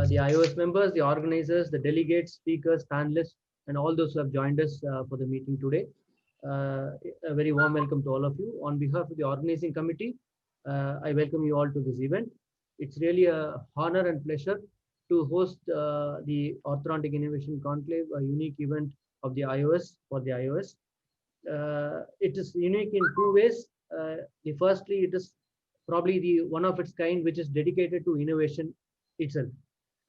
the iOS members, the organizers, the delegates, speakers, panelists, and all those who have joined us for the meeting today. A very warm welcome to all of you. On behalf of the organizing committee, I welcome you all to this event. It's really a honor and pleasure to host the Orthodontic Innovation Conclave, a unique event of the iOS for the iOS. It is unique in two ways. Firstly, it is probably the one of its kind which is dedicated to innovation itself.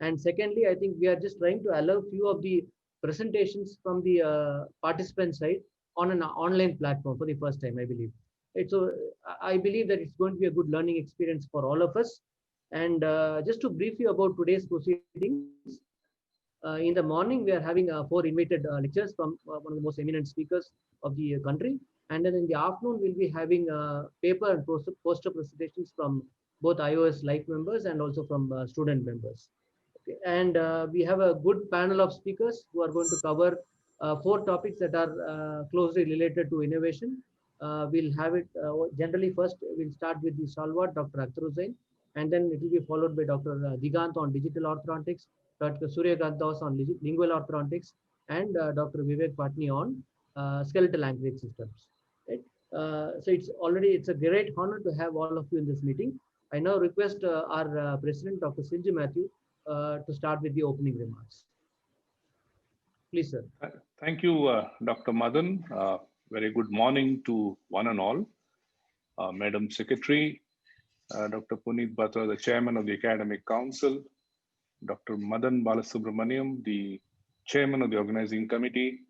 And secondly, I think we are just trying to allow few of the presentations from the participant side on an online platform for the first time, I believe. So I believe that it's going to be a good learning experience for all of us. And just to brief you about today's proceedings, in the morning, we are having 4 invited lectures from one of the most eminent speakers of the country. And then in the afternoon, we'll be having paper and poster presentations from both iOS Live members and also from student members. Okay. And we have a good panel of speakers who are going to cover 4 topics that are closely related to innovation. We'll have it generally first, we'll start with the stalwart, Dr. Akhtar Hussain, and then it will be followed by Dr. Digant on digital orthodontics, Dr. Suryakant Das on lingual orthodontics, and Dr. Vivek Patni on skeletal anchorage systems. Right? So it's a great honor to have all of you in this meeting. I now request our President, Dr. Silju Matthew, to start with the opening remarks. Please, sir. Thank you, Dr. Madan. Very good morning to one and all. Madam Secretary, Dr. Puneet Batra, the Chairman of the Academic Council, Dr. Madan Balasubramaniam, the Chairman of the Organizing Committee,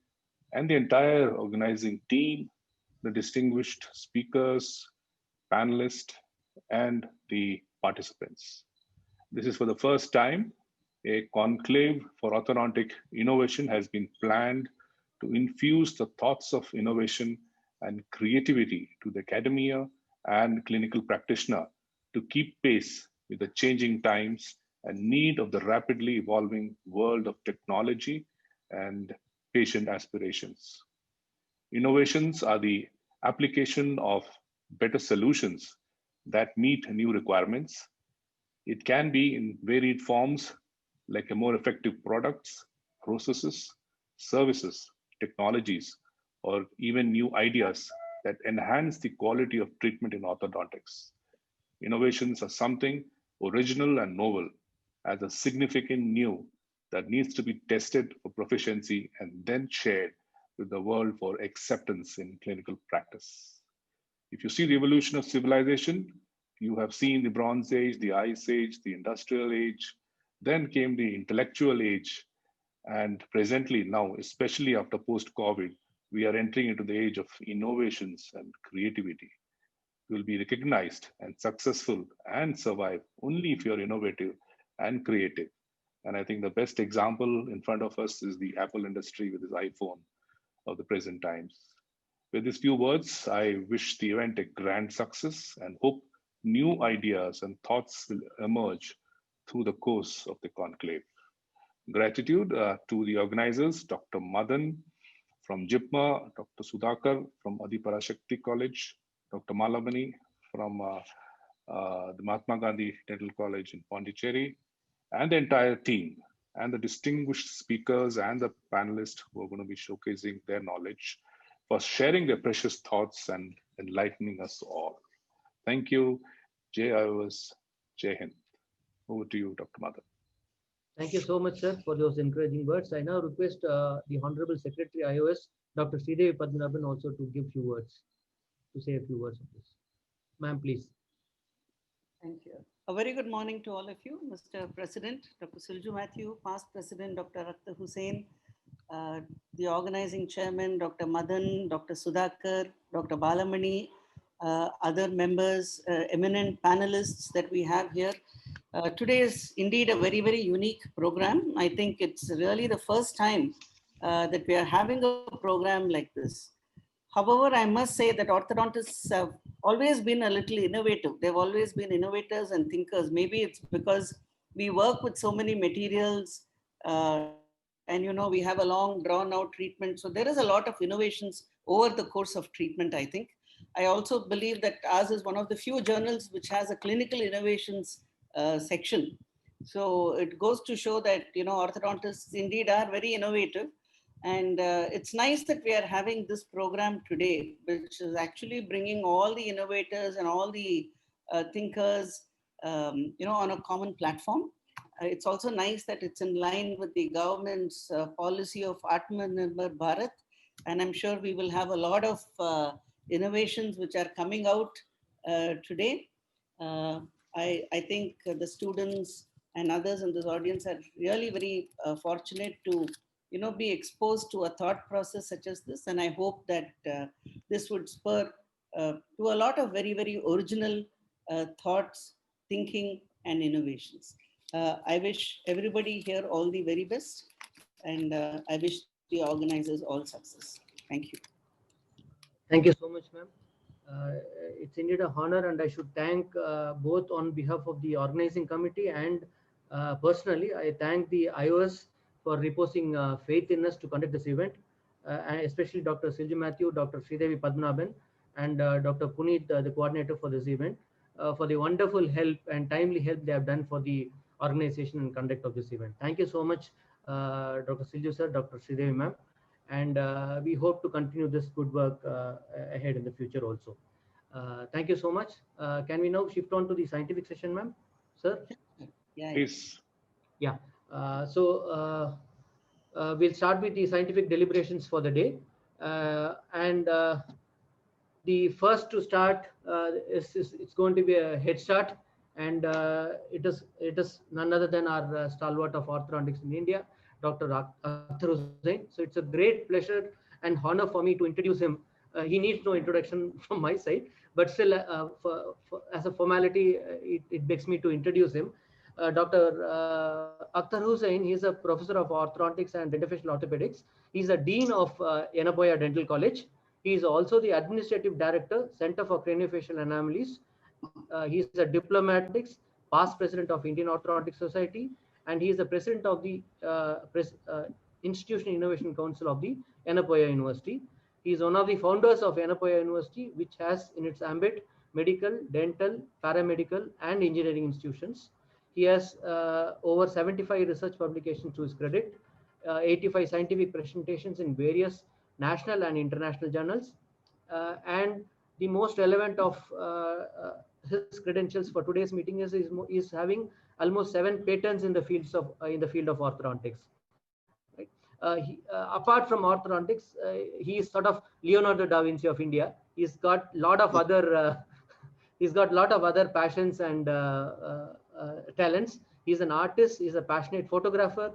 and the entire organizing team, the distinguished speakers, panelists, and the participants. This is for the first time a conclave for orthodontic innovation has been planned to infuse the thoughts of innovation and creativity to the academia and clinical practitioner to keep pace with the changing times and need of the rapidly evolving world of technology and patient aspirations. Innovations are the application of better solutions that meet new requirements. It can be in varied forms like a more effective products, processes, services, technologies, or even new ideas that enhance the quality of treatment in orthodontics. Innovations are something original and novel as a significant new that needs to be tested for proficiency and then shared with the world for acceptance in clinical practice. If you see the evolution of civilization, you have seen the Bronze Age, the Ice Age, the Industrial Age, then came the Intellectual Age, and presently now, especially after post-COVID, we are entering into the age of innovations and creativity. You will be recognized and successful and survive only if you're innovative and creative. And I think the best example in front of us is the Apple industry with its iPhone of the present times. With these few words, I wish the event a grand success and hope new ideas and thoughts will emerge through the course of the conclave. Gratitude to the organizers, Dr. Madan from JIPMA, Dr. Sudhakar from Adiparashakti College, Dr. Malamani from the Mahatma Gandhi Dental College in Pondicherry, and the entire team, and the distinguished speakers and the panelists who are going to be showcasing their knowledge for sharing their precious thoughts and enlightening us all. Thank you. Jai iOS, Jai Hind. Over to you, Dr. Madan. Thank you so much, sir, for those encouraging words. I now request the Honorable Secretary iOS, Dr. Sridevi Padmanabhan, also to give few words, to say a few words of this. Ma'am, please. Thank you. A very good morning to all of you, Mr. President, Dr. Silju Matthew, past President, Dr. Akhtar Hussain, the organizing chairman, Dr. Madan, Dr. Sudhakar, Dr. Balamani, other members, eminent panelists that we have here. Today is indeed a very, very unique program. I think it's really the first time that we are having a program like this. However, I must say that orthodontists have always been a little innovative. They've always been innovators and thinkers. Maybe it's because we work with so many materials and we have a long drawn out treatment. So there is a lot of innovations over the course of treatment, I think. I also believe that ours is one of the few journals which has a clinical innovations section. So it goes to show that, orthodontists indeed are very innovative. And it's nice that we are having this program today, which is actually bringing all the innovators and all the thinkers, on a common platform. It's also nice that it's in line with the government's policy of Atmanirbhar Bharat. And I'm sure we will have a lot of innovations which are coming out today. I think the students and others in this audience are really very fortunate to be exposed to a thought process such as this. And I hope that this would spur to a lot of very, very original thoughts, thinking, and innovations. I wish everybody here all the very best. And I wish the organizers all success. Thank you. Thank you so much, ma'am. It's indeed a honor, and I should thank both on behalf of the organizing committee and personally, I thank the IOS for reposing faith in us to conduct this event, and especially Dr. Silju Matthew, Dr. Sridevi Padmanabhan, and Dr. Puneet, the coordinator for this event, for the wonderful help and timely help they have done for the organization and conduct of this event. Thank you so much, Dr. Silju sir, Dr. Sridevi ma'am. And we hope to continue this good work ahead in the future also. Thank you so much. Can we now shift on to the scientific session, ma'am? Sir? Yeah. Please. Yeah. We'll start with the scientific deliberations for the day. The first to start it's going to be a head start, and it is none other than our stalwart of orthodontics in India, Dr. Akhtar Hussain. So it's a great pleasure and honor for me to introduce him. He needs no introduction from my side, but still, as a formality, it begs me to introduce him. Dr. Akhtar Hussain, he's a professor of orthodontics and dentofacial orthopedics. He's a dean of Yenaboya Dental College. He is also the administrative director, Center for Craniofacial Anomalies. He is a diplomatics, past president of Indian Orthodontic Society, and he is the president of the Institutional Innovation Council of the Yenaboya University. He is one of the founders of Yenaboya University, which has in its ambit medical, dental, paramedical, and engineering institutions. He has over 75 research publications to his credit, 85 scientific presentations in various national and international journals, and the most relevant of his credentials for today's meeting is having almost 7 patents in the field of orthodontics. Right? Apart from orthodontics, he is sort of Leonardo da Vinci of India. He's got a lot of other passions and talents. He's an artist. He's a passionate photographer.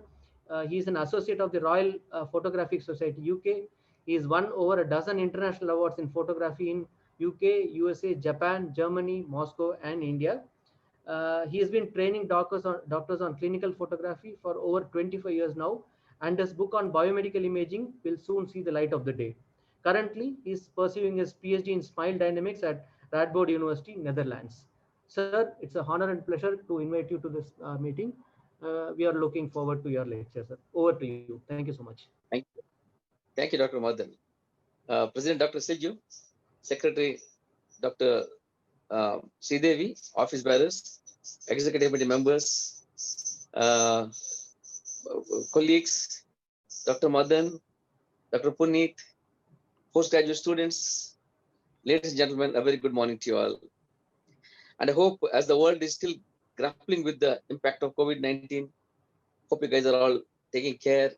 He's an associate of the Royal Photographic Society UK. He's won over a dozen international awards in photography in UK, USA, Japan, Germany, Moscow, and India. He has been training doctors on clinical photography for over 25 years now, and his book on biomedical imaging will soon see the light of the day. Currently, he's pursuing his PhD in Smile Dynamics at Radboud University, Netherlands. Sir, it's an honor and pleasure to invite you to this meeting. We are looking forward to your lecture, sir. Over to you. Thank you so much. Thank you, Dr. Madan. President Dr. Silju, Secretary Dr. Sridevi, office bearers, executive committee members, colleagues, Dr. Madan, Dr. Puneet, postgraduate students, ladies and gentlemen, a very good morning to you all. And I hope as the world is still grappling with the impact of COVID-19, hope you guys are all taking care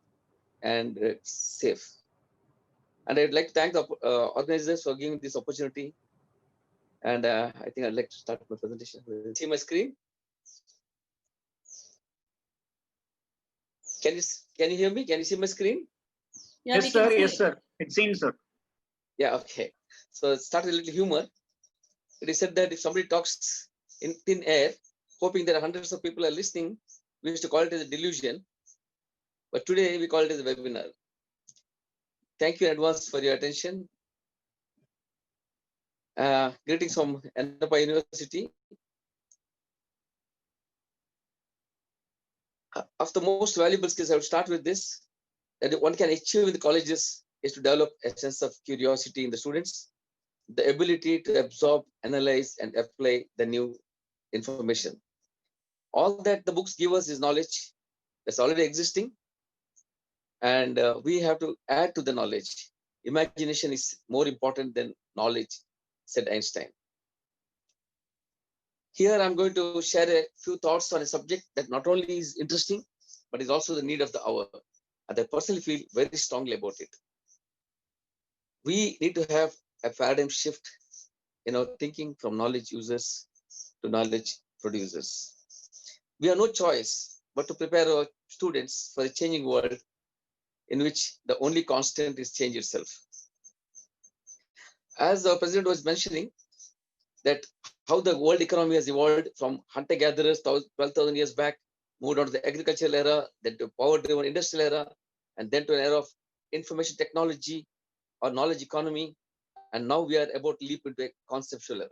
and safe. And I'd like to thank the organizers for giving this opportunity. And I think I'd like to start my presentation. See my screen? Can you hear me? Can you see my screen? Yeah, yes, sir. Yes, sir. It's seen, sir. Yeah, okay. So start with a little humor. It is said that if somebody talks in thin air, hoping that hundreds of people are listening, we used to call it as a delusion. But today we call it as a webinar. Thank you in advance for your attention. Greetings from Yenaboya University. Of the most valuable skills, I would start with this, that one can achieve in the colleges is to develop a sense of curiosity in the students, the ability to absorb, analyze, and apply the new information. All that the books give us is knowledge that's already existing, and we have to add to the knowledge. Imagination is more important than knowledge, said Einstein. Here I'm going to share a few thoughts on a subject that not only is interesting, but is also the need of the hour. And I personally feel very strongly about it. We need to have a paradigm shift in our thinking from knowledge users to knowledge producers. We have no choice but to prepare our students for a changing world in which the only constant is change itself. As the president was mentioning, that how the world economy has evolved from hunter-gatherers 12,000 years back, moved on to the agricultural era, then to power-driven industrial era, and then to an era of information technology or knowledge economy, and now we are about to leap into a conceptual era.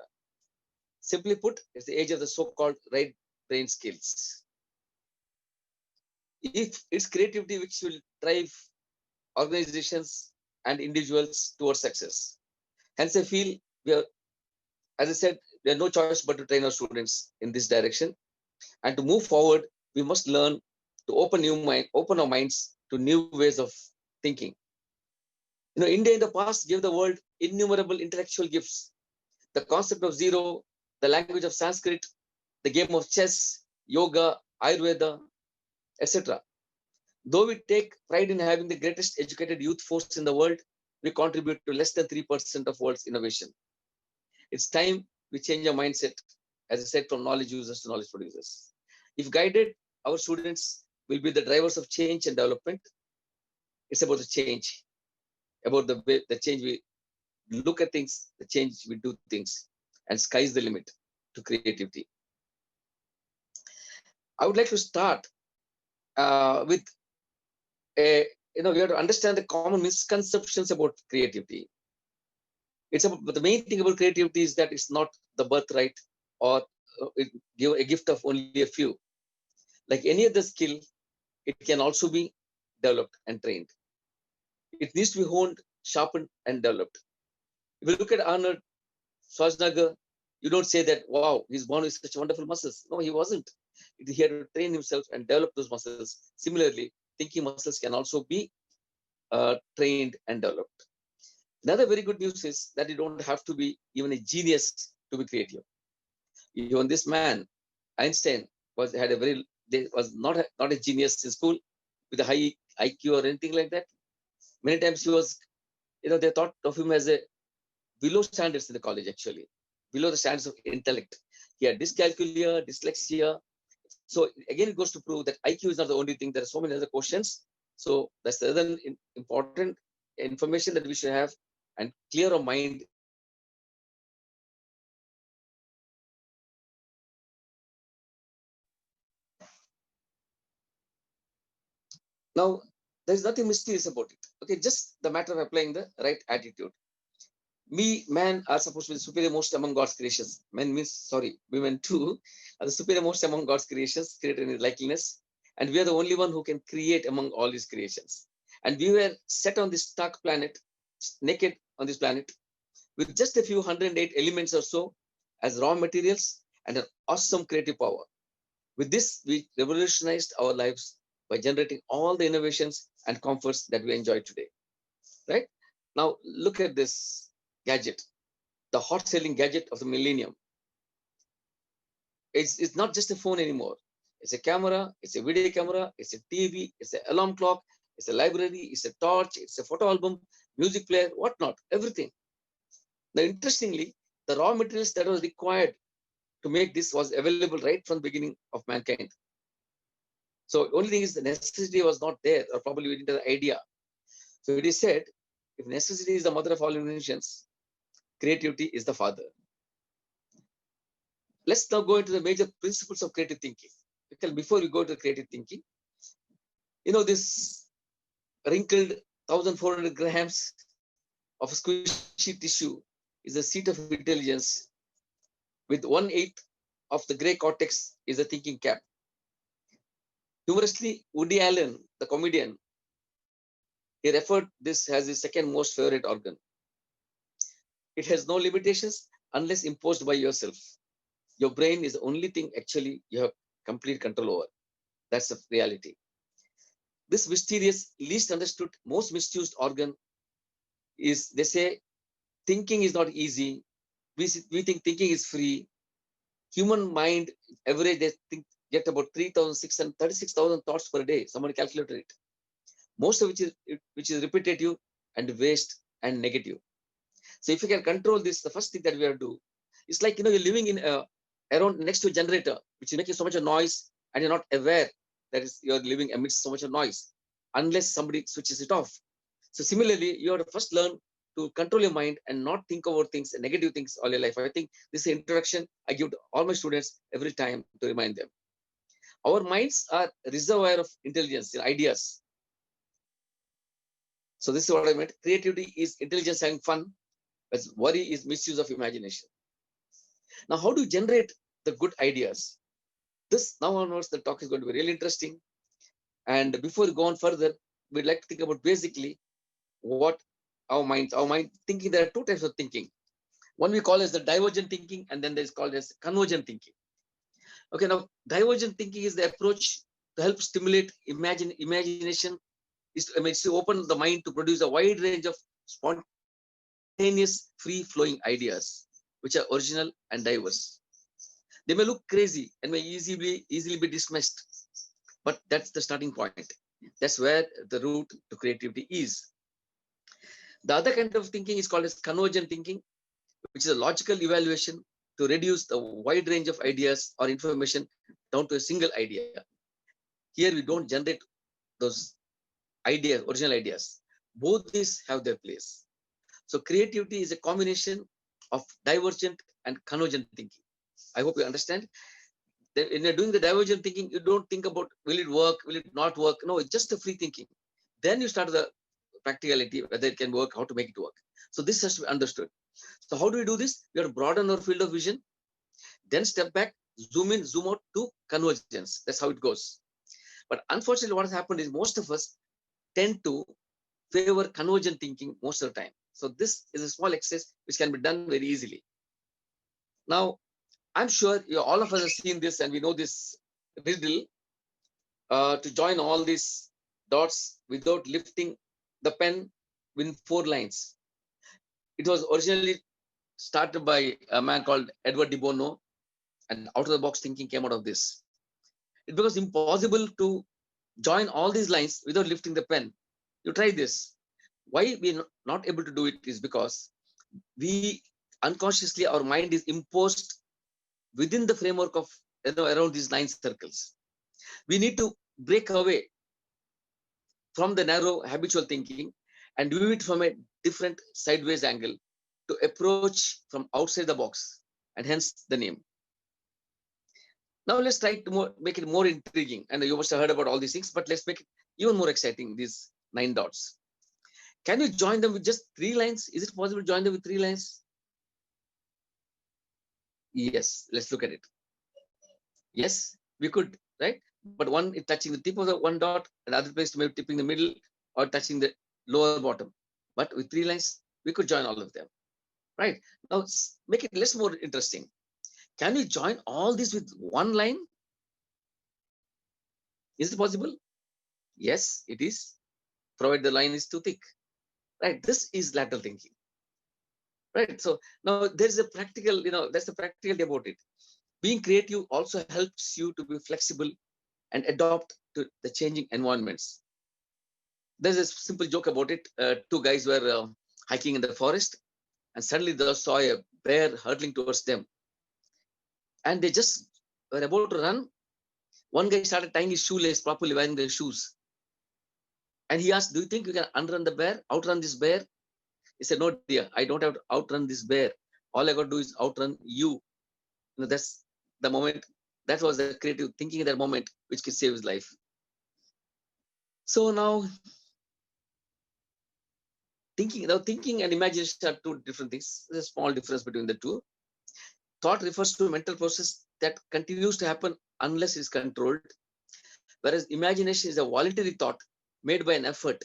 Simply put, it's the age of the so-called right brain skills. If it's creativity which will drive organizations and individuals towards success. Hence, I feel we are, as I said, we have no choice but to train our students in this direction. And to move forward, we must learn to open our minds to new ways of thinking. You know, India in the past gave the world innumerable intellectual gifts. The concept of zero, the language of Sanskrit, the game of chess, yoga, Ayurveda, etc. Though we take pride in having the greatest educated youth force in the world, we contribute to less than 3% of world's innovation. It's time we change our mindset, as I said, from knowledge users to knowledge producers. If guided, our students will be the drivers of change and development. It's about the change, about the change we look at things, the change we do things, and sky's the limit to creativity. I would like to start with we have to understand the common misconceptions about creativity. It's about, but the main thing about creativity is that it's not the birthright or a gift of only a few. Like any other skill, it can also be developed and trained. It needs to be honed, sharpened, and developed. If you look at Arnold Schwarzenegger, you don't say that, wow, he's born with such wonderful muscles. No, he wasn't. He had to train himself and develop those muscles. Similarly, thinking muscles can also be trained and developed. Another very good news is that you don't have to be even a genius to be creative. Even this man, Einstein, was not a genius in school with a high IQ or anything like that. Many times he was, they thought of him as a below standards in the college, actually, below the standards of intellect. He had dyscalculia, dyslexia. So again, it goes to prove that IQ is not the only thing. There are so many other questions. So that's the other important information that we should have and clear our mind. Now, there's nothing mysterious about it. Okay, just the matter of applying the right attitude. Man are supposed to be the superior most among God's creations. Women too are the superior most among God's creations, created in his likeness. And we are the only one who can create among all his creations. And we were set on this stark planet, naked on this planet, with just a few 108 elements or so as raw materials and an awesome creative power. With this, we revolutionized our lives by generating all the innovations and comforts that we enjoy today. Right? Now, look at this gadget, the hot-selling gadget of the millennium. It's not just a phone anymore. It's a camera, it's a video camera, it's a TV, it's an alarm clock, it's a library, it's a torch, it's a photo album, music player, whatnot, everything. Now, interestingly, the raw materials that was required to make this was available right from the beginning of mankind. So only thing is the necessity was not there, or probably we didn't have the idea. So it is said, if necessity is the mother of all inventions, creativity is the father. Let's now go into the major principles of creative thinking. Because before we go to creative thinking, this wrinkled 1,400 grams of squishy tissue is a seat of intelligence, with 1/8 of the gray cortex is a thinking cap. Humorously, Woody Allen, the comedian, he referred this as his second most favorite organ. It has no limitations unless imposed by yourself. Your brain is the only thing actually you have complete control over. That's the reality. This mysterious, least understood, most misused organ is, they say, thinking is not easy. We think thinking is free. Human mind, average, they think, get about 3,636,000 thoughts per day. Someone calculated it. Most of which is repetitive and waste and negative. So if you can control this, the first thing that we have to do, it's like, you're living in around next to a generator, which is making so much of noise, and you're not aware that you're living amidst so much of noise, unless somebody switches it off. So similarly, you have to first learn to control your mind and not think about things, negative things all your life. I think this is an introduction I give to all my students every time to remind them. Our minds are a reservoir of intelligence, ideas. So this is what I meant. Creativity is intelligence having fun, whereas worry is misuse of imagination. Now, how do you generate the good ideas? This now onwards, the talk is going to be really interesting. And before we go on further, we'd like to think about basically what our mind thinking. There are two types of thinking. One we call as the divergent thinking, and then there's called as convergent thinking. Okay, now divergent thinking is the approach to help stimulate imagination, is to open the mind to produce a wide range of spontaneous, free-flowing ideas, which are original and diverse. They may look crazy and may easily be dismissed, but that's the starting point. That's where the root to creativity is. The other kind of thinking is called as convergent thinking, which is a logical evaluation to reduce the wide range of ideas or information down to a single idea. Here we don't generate those ideas, original ideas. Both these have their place. So creativity is a combination of divergent and convergent thinking. I hope you understand. When you're doing the divergent thinking, you don't think about will it work, will it not work. No, it's just a free thinking. Then you start the practicality, whether it can work, how to make it work. So this has to be understood. So how do we do this? We have to broaden our field of vision, then step back, zoom in, zoom out to convergence. That's how it goes. But unfortunately, what has happened is most of us tend to favor convergent thinking most of the time. So this is a small exercise which can be done very easily. Now, I'm sure all of us have seen this, and we know this riddle to join all these dots without lifting the pen with 4 lines. It was originally started by a man called Edward de Bono, and out of the box thinking came out of this. It becomes impossible to join all these lines without lifting the pen. You try this. Why we're not able to do it is because we unconsciously, our mind is imposed within the framework of around these 9 circles. We need to break away from the narrow habitual thinking and view it from a different sideways angle to approach from outside the box, and hence the name. Now let's try to make it more intriguing. And you must have heard about all these things, but let's make it even more exciting, these 9 dots. Can you join them with just 3 lines? Is it possible to join them with 3 lines? Yes, let's look at it. Yes, we could, right? But one is touching the tip of the one dot, and other place maybe tipping the middle or touching the lower bottom. But with 3 lines, we could join all of them, right? Now make it less more interesting. Can we join all this with 1 line? Is it possible? Yes, it is, provided the line is too thick, right? This is lateral thinking, right? So now there's a practical, that's the practicality about it. Being creative also helps you to be flexible and adapt to the changing environments. There's a simple joke about it. 2 guys were hiking in the forest, and suddenly they saw a bear hurtling towards them. And they just were about to run. One guy started tying his shoelace, properly wearing their shoes. And he asked, do you think you can outrun this bear? He said, no, dear, I don't have to outrun this bear. All I got to do is outrun you. That's the moment. That was the creative thinking at that moment, which could save his life. So now, thinking and imagination are 2 different things. There's a small difference between the 2. Thought refers to a mental process that continues to happen unless it's controlled, whereas imagination is a voluntary thought made by an effort.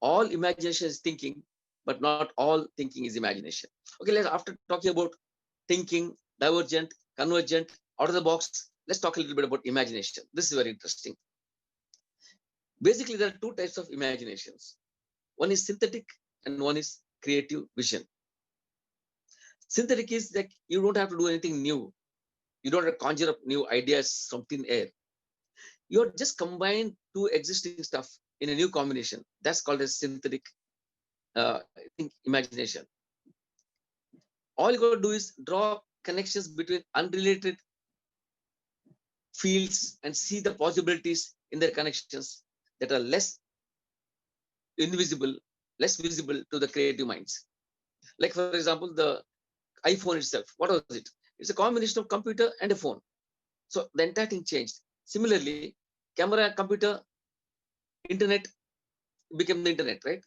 All imagination is thinking, but not all thinking is imagination. Okay, after talking about thinking, divergent, convergent, out of the box, let's talk a little bit about imagination. This is very interesting. Basically, there are two types of imaginations. One is synthetic and one is creative vision. Synthetic is like you don't have to do anything new. You don't have to conjure up new ideas from thin air. You're just combine two existing stuff in a new combination. That's called a synthetic imagination. All you got to do is draw connections between unrelated fields and see the possibilities in their connections that are less visible to the creative minds. Like, for example, the iPhone itself. What was it? It's a combination of computer and a phone. So the entire thing changed. Similarly, camera, computer, internet became the internet, right?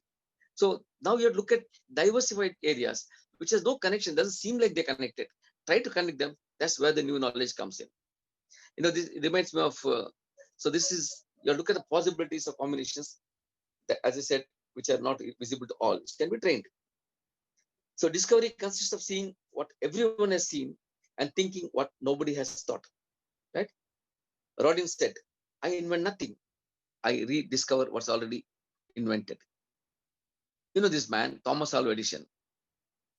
So now you look at diversified areas, which has no connection, doesn't seem like they're connected. Try to connect them. That's where the new knowledge comes in. You know, this reminds me of, so this is, you look at the possibilities of combinations that, as I said, which are not visible to all. It can be trained. So discovery consists of seeing what everyone has seen and thinking what nobody has thought, right? Rodin said, I invent nothing. I rediscover what's already invented. You know this man, Thomas Alva Edison,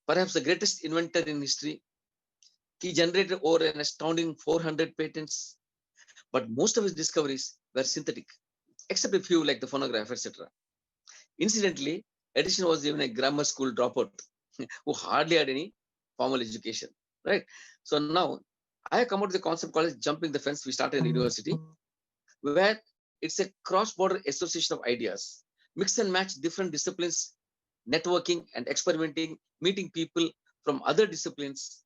perhaps the greatest inventor in history. He generated over an astounding 400 patents, but most of his discoveries were synthetic, except a few like the phonograph, etc. Incidentally, Edison was even a grammar school dropout who hardly had any formal education, right? So now I have come out with a concept called jumping the fence. We started in university, where it's a cross-border association of ideas, mix and match different disciplines, networking and experimenting, meeting people from other disciplines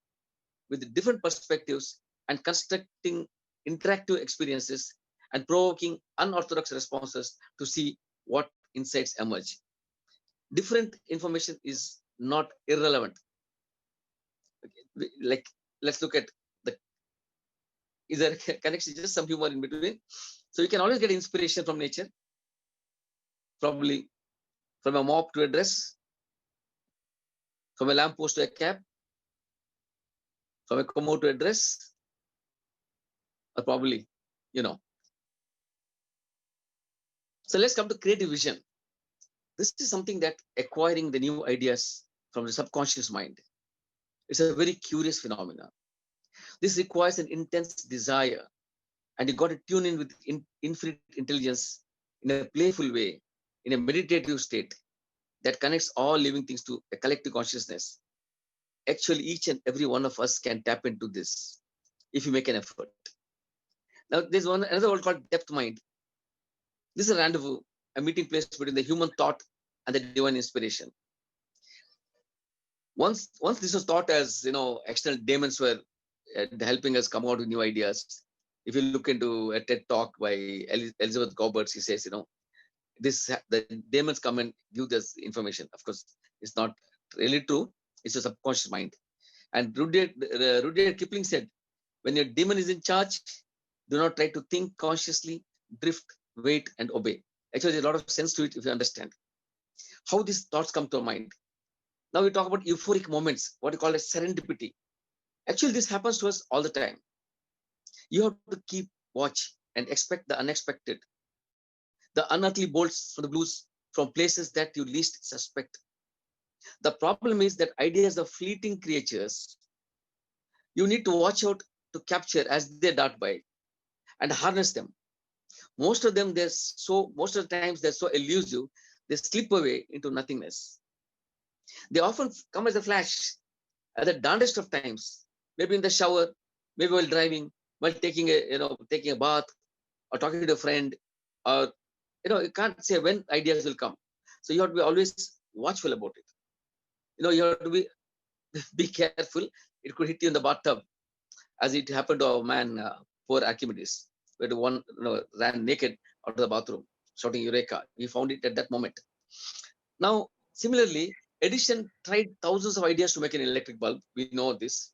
with different perspectives and constructing interactive experiences and provoking unorthodox responses to see what insights emerge. Different information is not irrelevant. Okay. Like, let's look at is there a connection, just some humor in between. So you can always get inspiration from nature, probably from a mop to a dress, from a lamppost to a cap, from a commode to a dress, or probably, you know. So let's come to creative vision. This is something that acquiring the new ideas from the subconscious mind. It's a very curious phenomenon. This requires an intense desire, and you got to tune in with infinite intelligence in a playful way, in a meditative state that connects all living things to a collective consciousness. Actually, each and every one of us can tap into this if you make an effort. Now, there's another word called depth mind. This is a rendezvous, a meeting place between the human thought and the divine inspiration. Once this was thought as, you know, external demons were helping us come out with new ideas. If you look into a TED talk by Elizabeth Goberts, he says, you know, the demons come and give this information. Of course, it's not really true. It's a subconscious mind. And Rudyard Kipling said, when your demon is in charge, do not try to think consciously, drift, wait, and obey. Actually, there's a lot of sense to it if you understand how these thoughts come to our mind. Now we talk about euphoric moments, what we call as serendipity. Actually, this happens to us all the time. You have to keep watch and expect the unexpected, the unearthly bolts from the blues from places that you least suspect. The problem is that ideas are fleeting creatures. You need to watch out to capture as they dart by and harness them. Most of the times they're so elusive, they slip away into nothingness. They often come as a flash at the darndest of times, maybe in the shower, maybe while driving, while taking a bath, or talking to a friend, or you can't say when ideas will come. So you have to be always watchful about it. You have to be careful. It could hit you in the bathtub, as it happened to our man, poor Archimedes, where the one ran naked out of the bathroom, shouting "Eureka!" He found it at that moment. Now, similarly, Edison tried thousands of ideas to make an electric bulb. We know this.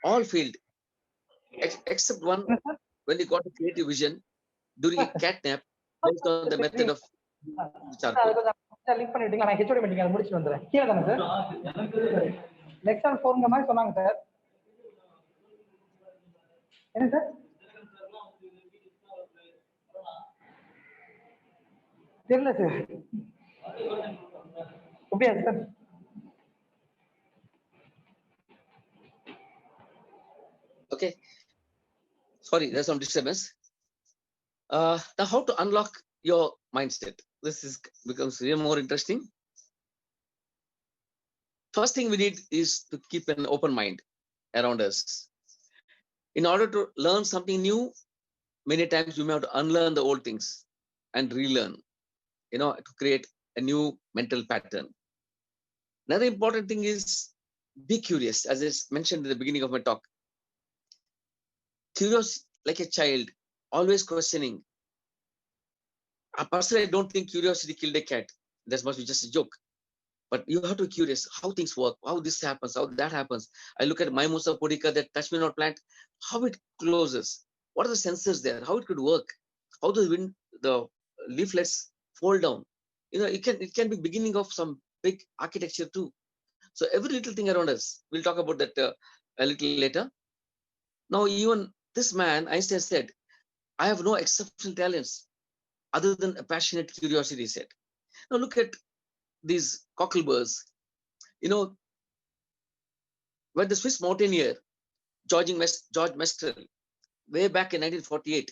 All failed, except one when he got a creative vision during a cat nap based on the method of charcoal. Link பண்ணிட்டீங்களா? நான் HOD meeting முடிச்சுட்டு வந்துறேன். கீழே தானே sir? Lecture போங்க மாதிரி சொன்னாங்க sir. என்ன sir? தெரியல சார். அப்படியா sir? Okay. Sorry, there's some disturbance. Now, how to unlock your mindset? This becomes really more interesting. First thing we need is to keep an open mind around us. In order to learn something new, many times you may have to unlearn the old things and relearn, to create a new mental pattern. Another important thing is be curious, as I mentioned in the beginning of my talk. Curious like a child, always questioning. Personally, I don't think curiosity killed a cat. That must be just a joke. But you have to be curious how things work, how this happens, how that happens. I look at my Musa Podica, that touch me not plant, how it closes. What are the sensors there? How it could work? How the leaflets fall down? It can be beginning of some big architecture too. So every little thing around us, we'll talk about that a little later. Now, even this man, Einstein said, I have no exceptional talents other than a passionate curiosity, he said. Now look at these cockleburs. When the Swiss mountaineer, George Mestral, way back in 1948,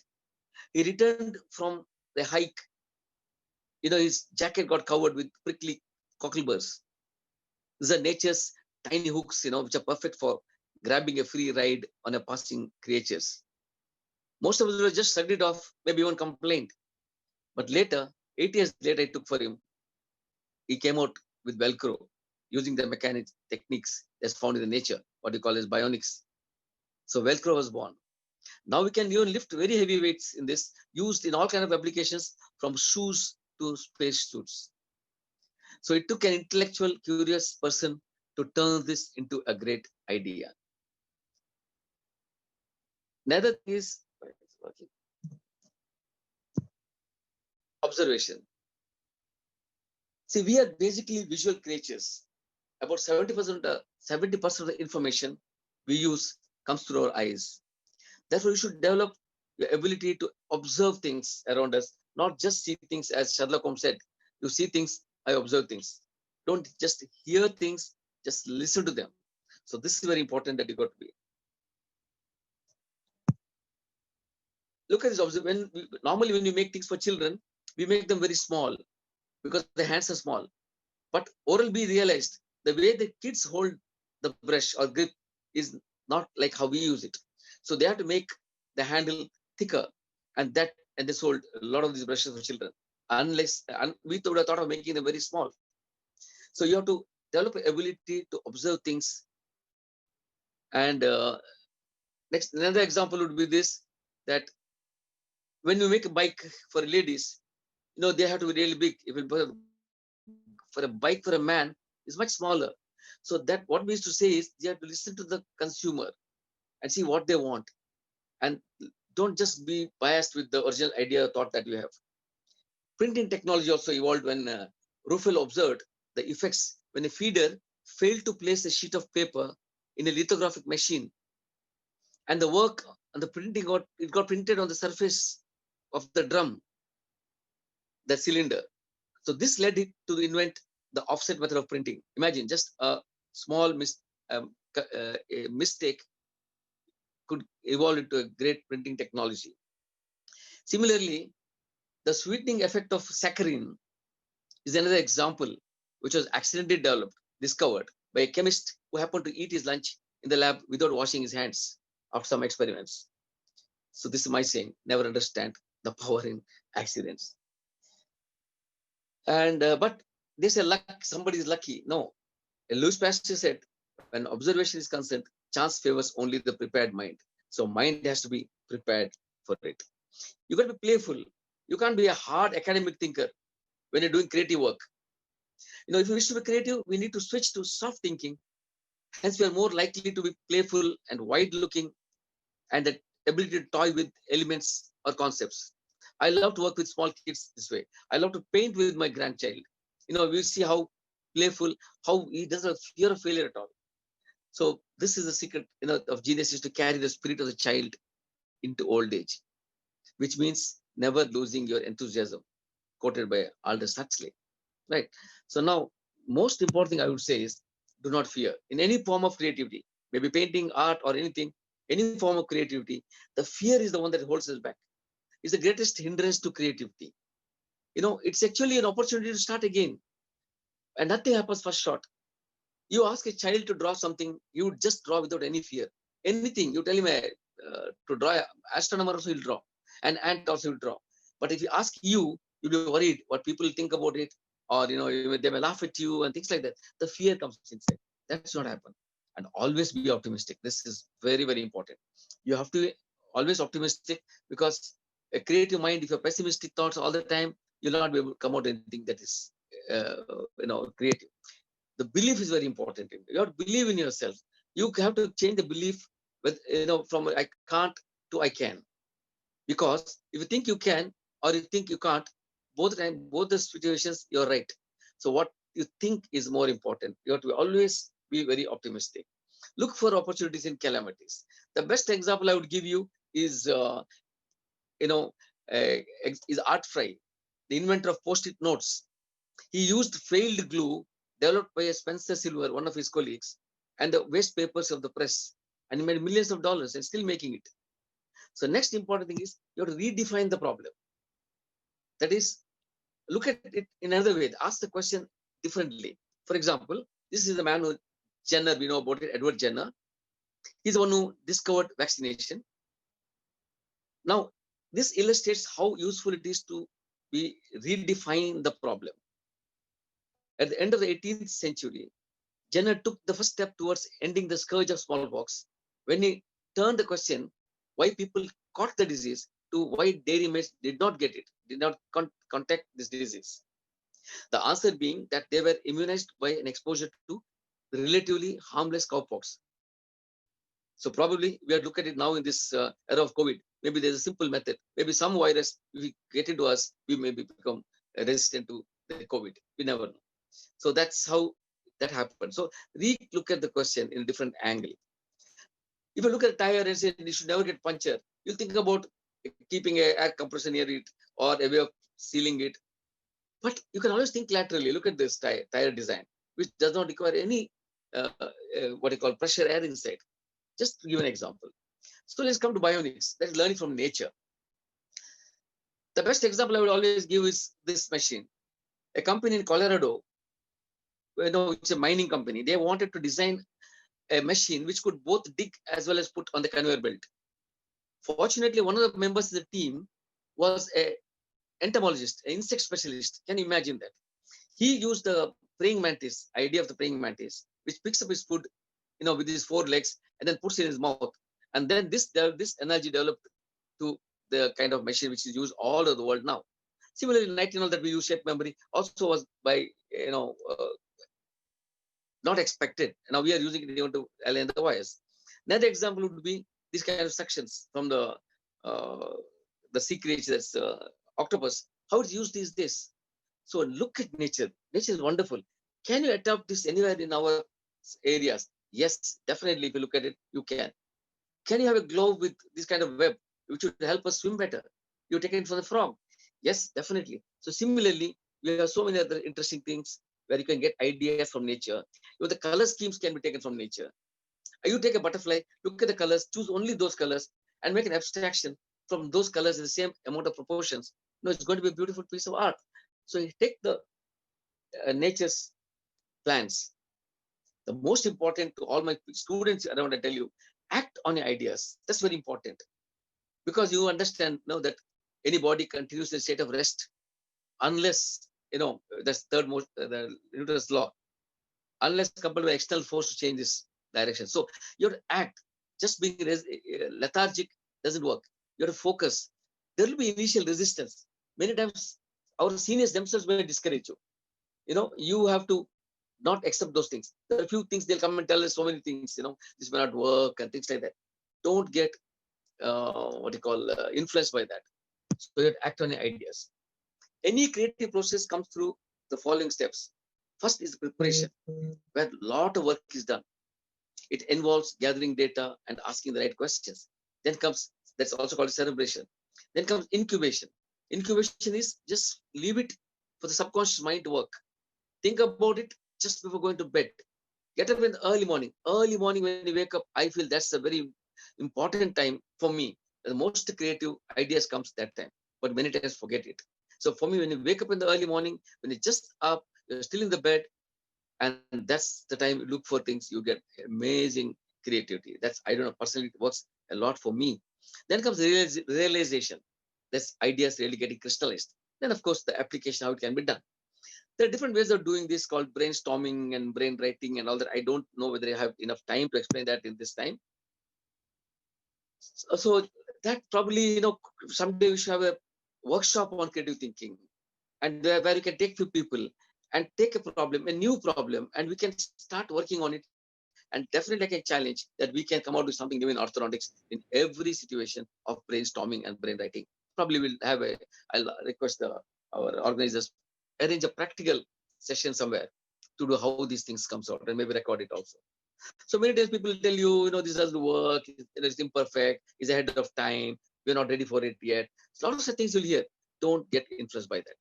he returned from the hike. His jacket got covered with prickly cockleburs. These are nature's tiny hooks, which are perfect for grabbing a free ride on a passing creatures. Most of us just shrugged it off, maybe even complained. But later, 8 years later, it took for him. He came out with Velcro, using the mechanics techniques that's found in the nature, what we call as bionics. So Velcro was born. Now we can even lift very heavy weights in this, used in all kinds of applications, from shoes to space suits. So it took an intellectual, curious person to turn this into a great idea. Another thing is observation. See, we are basically visual creatures. About 70% of the information we use comes through our eyes. Therefore, you should develop your ability to observe things around us, not just see things as Sherlock Holmes said. You see things, I observe things. Don't just hear things, just listen to them. So this is very important that you got to be. Look at this. Normally, when you make things for children, we make them very small because the hands are small. But Oral-B realized the way the kids hold the brush or grip is not like how we use it. So they have to make the handle thicker, and they sold a lot of these brushes for children. We would have thought of making them very small. So you have to develop the ability to observe things. And another example would be this, that when you make a bike for ladies, they have to be really big. If for a bike for a man is much smaller. So that what we used to say is you have to listen to the consumer and see what they want, and don't just be biased with the original idea or thought that you have. Printing technology also evolved when Ruffel observed the effects when a feeder failed to place a sheet of paper in a lithographic machine, and the work on the printing got printed on the surface of the drum, the cylinder. So this led it to invent the offset method of printing. Imagine just a small mistake could evolve into a great printing technology. Similarly, the sweetening effect of saccharin is another example which was accidentally discovered by a chemist who happened to eat his lunch in the lab without washing his hands after some experiments. So this is my saying, never understand the power in accidents. And but they say luck, somebody is lucky. No, Louis Pasteur said, when observation is concerned, chance favors only the prepared mind. So mind has to be prepared for it. You got to be playful. You can't be a hard academic thinker when you're doing creative work. If you wish to be creative, we need to switch to soft thinking. Hence, we are more likely to be playful and wide-looking, and the ability to toy with elements or concepts. I love to work with small kids this way. I love to paint with my grandchild. We see how playful, how he doesn't have fear of failure at all. So this is the secret, of genius, is to carry the spirit of the child into old age, which means never losing your enthusiasm, quoted by Aldous Huxley, right? So now, most important thing I would say is, do not fear. In any form of creativity, maybe painting, art, or anything, any form of creativity, the fear is the one that holds us back. It's the greatest hindrance to creativity. It's actually an opportunity to start again, and nothing happens first shot. You ask a child to draw something, he would just draw without any fear. Anything, you tell him to draw an astronomer also he'll draw, an ant also will draw. But if you ask you'll be worried what people think about it, or they may laugh at you and things like that. The fear comes inside. That's not happen. And always be optimistic. This is very, very important. You have to be always optimistic, because a creative mind, if you're pessimistic thoughts all the time, you'll not be able to come out anything that is creative. The belief is very important. You have to believe in yourself. You have to change the belief with from I can't to I can. Because if you think you can or you think you can't, both the situations, you're right. So what you think is more important. You have to always be very optimistic. Look for opportunities in calamities. The best example I would give you is is Art Fry, the inventor of Post-it notes. He used failed glue developed by Spencer Silver, one of his colleagues, and the waste papers of the press, and he made millions of dollars and still making it. So next important thing is you have to redefine the problem. That is, look at it in another way. Ask the question differently. For example, this is the man who Jenner, we know about it, Edward Jenner. He's the one who discovered vaccination. Now, this illustrates how useful it is to redefine the problem. At the end of the 18th century, Jenner took the first step towards ending the scourge of smallpox when he turned the question why people caught the disease to why dairy maids did not get it, did not contact this disease. The answer being that they were immunized by an exposure to relatively harmless cowpox. So probably we are looking at it now in this era of COVID. Maybe there's a simple method. Maybe some virus, if we get into us, we may become resistant to the COVID. We never know. So that's how that happened. So look at the question in a different angle. If you look at a tire and say you should never get punctured, you think about keeping an air compressor near it or a way of sealing it. But you can always think laterally. Look at this tire design, which does not require any what you call pressure air inside. Just to give an example. So let's come to bionics. That's learning from nature. The best example I would always give is this machine. A company in Colorado, it's a mining company. They wanted to design a machine which could both dig as well as put on the conveyor belt. Fortunately, one of the members of the team was an entomologist, an insect specialist. Can you imagine that? He used the praying mantis, idea of the praying mantis, which picks up his food, with his 4 legs and then puts it in his mouth. And then this energy developed to the kind of machine which is used all over the world now. Similarly, nitinol that we use, shape memory, also was by, not expected. Now we are using it even to align the wires. Another example would be these kind of sections from the sea creatures, octopus. How it's used these days. So look at nature. Nature is wonderful. Can you adopt this anywhere in our areas? Yes, definitely. If you look at it, you can. Can you have a glove with this kind of web, which would help us swim better? You take it from the frog. Yes, definitely. So similarly, we have so many other interesting things where you can get ideas from nature. The color schemes can be taken from nature. You take a butterfly, look at the colors, choose only those colors, and make an abstraction from those colors in the same amount of proportions. It's going to be a beautiful piece of art. So you take the nature's plans. The most important to all my students, I want to tell you, act on your ideas. That's very important. Because you understand now that any body continues in a state of rest unless, that's the Newton's law, unless coupled with external force to change this direction. So you have to act. Just being lethargic doesn't work. You have to focus. There will be initial resistance. Many times our seniors themselves may discourage you. You have to not accept those things. There are a few things they'll come and tell us so many things, this may not work and things like that. Don't get influenced by that. So you have to act on your ideas. Any creative process comes through the following steps. First is preparation, where a lot of work is done. It involves gathering data and asking the right questions. Then comes, that's also called celebration. Then comes incubation. Incubation is just leave it for the subconscious mind to work. Think about it just before going to bed. Get up in the early morning. Early morning when you wake up, I feel that's a very important time for me. The most creative ideas comes that time, but many times forget it. So for me, when you wake up in the early morning, when you're just up, you're still in the bed, and that's the time you look for things, you get amazing creativity. That's, I don't know, personally, it works a lot for me. Then comes the realization. This ideas really getting crystallized. Then, of course, the application, how it can be done. There are different ways of doing this called brainstorming and brain writing and all that. I don't know whether I have enough time to explain that in this time. So that probably, someday we should have a workshop on creative thinking, and where you can take few people and take a problem, a new problem, and we can start working on it. And definitely I can challenge that we can come out with something new in orthodontics in every situation of brainstorming and brain writing. Probably we'll have I'll request our organizers arrange a practical session somewhere to do how these things comes out, and maybe record it also. So many times people tell you, this doesn't work, it's imperfect, it's ahead of time, we're not ready for it yet. So lots of things you'll hear. Don't get influenced by that.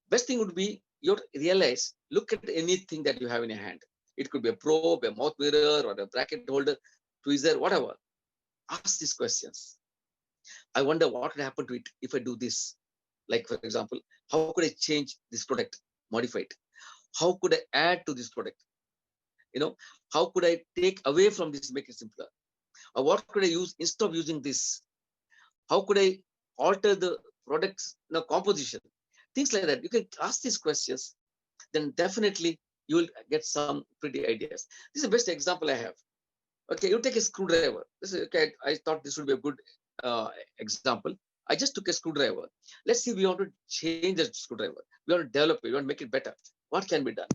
Best thing would be you realize, look at anything that you have in your hand. It could be a probe, a mouth mirror, or a bracket holder, tweezer, whatever. Ask these questions. I wonder what would happen to it if I do this. Like, for example, how could I change this product, modify it? How could I add to this product? How could I take away from this, make it simpler? Or what could I use instead of using this? How could I alter the product's composition? Things like that. You can ask these questions, then definitely you will get some pretty ideas. This is the best example I have. Okay, you take a screwdriver. Okay, I thought this would be a good example. I just took a screwdriver. Let's see, we want to change the screwdriver. We want to develop it. We want to make it better. What can be done?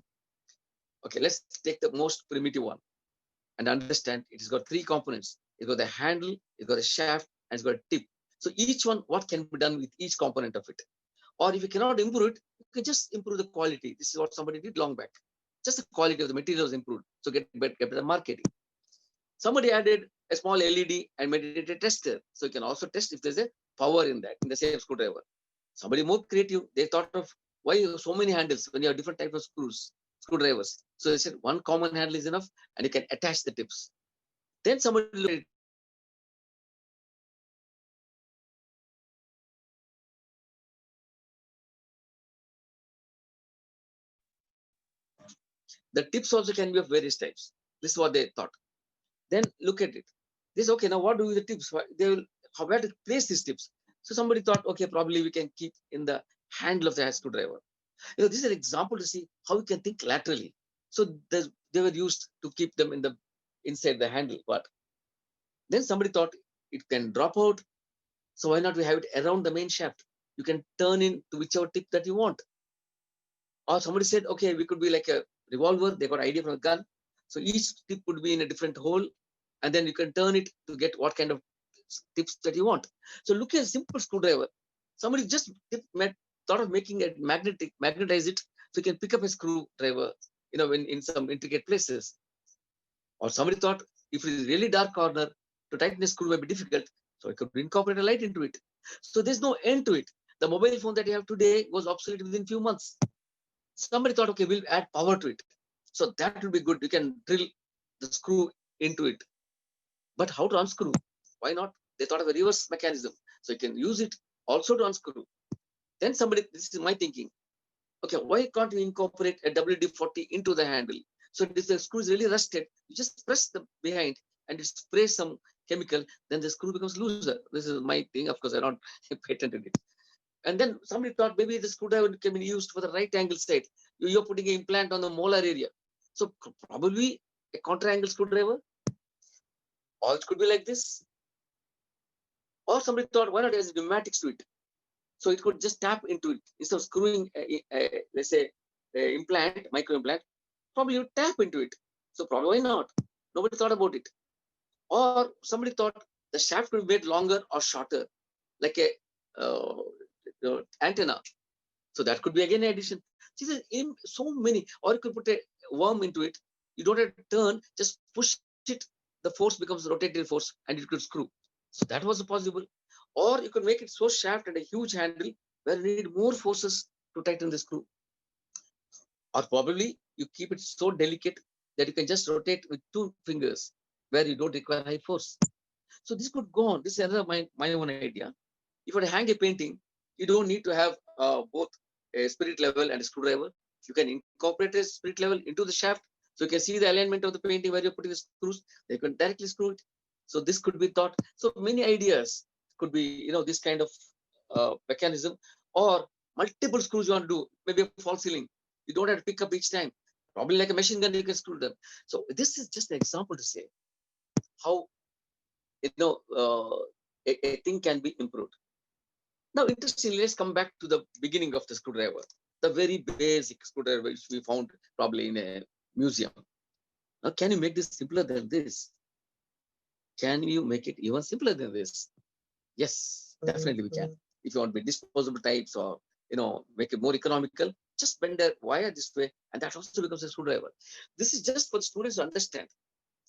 Okay, let's take the most primitive one and understand it has got three components. It's got the handle, it's got a shaft, and it's got a tip. So each one, what can be done with each component of it? Or if you cannot improve it, you can just improve the quality. This is what somebody did long back. Just the quality of the material was improved. So get better marketing. Somebody added a small LED and made it a tester. So you can also test if there's a power in that, in the same screwdriver. Somebody more creative, they thought of why so many handles when you have different types of screwdrivers. So they said one common handle is enough and you can attach the tips. Then somebody looked at it. The tips also can be of various types. This is what they thought. Then look at it. This, okay, now what do with the tips? They will, where to place these tips? So somebody thought, okay, probably we can keep in the handle of the screwdriver. This is an example to see how we can think laterally. So they were used to keep them inside the handle part. Then somebody thought it can drop out. So why not we have it around the main shaft? You can turn in to whichever tip that you want. Or somebody said, okay, we could be like a revolver. They got an idea from a gun. So each tip would be in a different hole. And then you can turn it to get what kind of tips that you want. So look at a simple screwdriver. Somebody just thought of making it magnetize it, so you can pick up a screwdriver, in some intricate places. Or somebody thought if it is really dark corner, to tighten a screw may be difficult, so I could incorporate a light into it. So there's no end to it. The mobile phone that you have today was obsolete within few months. Somebody thought, okay, we'll add power to it. So that will be good. You can drill the screw into it. But how to unscrew? Why not? They thought of a reverse mechanism. So you can use it also to unscrew. Then somebody, this is my thinking. Okay, why can't you incorporate a WD-40 into the handle? So if the screw is really rusted, you just press the behind and it sprays some chemical, then the screw becomes looser. This is my thing. Of course, I don't patented it. And then somebody thought maybe the screwdriver can be used for the right angle side. You're putting an implant on the molar area. So probably a contra-angle screwdriver. Or it could be like this. Or somebody thought, why not as pneumatics to it? So it could just tap into it instead of screwing, let's say, implant, micro implant. Probably you tap into it. So probably why not? Nobody thought about it. Or somebody thought the shaft could be made longer or shorter, like a antenna. So that could be again an addition. See, so many. Or you could put a worm into it. You don't have to turn, just push it. The force becomes rotating force and it could screw. So that was possible. Or you could make it so sharp and a huge handle where you need more forces to tighten the screw. Or probably you keep it so delicate that you can just rotate with 2 fingers where you don't require high force. So this could go on. This is another my own idea. If you hang a painting, you don't need to have both a spirit level and a screwdriver. You can incorporate a spirit level into the shaft. So you can see the alignment of the painting where you're putting the screws. You can directly screw it. So this could be thought. So many ideas could be, this kind of mechanism, or multiple screws you want to do, maybe a false ceiling. You don't have to pick up each time. Probably like a machine gun, you can screw them. So this is just an example to say how a thing can be improved. Now, interestingly, let's come back to the beginning of the screwdriver, the very basic screwdriver which we found probably in a museum. Now, can you make this simpler than this? Can you make it even simpler than this? Yes, definitely we can. If you want to be disposable types, or make it more economical, just bend the wire this way, and that also becomes a screwdriver. This is just for the students to understand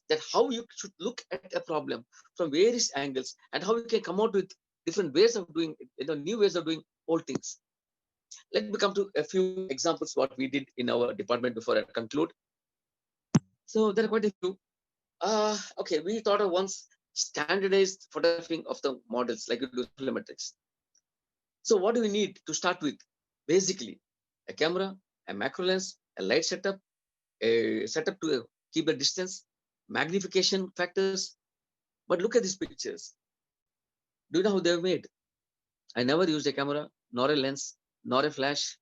that how you should look at a problem from various angles, and how you can come out with different ways of doing, new ways of doing old things. Let me come to a few examples what we did in our department before I conclude. So there are quite a few. Okay, we thought of once standardized photographing of the models like you do telemetrics. So what do we need to start with? Basically, a camera, a macro lens, a light setup, a setup to keep the distance, magnification factors. But look at these pictures. Do you know how they're made? I never used a camera, nor a lens, nor a flash,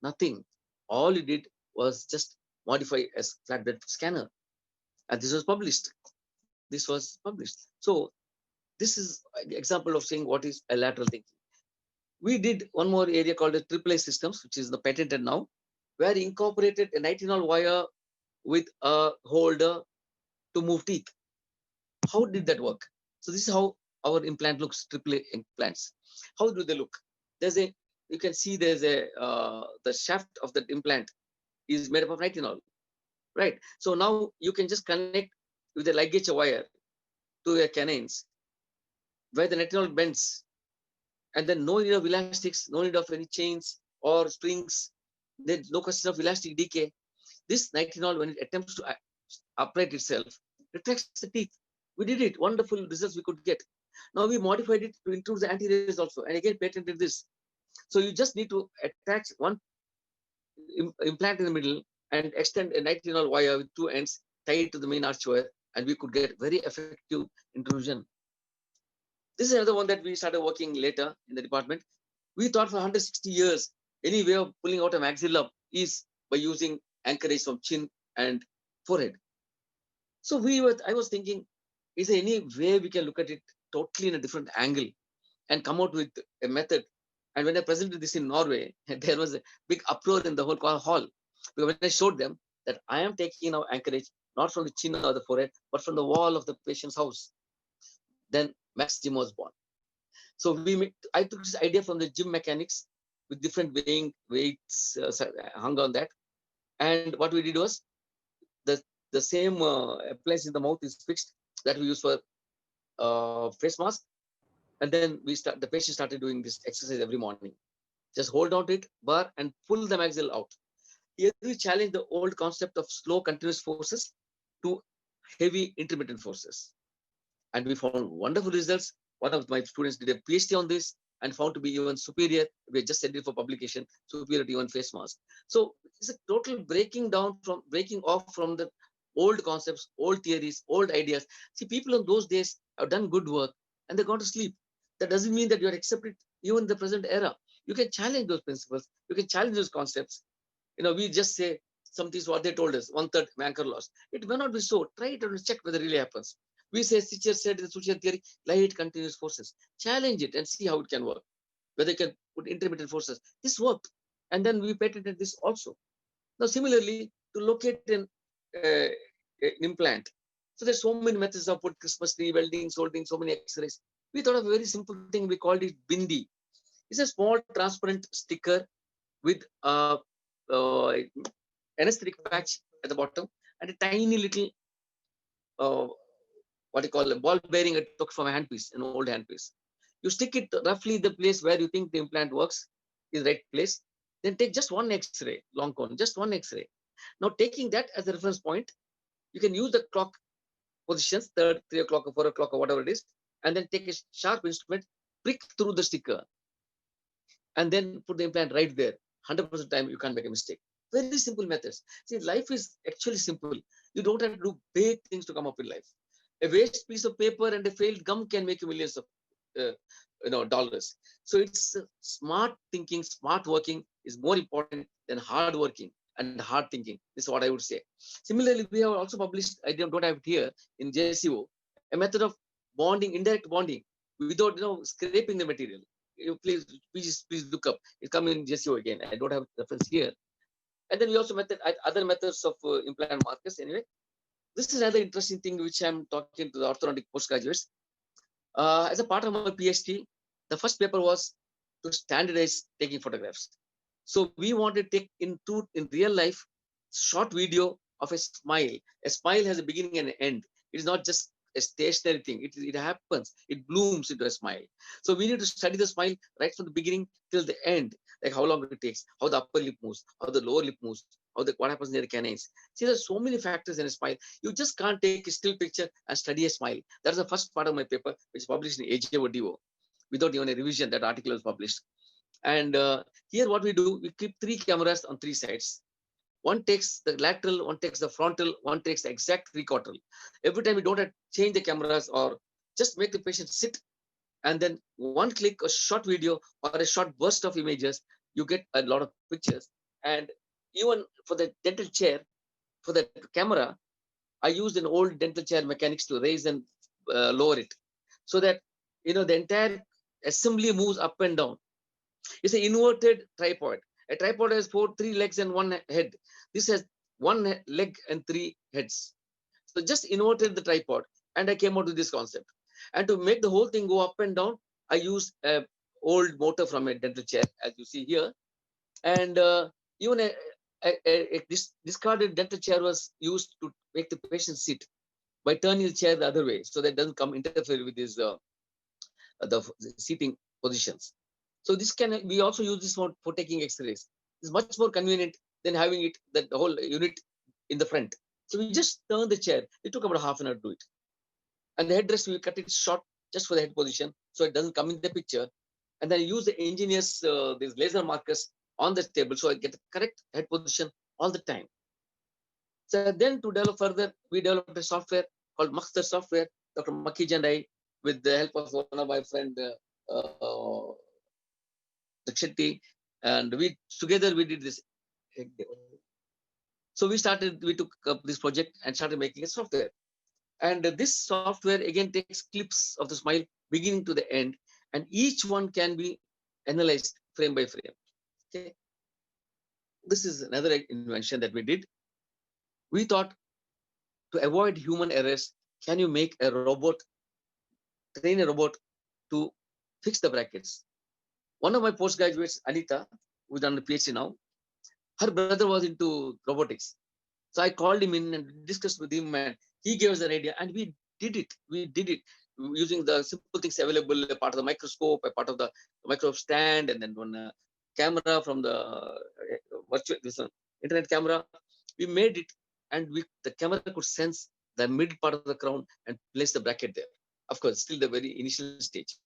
nothing. All you did was just modify a flatbed scanner. And this was published. So this is an example of saying what is a lateral thinking. We did one more area called the AAA systems, which is the patented now, where we incorporated a nitinol wire with a holder to move teeth. How did that work? So this is how our implant looks, AAA implants. How do they look? You can see there's the shaft of that implant is made up of nitinol, right? So now you can just connect with a ligature wire to a canines where the nitinol bends, and then no need of elastics, no need of any chains or springs. There's no question of elastic decay. This nitinol, when it attempts to upright itself, retracts the teeth. We did it. Wonderful results we could get. Now we modified it to include the anti-rays also, and again patented this. So you just need to attach one implant in the middle and extend a nitinol wire with 2 ends tied to the main arch wire, and we could get very effective intrusion. This is another one that we started working later in the department. We thought for 160 years, any way of pulling out a maxilla is by using anchorage from chin and forehead. So I was thinking, is there any way we can look at it totally in a different angle and come out with a method? And when I presented this in Norway, there was a big uproar in the whole hall. Because when I showed them that I am taking now anchorage, not from the chin or the forehead, but from the wall of the patient's house, then Max Gym was born. So I took this idea from the gym mechanics with different weights hung on that. And what we did was the same place in the mouth is fixed that we use for face mask. And then the patient started doing this exercise every morning. Just hold on to it, bar, and pull the maxilla out. Here we challenge the old concept of slow continuous forces to heavy intermittent forces. And we found wonderful results. One of my students did a PhD on this and found to be even superior. We just sent it for publication, superior to even face mask. So it's a total breaking off from the old concepts, old theories, old ideas. See, people in those days have done good work and they gone to sleep. That doesn't mean that you are accepted even in the present era. You can challenge those principles. You can challenge those concepts. We just say something is what they told us, 1/3 anchor loss. It may not be so. Try it and check whether it really happens. We say Stitcher said in the Suture theory, light continuous forces. Challenge it and see how it can work. Whether you can put intermittent forces. This worked. And then we patented this also. Now, similarly, to locate an implant. So there's so many methods of put Christmas tree, welding, soldering, so many X-rays. We thought of a very simple thing. We called it bindi. It's a small transparent sticker with anesthetic patch at the bottom and a tiny little what you call a ball bearing I took from a handpiece, an old handpiece. You stick it roughly the place where you think the implant works is the right place. Then take just one X-ray, long cone, just one X-ray. Now taking that as a reference point, you can use the clock positions, 3 o'clock or 4 o'clock or whatever it is, and then take a sharp instrument, prick through the sticker, and then put the implant right there. 100% of the time, you can't make a mistake. Very simple methods. See, life is actually simple. You don't have to do big things to come up in life. A waste piece of paper and a failed gum can make you millions of dollars. So it's smart thinking, smart working is more important than hard working and hard thinking. This is what I would say. Similarly, we have also published, I don't have it here in JCO, a method of bonding, indirect bonding, without scraping the material. Please look up. It come in JCO again. I don't have reference here. And then we also other methods of implant markers. Anyway, this is another interesting thing which I'm talking to the orthodontic postgraduates. As a part of my PhD, the first paper was to standardize taking photographs. So we want to take in real life short video of a smile. A smile has a beginning and an end. It is not just a stationary thing. It happens. It blooms into a smile. So we need to study the smile right from the beginning till the end, like how long it takes, how the upper lip moves, how the lower lip moves, what happens near the canines. See, there's so many factors in a smile. You just can't take a still picture and study a smile. That's the first part of my paper, which is published in AJODO. Without even a revision, that article was published. And here what we do, we keep 3 cameras on 3 sides. One takes the lateral, one takes the frontal, one takes the exact three-quarter. Every time we don't have to change the cameras or just make the patient sit, and then one click, a short video or a short burst of images, you get a lot of pictures. And even for the dental chair, for the camera, I used an old dental chair mechanics to raise and lower it, so that the entire assembly moves up and down. It's an inverted tripod. A tripod has 3 legs and 1 head. This has 1 leg and 3 heads. So just inverted the tripod, and I came out with this concept. And to make the whole thing go up and down, I used an old motor from a dental chair, as you see here. And even a discarded dental chair was used to make the patient sit by turning the chair the other way, so that it doesn't interfere with this the seating positions. So this we also use this for taking X-rays. It's much more convenient than having the whole unit in the front. So we just turn the chair. It took about half an hour to do it. And the headrest, we cut it short just for the head position, so it doesn't come in the picture. And then use the engineers, these laser markers on the table, so I get the correct head position all the time. So then to develop further, we developed a software called Makhtar software, Dr. Makij and I, with the help of one of my friend, Shetty, and together we did this. So we took up this project and started making a software. And this software again takes clips of the smile beginning to the end, and each one can be analyzed frame by frame. Okay. This is another invention that we did. We thought, to avoid human errors, can you make a robot, train a robot to fix the brackets? One of my postgraduates, Anita, who's done the PhD now, her brother was into robotics. So I called him in and discussed with him, and he gave us an idea, and we did it. We did it using the simple things available, a part of the microscope, a part of the microscope stand, and then one camera from the internet camera. We made it, and the camera could sense the mid part of the crown and place the bracket there. Of course, still the very initial stage.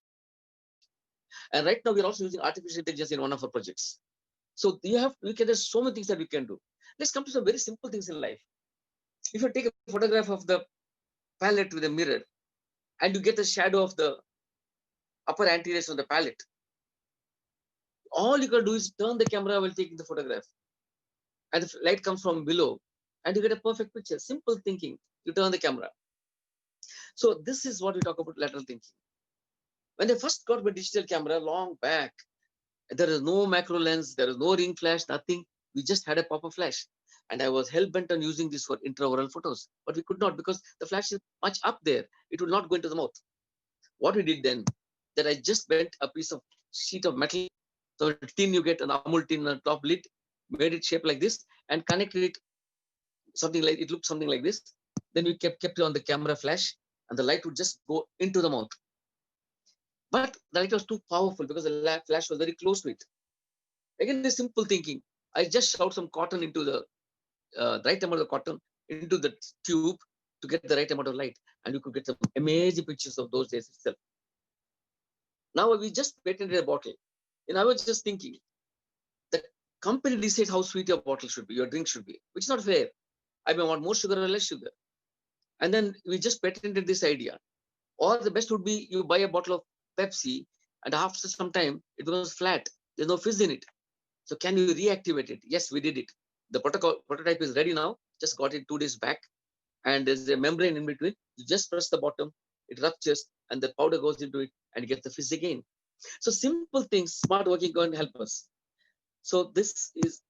And right now, we're also using artificial intelligence in one of our projects. So there's so many things that we can do. Let's come to some very simple things in life. If you take a photograph of the palette with a mirror, and you get the shadow of the upper anteriors on the palette, all you can do is turn the camera while taking the photograph, and the light comes from below, and you get a perfect picture. Simple thinking. You turn the camera. So this is what we talk about lateral thinking. When I first got my digital camera long back, there is no macro lens, there is no ring flash, nothing. We just had a pop-up flash. And I was hell-bent on using this for intraoral photos. But we could not, because the flash is much up there. It will not go into the mouth. What we did then, that I just bent a piece of sheet of metal. So a tin, you get an Amul tin on top lid, made it shape like this, and connected it something like, it looked something like this. Then we kept it on the camera flash, and the light would just go into the mouth. But the light was too powerful because the flash was very close to it. Again, the simple thinking. I just shout some cotton into the right amount of cotton into the tube to get the right amount of light, and you could get some amazing pictures of those days itself. Now we just patented a bottle, and I was just thinking, the company decides how sweet your bottle should be, your drink should be, which is not fair. I may want more sugar or less sugar, and then we just patented this idea. Or the best would be you buy a bottle of Pepsi, and after some time it becomes flat. There's no fizz in it. So can you reactivate it? Yes, we did it. The prototype is ready now. Just got it 2 days back. And there's a membrane in between. You just press the bottom, it ruptures, and the powder goes into it and you get the fizz again. So simple things, smart working going to help us. So this is,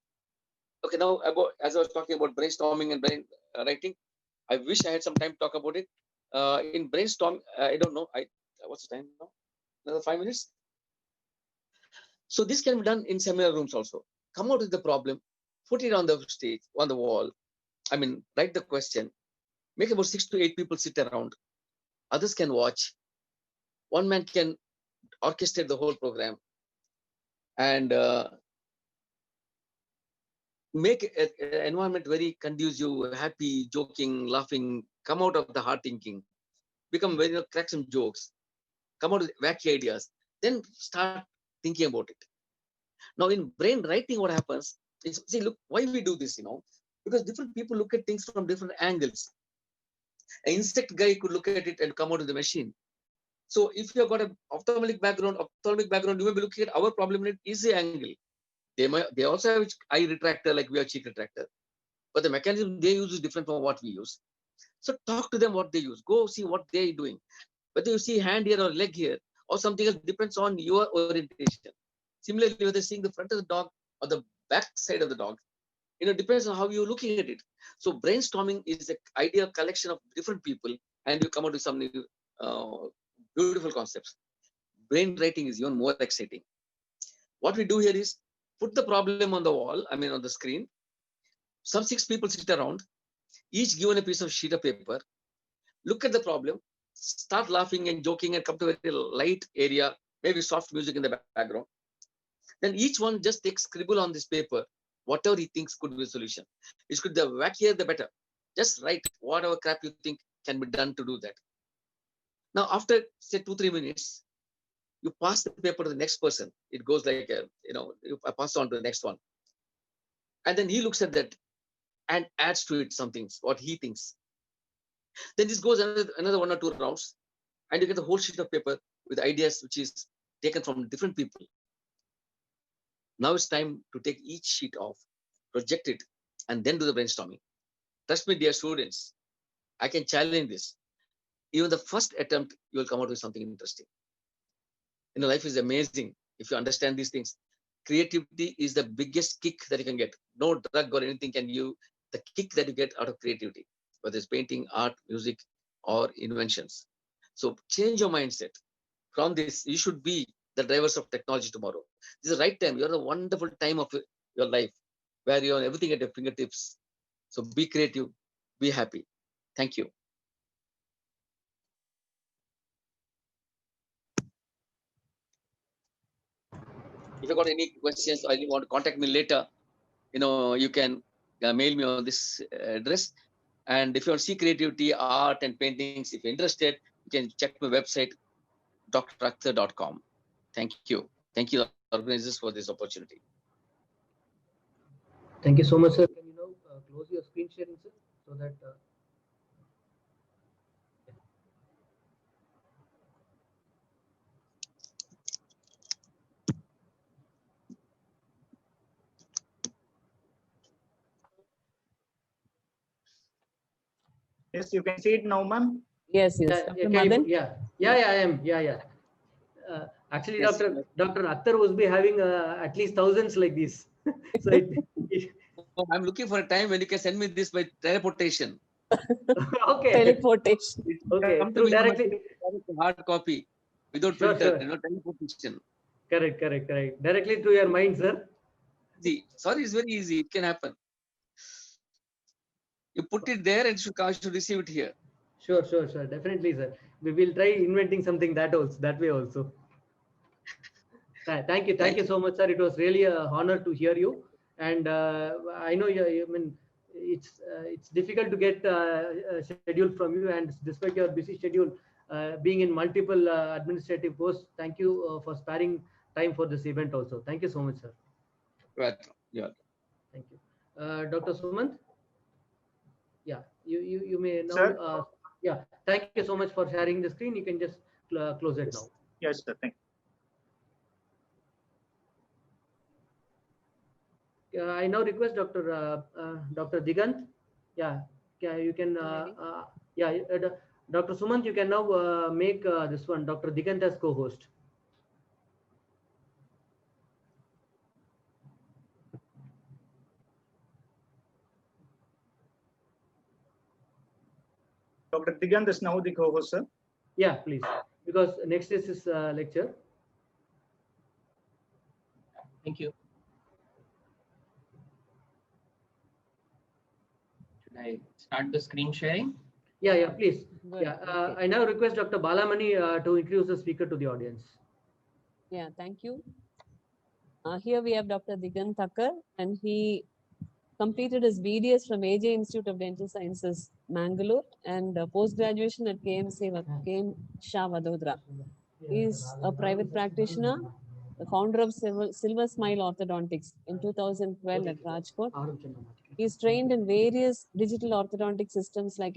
okay, now as I was talking about brainstorming and brain writing, I wish I had some time to talk about it. In brainstorm, I don't know, what's the time now? Another 5 minutes? So this can be done in seminar rooms also. Come out with the problem, put it on the stage, on the wall. I mean, write the question, make about 6 to 8 people sit around. Others can watch. One man can orchestrate the whole program and make an environment very conducive, happy, joking, laughing, come out of the hard thinking, become very, crack some jokes, come out with wacky ideas, then start thinking about it. Now in brain writing, what happens is, see, look, why we do this, because different people look at things from different angles. An insect guy could look at it and come out of the machine. So if you've got an ophthalmic background, you may be looking at our problem in an easy angle. They also have eye retractor like we have cheek retractor, but the mechanism they use is different from what we use. So talk to them what they use. Go see what they're doing. Whether you see hand here or leg here or something else depends on your orientation. Similarly, whether seeing the front of the dog or the back side of the dog, depends on how you're looking at it. So brainstorming is an ideal collection of different people, and you come out with some new, beautiful concepts. Brain writing is even more exciting. What we do here is put the problem on the wall, on the screen. Some 6 people sit around, each given a piece of sheet of paper, look at the problem, start laughing and joking and come to a very light area, maybe soft music in the background. Then each one just takes scribble on this paper, whatever he thinks could be a solution. It could be the wackier, the better. Just write whatever crap you think can be done to do that. Now, after say 2-3 minutes, you pass the paper to the next person. It goes like, you pass on to the next one. And then he looks at that and adds to it something, what he thinks. Then this goes another 1 or 2 rounds, and you get the whole sheet of paper with ideas which is taken from different people. Now it's time to take each sheet off, project it, and then do the brainstorming. Trust me, dear students, I can challenge this. Even the first attempt, you will come out with something interesting. Life is amazing if you understand these things. Creativity is the biggest kick that you can get. No drug or anything can give the kick that you get out of creativity, whether it's painting, art, music, or inventions. So change your mindset. From this, you should be the drivers of technology tomorrow. This is the right time. You're the wonderful time of your life where you have everything at your fingertips. So be creative, be happy. Thank you. If you got any questions or you want to contact me later, you can mail me on this address. And if you want to see creativity, art, and paintings, if you're interested, you can check my website, drakther.com. Thank you. Thank you, organizers, for this opportunity. Thank you so much, sir. Can you now close your screen sharing, sir, so that Yes, you can see it now, ma'am. Yes, yes. Dr. Madan? I am. Actually, Yes. Dr. Akhtar was be having at least thousands like this. So I'm looking for a time when you can send me this by teleportation. Okay. Teleportation. Okay. Through directly. Hard copy without printer, teleportation. Correct. Directly to your mind, sir. See, sorry, it's very easy. It can happen. You put it there and I should receive it here. Sure. Definitely, sir. We will try inventing something that way also. Thank you so much, sir. It was really an honor to hear you. And I know I mean, it's difficult to get a schedule from you, and despite your busy schedule, being in multiple administrative posts, thank you for sparing time for this event also. Thank you so much, sir. Right. Yeah. Thank you. Dr. Sumant? Yeah, you may now. Sir? Yeah, thank you so much for sharing the screen. You can just close it now. Yes, sir. Thank you. I now request Dr. Digant. Yeah, you can. Dr. Sumant, you can now make this one Dr. Digant as co-host. Dr. Digant is now the co-host, sir. Yeah, please, because next is his lecture. Thank you. Should I start the screen sharing? Yeah, please. Good. Yeah, Okay. I now request Dr. Balamani to introduce the speaker to the audience. Yeah, thank you. Here we have Dr. Digant Thakkar, and he completed his BDS from AJ Institute of Dental Sciences, Mangalore, and post-graduation at KM Shah Vadodara. He is a private practitioner, the founder of Silver Smile Orthodontics in 2012 at Rajkot. He is trained in various digital orthodontic systems like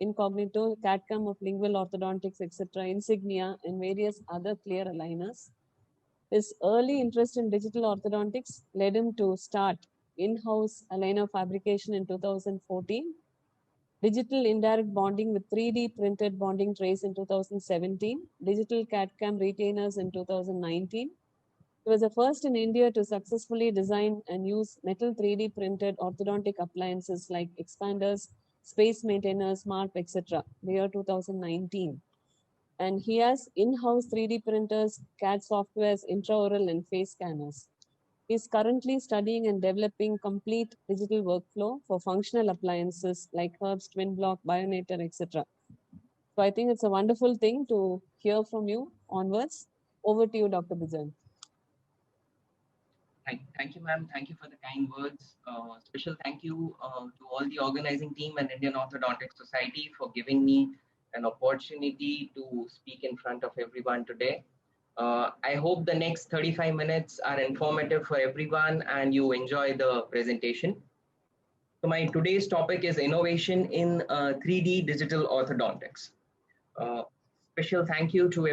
Incognito, CAD/CAM of lingual orthodontics, etc., Insignia, and various other clear aligners. His early interest in digital orthodontics led him to start in-house aligner fabrication in 2014, digital indirect bonding with 3D printed bonding trays in 2017, digital CAD/CAM retainers in 2019. He was the first in India to successfully design and use metal 3D printed orthodontic appliances like expanders, space maintainers, MARP, etc. the year 2019. And he has in-house 3D printers, CAD softwares, intraoral and face scanners. He is currently studying and developing complete digital workflow for functional appliances like Herbst, Twin Block, Bionator, etc. So I think it's a wonderful thing to hear from you onwards. Over to you, Dr. Bijan. Thank you, ma'am. Thank you for the kind words. Special thank you to all the organizing team and Indian Orthodontic Society for giving me an opportunity to speak in front of everyone today. I hope the next 35 minutes are informative for everyone and you enjoy the presentation. So my today's topic is innovation in 3D digital orthodontics. Special thank you to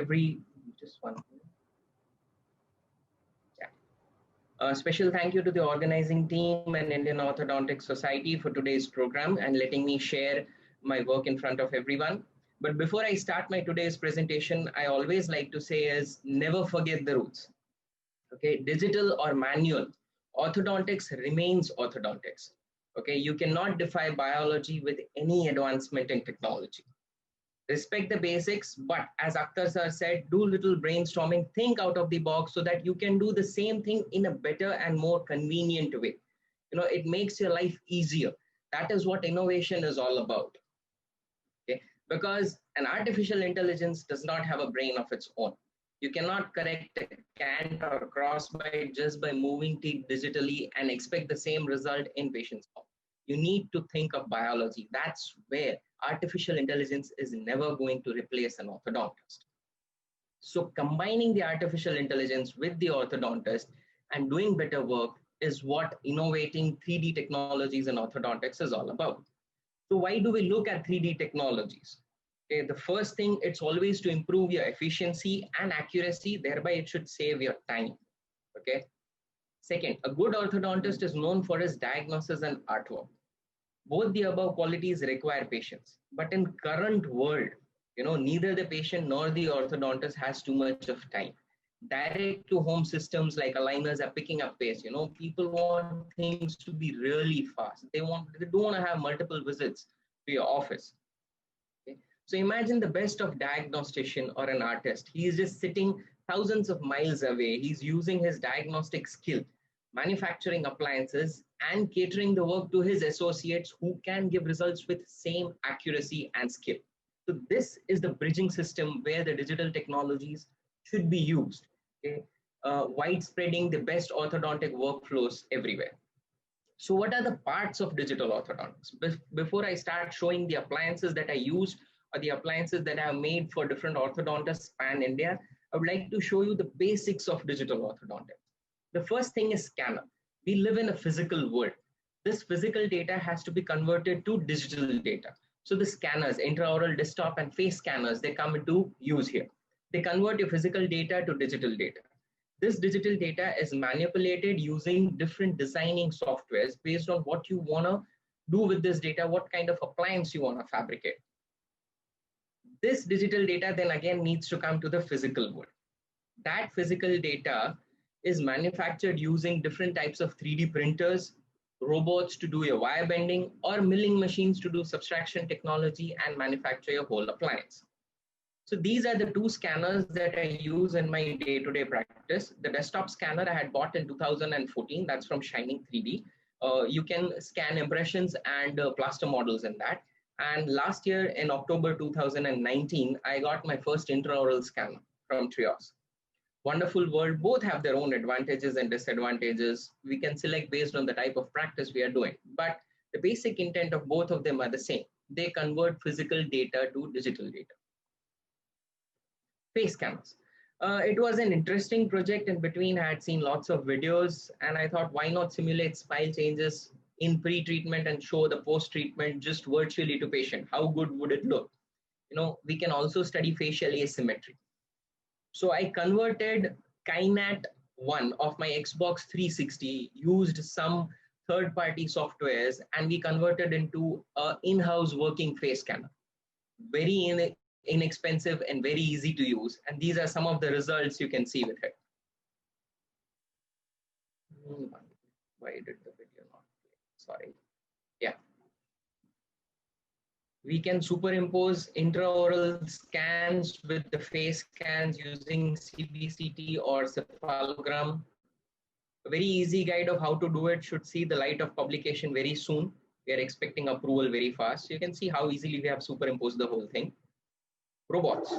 special thank you to the organizing team and Indian Orthodontic Society for today's program and letting me share my work in front of everyone. But before I start my today's presentation, I always like to say is never forget the roots. Okay, digital or manual, orthodontics remains orthodontics. Okay, you cannot defy biology with any advancement in technology. Respect the basics, but as Akhtar sir said, do little brainstorming, think out of the box so that you can do the same thing in a better and more convenient way. You know, it makes your life easier. That is what innovation is all about. Okay, because an artificial intelligence does not have a brain of its own. You cannot correct a cant or crossbite just by moving teeth digitally and expect the same result in patient's mouth. You need to think of biology. That's where artificial intelligence is never going to replace an orthodontist. So combining the artificial intelligence with the orthodontist and doing better work is what innovating 3D technologies in orthodontics is all about. So why do we look at 3D technologies? Okay, the first thing, it's always to improve your efficiency and accuracy, thereby it should save your time. Okay. Second, a good orthodontist is known for his diagnosis and artwork. Both the above qualities require patience. But in current world, you know, neither the patient nor the orthodontist has too much of time. Direct to home systems like aligners are picking up pace. You know, people want things to be really fast. They don't want to have multiple visits to your office. Okay? So imagine the best of diagnostician or an artist. He is just sitting thousands of miles away. He's using his diagnostic skill, manufacturing appliances and catering the work to his associates who can give results with same accuracy and skill. So this is the bridging system where the digital technologies should be used. Okay? widespreading the best orthodontic workflows everywhere. So what are the parts of digital orthodontics? Before I start showing the appliances that I use or the appliances that I have made for different orthodontists pan India, I would like to show you the basics of digital orthodontics. The first thing is scanner. We live in a physical world. This physical data has to be converted to digital data. So the scanners, intraoral, desktop, and face scanners, they come into use here. They convert your physical data to digital data. This digital data is manipulated using different designing softwares based on what you want to do with this data, what kind of appliance you want to fabricate. This digital data then again needs to come to the physical world. That physical data is manufactured using different types of 3D printers, robots to do your wire bending, or milling machines to do subtraction technology and manufacture your whole appliance. So these are the two scanners that I use in my day-to-day practice. The desktop scanner I had bought in 2014, that's from Shining 3D. You can scan impressions and plaster models in that. And last year in October 2019, I got my first intraoral scanner from Trios. Wonderful world, both have their own advantages and disadvantages. We can select based on the type of practice we are doing, but the basic intent of both of them are the same. They convert physical data to digital data. Face scanners. It was an interesting project. In between, I had seen lots of videos and I thought, why not simulate smile changes in pre-treatment and show the post-treatment just virtually to patient? How good would it look? You know, we can also study facial asymmetry. So I converted Kinat 1 of my Xbox 360, used some third-party softwares, and we converted into an in-house working face scanner. Very inexpensive and very easy to use. And these are some of the results you can see with it. Why did the video not play? Sorry. Yeah. We can superimpose intraoral scans with the face scans using CBCT or cephalogram. A very easy guide of how to do it should see the light of publication very soon. We are expecting approval very fast. So you can see how easily we have superimposed the whole thing. Robots.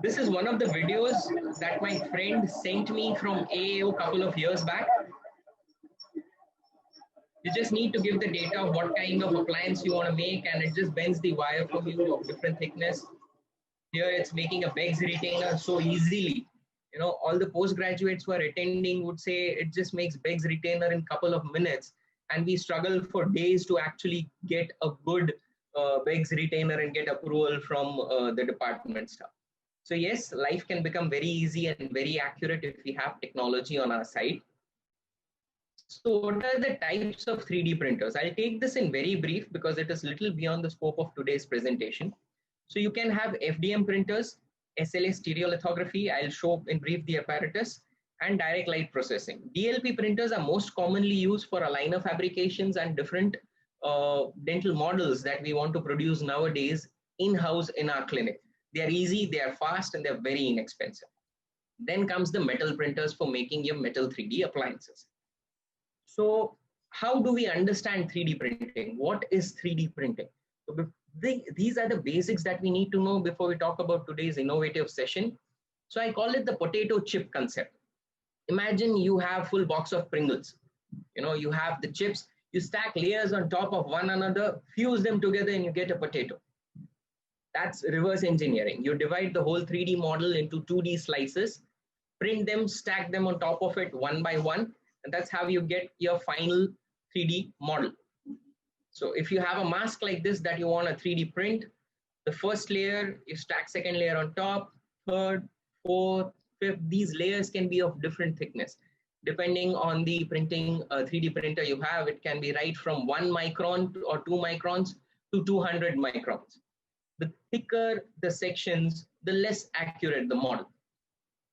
This is one of the videos that my friend sent me from AAO a couple of years back. You just need to give the data of what kind of appliance you want to make, and it just bends the wire for you of different thickness. Here it's making a Beggs retainer so easily. You know, all the postgraduates who are attending would say it just makes Beggs retainer in a couple of minutes, and we struggle for days to actually get a good Beggs retainer and get approval from the department staff. So yes, life can become very easy and very accurate if we have technology on our side. So what are the types of 3D printers? I'll take this in very brief because it is little beyond the scope of today's presentation. So you can have FDM printers, SLA stereolithography, I'll show in brief the apparatus, and direct light processing. DLP printers are most commonly used for aligner fabrications and different dental models that we want to produce nowadays in-house in our clinic. They are easy, they are fast, and they're very inexpensive. Then comes the metal printers for making your metal 3D appliances. So how do we understand 3D printing? What is 3D printing? So these are the basics that we need to know before we talk about today's innovative session. So I call it the potato chip concept. Imagine you have full box of Pringles. You know, you have the chips, you stack layers on top of one another, fuse them together, and you get a potato. That's reverse engineering. You divide the whole 3D model into 2D slices, print them, stack them on top of it one by one, and that's how you get your final 3D model. So if you have a mask like this that you want a 3D print, the first layer, you stack second layer on top, third, fourth, fifth. These layers can be of different thickness. Depending on the printing 3D printer you have, it can be right from 1 micron or 2 microns to 200 microns. The thicker the sections, the less accurate the model.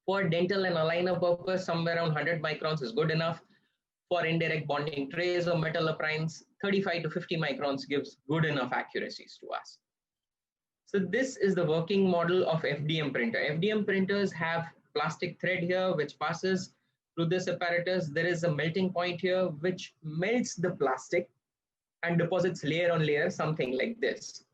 For dental and aligner purpose, somewhere around 100 microns is good enough. For indirect bonding trays or metal appliance, 35 to 50 microns gives good enough accuracies to us. So this is the working model of FDM printer. FDM printers have plastic thread here, which passes through this apparatus. There is a melting point here, which melts the plastic and deposits layer on layer, something like this.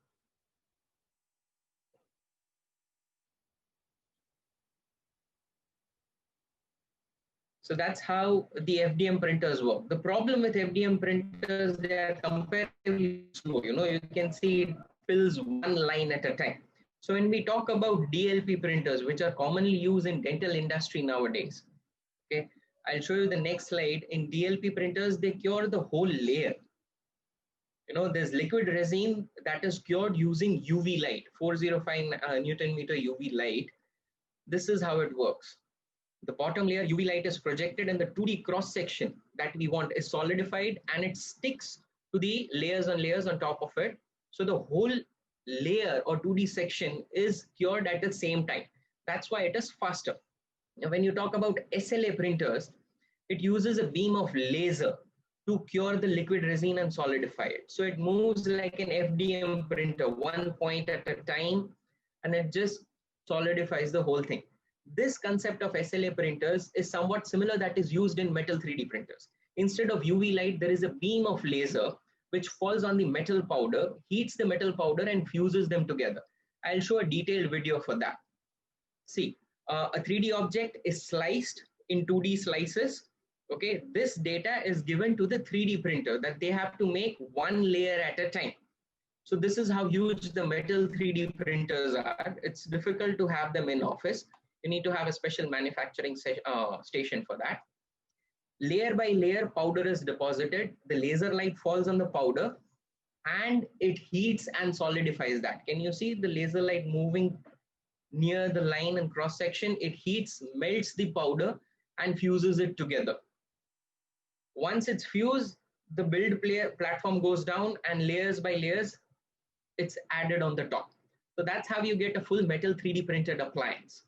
So that's how the FDM printers work. The problem with FDM printers, they are comparatively slow. You can see it fills one line at a time. So when we talk about DLP printers, which are commonly used in dental industry nowadays, okay, I'll show you the next slide. In DLP printers, they cure the whole layer. There's liquid resin that is cured using UV light, 405 Newton meter UV light. This is how it works. The bottom layer UV light is projected and the 2D cross section that we want is solidified and it sticks to the layers and layers on top of it. So the whole layer or 2D section is cured at the same time. That's why it is faster. Now, when you talk about SLA printers, it uses a beam of laser to cure the liquid resin and solidify it. So it moves like an FDM printer, one point at a time, and it just solidifies the whole thing. This concept of SLA printers is somewhat similar that is used in metal 3D printers. Instead of UV light, there is a beam of laser which falls on the metal powder, heats the metal powder and fuses them together. I'll show a detailed video for that. See, a 3D object is sliced in 2D slices. Okay, this data is given to the 3D printer that they have to make one layer at a time. So this is how huge the metal 3D printers are. It's difficult to have them in office. You need to have a special manufacturing station for that. Layer by layer, powder is deposited. The laser light falls on the powder and it heats and solidifies that. Can you see the laser light moving near the line and cross section? It heats, melts the powder and fuses it together. Once it's fused, the build platform goes down and layers by layers, it's added on the top. So that's how you get a full metal 3D printed appliance.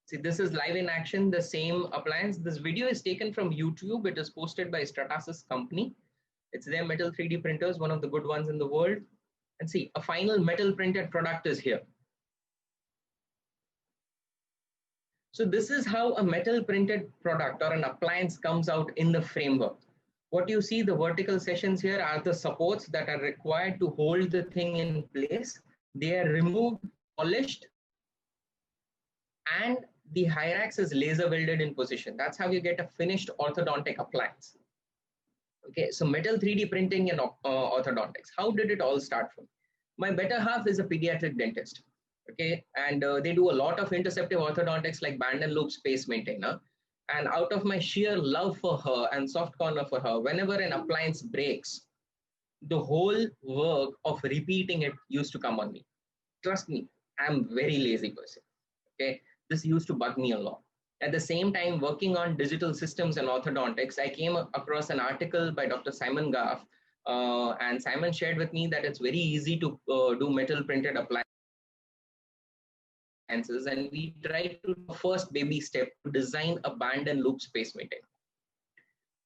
See, this is live in action, the same appliance. This video is taken from YouTube. It is posted by Stratasys company. It's their metal 3D printers, one of the good ones in the world. And see, a final metal printed product is here. So this is how a metal printed product or an appliance comes out in the framework. What you see, the vertical sections here are the supports that are required to hold the thing in place. They are removed, polished, and the hyrax is laser welded in position. That's how you get a finished orthodontic appliance. Okay, so metal 3D printing and orthodontics. How did it all start from? My better half is a pediatric dentist. Okay, and they do a lot of interceptive orthodontics like band and loop space maintainer. And out of my sheer love for her and soft corner for her, whenever an appliance breaks, the whole work of repeating it used to come on me. Trust me, I'm a very lazy person. Okay, this used to bug me a lot. At the same time, working on digital systems and orthodontics, I came across an article by Dr. Simon Gaff, and Simon shared with me that it's very easy to do metal printed appliances. And we tried to do the first baby step to design a band and loop space maintainer.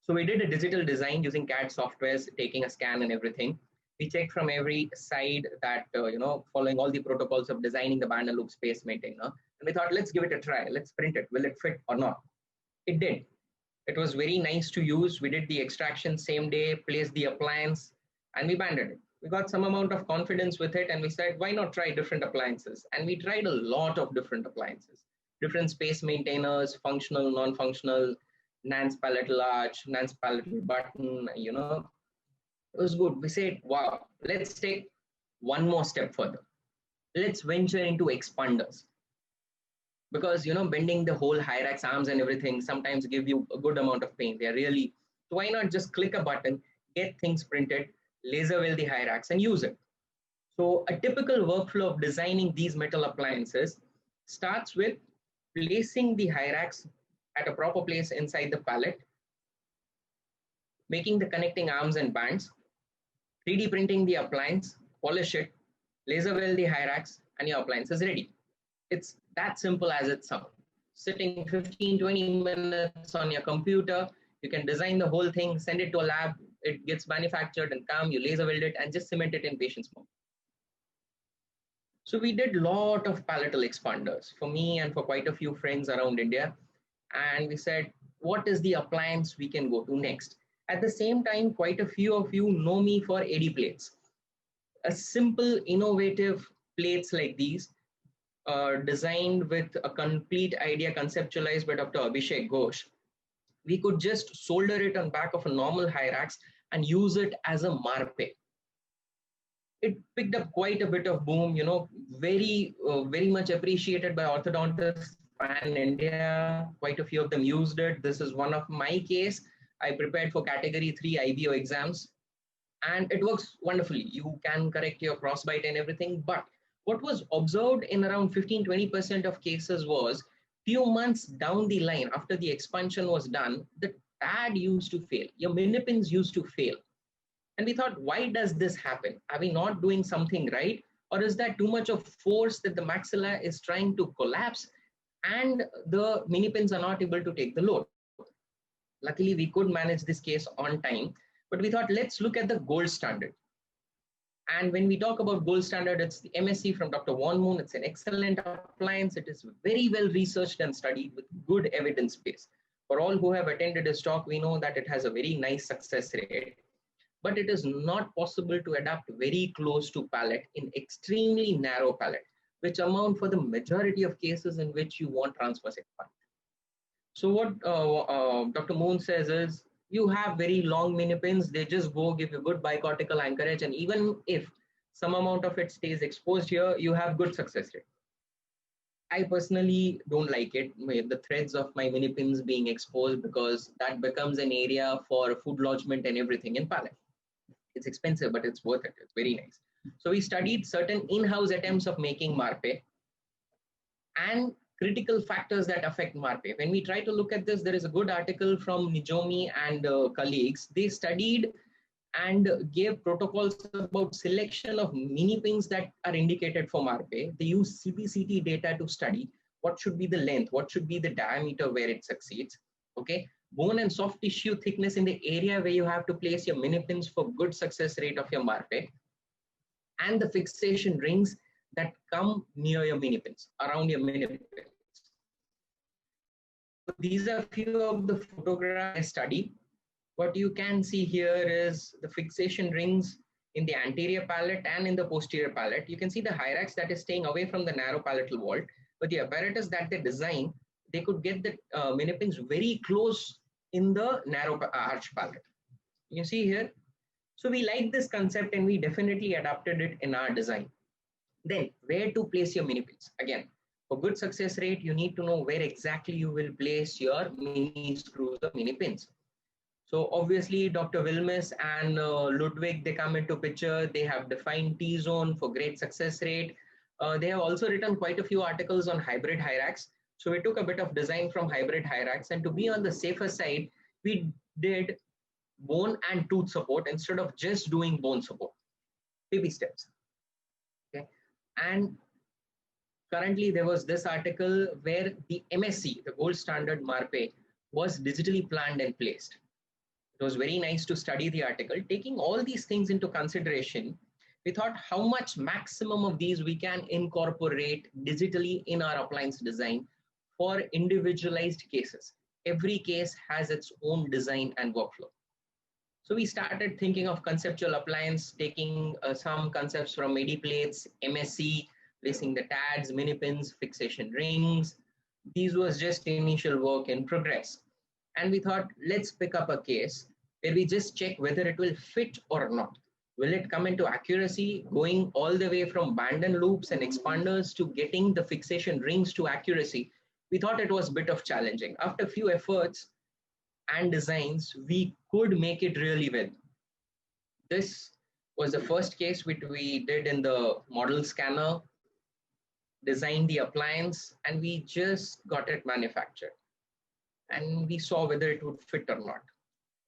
So we did a digital design using CAD softwares, taking a scan and everything. We checked from every side that, following all the protocols of designing the band and loop space maintainer. And we thought, let's give it a try. Let's print it. Will it fit or not? It did. It was very nice to use. We did the extraction same day, placed the appliance, and we banded it. We got some amount of confidence with it and we said, why not try different appliances? And we tried a lot of different appliances, different space maintainers, functional, non-functional, Nance palatal arch, Nance palatal button, it was good. We said, wow, let's take one more step further. Let's venture into expanders. Because, bending the whole hyrax arms and everything sometimes give you a good amount of pain. They're really, so why not just click a button, get things printed, laser weld the hyrax and use it. So a typical workflow of designing these metal appliances starts with placing the hyrax at a proper place inside the pallet, making the connecting arms and bands, 3D printing the appliance, polish it, laser weld the hyrax, and your appliance is ready. It's that simple as it sounds. Sitting 15-20 minutes on your computer, you can design the whole thing, send it to a lab, it gets manufactured and come, you laser weld it and just cement it in patient's mouth. So we did a lot of palatal expanders for me and for quite a few friends around India. And we said, what is the appliance we can go to next? At the same time, quite a few of you know me for AD plates. A simple, innovative plates like these, designed with a complete idea conceptualized by Dr. Abhishek Ghosh. We could just solder it on back of a normal hyrax and use it as a marpe. It picked up quite a bit of boom, you know, very much appreciated by orthodontists pan India. Quite a few of them used it. This is one of my case. I prepared for category 3 IBO exams and it works wonderfully. You can correct your crossbite and everything. But what was observed in around 15-20% of cases was few months down the line after the expansion was done, the tad used to fail. Your mini pins used to fail. And we thought, why does this happen? Are we not doing something right? Or is that too much of force that the maxilla is trying to collapse and the mini pins are not able to take the load? Luckily, we could manage this case on time, but we thought, let's look at the gold standard. And when we talk about gold standard, it's the MSc from Dr. Von Moon. It's an excellent appliance. It is very well researched and studied with good evidence base. For all who have attended his talk, we know that it has a very nice success rate, but it is not possible to adapt very close to palate in extremely narrow palate, which amount for the majority of cases in which you want transverse expand. So what Dr. Moon says is, you have very long mini pins, they just go give you good bicortical anchorage, and even if some amount of it stays exposed here, you have good success rate. I personally don't like it, the threads of my mini pins being exposed, because that becomes an area for food lodgement and everything in palate. It's expensive, but it's worth it. It's very nice. So we studied certain in-house attempts of making marpe and critical factors that affect marpe. When we try to look at this, there is a good article from Nijomi and colleagues. They studied and gave protocols about selection of mini pins that are indicated for marpe. They use CPCT data to study what should be the length, what should be the diameter where it succeeds. Okay, bone and soft tissue thickness in the area where you have to place your mini pins for good success rate of your marpe, and the fixation rings that come near your mini pins, around your mini pins. These are few of the photographs I study. What you can see here is the fixation rings in the anterior palate and in the posterior palate. You can see the hyrax that is staying away from the narrow palatal vault, but the apparatus that they design, they could get the mini pins very close in the narrow arch palate. You see here. So we like this concept and we definitely adapted it in our design. Then where to place your mini pins? Again, for good success rate, you need to know where exactly you will place your mini screws or mini pins. So obviously Dr. Wilmes and Ludwig, they come into picture. They have defined T-zone for great success rate. They have also written quite a few articles on hybrid hyrax. So we took a bit of design from hybrid hyrax, and to be on the safer side, we did bone and tooth support instead of just doing bone support. Baby steps. Okay. And currently there was this article where the MSc, the gold standard marpe, was digitally planned and placed. It was very nice to study the article. Taking all these things into consideration, we thought how much maximum of these we can incorporate digitally in our appliance design for individualized cases. Every case has its own design and workflow. So we started thinking of conceptual appliance, taking some concepts from MediPlates, MSc, placing the tags, mini pins, fixation rings. These was just initial work in progress. And we thought, let's pick up a case where we just check whether it will fit or not. Will it come into accuracy, going all the way from band and loops and expanders to getting the fixation rings to accuracy? We thought it was a bit of challenging. After a few efforts and designs, we could make it really well. This was the first case which we did in the model scanner, designed the appliance, and we just got it manufactured. And we saw whether it would fit or not.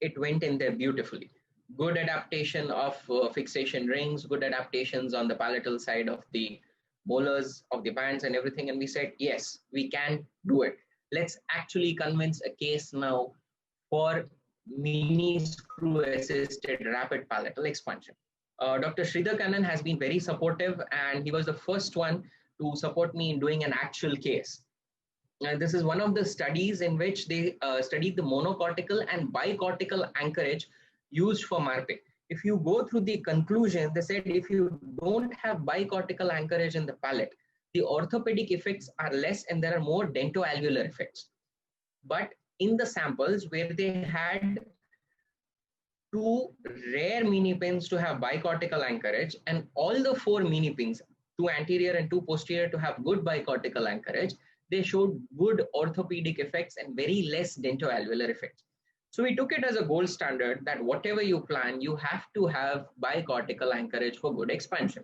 It went in there beautifully. Good adaptation of fixation rings, good adaptations on the palatal side of the molars, of the bands and everything. And we said, yes, we can do it. Let's actually convince a case now for mini screw assisted rapid palatal expansion. Dr. Sridhar Kannan has been very supportive, and he was the first one to support me in doing an actual case. This is one of the studies in which they studied the monocortical and bicortical anchorage used for marpe. If you go through the conclusion, they said if you don't have bicortical anchorage in the palate, The orthopedic effects are less and there are more dentoalveolar effects. But in the samples where they had two rare mini pins to have bicortical anchorage and all the four mini pins, two anterior and two posterior, to have good bicortical anchorage, they showed good orthopedic effects and very less dentoalveolar effects. So we took it as a gold standard that whatever you plan, you have to have bicortical anchorage for good expansion.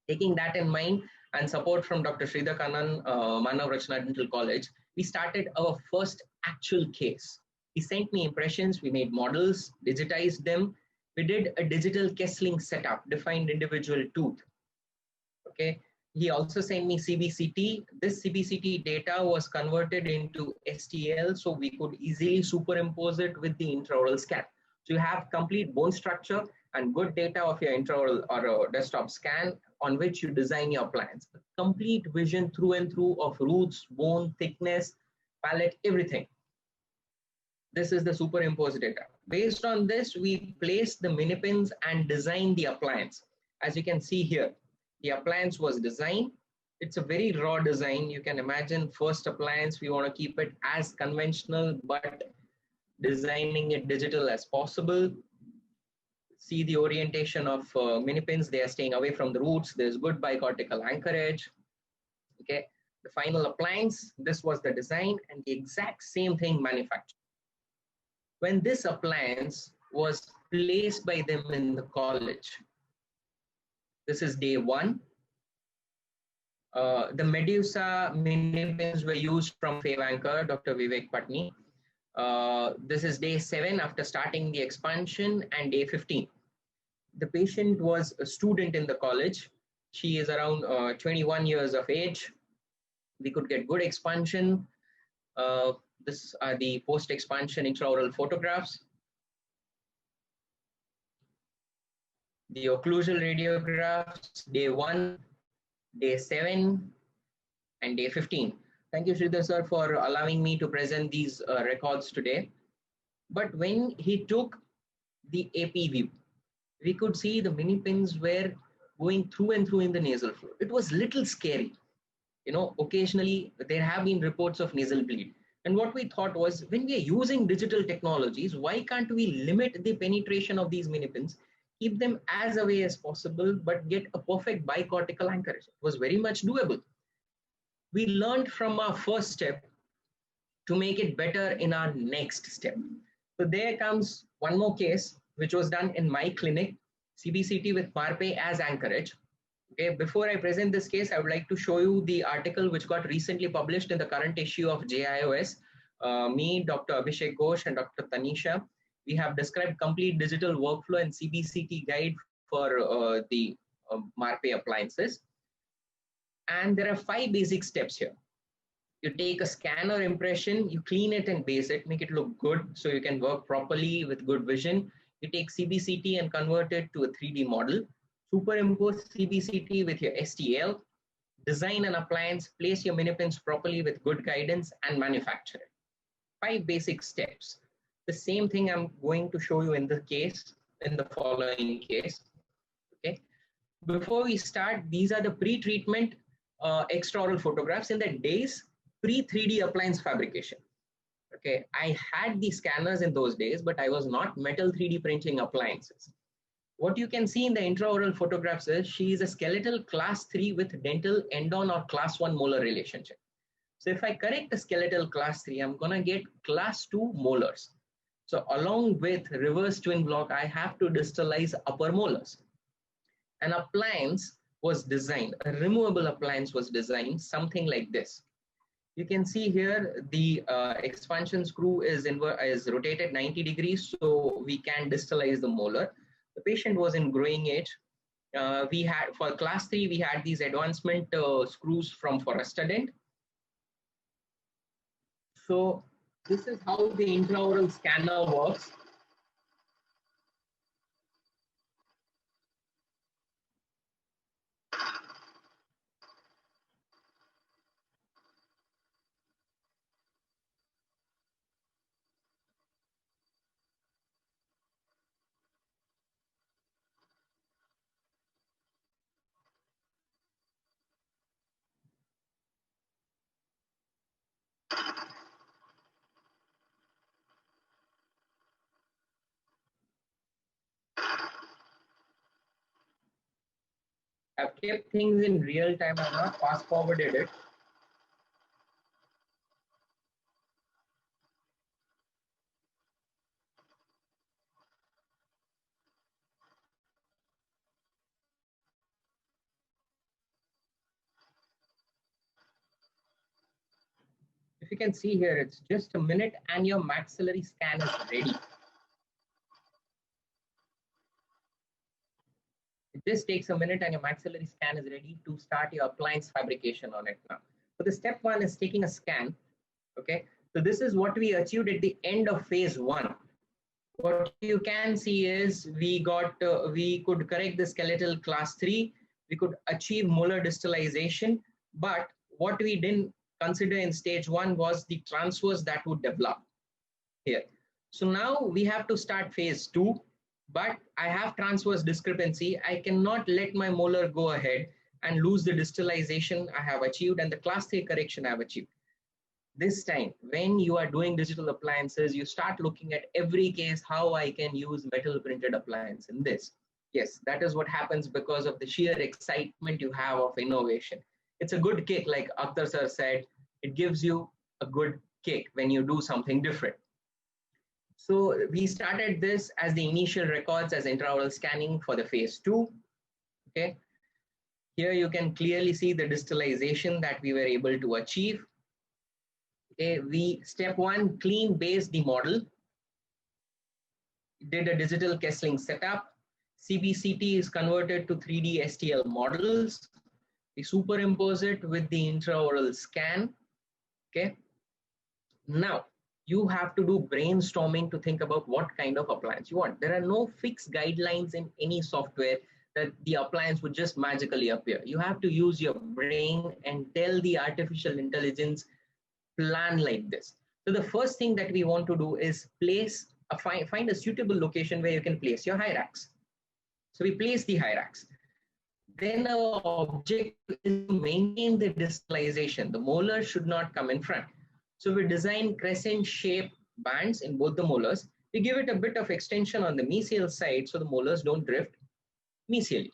Taking that in mind and support from Dr. Sridhar Kannan, Manav Rachna Dental College, we started our first actual case. He sent me impressions, we made models, digitized them. We did a digital Kessling setup, defined individual tooth. Okay. He also sent me CBCT. This CBCT data was converted into STL, so we could easily superimpose it with the intraoral scan. So you have complete bone structure and good data of your intraoral or desktop scan on which you design your plans. Complete vision through and through of roots, bone, thickness, palate, everything. This is the superimposed data. Based on this, we placed the mini pins and designed the appliance. As you can see here, the appliance was designed. It's a very raw design. You can imagine first appliance, we want to keep it as conventional, but designing it digital as possible. See the orientation of mini pins. They are staying away from the roots. There's good bicortical anchorage. Okay. The final appliance, this was the design and the exact same thing manufactured. When this appliance was placed by them in the college, this is day one. The Medusa mini pins were used from Fave Anchor, Dr. Vivek Patni. This is day 7 after starting the expansion and day 15. The patient was a student in the college. She is around 21 years of age. We could get good expansion. This are the post-expansion intraoral photographs. The occlusal radiographs, day 1, day 7, and day 15. Thank you, Sridhar sir, for allowing me to present these records today. But when he took the AP view, we could see the mini pins were going through and through in the nasal floor. It was little scary. You know, occasionally there have been reports of nasal bleed. And what we thought was, when we are using digital technologies, why can't we limit the penetration of these mini pins, keep them as away as possible, but get a perfect bicortical anchorage? It was very much doable. We learned from our first step to make it better in our next step. So there comes one more case, which was done in my clinic, CBCT with Marpe as anchorage. Okay, before I present this case, I would like to show you the article which got recently published in the current issue of JIOS. Me, Dr. Abhishek Ghosh, and Dr. Tanisha, we have described complete digital workflow and CBCT guide for the Marpe appliances. And there are 5 basic steps here. You take a scanner impression, you clean it and base it, make it look good so you can work properly with good vision. You take CBCT and convert it to a 3D model. Superimpose CBCT with your STL, design an appliance, place your mini pins properly with good guidance, and manufacture it. 5 basic steps. The same thing I'm going to show you in the case, in the following case. Okay. Before we start, these are the pre-treatment extraoral photographs in the days pre-3D appliance fabrication. Okay, I had the scanners in those days, but I was not metal 3D printing appliances. What you can see in the intraoral photographs is she is a skeletal class 3 with dental end-on or class 1 molar relationship. So if I correct the skeletal class 3, I'm going to get class 2 molars. So along with reverse twin block, I have to distalize upper molars. An appliance was designed, a removable appliance was designed, something like this. You can see here the expansion screw is rotated 90 degrees, so we can distalize the molar. The patient was in growing age. We had, for class 3, we had these advancement screws from Forestadent. So this is how the intraoral scanner works. I've kept things in real time. I've not fast forwarded it. If you can see here, it's just a minute and your maxillary scan is ready. It just takes a minute and your maxillary scan is ready to start your appliance fabrication on it now. So the step one is taking a scan. Okay, so this is what we achieved at the end of phase 1. What you can see is we could correct the skeletal class 3. We could achieve molar distalization, but what we didn't consider in stage 1 was the transverse that would develop here. So now we have to start phase 2, but I have transverse discrepancy. I cannot let my molar go ahead and lose the distalization I have achieved and the class 3 correction I have achieved. This time, when you are doing digital appliances, you start looking at every case, how I can use metal printed appliance in this. Yes, that is what happens because of the sheer excitement you have of innovation. It's a good kick, like Akhtar sir said, it gives you a good kick when you do something different. So we started this as the initial records as intraoral scanning for the phase 2. Okay. Here you can clearly see the distalization that we were able to achieve. Okay, step 1, clean based the model. Did a digital Kessling setup. CBCT is converted to 3D STL models. We superimpose it with the intraoral scan. Okay. Now you have to do brainstorming to think about what kind of appliance you want. There are no fixed guidelines in any software that the appliance would just magically appear. You have to use your brain and tell the artificial intelligence plan like this. So the first thing that we want to do is find a suitable location where you can place your high racks. So we place the high racks. Then our objective is to maintain the distalization. The molar should not come in front. So we design crescent shape bands in both the molars. We give it a bit of extension on the mesial side so the molars don't drift mesially.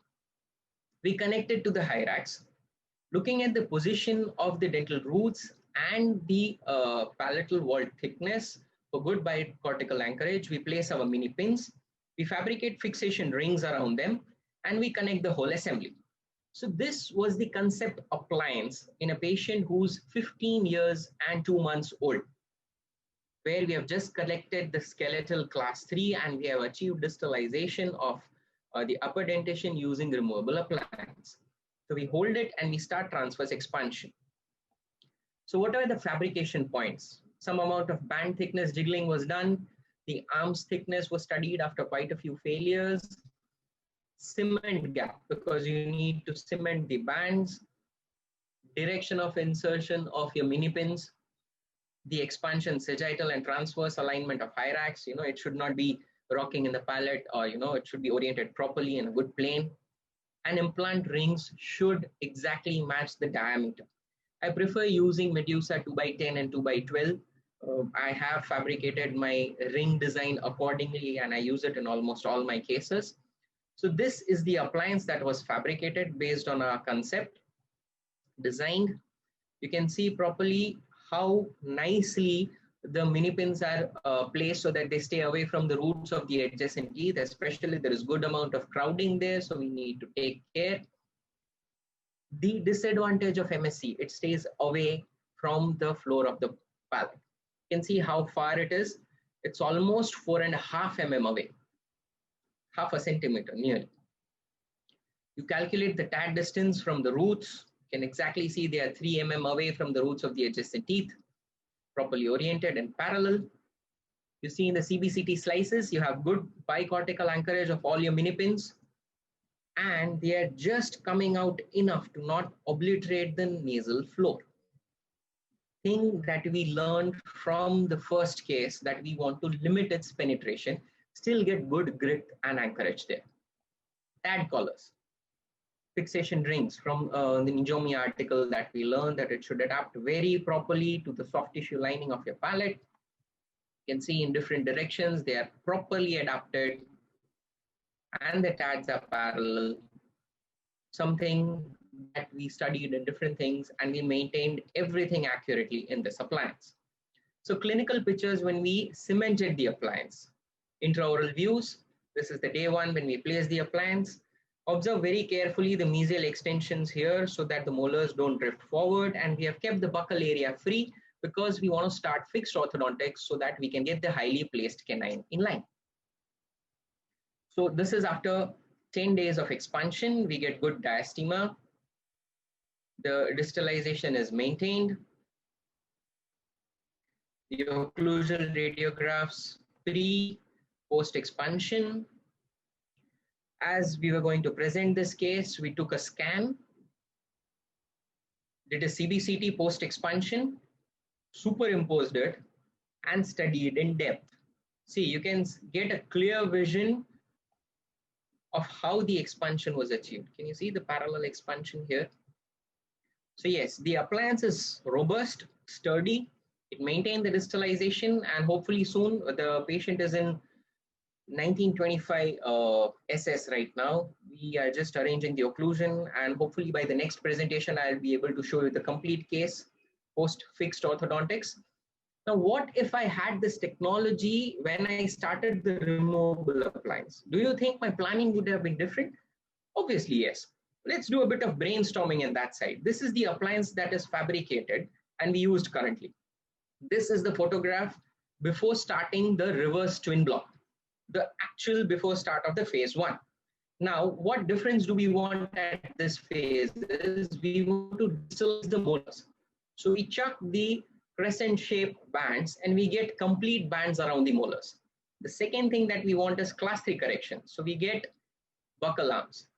We connect it to the high racks. Looking at the position of the dental roots and the palatal wall thickness for good bicortical anchorage, we place our mini pins. We fabricate fixation rings around them and we connect the whole assembly. So this was the concept appliance in a patient who's 15 years and 2 months old, where we have just collected the skeletal class 3 and we have achieved distalization of the upper dentition using removable appliance. So we hold it and we start transverse expansion. So what are the fabrication points? Some amount of band thickness jiggling was done. The arms thickness was studied after quite a few failures. Cement gap, because you need to cement the bands. Direction of insertion of your mini pins. The expansion, sagittal and transverse alignment of high racks. It should not be rocking in the palate, or it should be oriented properly in a good plane. And implant rings should exactly match the diameter. I prefer using Medusa 2x10 and 2x12. I have fabricated my ring design accordingly and I use it in almost all my cases. So this is the appliance that was fabricated based on our concept, designed. You can see properly how nicely the mini pins are placed so that they stay away from the roots of the adjacent teeth, especially there is good amount of crowding there, so we need to take care. The disadvantage of MSC, it stays away from the floor of the palate. You can see how far it is. It's almost 4.5 mm away, half a centimeter nearly. You calculate the tad distance from the roots. You can exactly see they are 3 mm away from the roots of the adjacent teeth, properly oriented and parallel. You see in the CBCT slices, you have good bicortical anchorage of all your mini pins, and they are just coming out enough to not obliterate the nasal floor. Thing that we learned from the first case, that we want to limit its penetration, still get good grit and anchorage there. Tad collars, fixation rings from the Nijomi article that we learned that it should adapt very properly to the soft tissue lining of your palate. You can see in different directions, they are properly adapted and the tads are parallel. something that we studied in different things, and we maintained everything accurately in this appliance. So clinical pictures when we cemented the appliance. Intraoral views, this is the day one when we place the appliance. Observe very carefully the mesial extensions here so that the molars don't drift forward, and we have kept the buccal area free because we want to start fixed orthodontics so that we can get the highly placed canine in line. So this is after 10 days of expansion, we get good diastema. The distalization is maintained. The occlusal radiographs post expansion. As we were going to present this case, we took a scan, did a CBCT post expansion, superimposed it, and studied in depth. See, you can get a clear vision of how the expansion was achieved. Can you see the parallel expansion here? So yes, the appliance is robust, sturdy. It maintained the distalization, and hopefully soon the patient is in 1925 SS right now. We are just arranging the occlusion, and hopefully by the next presentation, I'll be able to show you the complete case post fixed orthodontics. Now, what if I had this technology when I started the removable appliance? Do you think my planning would have been different? Obviously, yes. Let's do a bit of brainstorming in that side. This is the appliance that is fabricated and we used currently. This is the photograph before starting the reverse twin block, the actual before start of the phase one. Now, what difference do we want at this phase is we want to distalize the molars. So we chuck the crescent shaped bands and we get complete bands around the molars. The second thing that we want is class 3 correction. So we get buccal arms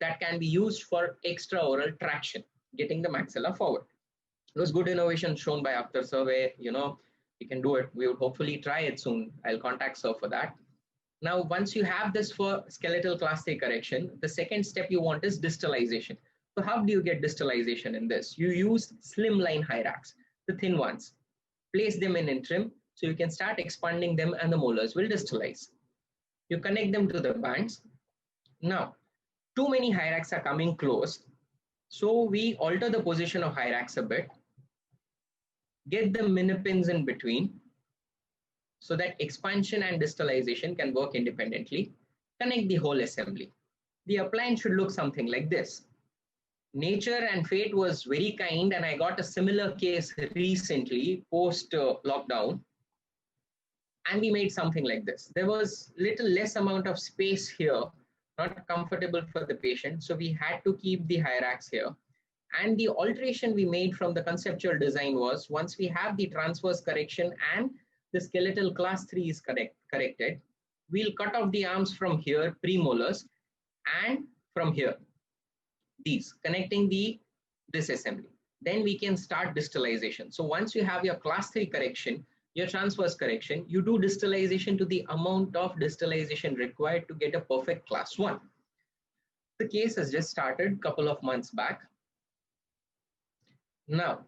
that can be used for extraoral traction, getting the maxilla forward. It was good innovation shown by After Survey. You know, you can do it. We will hopefully try it soon. I'll contact Sir for that. Now, once you have this for skeletal class 3 correction, the second step you want is distalization. So how do you get distalization in this? You use slim line hyrax, the thin ones, place them in interim so you can start expanding them and the molars will distalize. You connect them to the bands. Now, too many hyrax are coming close, so we alter the position of hyrax a bit, get the mini pins in between so that expansion and distalization can work independently, connect the whole assembly. The appliance should look something like this. Nature and fate was very kind, and I got a similar case recently post lockdown, and we made something like this. There was little less amount of space here, not comfortable for the patient, so we had to keep the hyrax here. And the alteration we made from the conceptual design was, once we have the transverse correction and the skeletal class 3 is corrected, we'll cut off the arms from here, premolars, and from here, these, connecting this assembly. Then we can start distalization. So once you have your class 3 correction, your transverse correction, you do distalization to the amount of distalization required to get a perfect class 1. The case has just started a couple of months back. Now,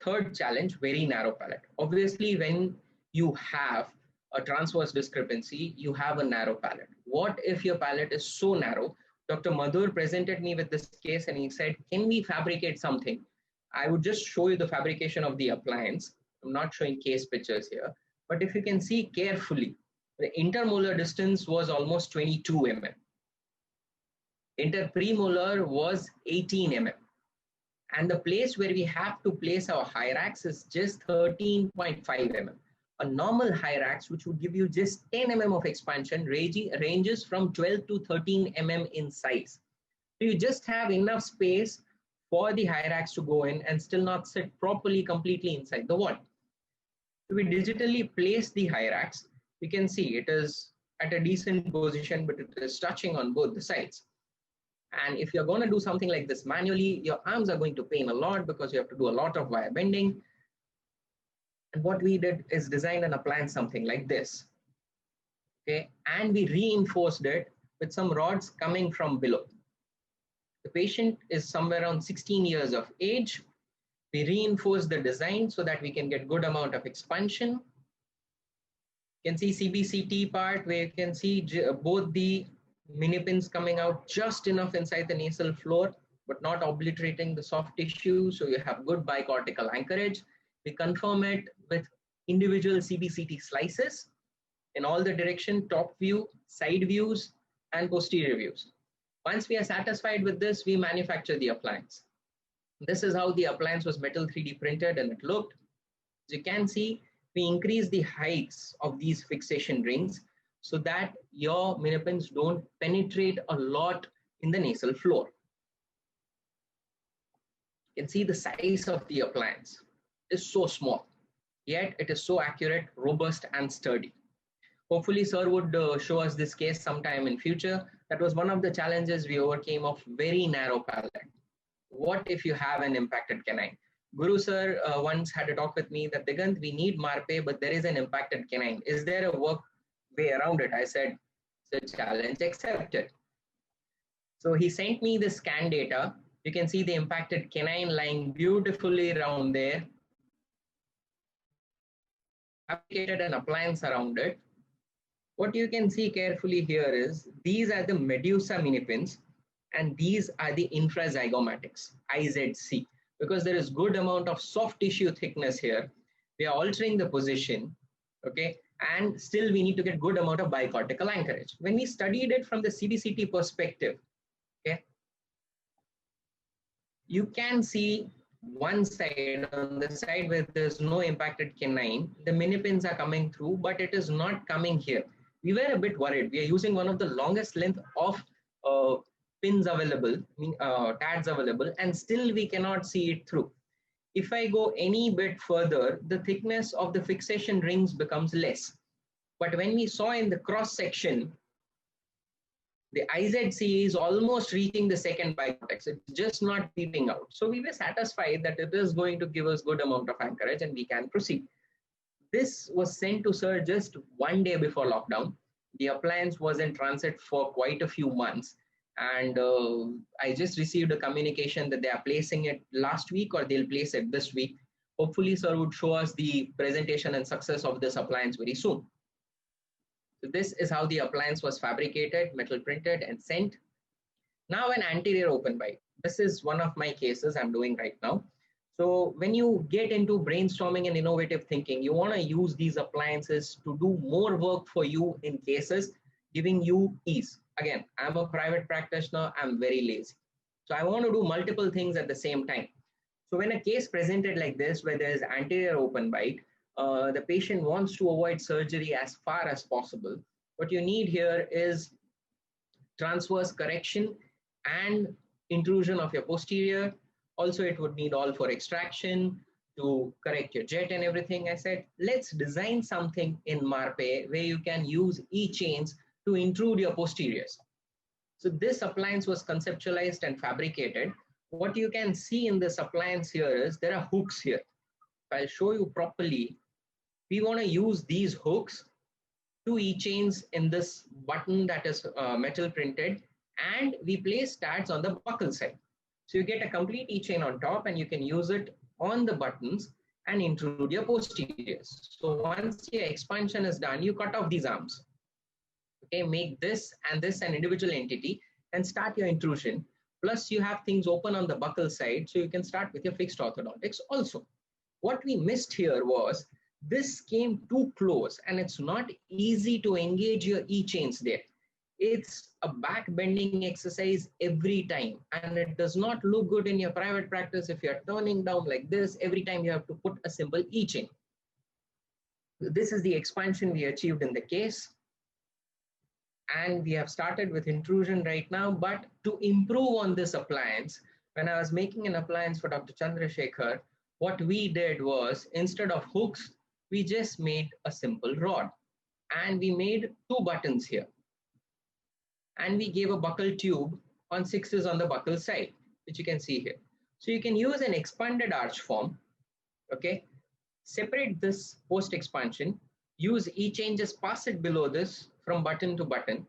third challenge, very narrow palate. Obviously, when you have a transverse discrepancy, you have a narrow palate. What if your palate is so narrow? Dr. Madhur presented me with this case and he said, can we fabricate something? I would just show you the fabrication of the appliance. I'm not showing case pictures here, but if you can see carefully, the intermolar distance was almost 22 mm. Interpremolar was 18 mm. And the place where we have to place our hyrax is just 13.5 mm. A normal hyrax, which would give you just 10 mm of expansion, ranges from 12 to 13 mm in size. So you just have enough space for the hyrax to go in and still not sit properly, completely inside the wall. So we digitally place the hyrax. You can see it is at a decent position, but it is touching on both the sides. And if you're going to do something like this manually, your arms are going to pain a lot because you have to do a lot of wire bending. And what we did is design and apply something like this. Okay, and we reinforced it with some rods coming from below. The patient is somewhere around 16 years of age. We reinforce the design so that we can get good amount of expansion. You can see CBCT part where you can see both the mini pins coming out just enough inside the nasal floor, but not obliterating the soft tissue. So you have good bicortical anchorage. We confirm it with individual CBCT slices in all the direction, top view, side views, and posterior views. Once we are satisfied with this, we manufacture the appliance. This is how the appliance was metal 3D printed and it looked. As you can see, we increase the heights of these fixation rings so that your mini pins don't penetrate a lot in the nasal floor. You can see the size of the appliance is so small, yet it is so accurate, robust, and sturdy. Hopefully, sir would show us this case sometime in future. That was one of the challenges we overcame of very narrow palate. What if you have an impacted canine? Guru sir once had a talk with me that Digant, we need MARPE, but there is an impacted canine. Is there a work way around it? I said, it's a challenge accepted. So he sent me the scan data. You can see the impacted canine lying beautifully around there. Applicated an appliance around it. What you can see carefully here is these are the medusa mini pins and these are the infrazygomatics, IZC. Because there is good amount of soft tissue thickness here, we are altering the position, okay, and still we need to get good amount of bicortical anchorage. When we studied it from the CBCT perspective, okay, you can see one side, on the side where there's no impacted canine, the mini pins are coming through, but it is not coming here. We were a bit worried. We are using one of the longest length of pins available, tags available, and still we cannot see it through. If I go any bit further, the thickness of the fixation rings becomes less. But when we saw in the cross section, the IZC is almost reaching the second bicortex. It's just not peeping out. So we were satisfied that it is going to give us good amount of anchorage and we can proceed. This was sent to sir just one day before lockdown. The appliance was in transit for quite a few months. And I just received a communication that they are placing it last week or they'll place it this week. Hopefully, sir would show us the presentation and success of this appliance very soon. So this is how the appliance was fabricated, metal printed and sent. Now an anterior open bite. This is one of my cases I'm doing right now. So when you get into brainstorming and innovative thinking, you want to use these appliances to do more work for you in cases, giving you ease. Again, I'm a private practitioner, I'm very lazy. So I want to do multiple things at the same time. So when a case presented like this, where there is anterior open bite, the patient wants to avoid surgery as far as possible. What you need here is transverse correction and intrusion of your posterior. Also, it would need all for extraction to correct your jet and everything. I said, let's design something in MARPE where you can use E-chains to intrude your posteriors. So this appliance was conceptualized and fabricated. What you can see in this appliance here is there are hooks here. If I'll show you properly, we want to use these hooks, two E-chains in this button that is metal printed, and we place tabs on the buccal side. So you get a complete E-chain on top and you can use it on the buttons and intrude your posteriors. So once your expansion is done, you cut off these arms. Okay, make this and this an individual entity and start your intrusion. Plus you have things open on the buccal side, so you can start with your fixed orthodontics also. What we missed here was this came too close and it's not easy to engage your E-chains there. It's a back bending exercise every time, and it does not look good in your private practice if you're turning down like this every time you have to put a simple E-chain. This is the expansion we achieved in the case. And we have started with intrusion right now, but to improve on this appliance, when I was making an appliance for Dr. Chandrasekhar, what we did was instead of hooks, we just made a simple rod and we made two buttons here. And we gave a buccal tube on 6s on the buccal side, which you can see here. So you can use an expanded arch form, okay? Separate this post expansion, use E-chain, just pass it below this from button to button.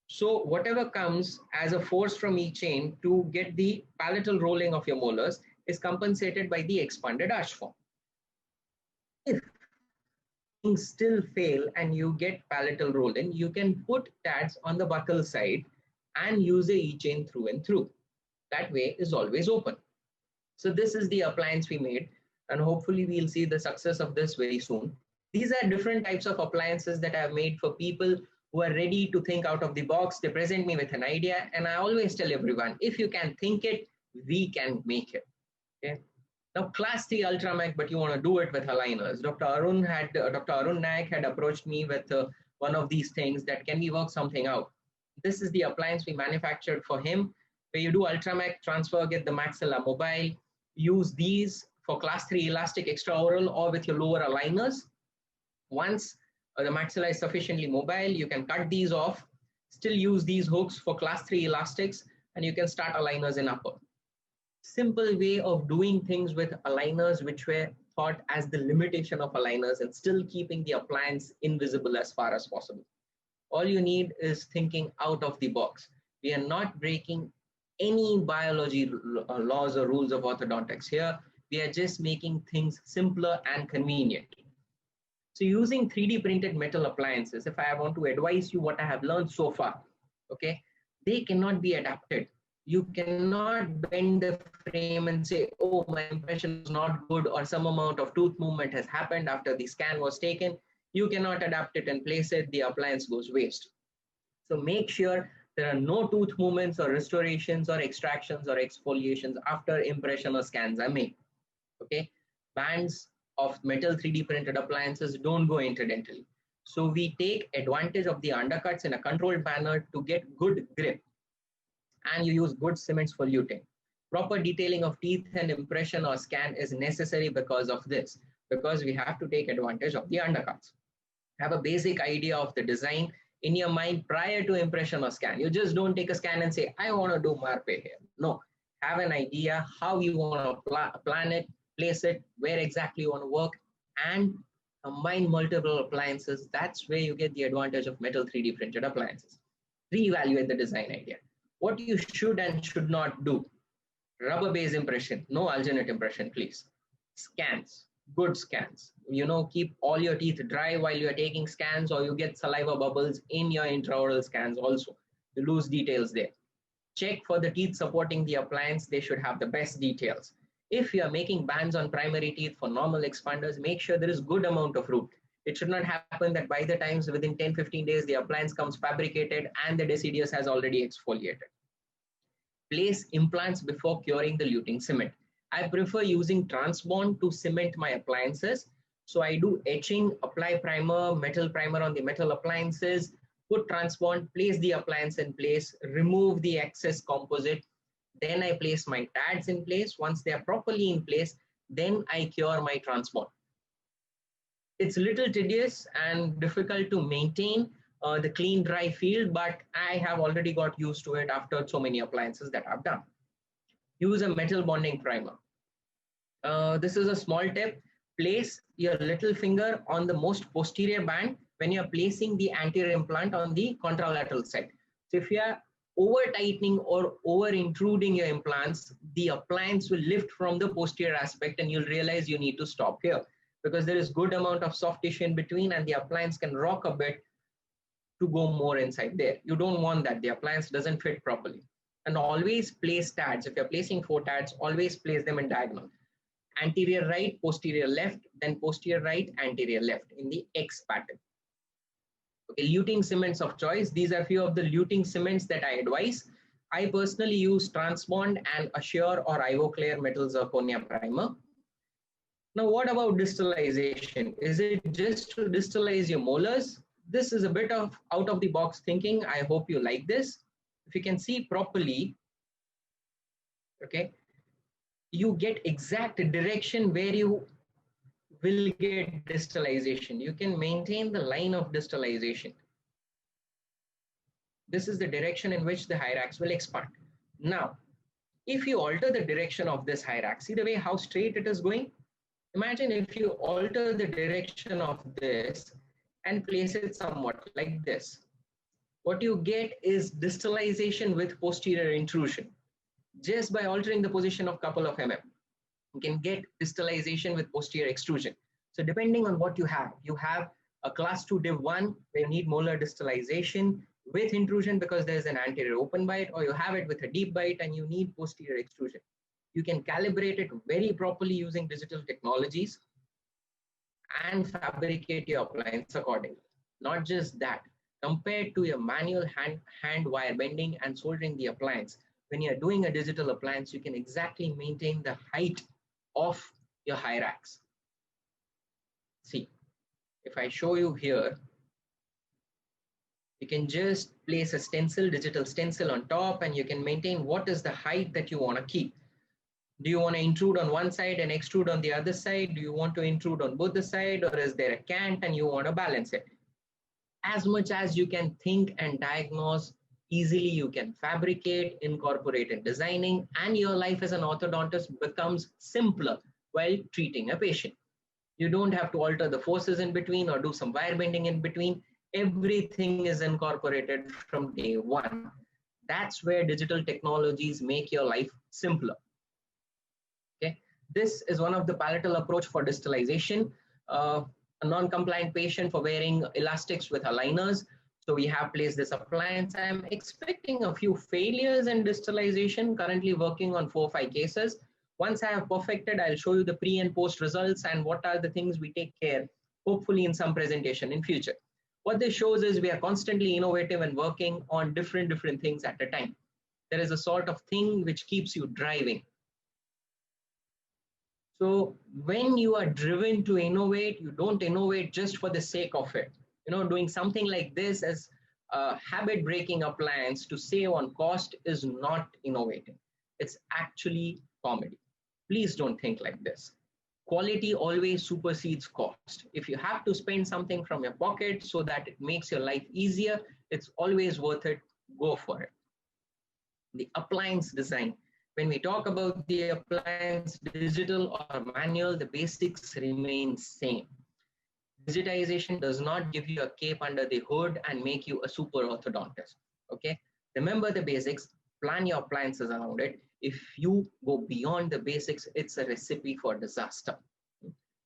So whatever comes as a force from E-chain to get the palatal rolling of your molars is compensated by the expanded arch form. If things still fail and you get palatal rolling, you can put tabs on the buccal side and use a E-chain through and through. That way is always open. So this is the appliance we made, and hopefully we'll see the success of this very soon. These are different types of appliances that I have made for people who are ready to think out of the box. They present me with an idea, and I always tell everyone, if you can think it, we can make it. Okay. Now, class 3 Ultramec, but you want to do it with aligners. Dr. Arun Naik had approached me with one of these things that can we work something out. This is the appliance we manufactured for him, where you do Ultramec transfer, get the maxilla mobile, use these for class 3 elastic extraoral or with your lower aligners. Once the maxilla is sufficiently mobile, you can cut these off, still use these hooks for class 3 elastics, and you can start aligners in upper. Simple way of doing things with aligners, which were thought as the limitation of aligners, and still keeping the appliance invisible as far as possible. All you need is thinking out of the box. We are not breaking any biology laws or rules of orthodontics here. We are just making things simpler and convenient. So using 3D printed metal appliances, if I want to advise you what I have learned so far, okay, they cannot be adapted. You cannot bend the frame and say, oh, my impression is not good, or some amount of tooth movement has happened after the scan was taken. You cannot adapt it and place it, the appliance goes waste. So make sure there are no tooth movements or restorations or extractions or exfoliations after impression or scans are made. Okay, bands of metal 3D printed appliances don't go incidentally. So we take advantage of the undercuts in a controlled manner to get good grip. And you use good cements for luting. Proper detailing of teeth and impression or scan is necessary because of this, because we have to take advantage of the undercuts. Have a basic idea of the design in your mind prior to impression or scan. You just don't take a scan and say, I want to do Marpe here. No, have an idea how you want to plan it, place it, where exactly you want to work, and combine multiple appliances. That's where you get the advantage of metal 3D printed appliances. Reevaluate the design idea. What you should and should not do. Rubber-based impression, no alternate impression, please. Scans, good scans. You know, keep all your teeth dry while you're taking scans, or you get saliva bubbles in your intraoral scans also. You lose details there. Check for the teeth supporting the appliance. They should have the best details. If you are making bands on primary teeth for normal expanders, make sure there is good amount of root. It should not happen that by the times within 10-15 days, the appliance comes fabricated and the deciduous has already exfoliated. Place implants before curing the luting cement. I prefer using transbond to cement my appliances. So I do etching, apply primer, metal primer on the metal appliances, put transbond, place the appliance in place, remove the excess composite. Then I place my tads in place. Once they are properly in place, then I cure my transbond. It's a little tedious and difficult to maintain the clean dry field, but I have already got used to it after so many appliances that I've done. Use a metal bonding primer. This is a small tip. Place your little finger on the most posterior band when you're placing the anterior implant on the contralateral side. So if you are over tightening or over intruding your implants, the appliance will lift from the posterior aspect and you'll realize you need to stop here, because there is good amount of soft tissue in between and the appliance can rock a bit to go more inside there. You don't want that. The appliance doesn't fit properly. And always place tads. If you're placing 4 tads, always place them in diagonal. Anterior right, posterior left, then posterior right, anterior left in the X pattern. Okay, luting cements of choice. These are few of the luting cements that I advise. I personally use Transbond and Assure or Ivoclear metal zirconia primer. Now, what about distalization? Is it just to distalize your molars? This is a bit of out of the box thinking. I hope you like this. If you can see properly, okay, you get exact direction where you will get distalization. You can maintain the line of distalization. This is the direction in which the hyrax will expand. Now, if you alter the direction of this hyrax, see the way how straight it is going? Imagine if you alter the direction of this and place it somewhat like this. What you get is distalization with posterior intrusion. Just by altering the position of couple of mm, you can get distalization with posterior extrusion. So depending on what you have a class 2 div 1 where you need molar distalization. with intrusion because there's an anterior open bite, or you have it with a deep bite and you need posterior extrusion. You can calibrate it very properly using digital technologies and fabricate your appliance accordingly. Not just that, compared to your manual hand wire bending and soldering the appliance, when you're doing a digital appliance, you can exactly maintain the height of your high racks. See, if I show you here, you can just place a stencil, digital stencil on top, and you can maintain what is the height that you want to keep. Do you want to intrude on one side and extrude on the other side? Do you want to intrude on both the sides, or is there a cant and you want to balance it? As much as you can think and diagnose, easily you can fabricate, incorporate in designing, and your life as an orthodontist becomes simpler while treating a patient. You don't have to alter the forces in between or do some wire bending in between. Everything is incorporated from day one. That's where digital technologies make your life simpler. Okay, this is one of the palatal approach for distalization. A non-compliant patient for wearing elastics with aligners. So we have placed this appliance. I'm expecting a few failures in distalization, currently working on 4 or 5 cases. Once I have perfected, I'll show you the pre and post results and what are the things we take care, hopefully in some presentation in future. What this shows is we are constantly innovative and working on different things at a time. There is a sort of thing which keeps you driving. So when you are driven to innovate, you don't innovate just for the sake of it. You know, doing something like this as a habit-breaking appliance to save on cost is not innovating. It's actually comedy. Please don't think like this. Quality always supersedes cost. If you have to spend something from your pocket so that it makes your life easier, it's always worth it. Go for it. The appliance design. When we talk about the appliance, digital or manual, the basics remain same. Digitization does not give you a cape under the hood and make you a super orthodontist. Okay, remember the basics, plan your appliances around it. If you go beyond the basics, it's a recipe for disaster.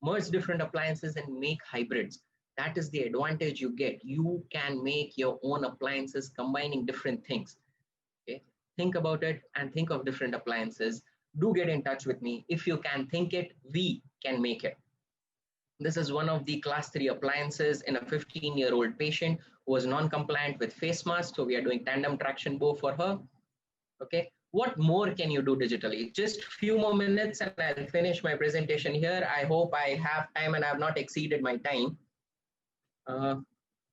Merge different appliances and make hybrids. That is the advantage you get. You can make your own appliances combining different things. Okay, think about it and think of different appliances. Do get in touch with me. If you can think it, we can make it. This is one of the class 3 appliances in a 15-year-old patient who was non-compliant with face mask. So we are doing tandem traction bow for her. Okay, what more can you do digitally? Just a few more minutes and I'll finish my presentation here. I hope I have time and I have not exceeded my time.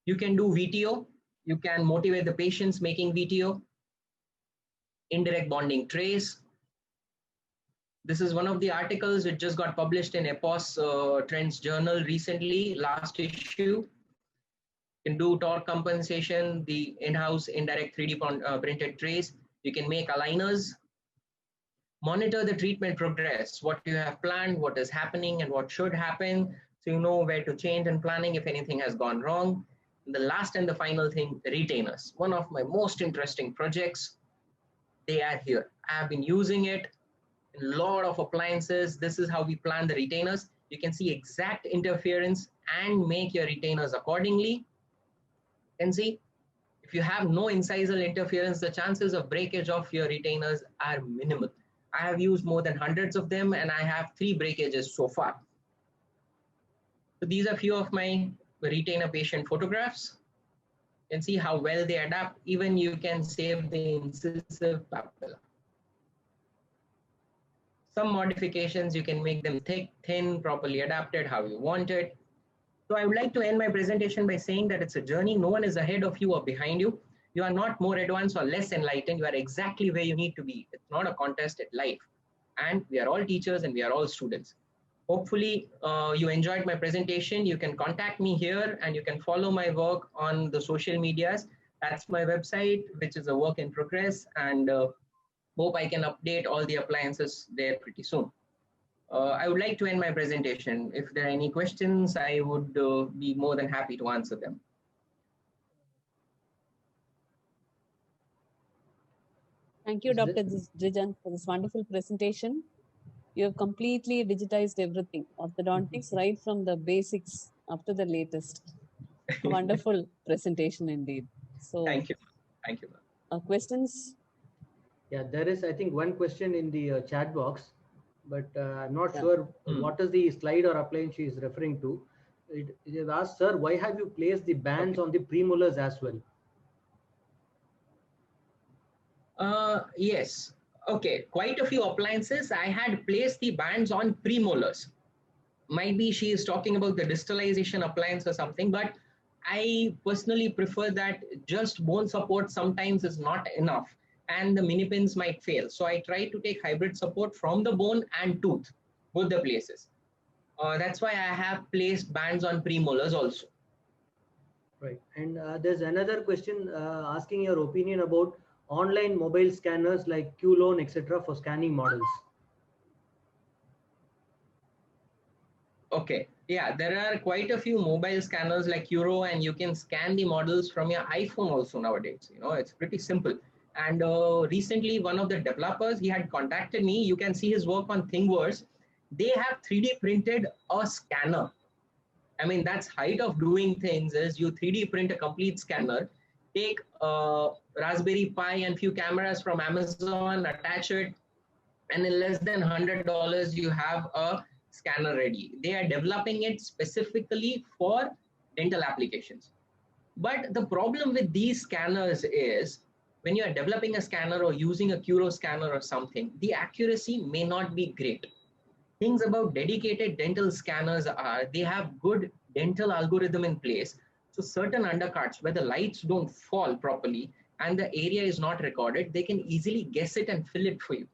You can do VTO. You can motivate the patients making VTO. Indirect bonding trays. This is one of the articles which just got published in EPOS Trends Journal recently, last issue. You can do torque compensation, the in-house indirect 3D printed trays. You can make aligners. Monitor the treatment progress, what you have planned, what is happening and what should happen. So you know where to change in planning if anything has gone wrong. And the last and the final thing, retainers. One of my most interesting projects. They are here. I have been using it. A lot of appliances. This is how we plan the retainers. You can see exact interference and make your retainers accordingly. You can see if you have no incisal interference, the chances of breakage of your retainers are minimal. I have used more than hundreds of them and I have 3 breakages so far. So these are few of my retainer patient photographs. You can see how well they adapt. Even you can save the incisive papilla. Some modifications, you can make them thick, thin, properly adapted, how you want it. So I would like to end my presentation by saying that it's a journey. No one is ahead of you or behind you. You are not more advanced or less enlightened. You are exactly where you need to be. It's not a contest at life. And we are all teachers and we are all students. Hopefully you enjoyed my presentation. You can contact me here and you can follow my work on the social medias. That's my website, which is a work in progress. And hope I can update all the appliances there pretty soon. I would like to end my presentation. If there are any questions, I would be more than happy to answer them. Thank you, Dr. Drijan, for this wonderful presentation. You have completely digitized everything, orthodontics, right from the basics up to the latest. Wonderful presentation indeed. So Thank you. Thank you. questions? Yeah, there is, I think, one question in the chat box, but I'm not Yeah. sure Hmm. what is the slide or upline she is referring to. It is asked, sir, why have you placed the bands on the premolars as well? Yes. Okay. Quite a few appliances. I had placed the bands on premolars. Might be she is talking about the distalization appliance or something, but I personally prefer that just bone support sometimes is not enough and the mini pins might fail. So I try to take hybrid support from the bone and tooth, both the places. That's why I have placed bands on premolars also. Right. And there's another question asking your opinion about online mobile scanners like QLoan, etc. for scanning models. Okay. Yeah, there are quite a few mobile scanners like Euro, and you can scan the models from your iPhone also nowadays. You know, it's pretty simple. And recently, one of the developers, he had contacted me. You can see his work on Thingiverse. They have 3D printed a scanner. I mean, that's height of doing things is you 3D print a complete scanner, take a Raspberry Pi and few cameras from Amazon, attach it, and in less than $100 you have a scanner ready. They are developing it specifically for dental applications. But the problem with these scanners is when you are developing a scanner or using a Curo scanner or something, the accuracy may not be great. Things about dedicated dental scanners are they have good dental algorithm in place. So certain undercuts where the lights don't fall properly and the area is not recorded, they can easily guess it and fill it for you.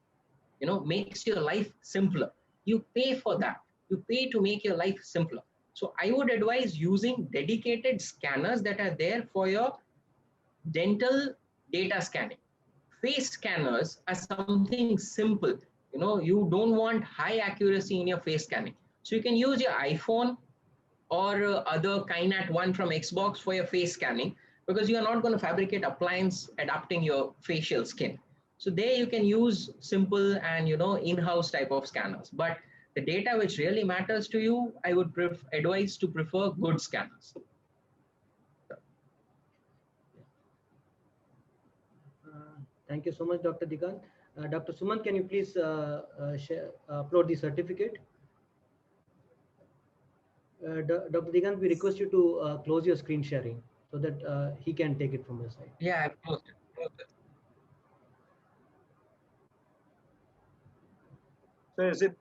You know, makes your life simpler. You pay for that. You pay to make your life simpler. So I would advise using dedicated scanners that are there for your dental data scanning. Face scanners are something simple. You know, you don't want high accuracy in your face scanning. So you can use your iPhone or other Kinect one from Xbox for your face scanning because you are not going to fabricate appliance adapting your facial skin. So there you can use simple and in-house type of scanners. But the data which really matters to you, I would advise to prefer good scanners. Thank you so much, Dr. Digant. Dr. Suman, can you please upload the certificate? Dr. Digant, we request you to close your screen sharing so that he can take it from your side. Yeah, I've closed it. So is it?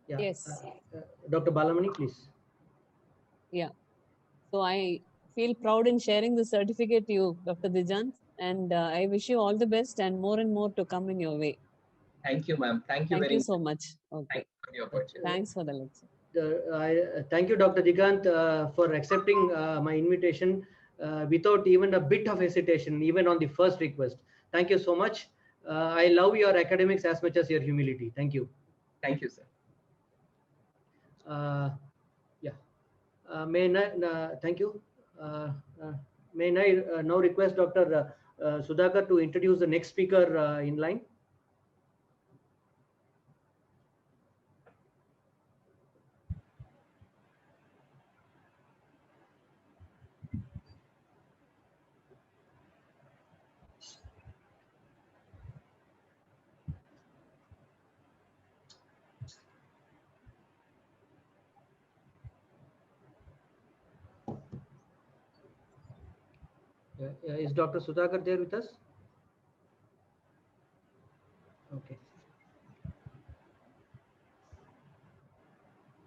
Yeah. Yes. Dr. Balamani, please. Yeah. So I feel proud in sharing the certificate to you, Dr. Dijant, and I wish you all the best and more to come in your way. Thank you, ma'am. Thank you Thank very you much. so much. Okay. Thank you for the opportunity. Thanks for the lecture. Thank you, Dr. Digant, for accepting my invitation without even a bit of hesitation, even on the first request. Thank you so much. I love your academics as much as your humility. Thank you. Thank you, sir. Yeah. Thank you. May I now request Dr. Sudhakar to introduce the next speaker in line? Is Dr. Sudhakar there with us? Okay.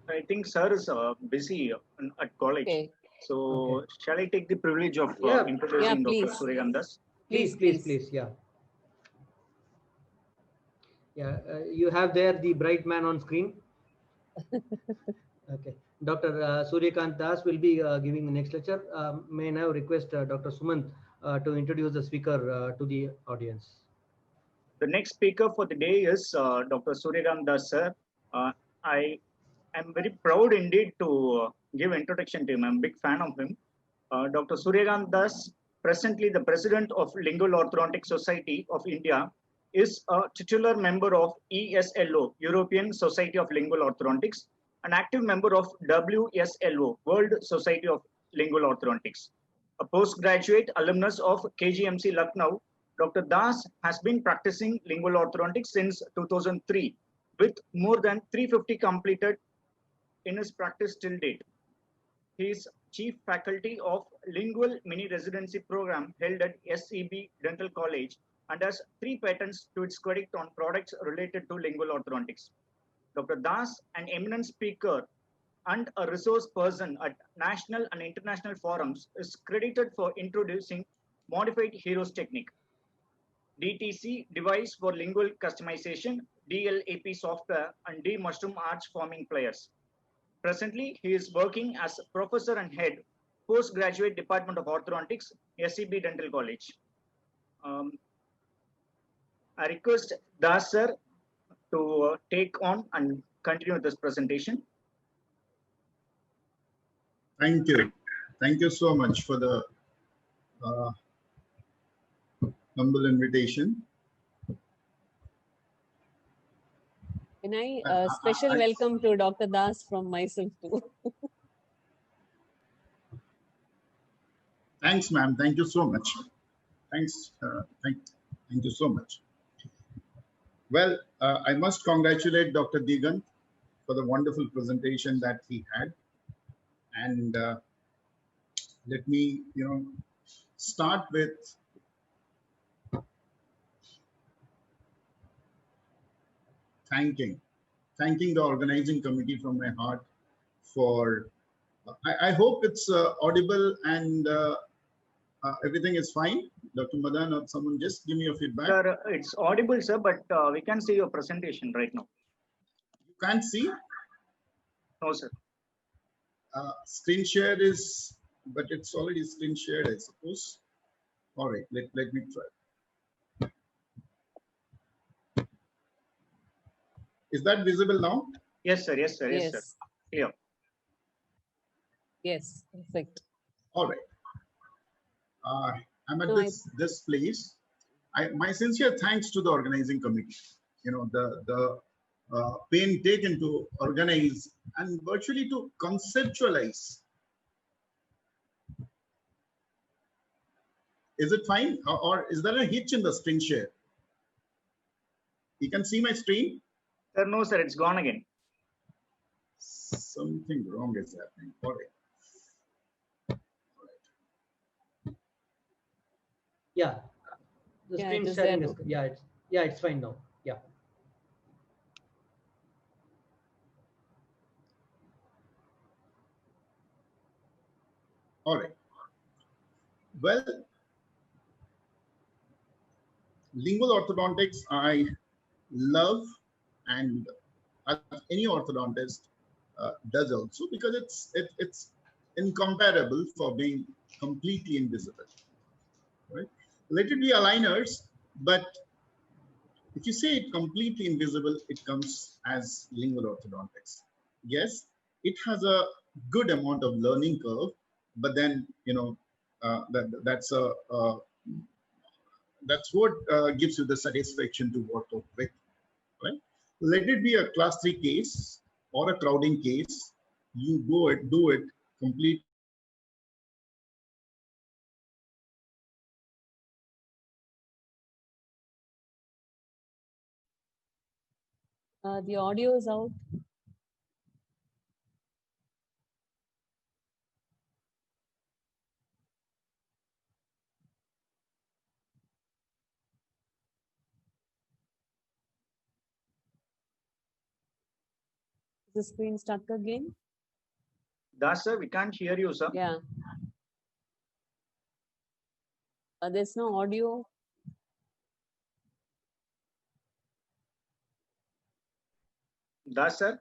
I think sir is busy at college. Okay. So Okay. shall I take the privilege of Yeah. introducing Dr. please. Suryagandas? Please. Yeah. Yeah. You have there the bright man on screen. Okay. Dr. Suryakant Das will be giving the next lecture. May I now request Dr. Sumant to introduce the speaker to the audience. The next speaker for the day is Dr. Suryagandas sir. I am very proud indeed to give introduction to him. I'm a big fan of him. Dr. Suryagandas, presently the president of Lingual Orthodontic Society of India, is a titular member of ESLO, European Society of Lingual Orthodontics, an active member of WSLO, World Society of Lingual Orthodontics. A postgraduate alumnus of KGMC Lucknow, Dr. Das has been practicing lingual orthodontics since 2003, with more than 350 completed in his practice till date. He is chief faculty of lingual mini residency program held at SEB Dental College and has 3 patents to its credit on products related to lingual orthodontics. Dr. Das, an eminent speaker and a resource person at national and international forums, is credited for introducing modified heroes technique, DTC device for lingual customization, DLAP software, and D mushroom arch forming players. Presently, he is working as professor and head, postgraduate department of orthodontics, SEB Dental College. I request Das sir to take on and continue this presentation. Thank you. Thank you so much for the humble invitation. Can I special welcome to Dr. Das from myself too. Thanks, ma'am. Thank you so much. Thanks. Thank you so much. Well, I must congratulate Dr. Digant for the wonderful presentation that he had. And let me, start with thanking the organizing committee from my heart for, I hope it's audible and everything is fine. Dr. Madan or someone just give me your feedback. Sir, it's audible, sir, but we can see your presentation right now. You can't see? No, sir. Screen share is, but it's already screen shared, I suppose. All right, let me try. Is that visible now? Yes, sir. Yes, sir. Yes, sir. Clear. Yes, perfect. All right. I'm at this place. My sincere thanks to the organizing committee. The pain taken to organize and virtually to conceptualize. Is it fine, or is there a hitch in the screen share? You can see my screen? Sir, no, sir, it's gone again. Something wrong is happening. All right. Yeah, the screen sharing is, it's fine now. Yeah. All right. Well, lingual orthodontics I love, and any orthodontist does also, because it's incomparable for being completely invisible. Right? Let it be aligners, but if you say it completely invisible, it comes as lingual orthodontics. Yes, it has a good amount of learning curve, but then that's what gives you the satisfaction to work with, right? Let it be a class 3 case or a crowding case, you do it complete. The audio is out. The screen stuck again? Das, sir, we can't hear you, sir. Yeah. There's no audio. Das, sir.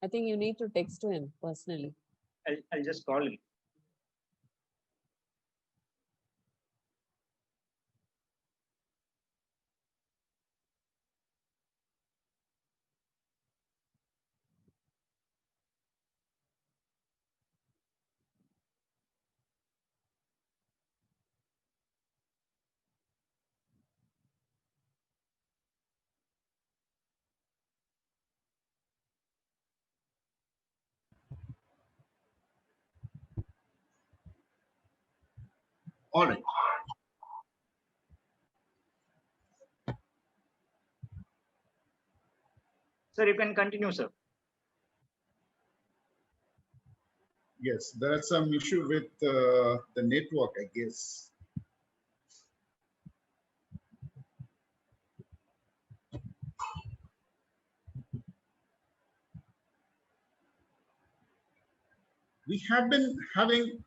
I think you need to text to him personally. I'll just call him. All right. Sir, you can continue, sir. Yes, there's some issue with the network, I guess. We have been having,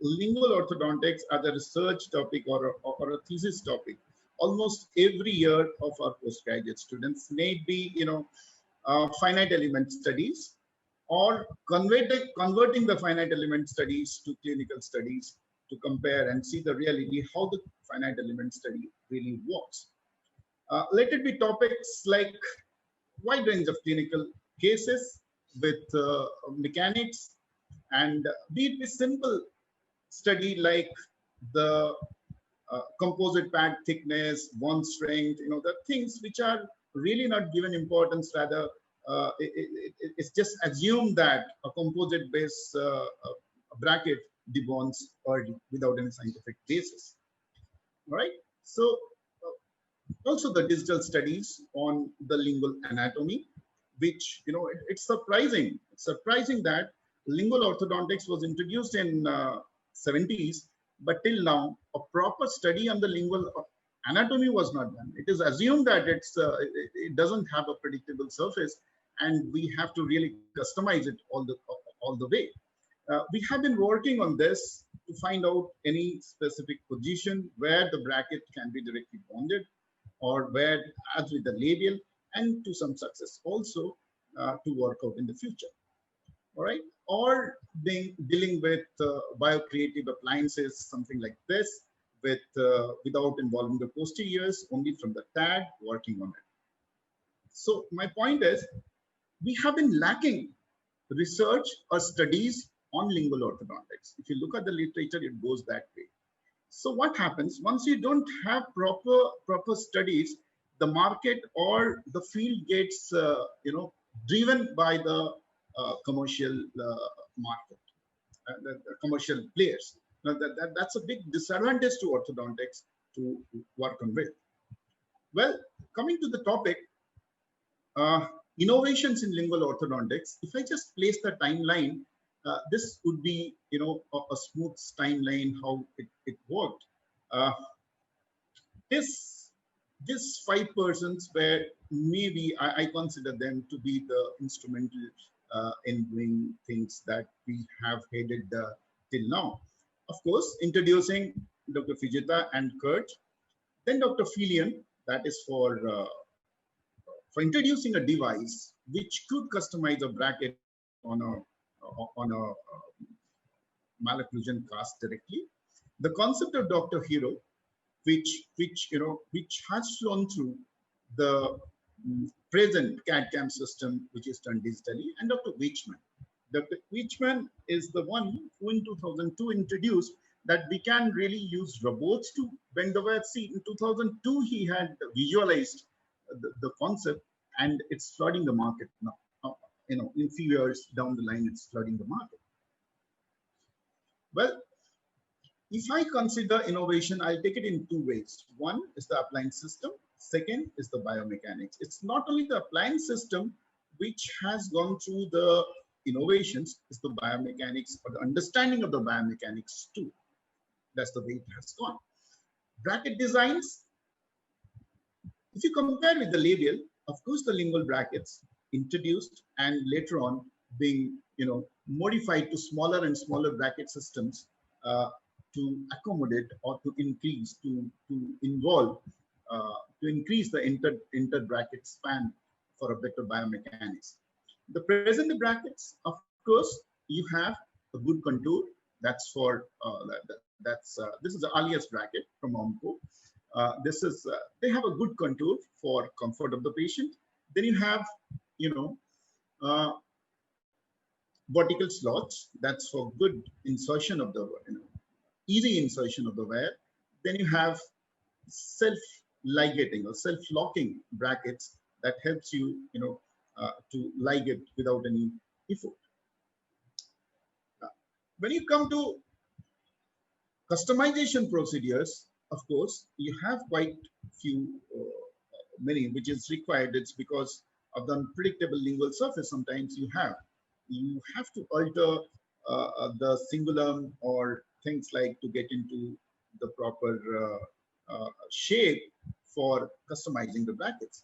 lingual orthodontics as a research topic or a thesis topic almost every year of our postgraduate students, may it be, finite element studies or converting the finite element studies to clinical studies to compare and see the reality, how the finite element study really works. Let it be topics like wide range of clinical cases with mechanics, and be it a simple study like the composite pad thickness, bond strength, the things which are really not given importance. Rather, it's just assumed that a composite base bracket debonds early without any scientific basis. All right. So also the digital studies on the lingual anatomy, which it's surprising. It's surprising that lingual orthodontics was introduced in 70s, but till now a proper study on the lingual anatomy was not done. It is assumed that it doesn't have a predictable surface, and we have to really customize it all the way. We have been working on this to find out any specific position where the bracket can be directly bonded, or where, as with the labial, and to some success also to work out in the future. All right, or dealing with biocreative appliances, something like this, with without involving the posteriors, only from the TAD, working on it. So my point is, we have been lacking research or studies on lingual orthodontics. If you look at the literature, it goes that way. So what happens once you don't have proper studies? The market or the field gets driven by the commercial market, the commercial players. Now that's a big disadvantage to orthodontics to work on with. Well, coming to the topic, innovations in lingual orthodontics. If I just place the timeline, this would be a smooth timeline how it worked. These 5 persons were, maybe I consider them to be the instrumental in doing things that we have headed till now. Of course, introducing Dr. Fujita and Kurt, then Dr. Filian, that is for introducing a device which could customize a bracket on a malocclusion cast directly. The concept of Dr. Hero, which has flown through the present CAD/CAM system, which is done digitally, and Dr. Weichmann. Dr. Weichmann is the one who in 2002 introduced that we can really use robots to bend the wire. See, in 2002 he had visualized the concept, and it's flooding the market now. In few years down the line, it's flooding the market. Well, if I consider innovation, I'll take it in 2 ways. One is the appliance system. Second is the biomechanics. It's not only the appliance system which has gone through the innovations, it's the biomechanics, or the understanding of the biomechanics too. That's the way it has gone. Bracket designs. If you compare with the labial, of course, the lingual brackets introduced and later on being modified to smaller and smaller bracket systems to accommodate or to increase, to involve, to increase the inter bracket span for a better biomechanics. The present brackets, of course, you have a good contour. That's for this is the earliest bracket from Omco. This is they have a good contour for comfort of the patient. Then you have vertical slots. That's for good insertion of the easy insertion of the wire. Then you have self-ligating or self-locking brackets that helps you to ligate without any effort. When you come to Customization procedures, of course, you have quite few, many, which is required. It's because of the unpredictable lingual surface. Sometimes you have to alter the cingulum or things like to get into the proper shape for customizing the brackets.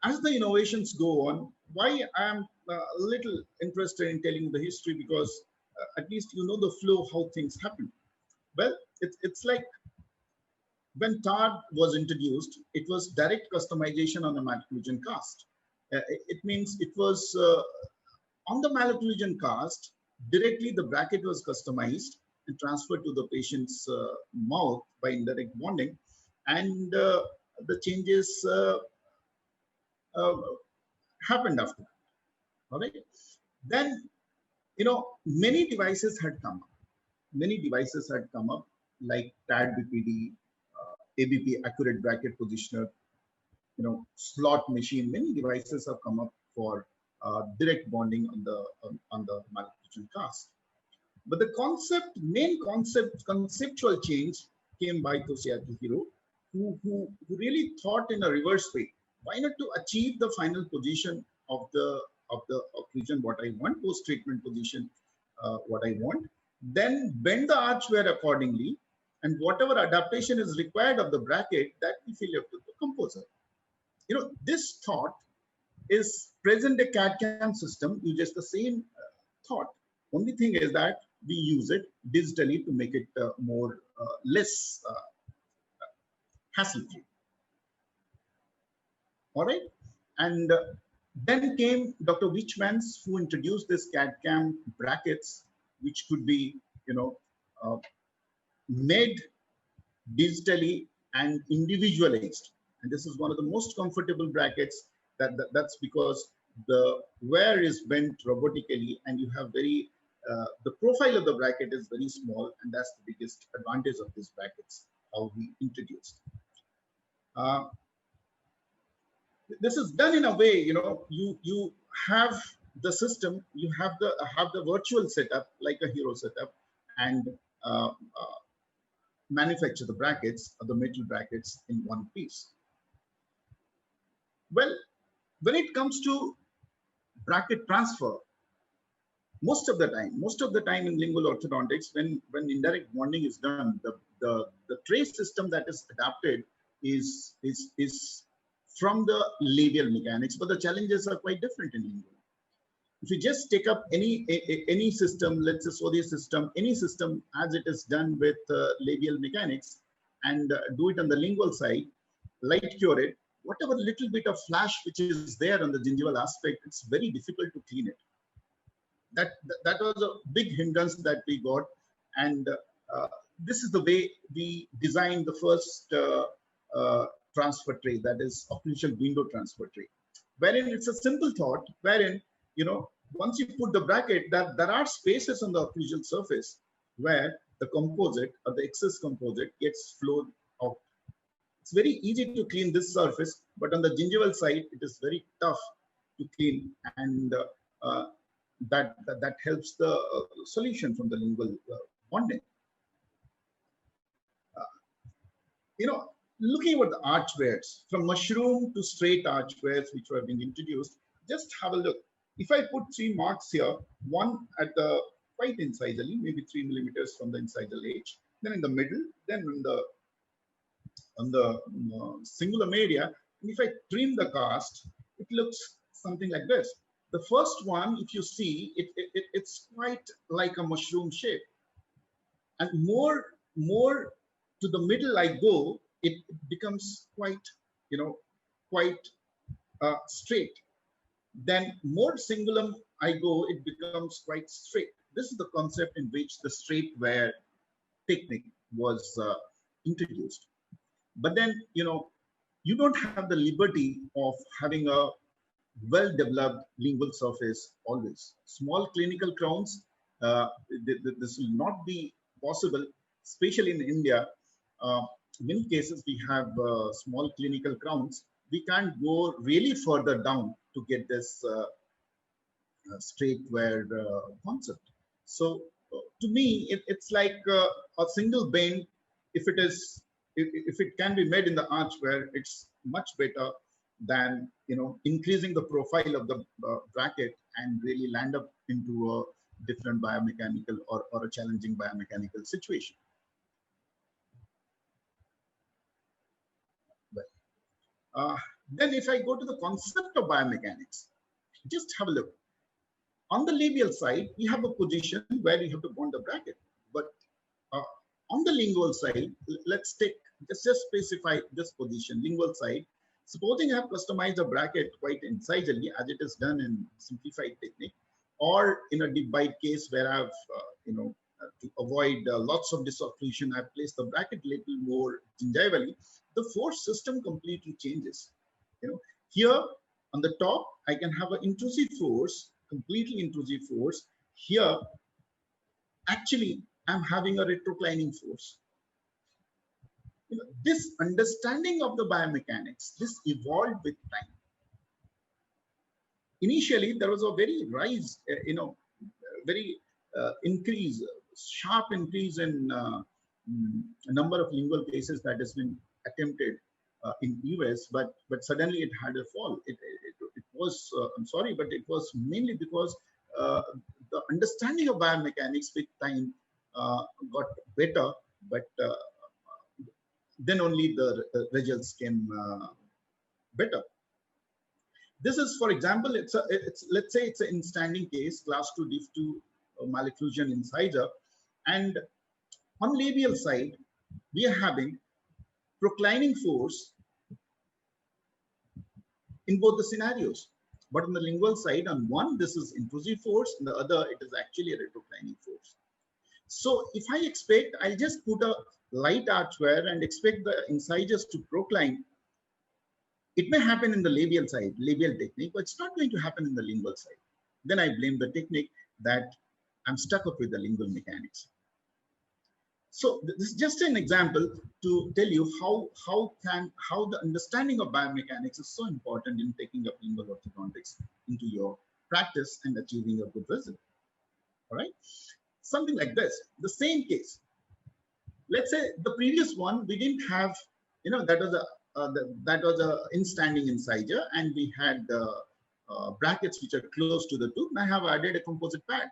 As the innovations go on, why I'm a little interested in telling the history, because at least you know the flow, how things happen. Well, it's like when TARD was introduced, it was direct customization on a malocclusion cast. It means it was on the malocclusion cast, directly the bracket was customized and transferred to the patient's mouth by indirect bonding, and the changes happened after that. All right. Then, you know, many devices had come up. Many devices had come up, like TAD BPD, ABP, accurate bracket positioner, you know, slot machine. Many devices have come up for direct bonding on the malocclusion cast. But the main conceptual change came by Toshiaki Hiro, who really thought in a reverse way. Why not to achieve the final position of the occlusion what I want, post-treatment position what I want, then bend the archware accordingly, and whatever adaptation is required of the bracket, that we feel up to the composer. You know, this thought is present a CAD/CAM system, uses the same thought. Only thing is that we use it digitally to make it less hassle-free. All right, and then came Dr. Wichmans, who introduced this CAD/CAM brackets, which could be, you know, made digitally and individualized. And this is one of the most comfortable brackets. That's because the wear is bent robotically, and you have very the profile of the bracket is very small, and that's the biggest advantage of these brackets, how we introduced. This is done in a way, you know, you have the system, you have the virtual setup like a Hero setup, and manufacture the brackets or the metal brackets in one piece. Well, when it comes to bracket transfer, most of the time in lingual orthodontics, when indirect bonding is done, the tray system that is adapted is from the labial mechanics, but the challenges are quite different in lingual. If you just take up any system, let's say Sodi system, any system as it is done with labial mechanics, and do it on the lingual side, light cure it, whatever little bit of flash which is there on the gingival aspect, it's very difficult to clean it. That was a big hindrance that we got, and this is the way we designed the first transfer tray, that is occlusal window transfer tray, wherein it's a simple thought, wherein, you know, once you put the bracket, that there are spaces on the occlusal surface where the composite or the excess composite gets flowed out. It's very easy to clean this surface, but on the gingival side, it is very tough to clean, and that helps the solution from the lingual bonding. You know, looking at the archwares, from mushroom to straight archwares which were being introduced, just have a look. If I put 3 marks here, one at the quite incisally, maybe 3 millimeters from the incisal edge, then in the middle, then on the cingulum area, and if I trim the cast, it looks something like this. The first one, if you see, it's quite like a mushroom shape, and more to the middle I go, it becomes quite, you know, quite straight. Then more cingulum I go, it becomes quite straight. This is the concept in which the straight wear technique was introduced. But then, you know, you don't have the liberty of having a well-developed lingual surface always. Small clinical crowns, this will not be possible, especially in India. Many cases we have small clinical crowns. We can't go really further down to get this straight wear concept. So to me, it's like a single bend. If it can be made in the archware, it's much better than increasing the profile of the bracket and really land up into a different biomechanical or a challenging biomechanical situation. Then if I go to the concept of biomechanics, just have a look. On the labial side, we have a position where you have to bond the bracket. But on the lingual side, let's just specify this position, lingual side. Supposing I have customized a bracket quite incisively, as it is done in simplified technique, or in a deep bite case where I've, to avoid lots of disocclusion, I've placed the bracket a little more gingivally, the force system completely changes. Here on the top, I can have an intrusive force, completely intrusive force. Here, actually, I'm having a retroclining force. This understanding of the biomechanics, this evolved with time. Initially, there was a very rise, very sharp increase in a number of lingual cases that has been attempted in US, but suddenly it had a fall. It was, I'm sorry, but it was mainly because the understanding of biomechanics with time got better, but then only the results came better. This is, for example, let's say it's an instanding case, class 2 diff 2 malocclusion incisor, and on labial side we are having proclining force in both the scenarios. But on the lingual side, on one this is intrusive force, and the other it is actually a retroclining force. So if I expect, I'll just put a light archware and expect the incisors to procline. It may happen in the labial side, labial technique, but it's not going to happen in the lingual side. Then I blame the technique that I'm stuck up with the lingual mechanics. So this is just an example to tell you how the understanding of biomechanics is so important in taking up lingual orthodontics into your practice and achieving a good result. All right, something like this. The same case. Let's say the previous one we didn't have, that was a in-standing incisor, and we had brackets which are close to the tooth, and I have added a composite pad.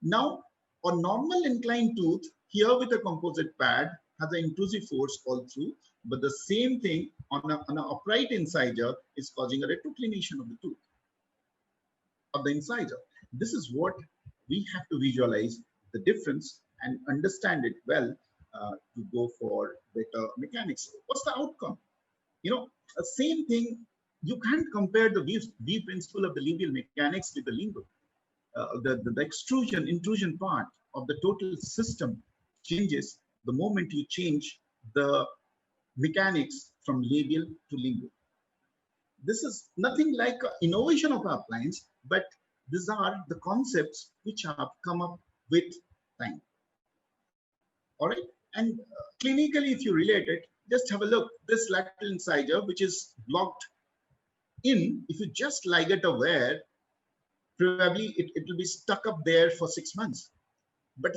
Now, a normal inclined tooth here with a composite pad has an intrusive force all through, but the same thing on an upright incisor is causing a retroclination of the tooth, of the incisor. This is what we have to visualize the difference and understand it well to go for better mechanics. What's the outcome? The same thing, you can't compare the V principle of the labial mechanics with the lingual. The extrusion, intrusion part of the total system changes the moment you change the mechanics from labial to lingual. This is nothing like an innovation of our appliance, but these are the concepts which have come up with time. All right, and clinically, if you relate it, just have a look. This lateral incisor, which is blocked in, if you just ligate a wear, probably it will be stuck up there for 6 months. But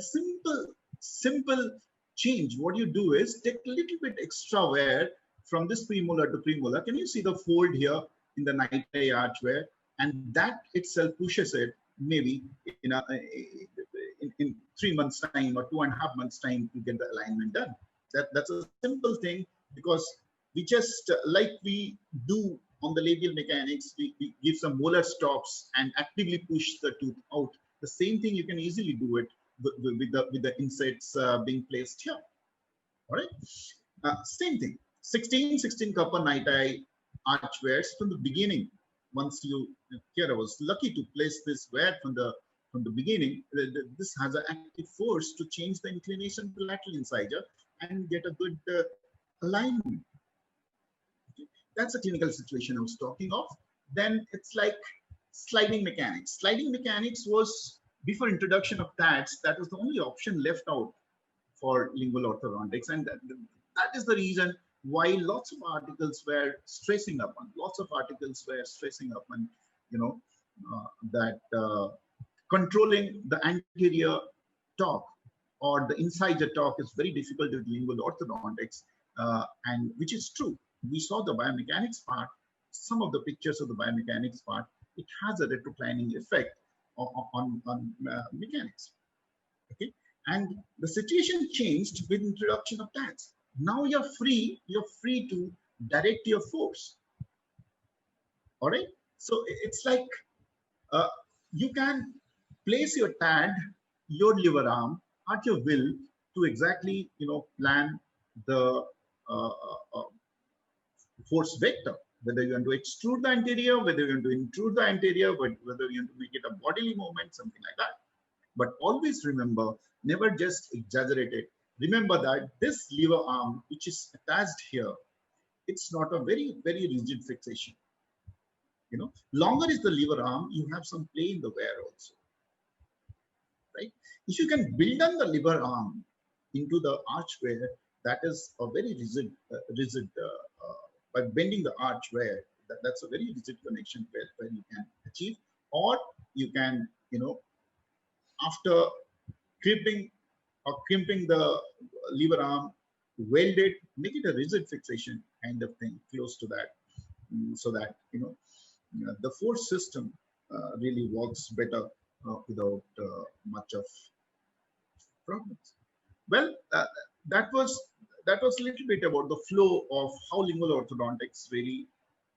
simple change, what you do is take a little bit extra wear from this premolar to premolar. Can you see the fold here in the night archway? And that itself pushes it maybe in 3 months' time or 2.5 months' time to get the alignment done. That's a simple thing, because we just, like we do on the labial mechanics, we give some molar stops and actively push the tooth out. The same thing you can easily do it with the insets being placed here. All right, same thing. 16 copper night eye archwares from the beginning. Once you here, I was lucky to place this wear from the beginning. This has an active force to change the inclination to lateral incisor and get a good alignment. Okay. That's a clinical situation I was talking of. Then it's like sliding mechanics. Sliding mechanics was, before introduction of TATs, that was the only option left out for lingual orthodontics, and that is the reason why lots of articles were stressing upon, that controlling the anterior talk or the incisor talk is very difficult with lingual orthodontics, and which is true. We saw the biomechanics part, some of the pictures of the biomechanics part. It has a retroclining effect on mechanics. Okay, and the situation changed with introduction of tags. Now you're free to direct your force. All right, so it's like you can place your tag, your lever arm at your will to exactly plan the force vector, whether you want to extrude the anterior, whether you want to intrude the anterior, whether you want to make it a bodily movement, something like that. But always remember, never just exaggerate it. Remember that this lever arm, which is attached here, it's not a very, very rigid fixation. Longer is the lever arm, you have some play in the wear also, right? If you can build on the lever arm into the arch wear, that is a very rigid, by bending the arch wear, that's a very rigid connection where you can achieve, or you can, after crimping the lever arm, weld it, make it a rigid fixation kind of thing, close to that, so that the force system really works better without much of problems. Well, that was a little bit about the flow of how lingual orthodontics really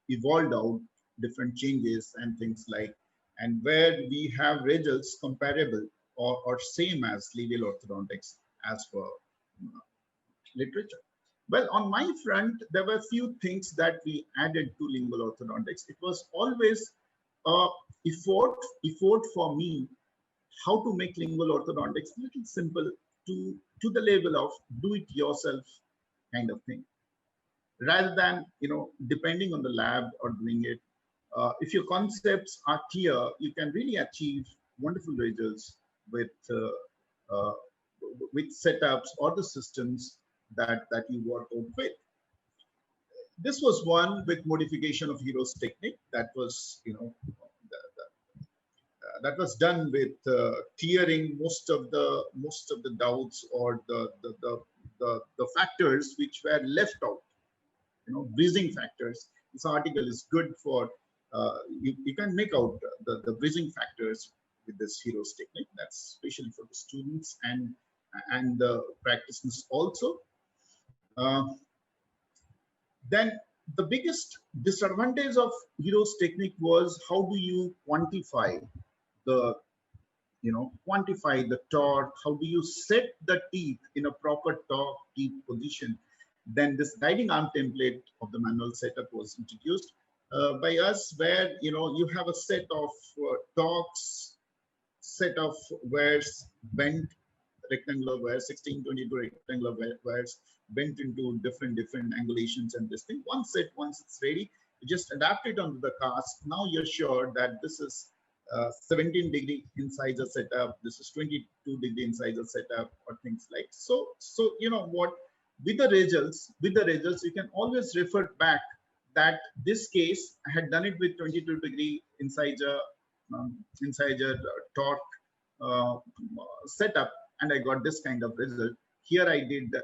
evolved out, different changes and things like, and where we have results comparable or same as labial orthodontics as per literature. Well, on my front, there were a few things that we added to lingual orthodontics. It was always effort for me how to make lingual orthodontics a little simple to the level of do it yourself kind of thing, rather than depending on the lab or doing it. If your concepts are clear, you can really achieve wonderful results with setups or the systems that you work out with. This was one with modification of Hero's technique that was that was done with clearing most of the doubts or the factors which were left out. Breathing factors. This article is good for you can make out the breathing factors with this Hero's technique. That's especially for the students and the practitioners also. Then the biggest disadvantage of Hero's technique was how do you quantify the torque? How do you set the teeth in a proper torque teeth position? Then this guiding arm template of the manual setup was introduced by us, where you have a set of torques, set of wears, bent rectangular wears, 1622 rectangular wears, bent into different angulations and this thing. Once it's ready, you just adapt it onto the cast. Now you're sure that this is 17-degree incisor setup, this is 22-degree incisor setup, or things like so. What, with the results, you can always refer back that this case I had done it with 22-degree incisor torque setup, and I got this kind of result. Here I did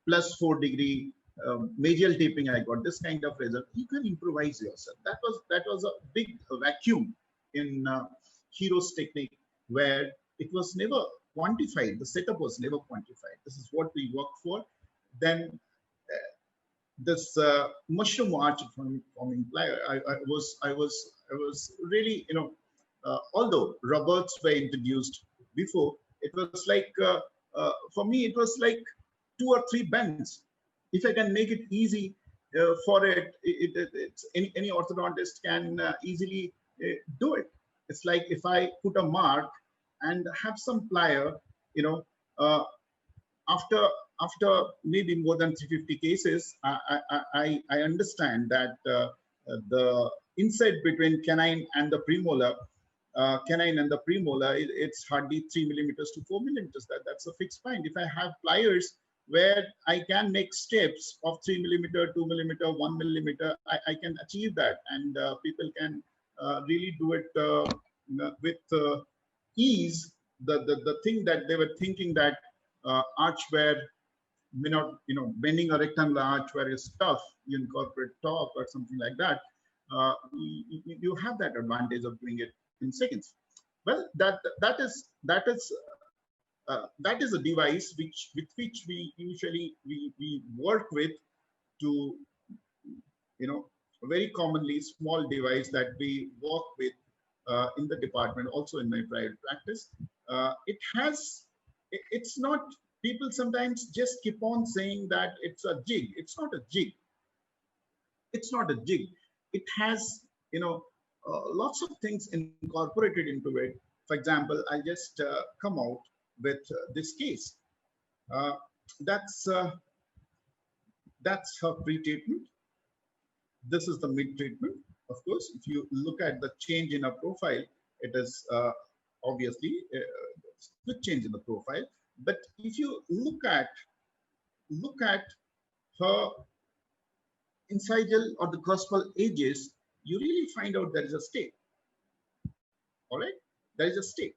plus 4-degree medial taping, I got this kind of result. You can improvise yourself. That was a big vacuum in Hero's technique, where it was never quantified. The setup was never quantified. This is what we work for. Then this mushroom arch forming plier, I was really, although Roberts were introduced before, it was like for me it was like 2 or 3 bends. If I can make it easy for it's any orthodontist can easily do it. It's like if I put a mark and have some plier, after maybe more than 350 cases, I understand that the inset between canine and the premolar, it's hardly 3 millimeters to 4 millimeters. That's a fixed point. If I have pliers where I can make steps of 3 millimeter, 2 millimeter, 1 millimeter, I can achieve that, and people can really do it with ease the thing that they were thinking that archware may not, bending a rectangular archware is tough. You incorporate torque or something like that. You have that advantage of doing it in seconds. Well, that is a device with which we usually we work with to, very commonly small device that we work with in the department, also in my private practice. It's not, people sometimes just keep on saying that it's a jig. It's not a jig. It's not a jig. It has, lots of things incorporated into it. For example, I just come out with this case. That's her pre-treatment. This is the mid-treatment. Of course, if you look at the change in a profile, it is obviously a change in the profile. But if you look at her incisal or the cuspal edges, you really find out there is a stay. All right, there is a stay.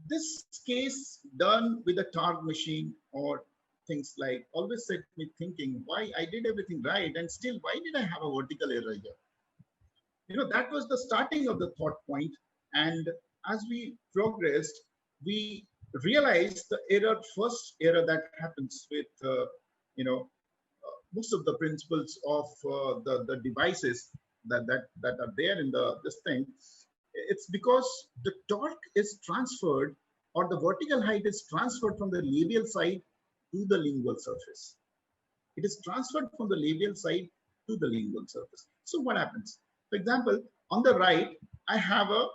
This case done with a torque machine or things like always set me thinking why I did everything right and still why did I have a vertical error here? That was the starting of the thought point. And as we progressed, we realized the first error that happens with, most of the principles of the devices that are there in this thing. It's because the torque is transferred, or the vertical height is transferred from the labial side to the lingual surface. It is transferred from the labial side to the lingual surface. So what happens? For example, on the right, I have a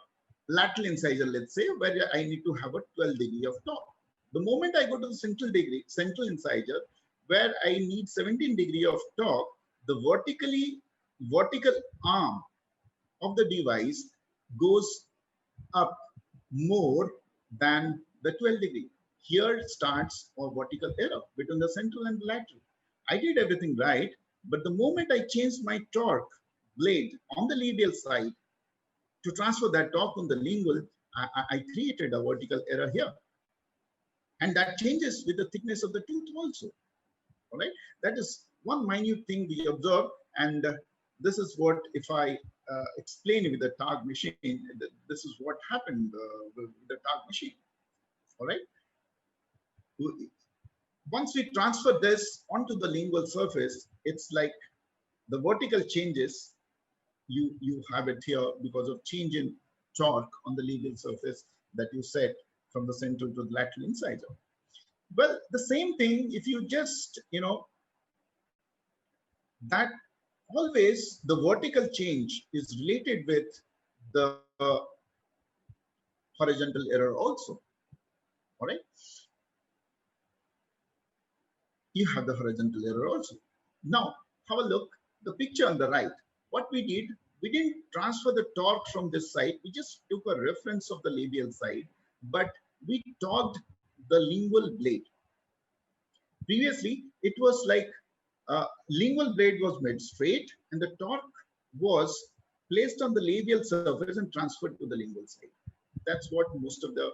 lateral incisor, let's say, where I need to have a 12 degree of torque. The moment I go to the central incisor, where I need 17 degree of torque, the vertical arm of the device goes up more than the 12 degree. Here starts a vertical error between the central and the lateral. I did everything right, but the moment I changed my torque blade on the labial side to transfer that torque on the lingual, I created a vertical error here. And that changes with the thickness of the tooth also. All right, that is one minute thing we observe, and this is what, if I explain with the torque machine, this is what happened with the torque machine. All right. Once we transfer this onto the lingual surface, it's like the vertical changes. You have it here because of change in torque on the lingual surface that you set from the central to the lateral incisor. Well, the same thing, if you just, that always the vertical change is related with the horizontal error also. All right. You have the horizontal error also. Now, have a look, the picture on the right. What we did, we didn't transfer the torque from this side. We just took a reference of the labial side, but we torqued the lingual blade. Previously, it was like lingual blade was made straight and the torque was placed on the labial surface and transferred to the lingual side. That's what most of the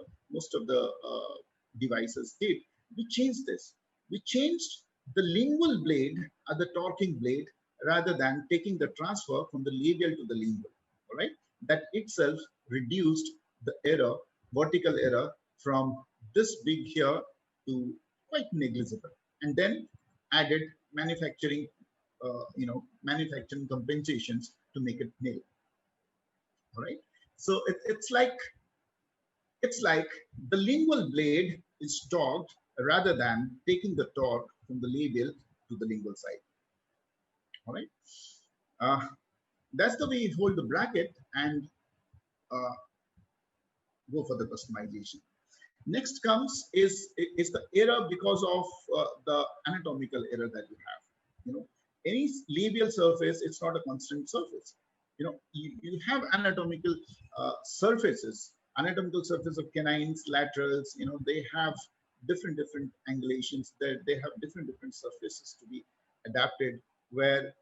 devices did. We changed this. We changed the lingual blade as the torquing blade rather than taking the transfer from the labial to the lingual. All right, that itself reduced the error, vertical error, from this big here to quite negligible, and then added manufacturing, manufacturing compensations to make it nil. All right, so it's like the lingual blade is torqued rather than taking the torque from the labial to the lingual side. All right, that's the way you hold the bracket and go for the customization. Next comes is the error because of the anatomical error that you have. Any labial surface, it's not a constant surface. You have anatomical surfaces, anatomical surface of canines, laterals. They have different angulations. They have different surfaces to be adapted, where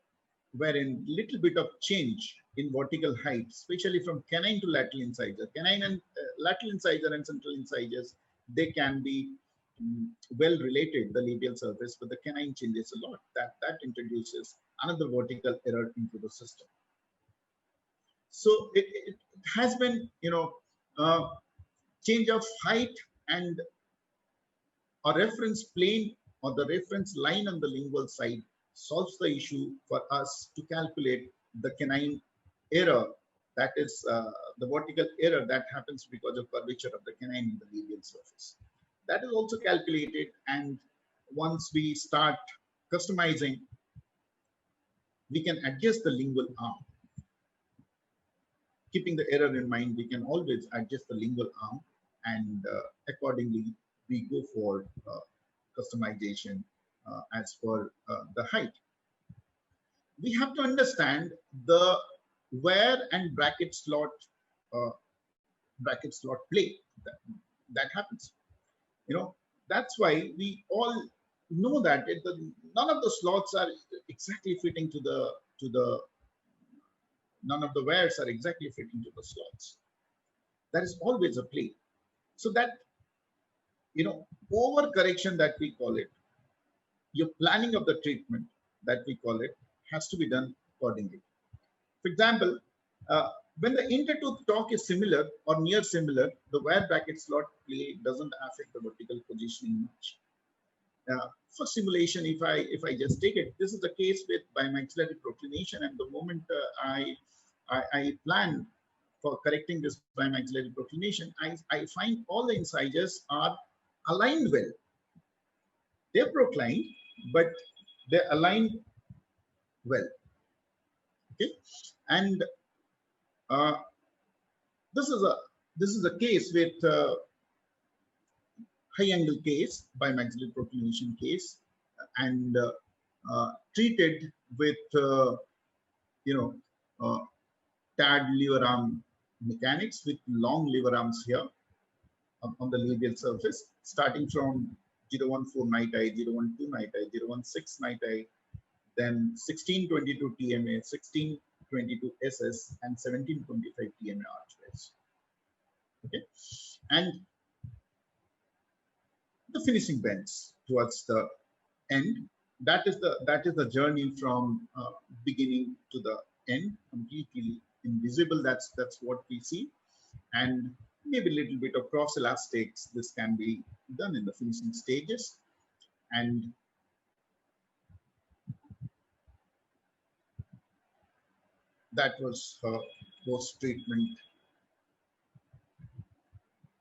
wherein little bit of change in vertical height, especially from canine to lateral incisor. Canine and lateral incisor and central incisors, they can be well related, the labial surface, but the canine changes a lot. That introduces another vertical error into the system. So it has been, change of height and a reference plane or the reference line on the lingual side solves the issue for us to calculate the canine error, that is the vertical error that happens because of curvature of the canine in the labial surface. That is also calculated, and once we start customizing, we can adjust the lingual arm. Keeping the error in mind, we can always adjust the lingual arm, and accordingly we go for customization as per the height. We have to understand the wear and bracket slot play that happens. That's why we all know that none of the slots are exactly fitting to the none of the wears are exactly fitting to the slots. That is always a play. So that, over correction that we call it, your planning of the treatment that we call it, has to be done accordingly. For example, when the intertooth talk is similar or near similar, the wear bracket slot play doesn't affect the vertical positioning much. For simulation, if I just take it, this is the case with bimaxillary proclination, and the moment I plan for correcting this bimaxillary proclination, I find all the incisors are aligned well. They're proclined, but they're aligned well. Okay, and this is a case with high angle case, bimaxillary proclination case, and treated with tad lever arm mechanics with long lever arms here on the labial surface, starting from 014 night eye, 012 night eye, 016 night eye, then 1622 TMA, 1622 SS, and 1725 TMA archways. Okay, and the finishing bends towards the end. That is the journey from beginning to the end, completely invisible. That's what we see, and maybe a little bit of cross elastics. This can be done in the finishing stages, and that was post treatment.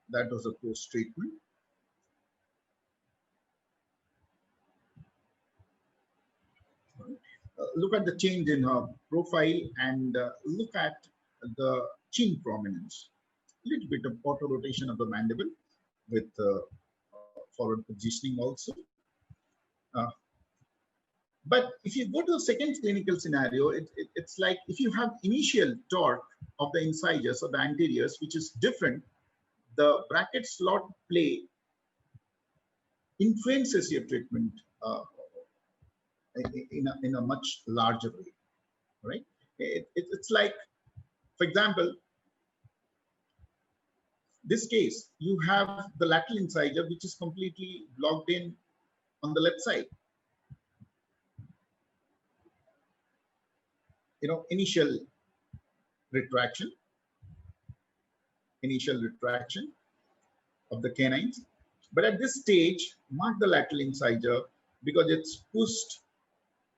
That was a post treatment. Look at the change in her profile, and look at the chin prominence. A little bit of auto rotation of the mandible with forward positioning also. But if you go to the second clinical scenario, it's like if you have initial torque of the incisors or the anteriors, which is different, the bracket slot play influences your treatment in a much larger way, right? It's like, for example, this case, you have the lateral incisor, which is completely blocked in on the left side. Initial retraction of the canines. But at this stage, mark the lateral incisor because it's pushed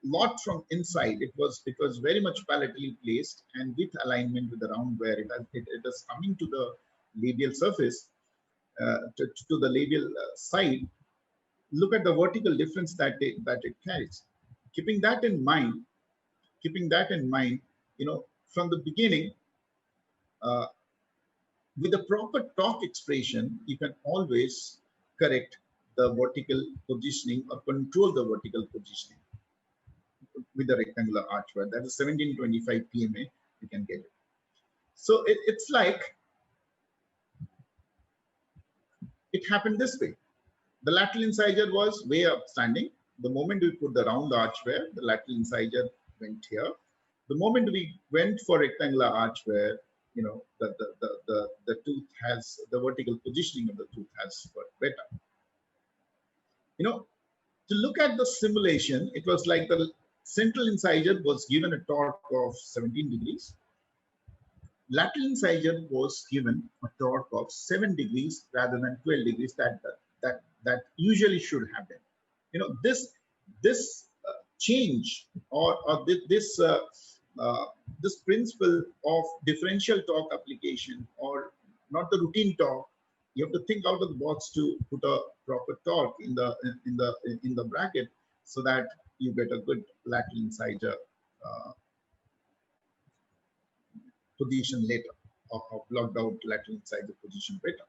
lot from inside. It was very much palatally placed, and with alignment with the round where it is coming to the labial surface, to the labial side. Look at the vertical difference that it carries. Keeping that in mind, from the beginning, with the proper torque expression, you can always correct the vertical positioning or control the vertical positioning with the rectangular archway. That is 1725 PMA, you can get it. So it's like, it happened this way. The lateral incisor was way up standing. The moment we put the round archway, the lateral incisor went here. the moment we went for rectangular archware, you know, the tooth has, the vertical positioning of the tooth has got better. You know, to look at the simulation, it was like the central incisor was given a torque of 17 degrees. Lateral incisor was given a torque of 7 degrees rather than 12 degrees that usually should happen. You know, this change or this principle of differential torque application, or not the routine torque, you have to think out of the box to put a proper torque in the bracket so that you get a good lateral incisor position later, or blocked out lateral incisor position better.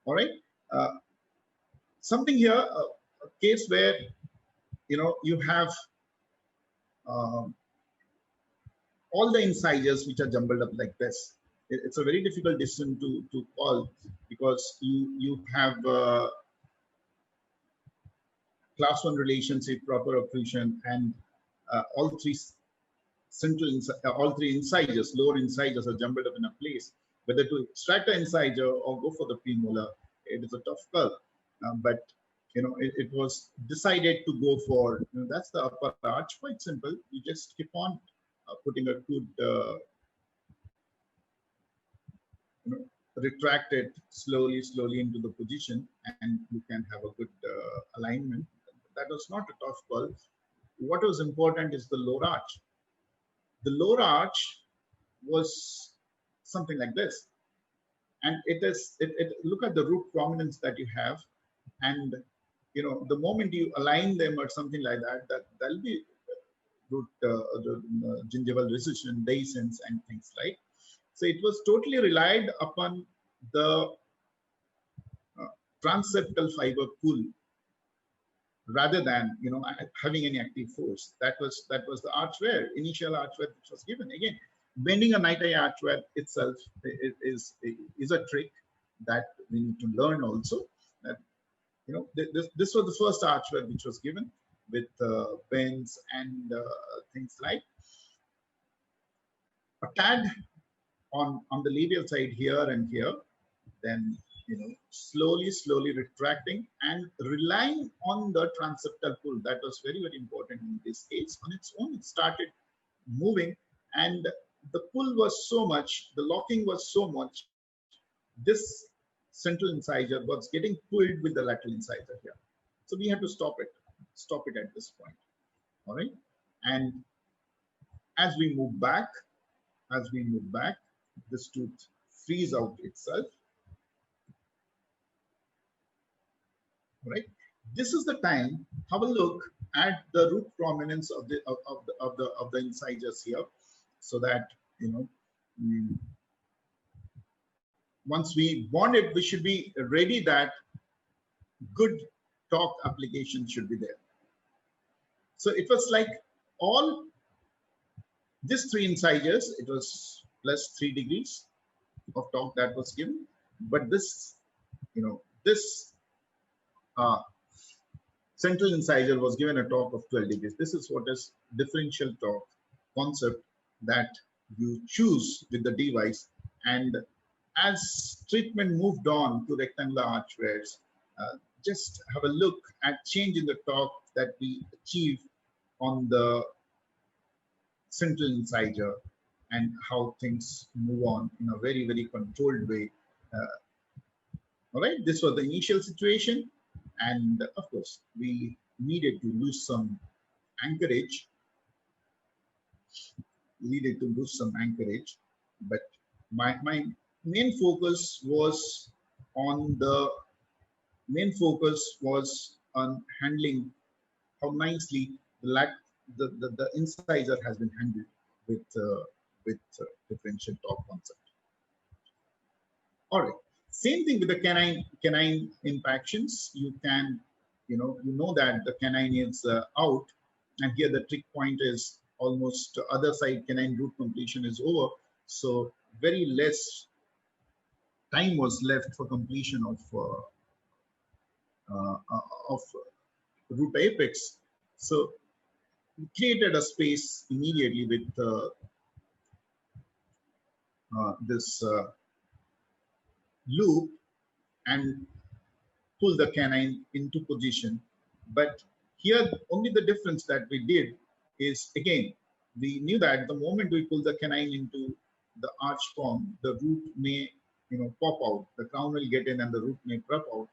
All right. Something here, a case where, you know, you have all the incisors which are jumbled up like this. It's a very difficult decision to call, because you have class 1 relationship, proper occlusion, and all three incisors, lower incisors, are jumbled up in a place. Whether to extract an incisor or go for the premolar, it is a tough call. But you know, it was decided to go for, you know, that's the upper arch. Quite simple. You just keep on putting a good you know, retract it slowly into the position, and you can have a good alignment. That was not a tough call. What was important is the lower arch. The lower arch was something like this, and look at the root prominence that you have, and you know, the moment you align them or something like that, that'll be root gingival recession, dehiscence, and things, right? So it was totally relied upon the transeptal fiber pull rather than, you know, having any active force. That was the archware, initial archware which was given. Again, bending a night-eye archware itself is a trick that we need to learn also. That, you know, this was the first archware which was given with bends and things like a tad on the labial side here and here, then, you know, slowly retracting and relying on the transeptal pull. That was very, very important in this case. On its own, it started moving, and the pull was so much, the locking was so much, this central incisor was getting pulled with the lateral incisor here. So we had to stop it at this point. All right. And as we move back, this tooth frees out itself. All right. This is the time. Have a look at the root prominence of the incisors here, so that, you know, once we bond it, we should be ready that good torque application should be there. So it was like all these three incisors, it was plus 3 degrees of torque that was given. But this, you know, this central incisor was given a torque of 12 degrees. This is what is differential torque concept that you choose with the device. And as treatment moved on to rectangular archwares, just have a look at change in the torque that we achieve on the central incisor and how things move on in a very, very controlled way. All right, this was the initial situation. And of course, we needed to lose some anchorage. But my main focus was on handling how nicely the incisor has been handled with differential torque concept. All right. Same thing with the canine impactions. You can, you know that the canine is out, and here the trick point is almost other side canine root completion is over. So very less time was left for completion of root apex. So created a space immediately with this loop and pull the canine into position. But here only the difference that we did is, again, we knew that the moment we pull the canine into the arch form, the root may pop out, the crown will get in and the root may pop out,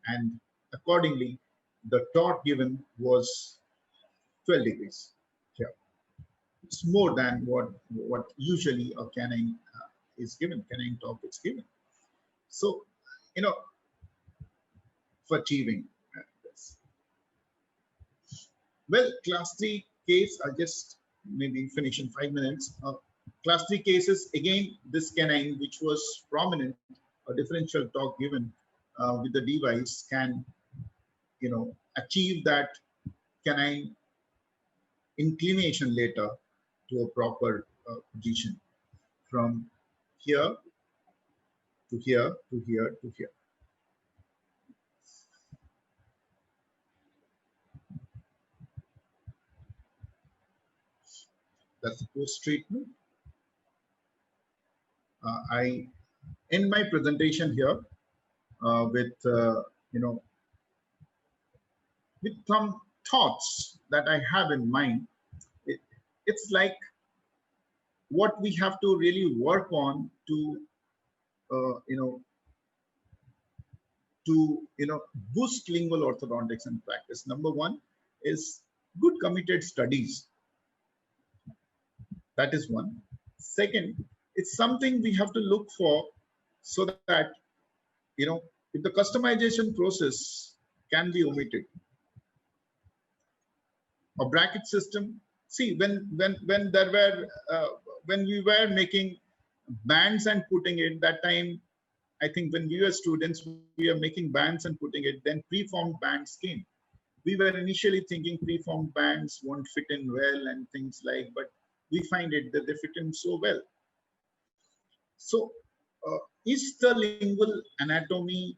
and accordingly the torque given was 12 degrees here. It's more than what usually a canine is given, canine torque is given. So, for achieving this. Well, class 3 case, I'll just maybe finish in 5 minutes. Class 3 cases, again, this canine, which was prominent, a differential torque given with the device can, achieve that canine inclination later to a proper position from here to here to here to here. That's the post-treatment. I end my presentation here with with some thoughts that I have in mind. It's like what we have to really work on to boost lingual orthodontics in practice. Number one is good committed studies. That is one. Second, it's something we have to look for so that, if the customization process can be omitted. A bracket system. See, when we were making bands and putting it, that time, I think when we were students, we were making bands and putting it, then preformed bands came. We were initially thinking preformed bands won't fit in well and things like, but we find it that they fit in so well. So is the lingual anatomy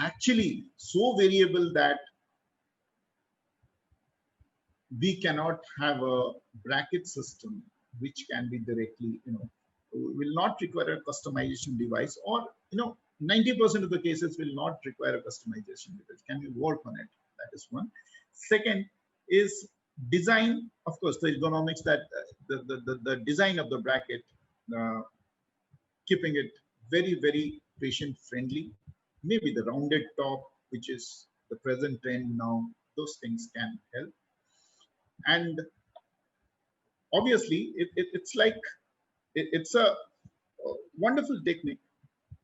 actually so variable that we cannot have a bracket system which can be directly, will not require a customization device, or 90% of the cases will not require a customization device? Can we work on it? That is one. Second is design. Of course, the ergonomics, that the design of the bracket, keeping it very, very patient friendly. Maybe the rounded top, which is the present trend now, those things can help. And obviously, it's a wonderful technique.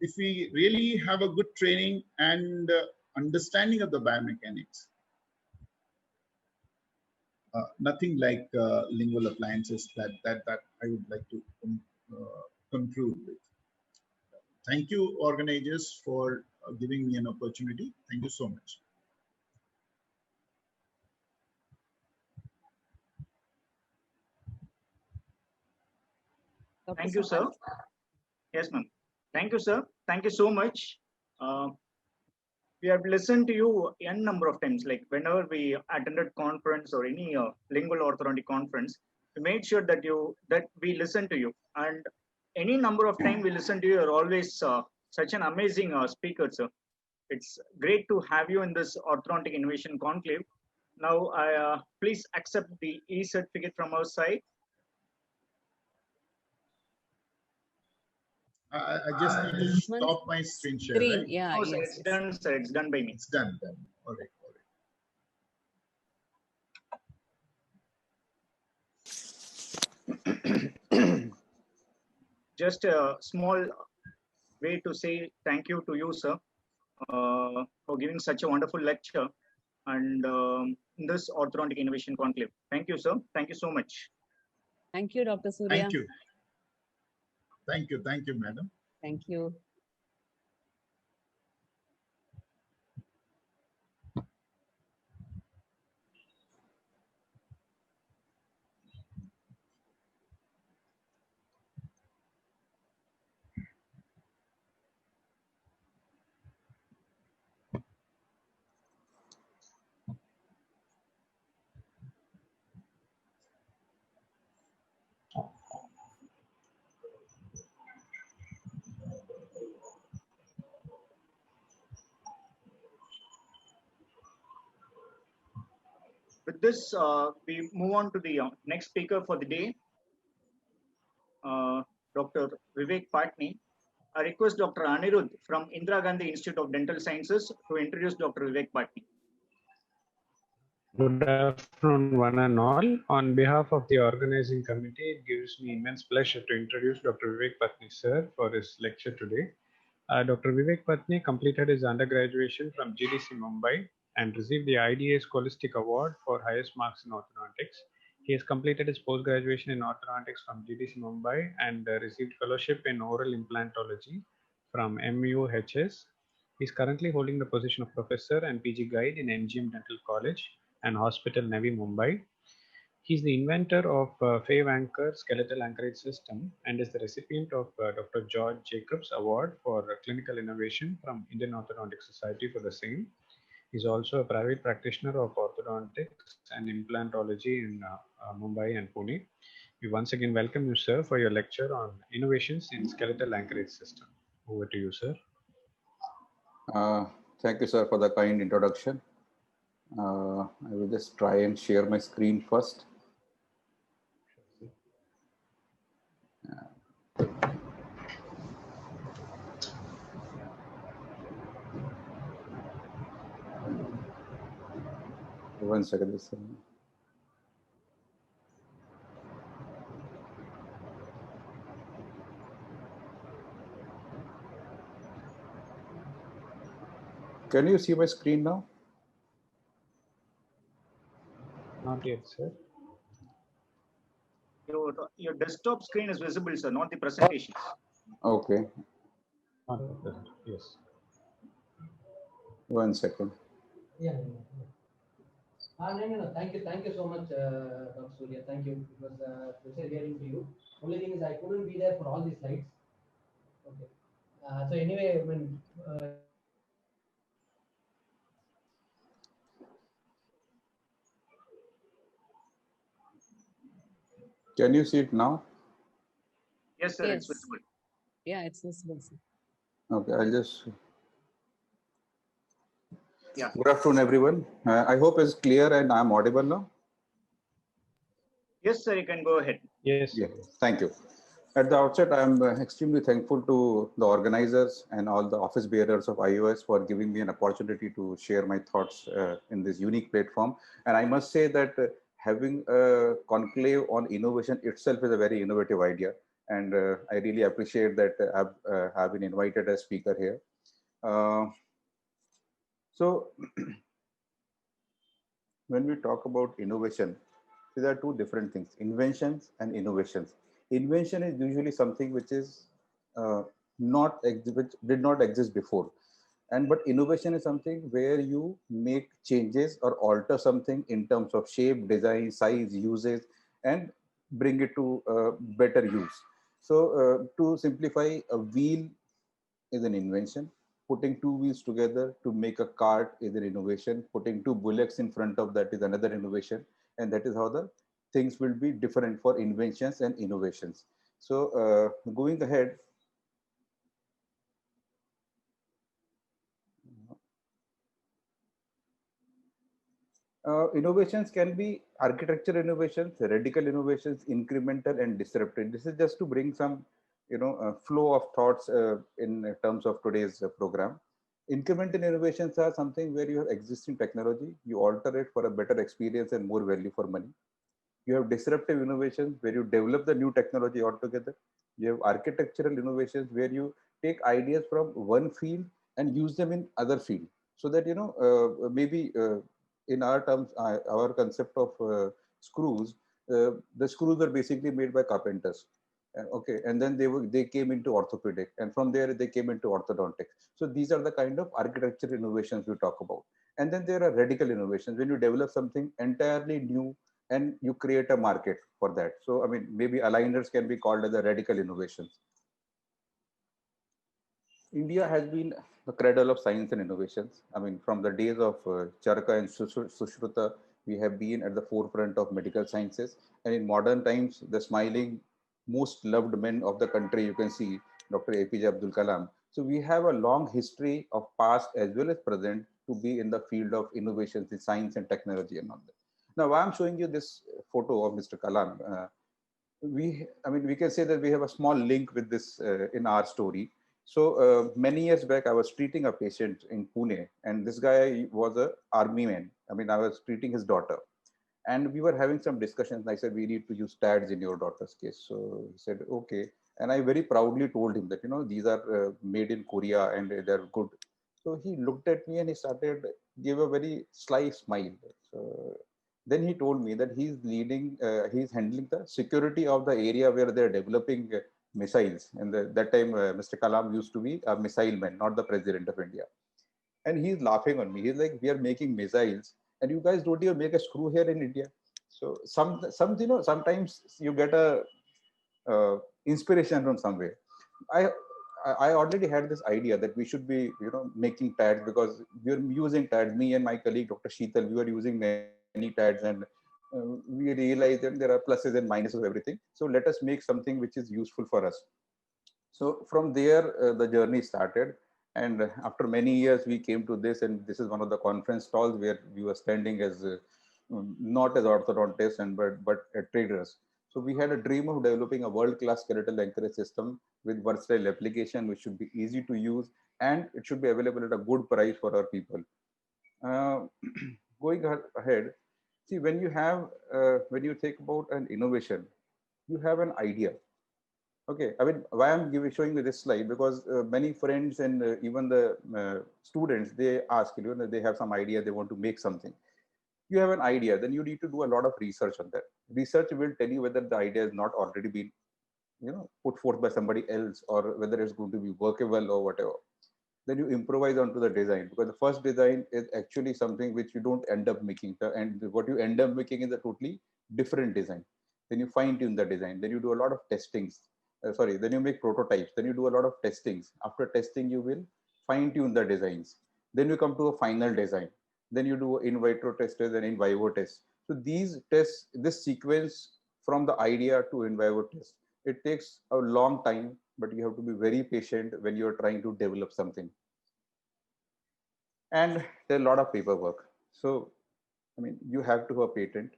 If we really have a good training and understanding of the biomechanics, nothing like lingual appliances that I would like to conclude with. Thank you, organizers, for giving me an opportunity. Thank you so much. Thank you, sir. Yes, ma'am. Thank you, sir. Thank you so much. We have listened to you n number of times, like whenever we attended conference or any lingual orthodontic conference, we made sure that we listen to you. And any number of time we listen to you, you're always such an amazing speaker, sir. It's great to have you in this Orthodontic Innovation Conclave. Now, please accept the e-certificate from our side. I just need to stop my screen share, right? Yeah, oh, yes, it's done, sir. It's done by me. It's done. All right. Just a small way to say thank you to you, sir, for giving such a wonderful lecture and in this Orthodontic Innovation Conclave. Thank you, sir. Thank you so much. Thank you, Dr. Surya. Thank you. Thank you, madam. Thank you. with this, we move on to the next speaker for the day, Dr. Vivek Patni. I request Dr. Anirudh from Indira Gandhi Institute of Dental Sciences to introduce Dr. Vivek Patni. Good afternoon, one and all. On behalf of the organizing committee, it gives me immense pleasure to introduce Dr. Vivek Patni, sir, for his lecture today. Dr. Vivek Patni completed his undergraduation from GDC Mumbai and received the IDA Scholastic Award for highest marks in orthodontics. He has completed his post-graduation in orthodontics from GDC Mumbai and received fellowship in oral implantology from MUHS. He is currently holding the position of professor and PG guide in MGM Dental College and Hospital, Navi, Mumbai. He is the inventor of Fave Anchor skeletal anchorage system and is the recipient of Dr. George Jacobs Award for Clinical Innovation from Indian Orthodontic Society for the same. He is also a private practitioner of orthodontics and implantology in Mumbai and Pune. We once again welcome you, sir, for your lecture on innovations in skeletal anchorage system. Over to you, sir. Thank you, sir, for the kind introduction. I will just try and share my screen first. One second. Can you see my screen now? Not yet, sir. Your desktop screen is visible, sir, not the presentations. Okay. Yes. 1 second. Yeah. No. Thank you so much, Dr. Surya. Thank you. It was a pleasure hearing to you. Only thing is I couldn't be there for all the slides. Okay. So anyway, Can you see it now? Yes, sir. Yes. It's visible. Yeah, it's visible, sir. Okay, I'll just. Yeah. Good afternoon, everyone. I hope it's clear and I'm audible now. Yes, sir. You can go ahead. Yes. Yeah. Thank you. At the outset, I'm extremely thankful to the organizers and all the office bearers of iOS for giving me an opportunity to share my thoughts in this unique platform. And I must say that having a conclave on innovation itself is a very innovative idea. And I really appreciate that I've been invited as speaker here. So when we talk about innovation, these are two different things, inventions and innovations. Invention is usually something which is which did not exist before. But innovation is something where you make changes or alter something in terms of shape, design, size, usage, and bring it to better use. So to simplify, a wheel is an invention. Putting two wheels together to make a cart is an innovation. Putting two bullocks in front of that is another innovation. And that is how the things will be different for inventions and innovations. So going ahead, innovations can be architecture innovations, radical innovations, incremental and disruptive. This is just to bring some, flow of thoughts in terms of today's program. Incremental innovations are something where you have existing technology, you alter it for a better experience and more value for money. You have disruptive innovations where you develop the new technology altogether. You have architectural innovations where you take ideas from one field and use them in other field. So that, maybe in our terms, our concept of screws, the screws are basically made by carpenters. Okay, and then they came into orthopedic, and from there they came into orthodontic. So these are the kind of architectural innovations we talk about. And then there are radical innovations when you develop something entirely new and you create a market for that. So I mean, maybe aligners can be called as a radical innovations. India has been the cradle of science and innovations. I mean, from the days of Charaka and Sushruta, we have been at the forefront of medical sciences. And in modern times, the smiling, most loved men of the country, you can see Dr. APJ Abdul Kalam. So we have a long history of past as well as present to be in the field of innovations in science and technology and all that. Now, why I'm showing you this photo of Mr. Kalam, we can say that we have a small link with this in our story. So many years back, I was treating a patient in Pune, and this guy was a army man. I was treating his daughter, and we were having some discussions. I said, we need to use TADs in your daughter's case. So he said, okay. And I very proudly told him that, these are made in Korea and they're good. So he looked at me and he started, gave a very sly smile. So then he told me that he's handling the security of the area where they're developing missiles. And that time, Mr. Kalam used to be a missile man, not the president of India. And he's laughing on me. He's like, we are making missiles and you guys don't even make a screw here in India. So sometimes you get a inspiration from somewhere. I already had this idea that we should be, making TADs, because we're using TADs. Me and my colleague, Dr. Sheetal, we were using many TADs, and we realized that there are pluses and minuses of everything. So let us make something which is useful for us. So from there, the journey started. And after many years, we came to this, and this is one of the conference stalls where we were standing as not as orthodontists but traders. So we had a dream of developing a world-class skeletal anchorage system with versatile application, which should be easy to use, and it should be available at a good price for our people. Going ahead, see, when you think about an innovation, you have an idea. Okay, why I'm showing you this slide, because many friends and even the students, they ask, they have some idea, they want to make something. You have an idea, then you need to do a lot of research on that. Research will tell you whether the idea has not already been, put forth by somebody else, or whether it's going to be workable or whatever. Then you improvise onto the design, because the first design is actually something which you don't end up making. And what you end up making is a totally different design. Then you fine tune the design. Then you do a lot of testings. Then you make prototypes. Then you do a lot of testings. After testing, you will fine tune the designs. Then you come to a final design. Then you do in vitro tests and in vivo tests. So these tests, this sequence from the idea to in vivo test, it takes a long time, but you have to be very patient when you're trying to develop something. And there's a lot of paperwork. So, you have to have a patent.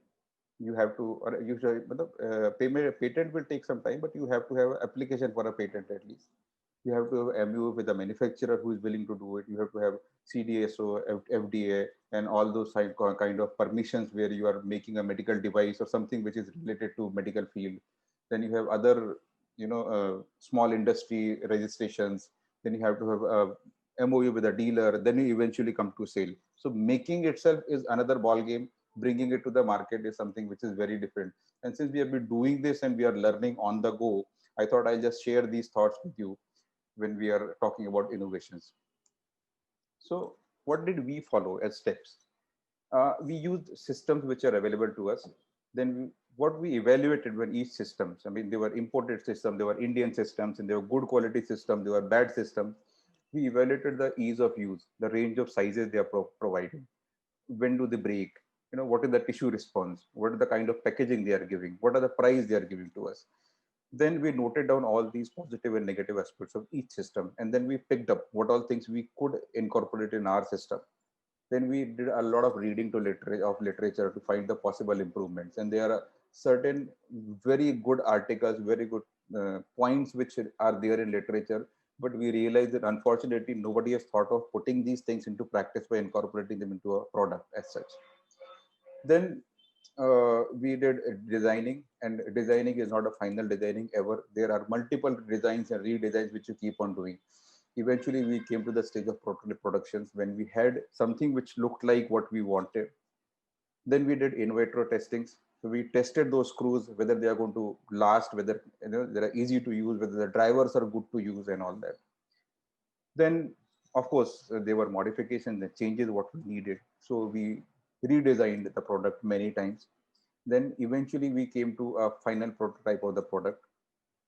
You have to, or usually, patent will take some time, but you have to have an application for a patent at least. You have to have MOU with the manufacturer who is willing to do it. You have to have CDSO, FDA, and all those kind of permissions where you are making a medical device or something which is related to medical field. Then you have other, small industry registrations. Then you have to have a MOU with a dealer. Then you eventually come to sale. So making itself is another ball game. Bringing it to the market is something which is very different. And since we have been doing this and we are learning on the go, I thought I'll just share these thoughts with you when we are talking about innovations. So what did we follow as steps? We used systems which are available to us. Then what we evaluated when each systems, they were imported systems, they were Indian systems, and they were good quality systems, they were bad systems. We evaluated the ease of use, the range of sizes they are providing. When do they break? What is the tissue response? What is the kind of packaging they are giving? What are the price they are giving to us? Then we noted down all these positive and negative aspects of each system. And then we picked up what all things we could incorporate in our system. Then we did a lot of reading of literature to find the possible improvements. And there are certain very good articles, very good points which are there in literature. But we realized that unfortunately, nobody has thought of putting these things into practice by incorporating them into a product as such. Then we did designing, and designing is not a final designing ever. There are multiple designs and redesigns which you keep on doing. Eventually, we came to the stage of prototype productions when we had something which looked like what we wanted. Then we did in vitro testings. So we tested those screws, whether they are going to last, whether they are easy to use, whether the drivers are good to use and all that. Then, of course, there were modifications and changes what we needed. So we redesigned the product many times. Then eventually we came to a final prototype of the product.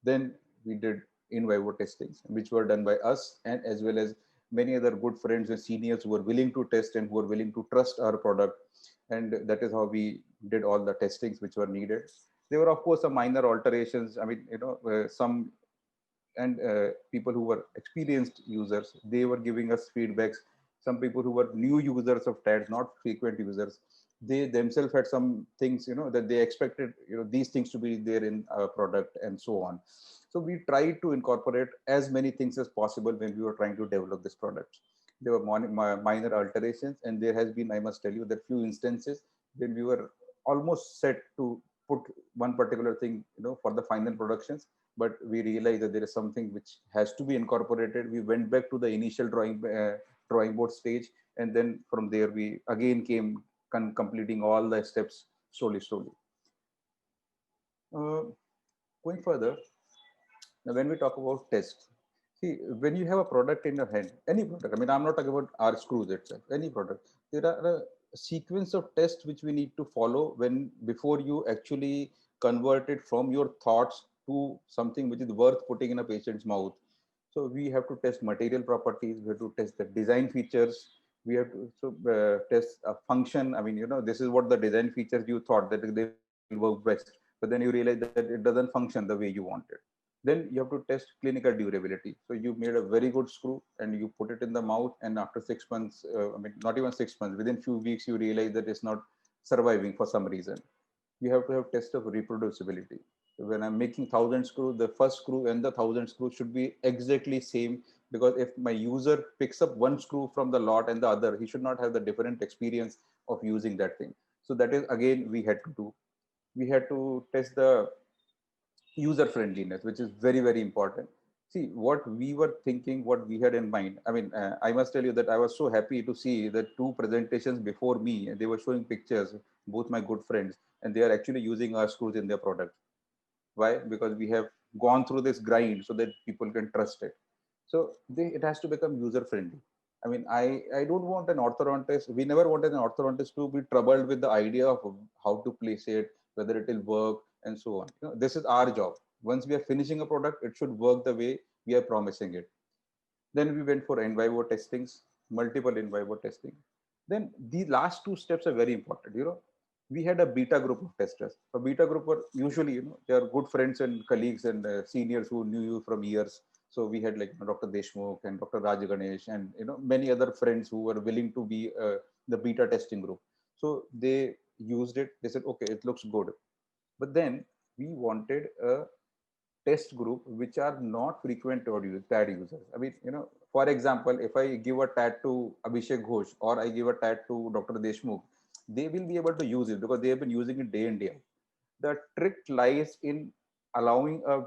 Then we did in vivo testings, which were done by us, and as well as many other good friends and seniors who were willing to test and who were willing to trust our product. And that is how we did all the testings which were needed. There were, of course, some minor alterations. Some people who were experienced users, they were giving us feedbacks. Some people who were new users of TADs, not frequent users, they themselves had some things, that they expected, these things to be there in a product and so on. So we tried to incorporate as many things as possible when we were trying to develop this product. There were minor alterations, and there has been, I must tell you, that few instances when we were almost set to put one particular thing, for the final productions, but we realized that there is something which has to be incorporated. We went back to the initial drawing board stage, and then from there we again came completing all the steps slowly. Uh, Going further, now when we talk about tests, see, when you have a product in your hand, any product, I mean, I'm not talking about our screws itself, any product, there are a sequence of tests which we need to follow before you actually convert it from your thoughts to something which is worth putting in a patient's mouth. So we have to test material properties, we have to test the design features, we have to test a function. I mean, this is what the design features you thought that they will work best, but then you realize that it doesn't function the way you want it. Then you have to test clinical durability. So you made a very good screw and you put it in the mouth, and after 6 months, I mean, not even 6 months, within few weeks, you realize that it's not surviving for some reason. You have to have test of reproducibility. When I'm making 1,000 screws, the first screw and the 1,000 screw should be exactly same, because if my user picks up one screw from the lot and the other, he should not have the different experience of using that thing. So that is, again, we had to do. We had to test the user friendliness, which is very, very important. See, what we were thinking, what we had in mind. I mean, I must tell you that I was so happy to see that two presentations before me, and they were showing pictures, both my good friends, and they are actually using our screws in their product. Why? Because we have gone through this grind so that people can trust it. So it has to become user friendly. I mean, I don't want an orthodontist. We never wanted an orthodontist to be troubled with the idea of how to place it, whether it will work, and so on. This is our job. Once we are finishing a product, it should work the way we are promising it. Then we went for in vivo testings, multiple in vivo testing. Then the last two steps are very important. We had a beta group of testers. A beta group were usually, they are good friends and colleagues and seniors who knew you from years. So we had like Dr. Deshmukh and Dr. Raj Ganesh and many other friends who were willing to be the beta testing group. So they used it. They said, okay, it looks good. But then we wanted a test group which are not frequent TAD users. I mean, for example, if I give a TAD to Abhishek Ghosh or I give a TAD to Dr. Deshmukh, they will be able to use it because they have been using it day in, day out. The trick lies in allowing a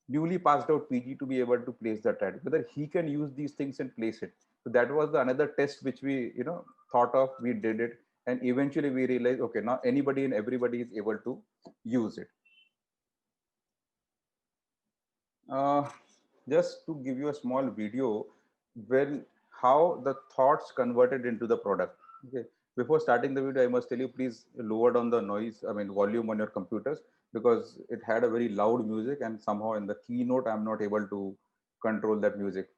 newly passed out PG to be able to place the TAD, whether he can use these things and place it. So that was another test which we, thought of, we did it. And eventually we realized, okay, now anybody and everybody is able to use it. Just to give you a small video when how the thoughts converted into the product. Okay. Before starting the video, I must tell you, please lower down the noise, I mean, volume on your computers, because it had a very loud music and somehow in the keynote, I'm not able to control that music.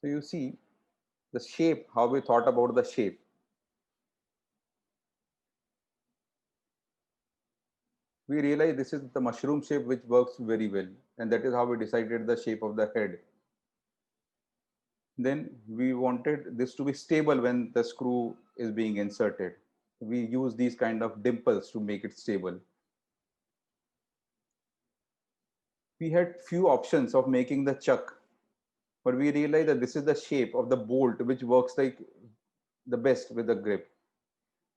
So you see the shape, how we thought about the shape. We realize this is the mushroom shape which works very well, and that is how we decided the shape of the head. Then we wanted this to be stable when the screw is being inserted. We use these kind of dimples to make it stable. We had few options of making the chuck, but we realized that this is the shape of the bolt which works like the best with the grip.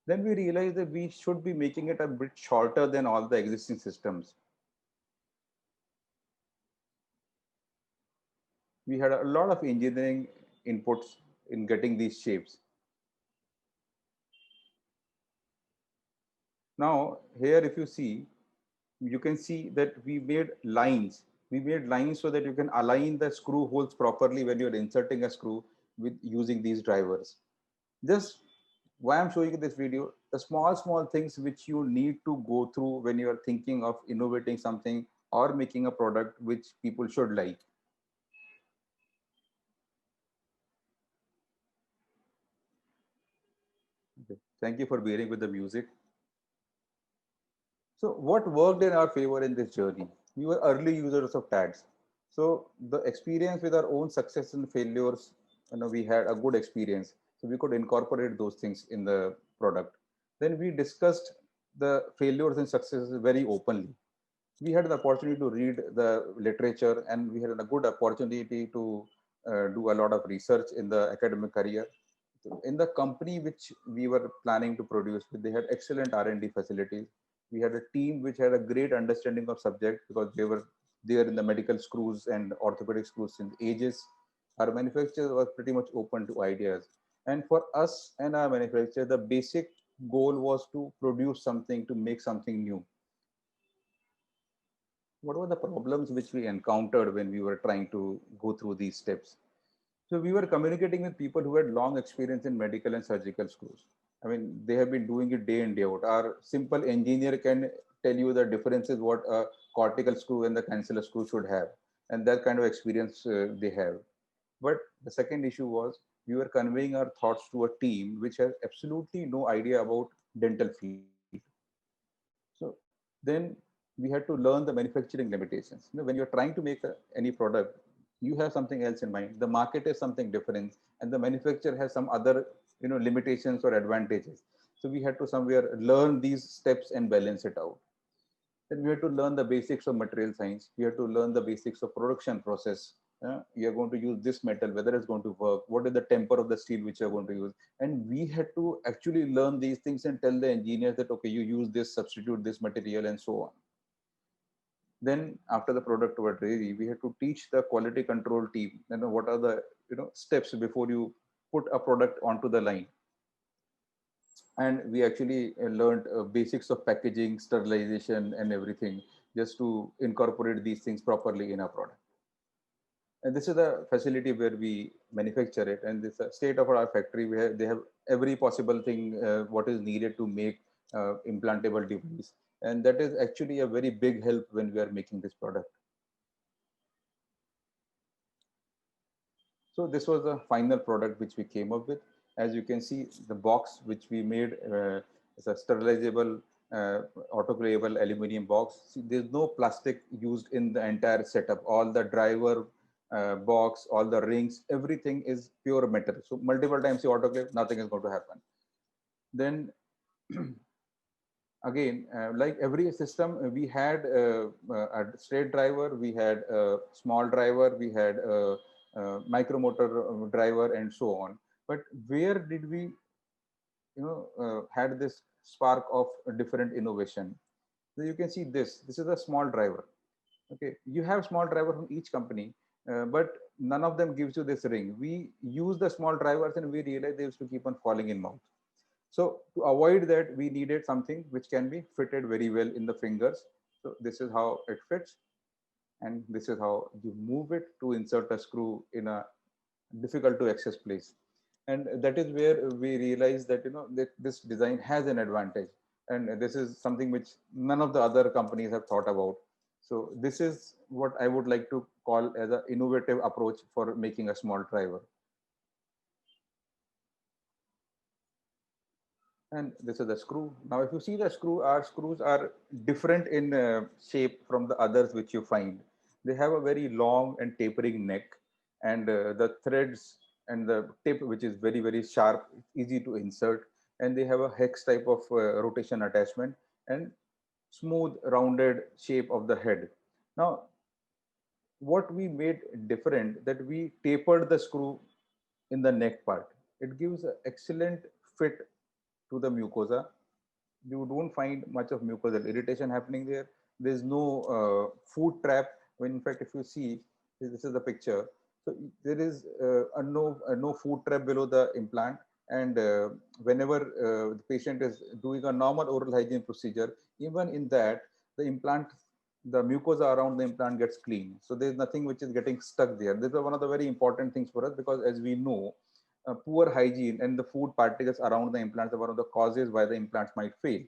Then we realized that we should be making it a bit shorter than all the existing systems. We had a lot of engineering inputs in getting these shapes. Now, here if you see, you can see that we made lines. We made lines so that you can align the screw holes properly when you're inserting a screw with using these drivers. Just why I'm showing you this video, the small things which you need to go through when you are thinking of innovating something or making a product which people should like. Okay. Thank you for bearing with the music. So what worked in our favor in this journey? We were early users of tags. So the experience with our own success and failures, we had a good experience. So we could incorporate those things in the product. Then we discussed the failures and successes very openly. We had the opportunity to read the literature, and we had a good opportunity to do a lot of research in the academic career. In the company which we were planning to produce, they had excellent R&D facilities. We had a team which had a great understanding of subject because they were there in the medical screws and orthopedic screws since ages. Our manufacturer was pretty much open to ideas. And for us and our manufacturer, the basic goal was to produce something, to make something new. What were the problems which we encountered when we were trying to go through these steps? So we were communicating with people who had long experience in medical and surgical screws. I mean, they have been doing it day in, day out. Our simple engineer can tell you the differences what a cortical screw and the cancellous screw should have. And that kind of experience they have. But the second issue was we were conveying our thoughts to a team which has absolutely no idea about dental field. So then we had to learn the manufacturing limitations. When you're trying to make any product, you have something else in mind. The market is something different, and the manufacturer has some other limitations or advantages. So we had to somewhere learn these steps and balance it out. Then we had to learn the basics of material science. We had to learn the basics of production process. You're going to use this metal, whether it's going to work, what is the temper of the steel which you're going to use. And we had to actually learn these things and tell the engineers that, okay, you use this, substitute this material, and so on. Then after the product was ready, we had to teach the quality control team, what are the steps before you put a product onto the line. And we actually learned basics of packaging, sterilization, and everything, just to incorporate these things properly in our product. And this is the facility where we manufacture it. And this state of our factory, they have every possible thing what is needed to make implantable device. And that is actually a very big help when we are making this product. So this was the final product which we came up with. As you can see, the box which we made is a sterilizable, autoclavable aluminum box. See, there's no plastic used in the entire setup. All the driver box, all the rings, everything is pure metal. So multiple times you autoclave, nothing is going to happen. Then again, like every system, we had a straight driver, we had a small driver, we had a micromotor driver, and so on. But where did we, had this spark of a different innovation? So you can see this is a small driver. Okay, you have small driver from each company, but none of them gives you this ring. We use the small drivers and we realize they used to keep on falling in mouth. So to avoid that, we needed something which can be fitted very well in the fingers. So this is how it fits. And this is how you move it to insert a screw in a difficult to access place. And that is where we realize that, that this design has an advantage. And this is something which none of the other companies have thought about. So this is what I would like to call as an innovative approach for making a small driver. And this is the screw. Now, if you see the screw, our screws are different in shape from the others which you find. They have a very long and tapering neck, and the threads and the tip, which is very, very sharp, easy to insert. And they have a hex type of rotation attachment and smooth rounded shape of the head. Now, what we made different, that we tapered the screw in the neck part. It gives an excellent fit to the mucosa. You don't find much of mucosal irritation happening there. There's no food trap. When in fact, if you see, this is the picture. So there is no food trap below the implant. And whenever the patient is doing a normal oral hygiene procedure, even in that, the implant, the mucosa around the implant gets clean. So there's nothing which is getting stuck there. This is one of the very important things for us, because as we know, poor hygiene and the food particles around the implants are one of the causes why the implants might fail.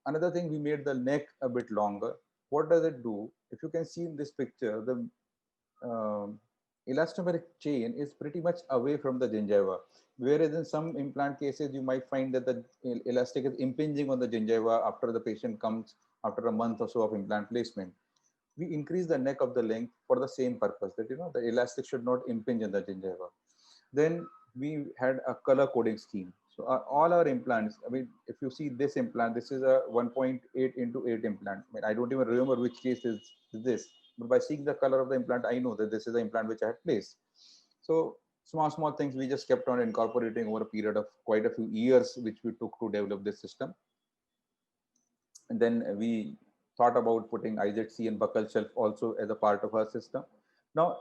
Another thing, we made the neck a bit longer. What does it do? If you can see in this picture, the elastomeric chain is pretty much away from the gingiva, whereas in some implant cases you might find that the elastic is impinging on the gingiva after the patient comes after a month or so of implant placement. We increase the neck of the length for the same purpose, that the elastic should not impinge on the gingiva. Then we had a color coding scheme. So all our implants, I mean, if you see this implant, this is a 1.8 into 8 implant. I mean, I don't even remember which case is this, but by seeing the color of the implant, I know that this is the implant which I had placed. So small things we just kept on incorporating over a period of quite a few years, which we took to develop this system. And then we thought about putting IZC and buccal shelf also as a part of our system. Now,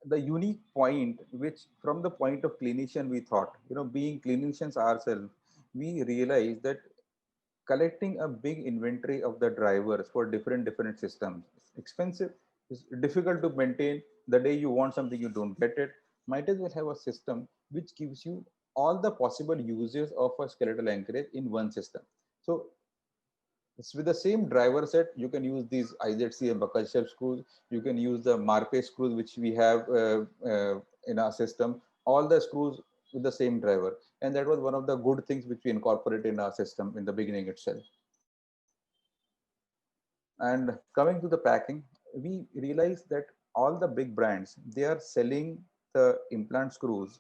the unique point, which from the point of clinician, we thought, being clinicians ourselves, we realized that collecting a big inventory of the drivers for different systems is expensive, it's difficult to maintain. The day you want something, you don't get it. Might as well have a system which gives you all the possible uses of a skeletal anchorage in one system. So it's with the same driver set, you can use these IZC and buccal shelf screws. You can use the Marpe screws, which we have in our system. All the screws with the same driver. And that was one of the good things which we incorporated in our system in the beginning itself. And coming to the packing, we realized that all the big brands, they are selling the implant screws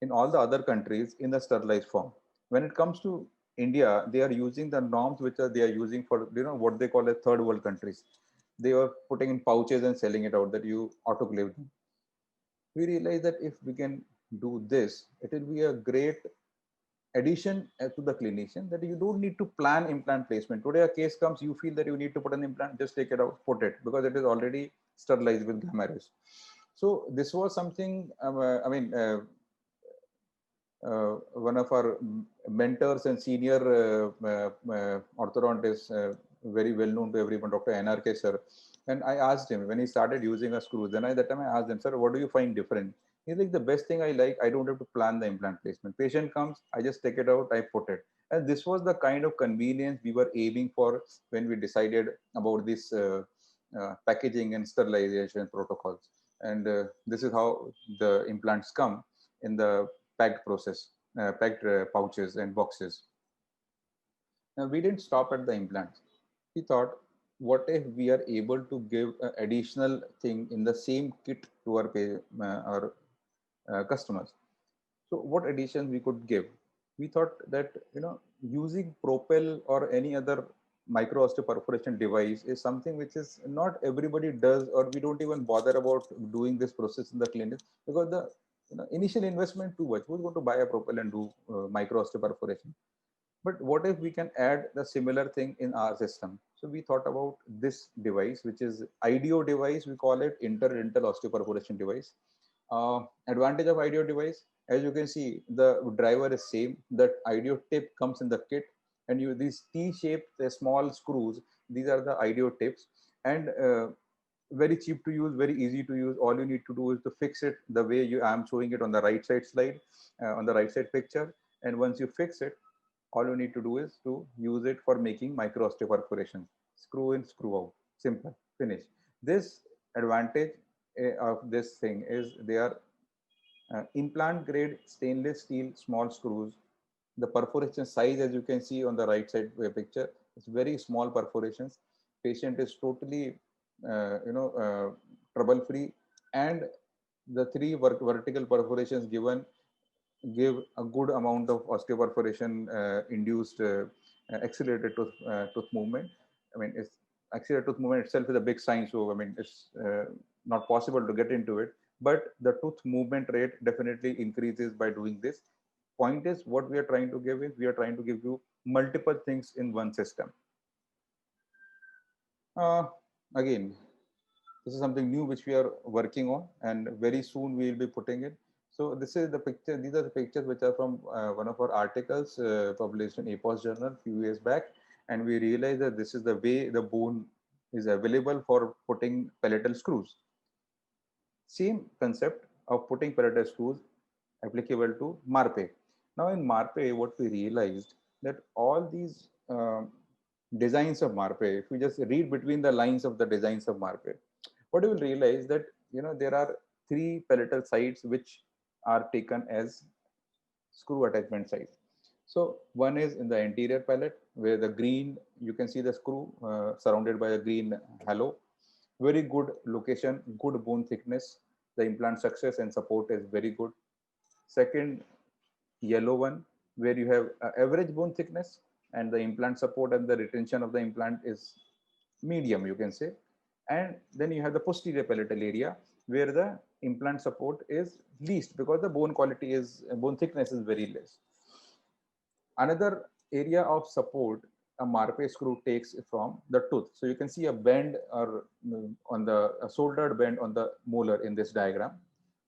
in all the other countries in the sterilized form. When it comes to India, they are using the norms which they are using for what they call as third world countries. They are putting in pouches and selling it out that you autoclave them. We realize that if we can do this, it will be a great addition to the clinician, that you don't need to plan implant placement. Today a case comes, you feel that you need to put an implant, just take it out, put it, because it is already sterilized with gamma rays. So this was something, one of our mentors and senior orthodontist, very well known to everyone, Dr. NRK sir. And I asked him when he started using a screw, then that time I asked him, sir, what do you find different? He's like, the best thing I like, I don't have to plan the implant placement. Patient comes, I just take it out, I put it. And this was the kind of convenience we were aiming for when we decided about this packaging and sterilization protocols. And this is how the implants come in the packed process, packed pouches and boxes. Now, we didn't stop at the implants. We thought, what if we are able to give an additional thing in the same kit to our customers? So what additions we could give? We thought that, using Propel or any other micro osteoperforation device is something which is not everybody does, or we don't even bother about doing this process in the clinic, because the initial investment too much. Who's going to buy a Propel and do micro osteoperforation? But what if we can add the similar thing in our system? So we thought about this device, which is IDEO device. We call it interdental osteoperforation device. Advantage of IDEO device, as you can see, the driver is same. The IDEO tip comes in the kit, and these T-shaped small screws. These are the IDEO tips, and very cheap to use, very easy to use. All you need to do is to fix it the way I'm showing it on the right side slide, on the right side picture. And once you fix it, all you need to do is to use it for making micro osteoperforation. Screw in, screw out, simple, finish. This advantage of this thing is they are implant grade stainless steel small screws. The perforation size, as you can see on the right side picture, it's very small perforations. Patient is totally trouble free, and the 3 vertical perforations given give a good amount of osteoperforation induced accelerated tooth movement. I mean, it's accelerated tooth movement itself is a big science, so I mean, it's not possible to get into it, but the tooth movement rate definitely increases by doing this. Point is, what we are trying to give is, we are trying to give you multiple things in one system. Again, this is something new which we are working on, and very soon we will be putting it. So this is the picture. These are the pictures which are from one of our articles published in APOS journal a few years back, and we realized that this is the way the bone is available for putting palatal screws. Same concept of putting palatal screws applicable to Marpe. Now in Marpe, what we realized that all these designs of Marpe, if we just read between the lines of the designs of Marpe, what you will realize that there are 3 palatal sites which are taken as screw attachment sites. So one is in the anterior palate, where the green, you can see the screw surrounded by a green halo. Very good location, good bone thickness. The implant success and support is very good. Second, yellow one, where you have average bone thickness and the implant support and the retention of the implant is medium, you can say. And then you have the posterior palatal area where the implant support is least because the bone quality is, bone thickness is very less. Another area of support a Marpe screw takes from the tooth. So you can see a bend or on the a soldered bend on the molar in this diagram.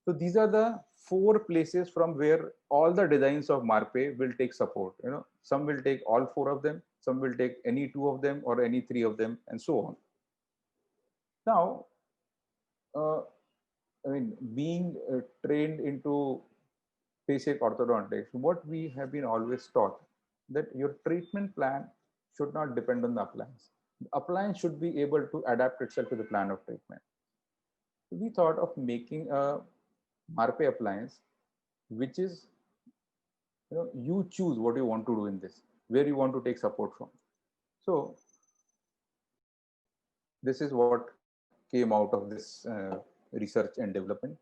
So these are the 4 places from where all the designs of Marpe will take support. You know, some will take all 4 of them, some will take any 2 of them or any 3 of them, and so on. Now, I mean, being trained into basic orthodontics, what we have been always taught that your treatment plan should not depend on the appliance. The appliance should be able to adapt itself to the plan of treatment. So we thought of making a Marpe appliance, which is, you know, you choose what you want to do in this, where you want to take support from. So this is what came out of this research and development.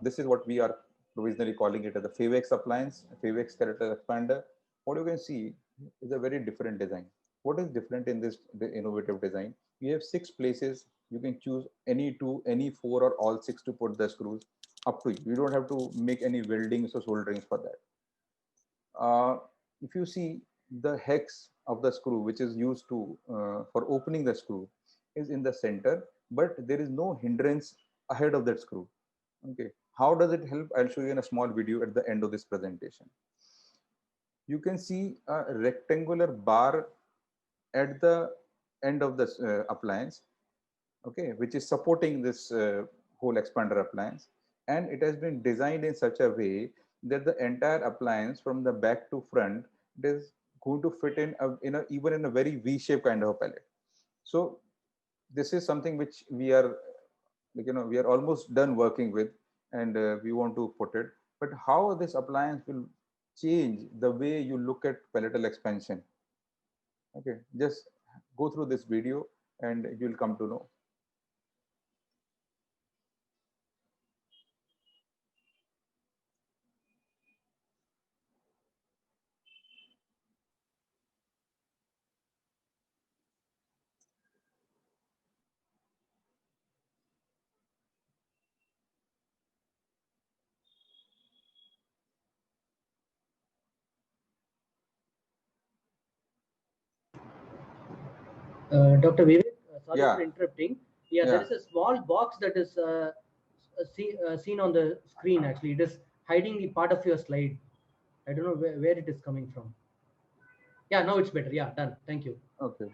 This is what we are provisionally calling it as the FAVEX appliance, FAVEX character expander. What you can see is a very different design. What is different in this innovative design? We have 6 places. You can choose any 2, any 4, or all 6 to put the screws, up to you. You don't have to make any weldings or solderings for that. If you see the hex of the screw, which is used to for opening the screw, is in the center, but there is no hindrance ahead of that screw. Okay, how does it help? I'll show you in a small video at the end of this presentation. You can see a rectangular bar at the end of this appliance, okay, which is supporting this whole expander appliance, and it has been designed in such a way that the entire appliance from the back to front is going to fit in even in a very V-shaped kind of a pallet. So this is something which we are, like, you know, we are almost done working with, and we want to put it. But how this appliance will change the way you look at palatal expansion? Okay, just go through this video and you'll come to know. Dr. Vivek, sorry Yeah. for interrupting. Yeah, there is a small box that is seen on the screen. Actually, it is hiding the part of your slide. I don't know where it is coming from. Yeah, now it's better. Yeah, done. Thank you. Okay.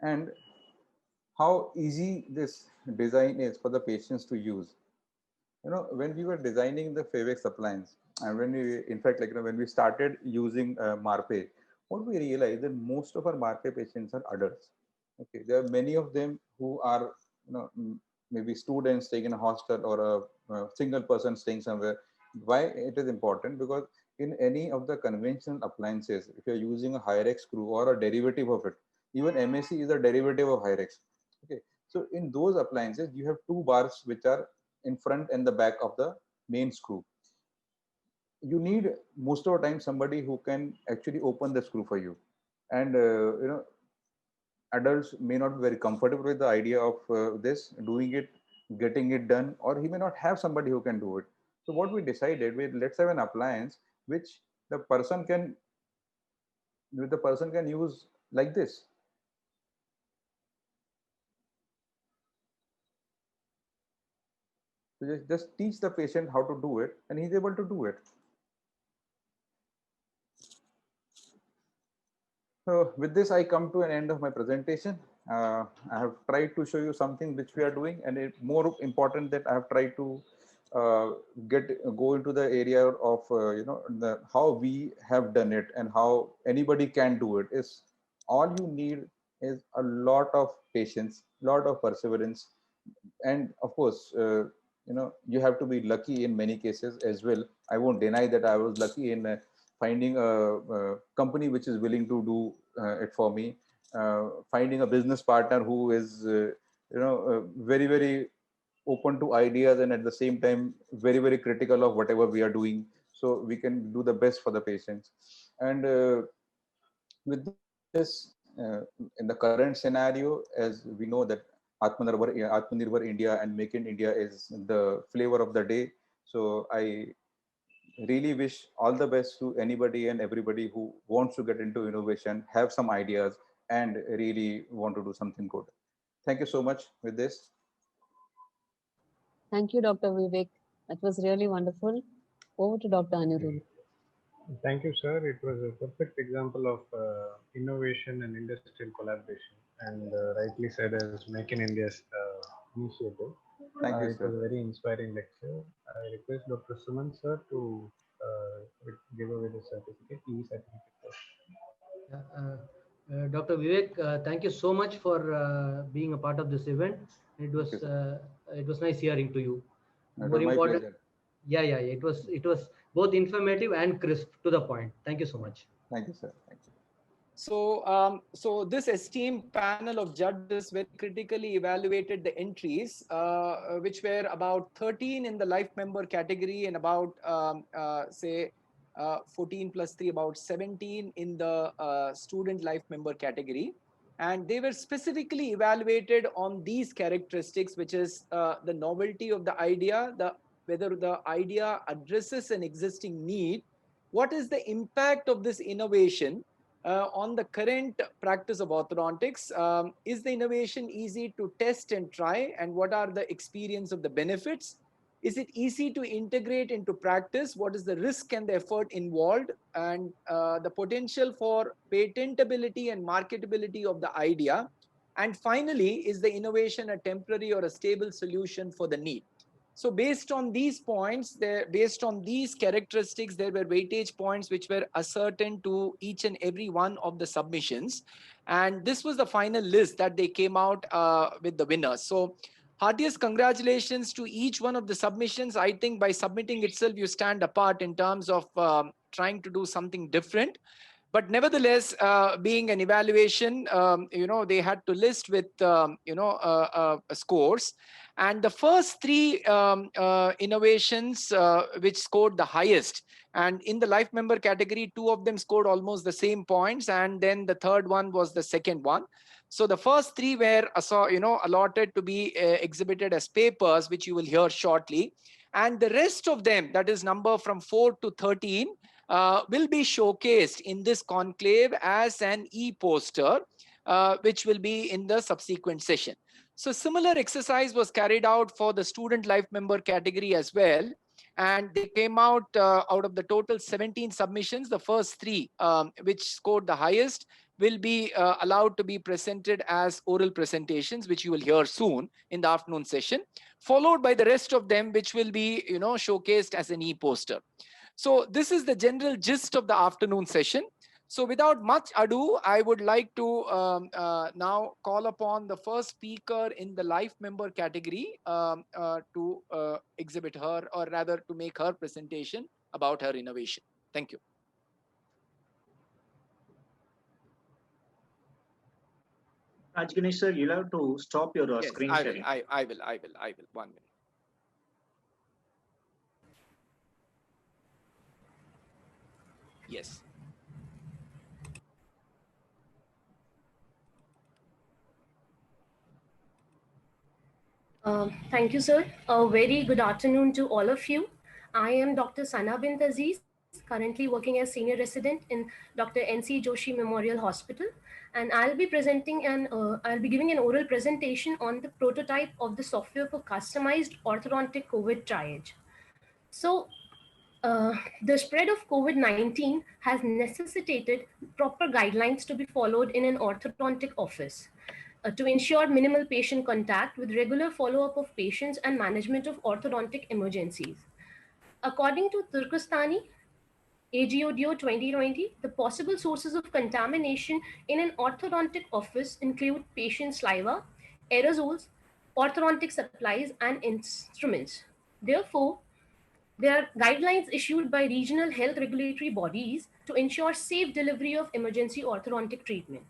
And how easy this design is for the patients to use. You know, when we were designing the FAVEX appliance, and when we, in fact, like, you know, when we started using Marpe, what we realized that most of our Marpe patients are adults. Okay, there are many of them who are, you know, maybe students staying in a hostel or a single person staying somewhere. Why it is important? Because in any of the conventional appliances, if you're using a Hyrex screw or a derivative of it, even MAC is a derivative of Hyrex. Okay, so in those appliances, you have 2 bars which are in front and the back of the main screw. You need most of the time somebody who can actually open the screw for you. And you know, adults may not be very comfortable with the idea of this, doing it, getting it done, or he may not have somebody who can do it. So what we decided, let's have an appliance which the person can use like this. So just teach the patient how to do it, and he's able to do it. So with this, I come to an end of my presentation. I have tried to show you something which we are doing, and more important that I have tried to go into the area of how we have done it and how anybody can do it. Is all you need is a lot of patience, lot of perseverance, and of course, you have to be lucky in many cases as well. I won't deny that I was lucky in finding a company which is willing to do it for me, finding a business partner who is very, very open to ideas, and at the same time very, very critical of whatever we are doing, so we can do the best for the patients. And with this, in the current scenario, as we know that Atmanirbhar India and Make in India is the flavor of the day. So I really wish all the best to anybody and everybody who wants to get into innovation, have some ideas, and really want to do something good. Thank you so much with this. Thank you, Dr. Vivek. That was really wonderful. Over to Dr. Anirudh. Thank you, sir. It was a perfect example of innovation and industrial collaboration, and rightly said as Make in India's initiative. Thank you, it sir. was a very inspiring lecture. I request Dr. Suman, sir, to give away the certificate, e-certificate. Dr. Vivek, thank you so much for being a part of this event. It was nice hearing to you. More important, yeah, it was both informative and crisp to the point. Thank you so much. Thank you, sir. Thank you. So this esteemed panel of judges very critically evaluated the entries, which were about 13 in the life member category and about, 14 plus 3, about 17 in the student life member category. And they were specifically evaluated on these characteristics, which is the novelty of the idea, whether the idea addresses an existing need, what is the impact of this innovation on the current practice of orthodontics. Is the innovation easy to test and try, and what are the experience of the benefits? Is it easy to integrate into practice? What is the risk and the effort involved, and the potential for patentability and marketability of the idea? And finally, is the innovation a temporary or a stable solution for the need? So based on these points, based on these characteristics, there were weightage points which were ascertained to each and every one of the submissions. And this was the final list that they came out with the winners. So heartiest congratulations to each one of the submissions. I think by submitting itself, you stand apart in terms of trying to do something different. But nevertheless, being an evaluation, they had to list with, scores. And the first three innovations which scored the highest, and in the life member category, 2 of them scored almost the same points, and then the third one was the second one. So the first 3 were allotted to be exhibited as papers, which you will hear shortly. And the rest of them, that is number from 4 to 13, will be showcased in this conclave as an e-poster, which will be in the subsequent session. So similar exercise was carried out for the student life member category as well. And they came out of the total 17 submissions, the first 3, which scored the highest, will be allowed to be presented as oral presentations, which you will hear soon in the afternoon session, followed by the rest of them, which will be showcased as an e-poster. So this is the general gist of the afternoon session. So without much ado, I would like to now call upon the first speaker in the life member category to exhibit her, or rather to make her presentation about her innovation. Thank you. Rajganesh sir, you'll have to stop your screen sharing. I will. 1 minute. Yes. Thank you, sir. A very good afternoon to all of you. I am Dr. Sana Bint Aziz, currently working as senior resident in Dr. N.C. Joshi Memorial Hospital, and I'll be I'll be giving an oral presentation on the prototype of the software for customized orthodontic COVID triage. So, the spread of COVID-19 has necessitated proper guidelines to be followed in an orthodontic office to ensure minimal patient contact with regular follow-up of patients and management of orthodontic emergencies. According to Turkestani AGODO 2020, the possible sources of contamination in an orthodontic office include patient saliva, aerosols, orthodontic supplies, and instruments. Therefore, there are guidelines issued by regional health regulatory bodies to ensure safe delivery of emergency orthodontic treatment.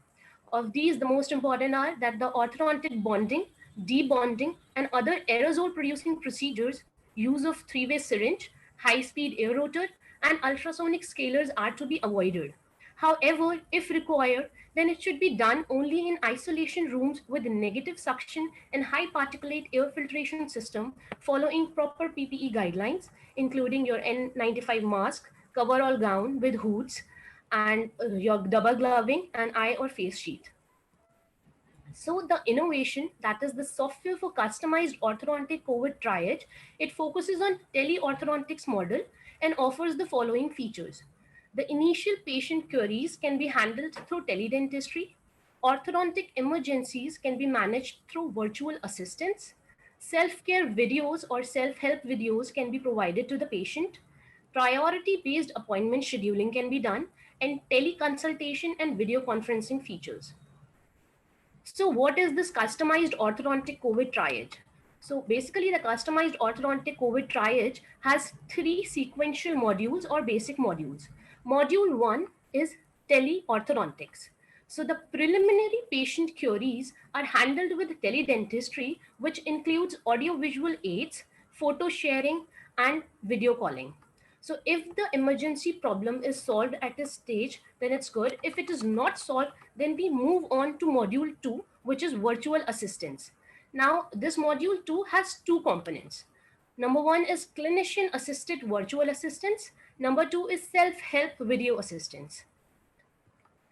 Of these, the most important are that the orthodontic bonding, debonding, and other aerosol producing procedures, use of three-way syringe, high-speed air rotor, and ultrasonic scalers are to be avoided. However, if required, then it should be done only in isolation rooms with negative suction and high particulate air filtration system following proper PPE guidelines, including your N95 mask, coverall gown with hoods, and your double gloving and eye or face sheath. So the innovation, that is the software for customized orthodontic COVID triage, it focuses on teleorthodontics model and offers the following features. The initial patient queries can be handled through teledentistry. Orthodontic emergencies can be managed through virtual assistants. Self-care videos or self-help videos can be provided to the patient. Priority-based appointment scheduling can be done, and teleconsultation and video conferencing features. So what is this customized orthodontic COVID triage? So basically the customized orthodontic COVID triage has three sequential modules or basic modules. Module 1 is teleorthodontics. So the preliminary patient queries are handled with teledentistry, which includes audiovisual aids, photo sharing, and video calling. So if the emergency problem is solved at a stage, then it's good. If it is not solved, then we move on to module 2, which is virtual assistance. Now, this module 2 has two components. Number 1 is clinician assisted virtual assistance. Number 2 is self-help video assistance.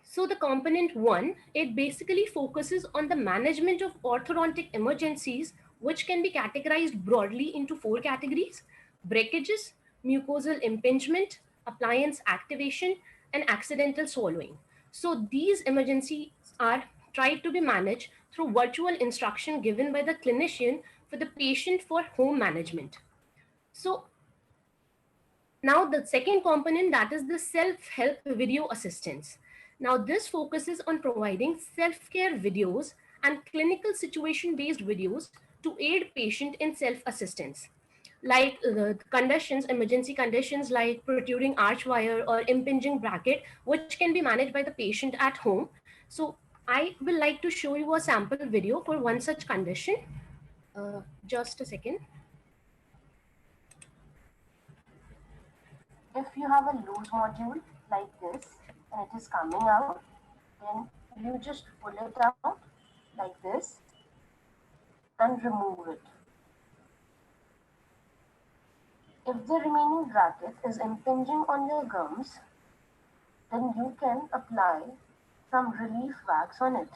So the component 1, it basically focuses on the management of orthodontic emergencies, which can be categorized broadly into 4 categories: breakages, mucosal impingement, appliance activation, and accidental swallowing. So these emergencies are tried to be managed through virtual instruction given by the clinician for the patient for home management. So now the second component, that is the self-help video assistance. Now this focuses on providing self-care videos and clinical situation-based videos to aid patient in self-assistance. Like conditions, emergency conditions like protruding arch wire or impinging bracket, which can be managed by the patient at home. So I will like to show you a sample video for one such condition. Just a second. If you have a loose module like this and it is coming out, then you just pull it out like this and remove it. If the remaining bracket is impinging on your gums, then you can apply some relief wax on it.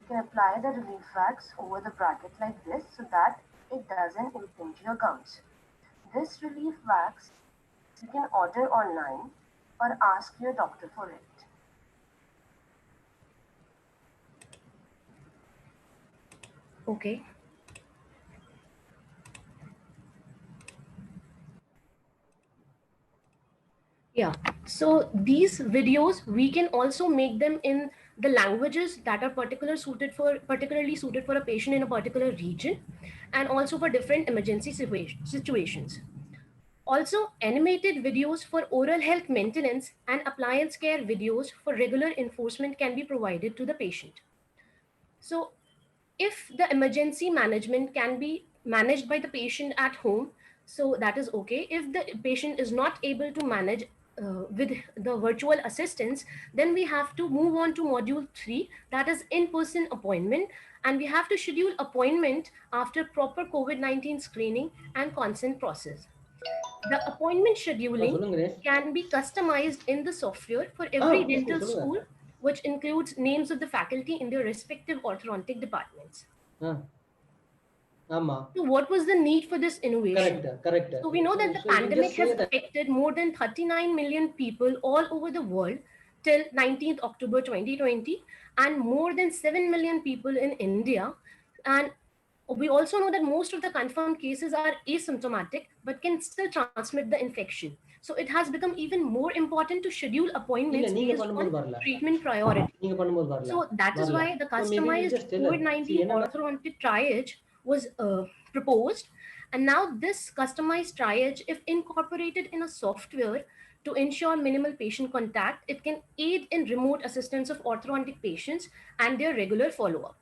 You can apply the relief wax over the bracket like this so that it doesn't impinge your gums. This relief wax you can order online or ask your doctor for it. Okay. Yeah, so these videos, we can also make them in the languages that are particularly suited for a patient in a particular region, and also for different emergency situations. Also, animated videos for oral health maintenance and appliance care videos for regular enforcement can be provided to the patient. So if the emergency management can be managed by the patient at home, so that is okay. If the patient is not able to manage with the virtual assistance, then we have to move on to module 3, that is in-person appointment, and we have to schedule appointment after proper COVID-19 screening and consent process. The appointment scheduling can be customized in the software for every dental school, which includes names of the faculty in their respective orthodontic departments. So what was the need for this innovation? Correct. So we know that the pandemic has affected more than 39 million people all over the world till 19th October 2020, and more than 7 million people in India. And we also know that most of the confirmed cases are asymptomatic but can still transmit the infection. So it has become even more important to schedule appointments based on treatment priority. So that is why the customized COVID-19 orthodontic triage was proposed. And now this customized triage, if incorporated in a software to ensure minimal patient contact, it can aid in remote assistance of orthodontic patients and their regular follow-up.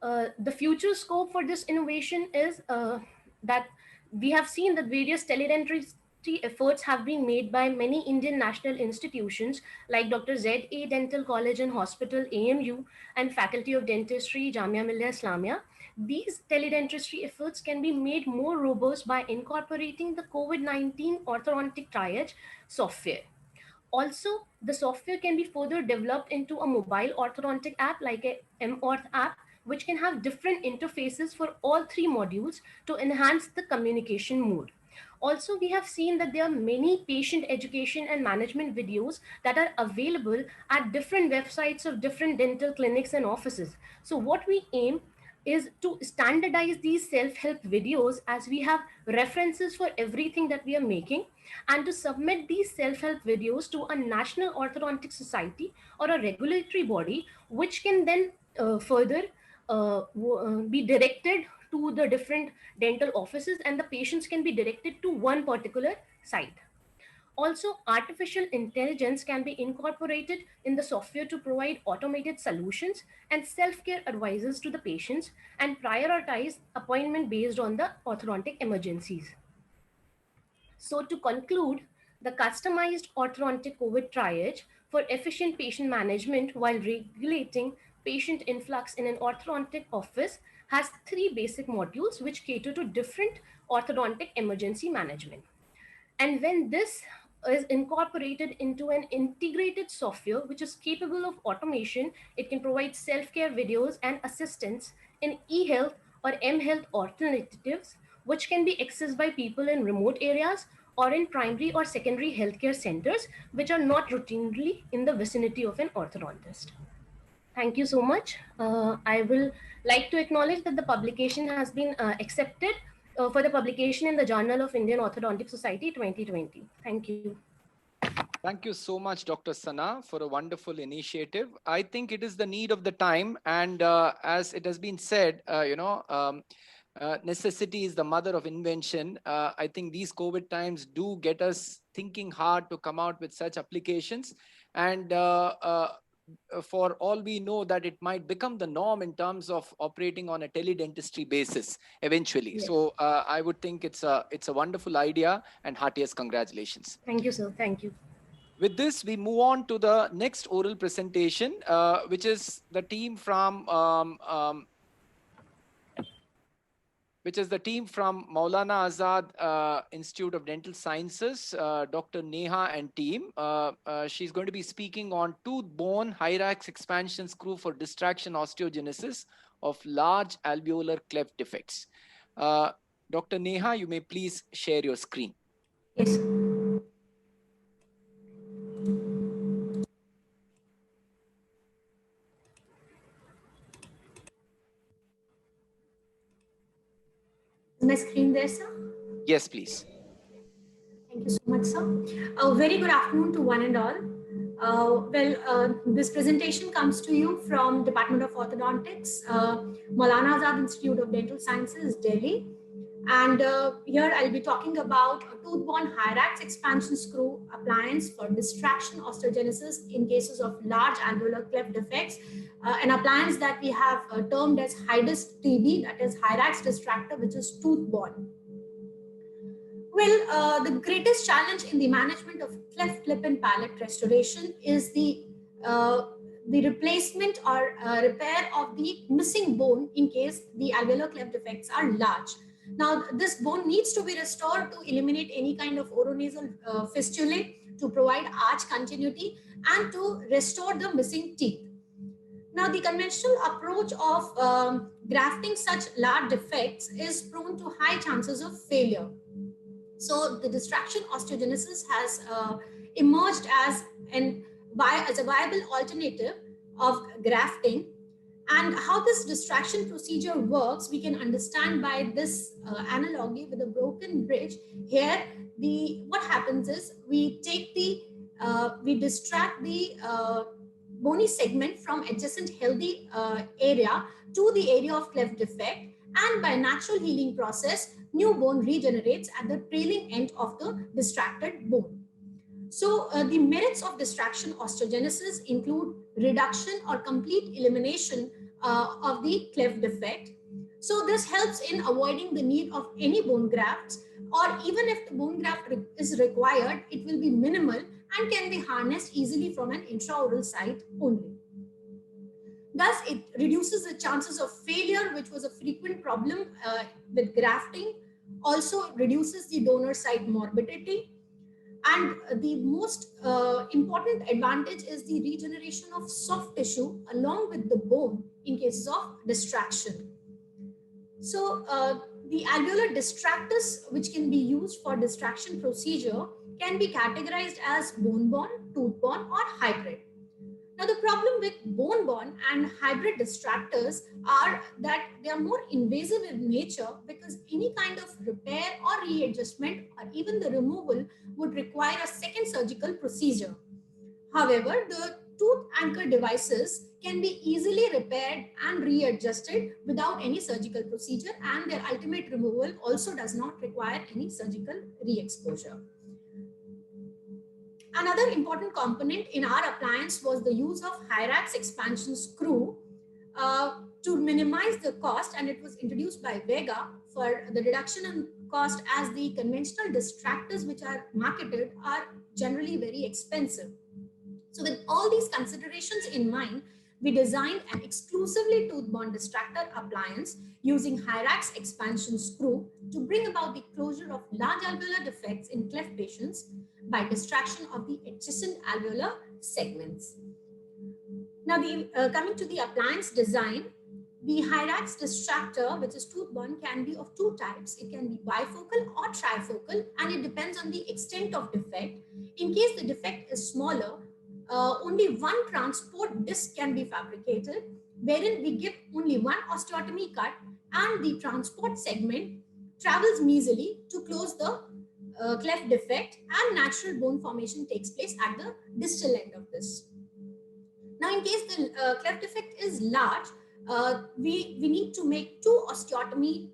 The future scope for this innovation is that we have seen that various teledentistry efforts have been made by many Indian national institutions like Dr. Z.A. Dental College and Hospital, AMU, and Faculty of Dentistry, Jamia Millia Islamia. These teledentistry efforts can be made more robust by incorporating the COVID-19 orthodontic triage software. Also, the software can be further developed into a mobile orthodontic app like a MORTH app, which can have different interfaces for all 3 modules to enhance the communication mode. Also, we have seen that there are many patient education and management videos that are available at different websites of different dental clinics and offices. So what we aim is to standardize these self-help videos, as we have references for everything that we are making, and to submit these self-help videos to a national orthodontic society or a regulatory body, which can then further be directed to the different dental offices, and the patients can be directed to one particular site. Also, artificial intelligence can be incorporated in the software to provide automated solutions and self-care advices to the patients and prioritize appointment based on the orthodontic emergencies. So to conclude, the customized orthodontic COVID triage for efficient patient management while regulating patient influx in an orthodontic office has 3 basic modules which cater to different orthodontic emergency management. And when this is incorporated into an integrated software which is capable of automation, it can provide self-care videos and assistance in e-health or m-health alternatives, which can be accessed by people in remote areas or in primary or secondary healthcare centers, which are not routinely in the vicinity of an orthodontist. Thank you so much. I will like to acknowledge that the publication has been accepted for the publication in the Journal of Indian Orthodontic Society 2020. Thank you. Thank you so much, Dr. Sana, for a wonderful initiative. I think it is the need of the time. And as it has been said, necessity is the mother of invention. I think these COVID times do get us thinking hard to come out with such applications. And for all we know that it might become the norm in terms of operating on a teledentistry basis eventually. Yes. So I would think it's a wonderful idea, and heartiest congratulations. Thank you, sir. Thank you. With this, we move on to the next oral presentation, which is the team from Maulana Azad Institute of Dental Sciences, Dr. Neha and team. She's going to be speaking on tooth-bone hyrax expansion screw for distraction osteogenesis of large alveolar cleft defects. Dr. Neha, you may please share your screen. Yes. Is my screen there, sir? Yes, please. Thank you so much, sir. A very good afternoon to one and all. This presentation comes to you from Department of Orthodontics, Maulana Azad Institute of Dental Sciences, Delhi. And here I'll be talking about a tooth-bone hyrax expansion screw appliance for distraction osteogenesis in cases of large alveolar cleft defects, an appliance that we have termed as HYDIS TB, that is hyrax distractor, which is tooth-bone. Well, the greatest challenge in the management of cleft lip and palate restoration is the replacement or repair of the missing bone in case the alveolar cleft defects are large. Now, this bone needs to be restored to eliminate any kind of oronasal fistulae, to provide arch continuity, and to restore the missing teeth. Now, the conventional approach of grafting such large defects is prone to high chances of failure. So the distraction osteogenesis has emerged as a viable alternative of grafting. And how this distraction procedure works, we can understand by this analogy with a broken bridge. Here, what happens is we distract the bony segment from adjacent healthy area to the area of cleft defect, and by natural healing process, new bone regenerates at the trailing end of the distracted bone. So the merits of distraction osteogenesis include reduction or complete elimination of the cleft defect. So this helps in avoiding the need of any bone grafts, or even if the bone graft is required, it will be minimal and can be harnessed easily from an intraoral site only. Thus, it reduces the chances of failure, which was a frequent problem with grafting. Also reduces the donor site morbidity. And the most important advantage is the regeneration of soft tissue along with the bone in cases of distraction. So the alveolar distractus, which can be used for distraction procedure, can be categorized as bone-borne, tooth-borne, or hybrid. Now, the problem with bone-borne and hybrid distractors are that they are more invasive in nature, because any kind of repair or readjustment or even the removal would require a second surgical procedure. However, the tooth anchor devices can be easily repaired and readjusted without any surgical procedure, and their ultimate removal also does not require any surgical re-exposure. Another important component in our appliance was the use of Hyrax expansion screw to minimize the cost, and it was introduced by Vega for the reduction in cost, as the conventional distractors which are marketed are generally very expensive. So with all these considerations in mind, we designed an exclusively tooth-borne distractor appliance using Hyrax expansion screw to bring about the closure of large alveolar defects in cleft patients by distraction of the adjacent alveolar segments. Now, coming to the appliance design, the Hyrax distractor, which is tooth-borne, can be of two types. It can be bifocal or trifocal, and it depends on the extent of defect. In case the defect is smaller, only one transport disc can be fabricated, wherein we give only one osteotomy cut, and the transport segment travels mesally to close the cleft defect, and natural bone formation takes place at the distal end of this. Now, in case the cleft defect is large, we need to make two osteotomy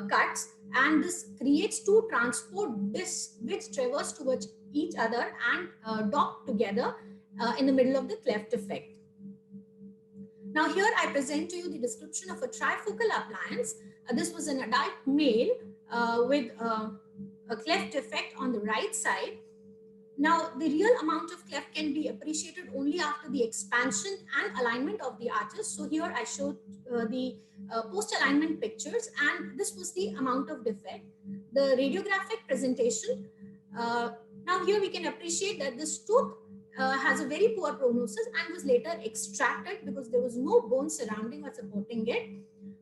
cuts, and this creates two transport discs which traverse towards each other and dock together in the middle of the cleft defect. Now, here I present to you the description of a trifocal appliance. This was an adult male with a cleft defect on the right side. Now, the real amount of cleft can be appreciated only after the expansion and alignment of the arches. So here I showed the post-alignment pictures, and this was the amount of defect. The radiographic presentation, now here we can appreciate that this tooth has a very poor prognosis and was later extracted because there was no bone surrounding or supporting it.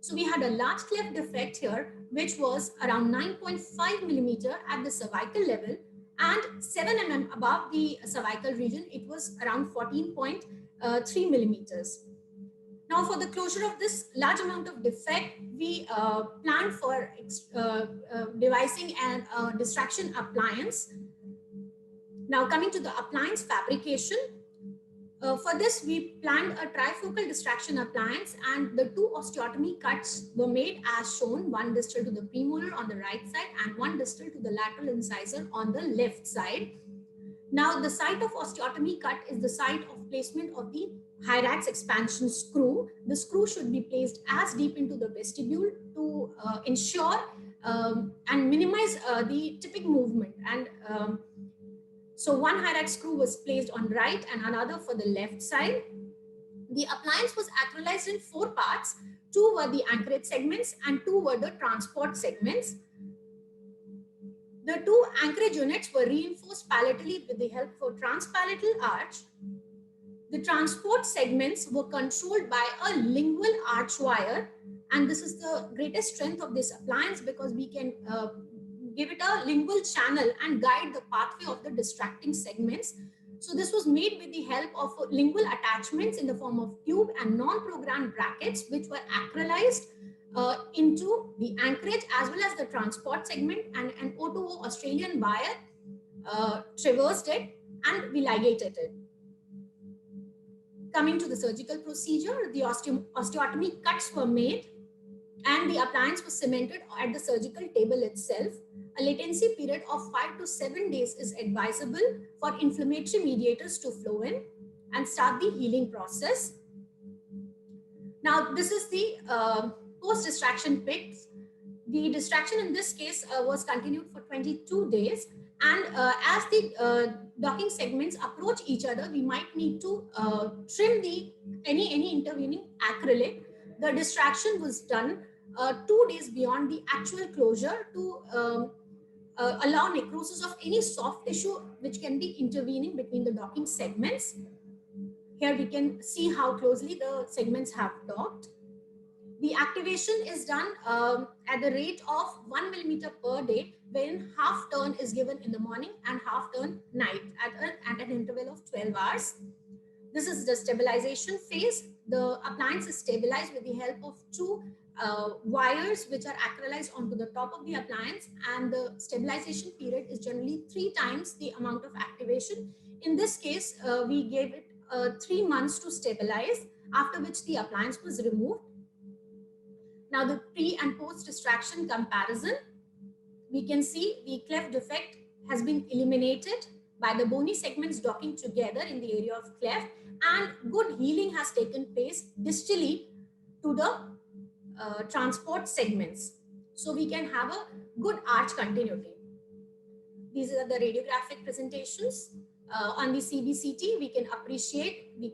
So we had a large cleft defect here, which was around 9.5 millimeter at the cervical level, and 7 mm above the cervical region, it was around 14.3 millimeters. Now, for the closure of this large amount of defect, we planned for devising a distraction appliance. Now, coming to the appliance fabrication, for this, we planned a trifocal distraction appliance, and the two osteotomy cuts were made as shown, one distal to the premolar on the right side and one distal to the lateral incisor on the left side. Now, the site of osteotomy cut is the site of placement of the Hyrax expansion screw. The screw should be placed as deep into the vestibule to ensure and minimize the tipping movement. And so one Hyrax screw was placed on right and another for the left side. The appliance was acrylized in 4 parts. 2 were the anchorage segments and 2 were the transport segments. The 2 anchorage units were reinforced palatally with the help of a transpalatal arch. The transport segments were controlled by a lingual arch wire, and this is the greatest strength of this appliance because we can give it a lingual channel and guide the pathway of the distracting segments. So this was made with the help of lingual attachments in the form of tube and non-programmed brackets, which were acrylized into the anchorage as well as the transport segment, and an O2O Australian wire traversed it and we ligated it. Coming to the surgical procedure, the osteotomy cuts were made and the appliance was cemented at the surgical table itself. A latency period of 5 to 7 days is advisable for inflammatory mediators to flow in and start the healing process. Now, this is the post-distraction pics. The distraction in this case was continued for 22 days. And as the docking segments approach each other, we might need to trim the any intervening acrylic. The distraction was done 2 days beyond the actual closure to allow necrosis of any soft tissue which can be intervening between the docking segments. Here we can see how closely the segments have docked. The activation is done at the rate of 1 millimeter per day, wherein half turn is given in the morning and half turn night at an interval of 12 hours. This is the stabilization phase. The appliance is stabilized with the help of 2 wires which are acrylized onto the top of the appliance, and the stabilization period is generally 3 times the amount of activation. In this case, we gave it 3 months to stabilize, after which the appliance was removed. Now the pre and post distraction comparison, we can see the cleft defect has been eliminated by the bony segments docking together in the area of cleft, and good healing has taken place distally to the transport segments. So we can have a good arch continuity. These are the radiographic presentations. On the CBCT, we can appreciate the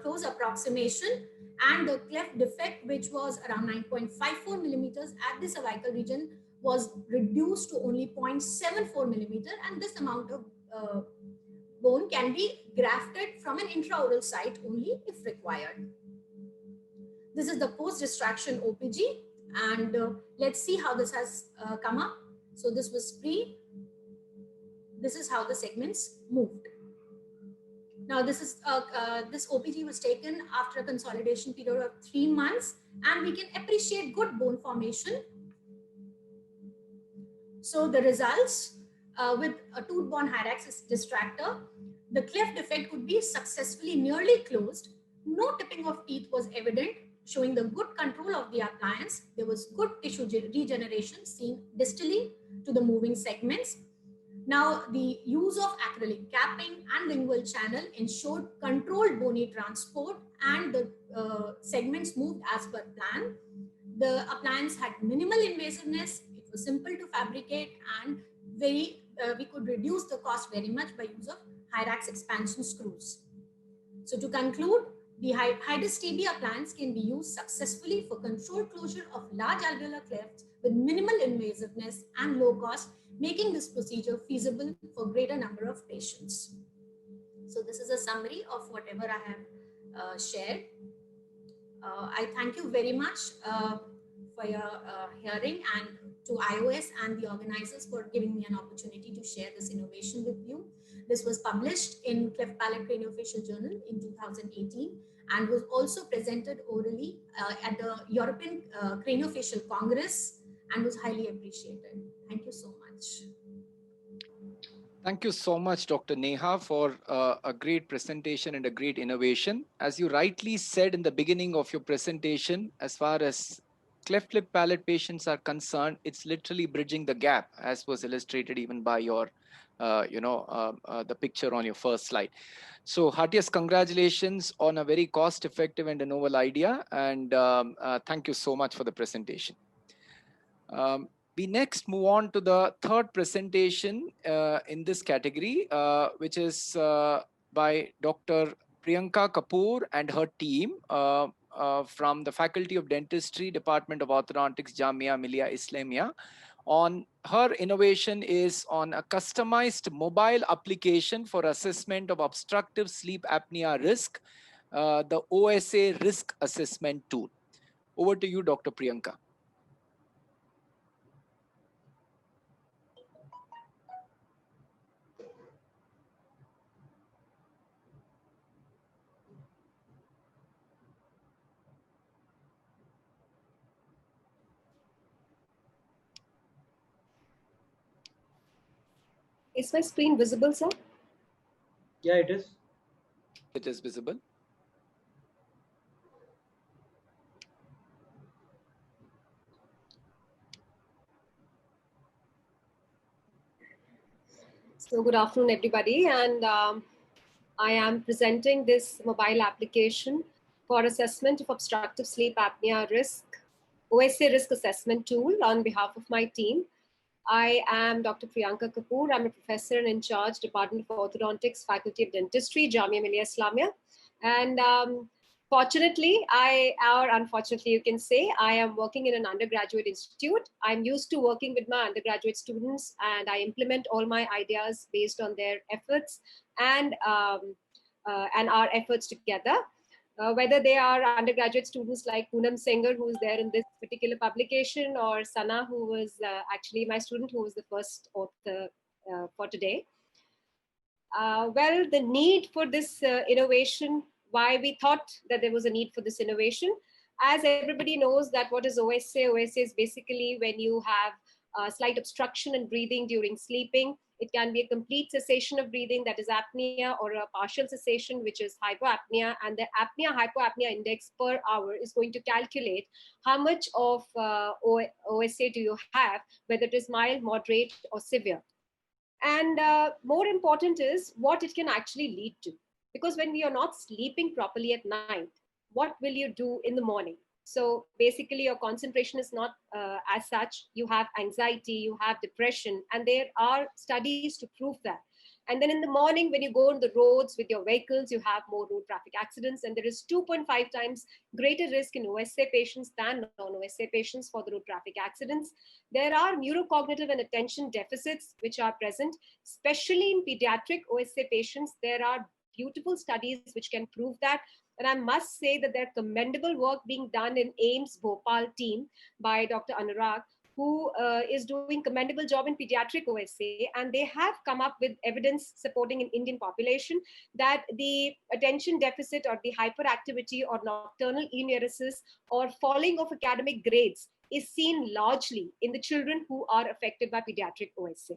close approximation and the cleft defect, which was around 9.54 millimeters at the cervical region, was reduced to only 0.74 millimeter, and this amount of bone can be grafted from an intraoral site only if required. This is the post-distraction OPG, and let's see how this has come up. So this was pre. This is how the segments moved. Now this is this OPG was taken after a consolidation period of 3 months, and we can appreciate good bone formation. So the results with a tooth-borne Hyrax distractor, the cleft defect could be successfully nearly closed. No tipping of teeth was evident, showing the good control of the appliance. There was good tissue regeneration seen distally to the moving segments. Now, the use of acrylic capping and lingual channel ensured controlled bony transport, and the segments moved as per plan. The appliance had minimal invasiveness. It was simple to fabricate, and we could reduce the cost very much by use of Hyrax expansion screws. So to conclude, the Hydus TB appliance can be used successfully for controlled closure of large alveolar clefts with minimal invasiveness and low cost, making this procedure feasible for greater number of patients. So this is a summary of whatever I have shared. I thank you very much for your hearing, and to iOS and the organizers for giving me an opportunity to share this innovation with you. This was published in Cleft Palate Craniofacial Journal in 2018 and was also presented orally at the European Craniofacial Congress and was highly appreciated. Thank you so much. Thank you so much, Dr. Neha, for a great presentation and a great innovation. As you rightly said in the beginning of your presentation, as far as cleft lip palate patients are concerned, it's literally bridging the gap, as was illustrated even by your, the picture on your first slide. So heartiest congratulations on a very cost-effective and a novel idea. And thank you so much for the presentation. We next move on to the third presentation in this category, which is by Dr. Priyanka Kapoor and her team from the Faculty of Dentistry, Department of Orthodontics, Jamia Millia Islamia. On her innovation is on a customized mobile application for assessment of obstructive sleep apnea risk, the OSA risk assessment tool. Over to you, Dr. Priyanka. Is my screen visible, sir? Yeah, it is. It is visible. So good afternoon, everybody. And I am presenting this mobile application for assessment of obstructive sleep apnea risk, OSA risk assessment tool on behalf of my team. I am Dr. Priyanka Kapoor. I'm a professor and in charge, Department of Orthodontics, Faculty of Dentistry, Jamia Millia Islamia. And fortunately, or unfortunately, you can say, I am working in an undergraduate institute. I'm used to working with my undergraduate students, and I implement all my ideas based on their efforts and our efforts together. Whether they are undergraduate students like Poonam Sengar, who is there in this particular publication, or Sana, who was actually my student, who was the first author for today. Well, the need for this innovation, why we thought that there was a need for this innovation. As everybody knows that what is OSA? OSA is basically when you have slight obstruction in breathing during sleeping. It can be a complete cessation of breathing, that is apnea, or a partial cessation, which is hypoapnea. And the apnea-hypoapnea index per hour is going to calculate how much of OSA do you have, whether it is mild, moderate, or severe. And more important is what it can actually lead to. Because when we are not sleeping properly at night, what will you do in the morning? So basically your concentration is not as such. You have anxiety, you have depression, and there are studies to prove that. And then in the morning, when you go on the roads with your vehicles, you have more road traffic accidents, and there is 2.5 times greater risk in OSA patients than non-OSA patients for the road traffic accidents. There are neurocognitive and attention deficits which are present, especially in pediatric OSA patients. There are beautiful studies which can prove that. And I must say that there's commendable work being done in AIMS Bhopal team by Dr. Anurag, who is doing commendable job in pediatric OSA, and they have come up with evidence supporting in Indian population that the attention deficit or the hyperactivity or nocturnal enuresis or falling of academic grades is seen largely in the children who are affected by pediatric OSA.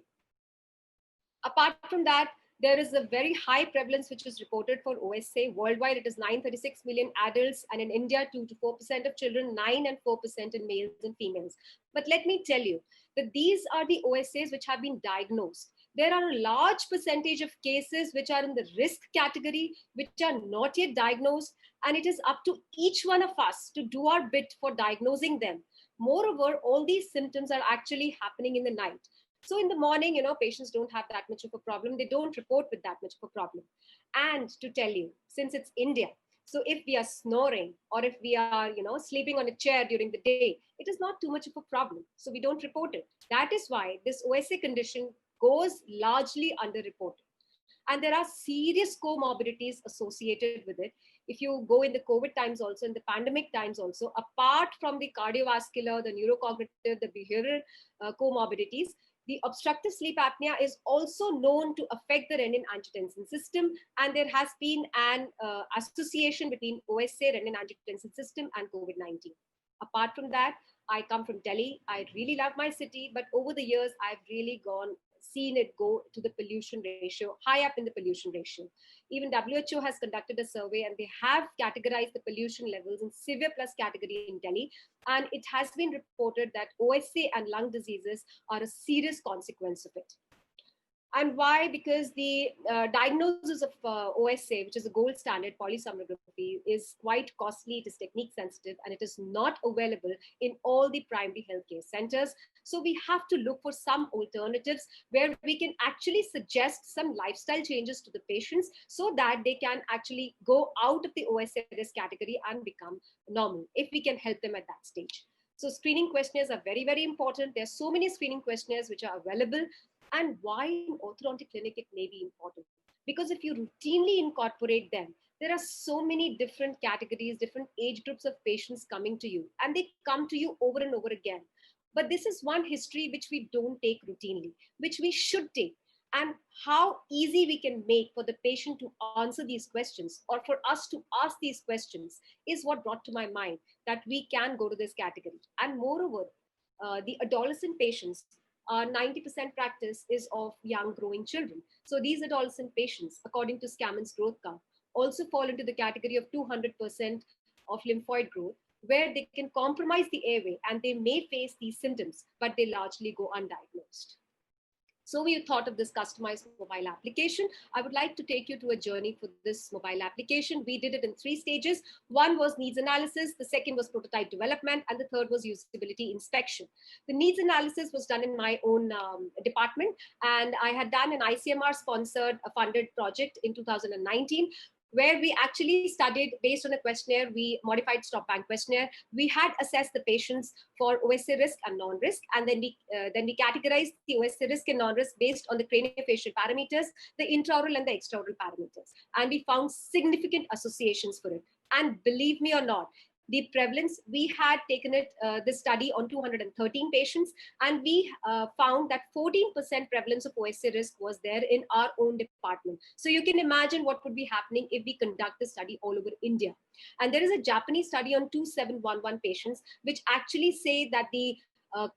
Apart from that, there is a very high prevalence which is reported for OSA. Worldwide, it is 936 million adults, and in India, 2 to 4% of children, 9 and 4% in males and females. But let me tell you that these are the OSAs which have been diagnosed. There are a large percentage of cases which are in the risk category, which are not yet diagnosed, and it is up to each one of us to do our bit for diagnosing them. Moreover, all these symptoms are actually happening in the night. So in the morning, patients don't have that much of a problem. They don't report with that much of a problem. And to tell you, since it's India, so if we are snoring or if we are, sleeping on a chair during the day, it is not too much of a problem. So we don't report it. That is why this OSA condition goes largely underreported. And there are serious comorbidities associated with it. If you go in the COVID times also, in the pandemic times also, apart from the cardiovascular, the neurocognitive, the behavioral comorbidities, the obstructive sleep apnea is also known to affect the renin-angiotensin system, and there has been an association between OSA, renin-angiotensin system, and COVID-19. Apart from that, I come from Delhi. I really love my city, but over the years, I've really seen it go to the pollution ratio, high up in the pollution ratio. Even WHO has conducted a survey, and they have categorized the pollution levels in severe plus category in Delhi. And it has been reported that OSA and lung diseases are a serious consequence of it. And why? Because the diagnosis of OSA, which is a gold standard polysomnography, is quite costly, it is technique sensitive, and it is not available in all the primary healthcare centers. So we have to look for some alternatives where we can actually suggest some lifestyle changes to the patients so that they can actually go out of the OSA risk category and become normal, if we can help them at that stage. So screening questionnaires are very, very important. There are so many screening questionnaires which are available. And why in orthodontic clinic it may be important? Because if you routinely incorporate them, there are so many different categories, different age groups of patients coming to you, and they come to you over and over again. But this is one history which we don't take routinely, which we should take. And how easy we can make for the patient to answer these questions, or for us to ask these questions, is what brought to my mind that we can go to this category. And moreover, the adolescent patients, 90% practice is of young growing children. So these adolescent patients, according to Scammond's growth curve, also fall into the category of 200% of lymphoid growth, where they can compromise the airway and they may face these symptoms, but they largely go undiagnosed. So we thought of this customized mobile application. I would like to take you to a journey for this mobile application. We did it in 3 stages. One was needs analysis, the second was prototype development, and the third was usability inspection. The needs analysis was done in my own department, and I had done an ICMR-sponsored funded project in 2019, where we actually studied based on a questionnaire. We modified stop bank questionnaire. We had assessed the patients for OSA risk and non-risk, and then we categorized the OSA risk and non-risk based on the craniofacial parameters, the intraoral and the extraoral parameters, and we found significant associations for it. And believe me or not, the prevalence, we had taken it, this study on 213 patients, and we found that 14% prevalence of OSA risk was there in our own department. So you can imagine what would be happening if we conduct the study all over India. And there is a Japanese study on 2711 patients, which actually say that the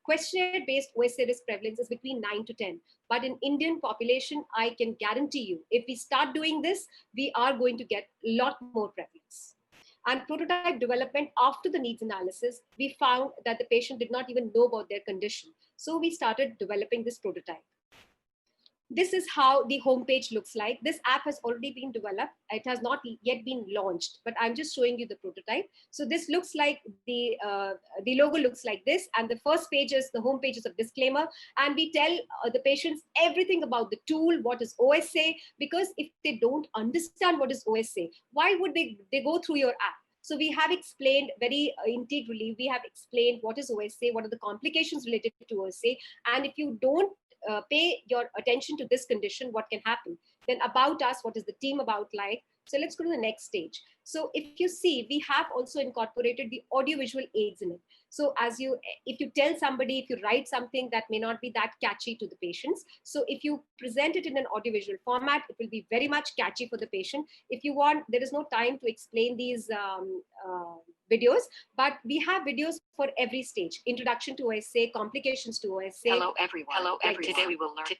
questionnaire-based OSA risk prevalence is between 9 to 10. But in Indian population, I can guarantee you, if we start doing this, we are going to get a lot more prevalence. And prototype development, after the needs analysis, we found that the patient did not even know about their condition. So we started developing this prototype. This is how the homepage looks like. This app has already been developed. It has not yet been launched, but I'm just showing you the prototype. So this looks like the logo looks like this. And the first page is the homepage is a disclaimer. And we tell the patients everything about the tool, what is OSA, because if they don't understand what is OSA, why would they go through your app? So we have explained very integrally, we have explained what is OSA, what are the complications related to OSA. And if you don't pay your attention to this condition, what can happen? Then about us, what is the team about like? So let's go to the next stage. So if you see, we have also incorporated the audiovisual aids in it. So if you tell somebody, if you write something that may not be that catchy to the patients, so if you present it in an audiovisual format, it will be very much catchy for the patient. If you want, there is no time to explain these videos, but we have videos for every stage. Introduction to OSA, complications to OSA. Hello everyone. Hello everyone. Today we will learn.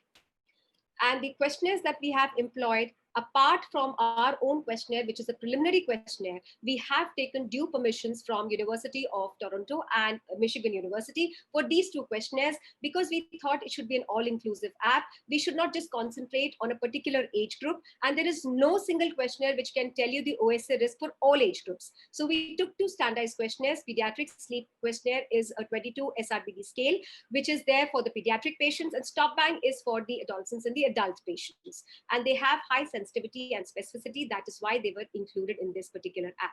And the questionnaires that we have employed, apart from our own questionnaire, which is a preliminary questionnaire, we have taken due permissions from University of Toronto and Michigan University for these 2 questionnaires, because we thought it should be an all-inclusive app. We should not just concentrate on a particular age group, and there is no single questionnaire which can tell you the OSA risk for all age groups. So we took 2 standardized questionnaires. Pediatric sleep questionnaire is a 22 SRBD scale, which is there for the pediatric patients, and stop bank is for the adolescents and the adult patients. And they have high sensitivity and specificity. That is why they were included in this particular app.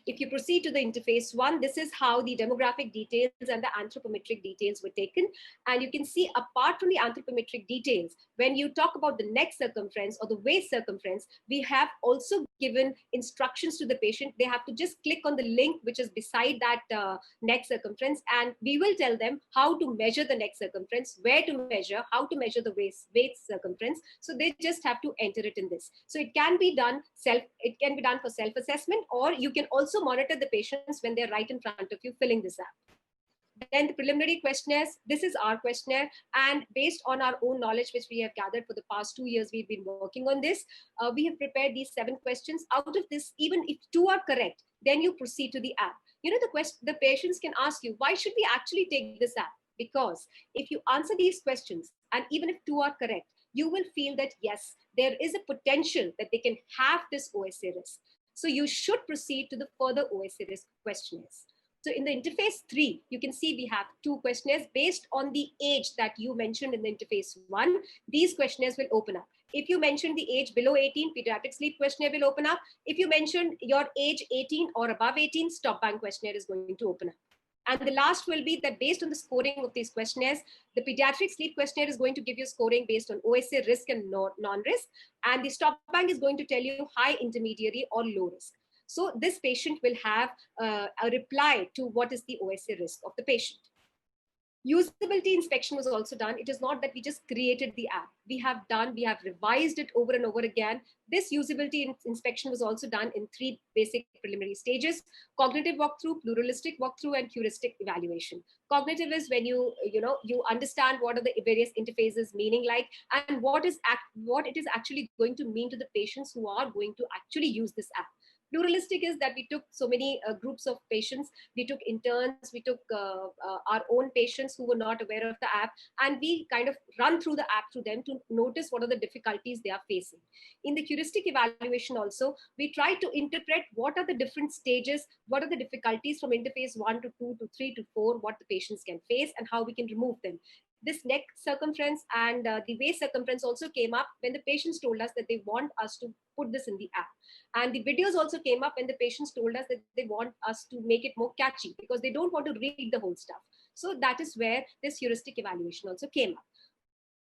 If you proceed to the interface 1, this is how the demographic details and the anthropometric details were taken. And you can see, apart from the anthropometric details, when you talk about the neck circumference or the waist circumference, we have also given instructions to the patient. They have to just click on the link which is beside that neck circumference, and we will tell them how to measure the neck circumference, where to measure, how to measure the waist circumference. So they just have to enter it in this. So it can be done for self-assessment, or you can also monitor the patients when they're right in front of you filling this app. Then the preliminary questionnaires, this is our questionnaire, and based on our own knowledge which we have gathered for the past 2 years, we've been working on this. We have prepared these 7 questions. Out of this, even if 2 are correct, then you proceed to the app. You know, the patients can ask you, why should we actually take this app? Because if you answer these questions, and even if 2 are correct, you will feel that yes, there is a potential that they can have this OSA risk. So you should proceed to the further OSA risk questionnaires. So in the interface 3, you can see we have 2 questionnaires based on the age that you mentioned in the interface 1. These questionnaires will open up. If you mentioned the age below 18, pediatric sleep questionnaire will open up. If you mentioned your age 18 or above 18, stop bank questionnaire is going to open up. And the last will be that based on the scoring of these questionnaires, the pediatric sleep questionnaire is going to give you scoring based on OSA risk and non-risk. And the stop bank is going to tell you high, intermediary, or low risk. So this patient will have a reply to what is the OSA risk of the patient. Usability inspection was also done. It is not that we just created the app. We have revised it over and over again. This usability inspection was also done in 3 basic preliminary stages: cognitive walkthrough, pluralistic walkthrough, and heuristic evaluation. Cognitive is when you understand what are the various interfaces meaning like, and what it is actually going to mean to the patients who are going to actually use this app. Pluralistic is that we took so many groups of patients, we took interns, we took our own patients who were not aware of the app, and we kind of run through the app through them to notice what are the difficulties they are facing. In the heuristic evaluation also, we try to interpret what are the different stages, what are the difficulties from interface 1 to 2 to 3 to 4, what the patients can face and how we can remove them. This neck circumference and the waist circumference also came up when the patients told us that they want us to put this in the app. And the videos also came up when the patients told us that they want us to make it more catchy because they don't want to read the whole stuff. So that is where this heuristic evaluation also came up.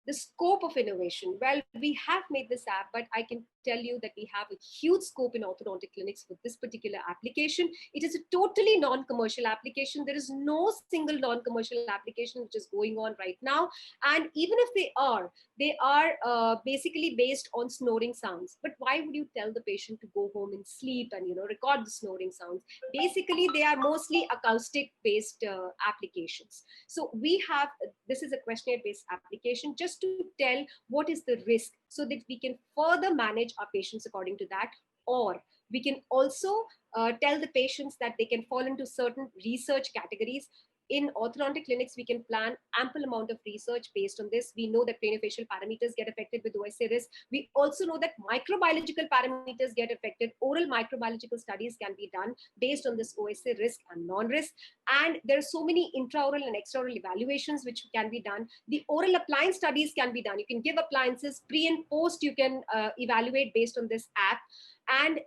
The scope of innovation. Well, we have made this app, but I can tell you that we have a huge scope in orthodontic clinics with this particular application. It is a totally non-commercial application. There is no single non-commercial application which is going on right now. And even if they are basically based on snoring sounds. But why would you tell the patient to go home and sleep and record the snoring sounds? Basically, they are mostly acoustic-based applications. So this is a questionnaire-based application just to tell what is the risk so that we can further manage our patients according to that. Or we can also tell the patients that they can fall into certain research categories. In orthodontic clinics, we can plan ample amount of research based on this. We know that craniofacial parameters get affected with OSA risk. We also know that microbiological parameters get affected. Oral microbiological studies can be done based on this OSA risk and non-risk. And there are so many intraoral and extraoral evaluations which can be done. The oral appliance studies can be done. You can give appliances pre and post. You can evaluate based on this app. And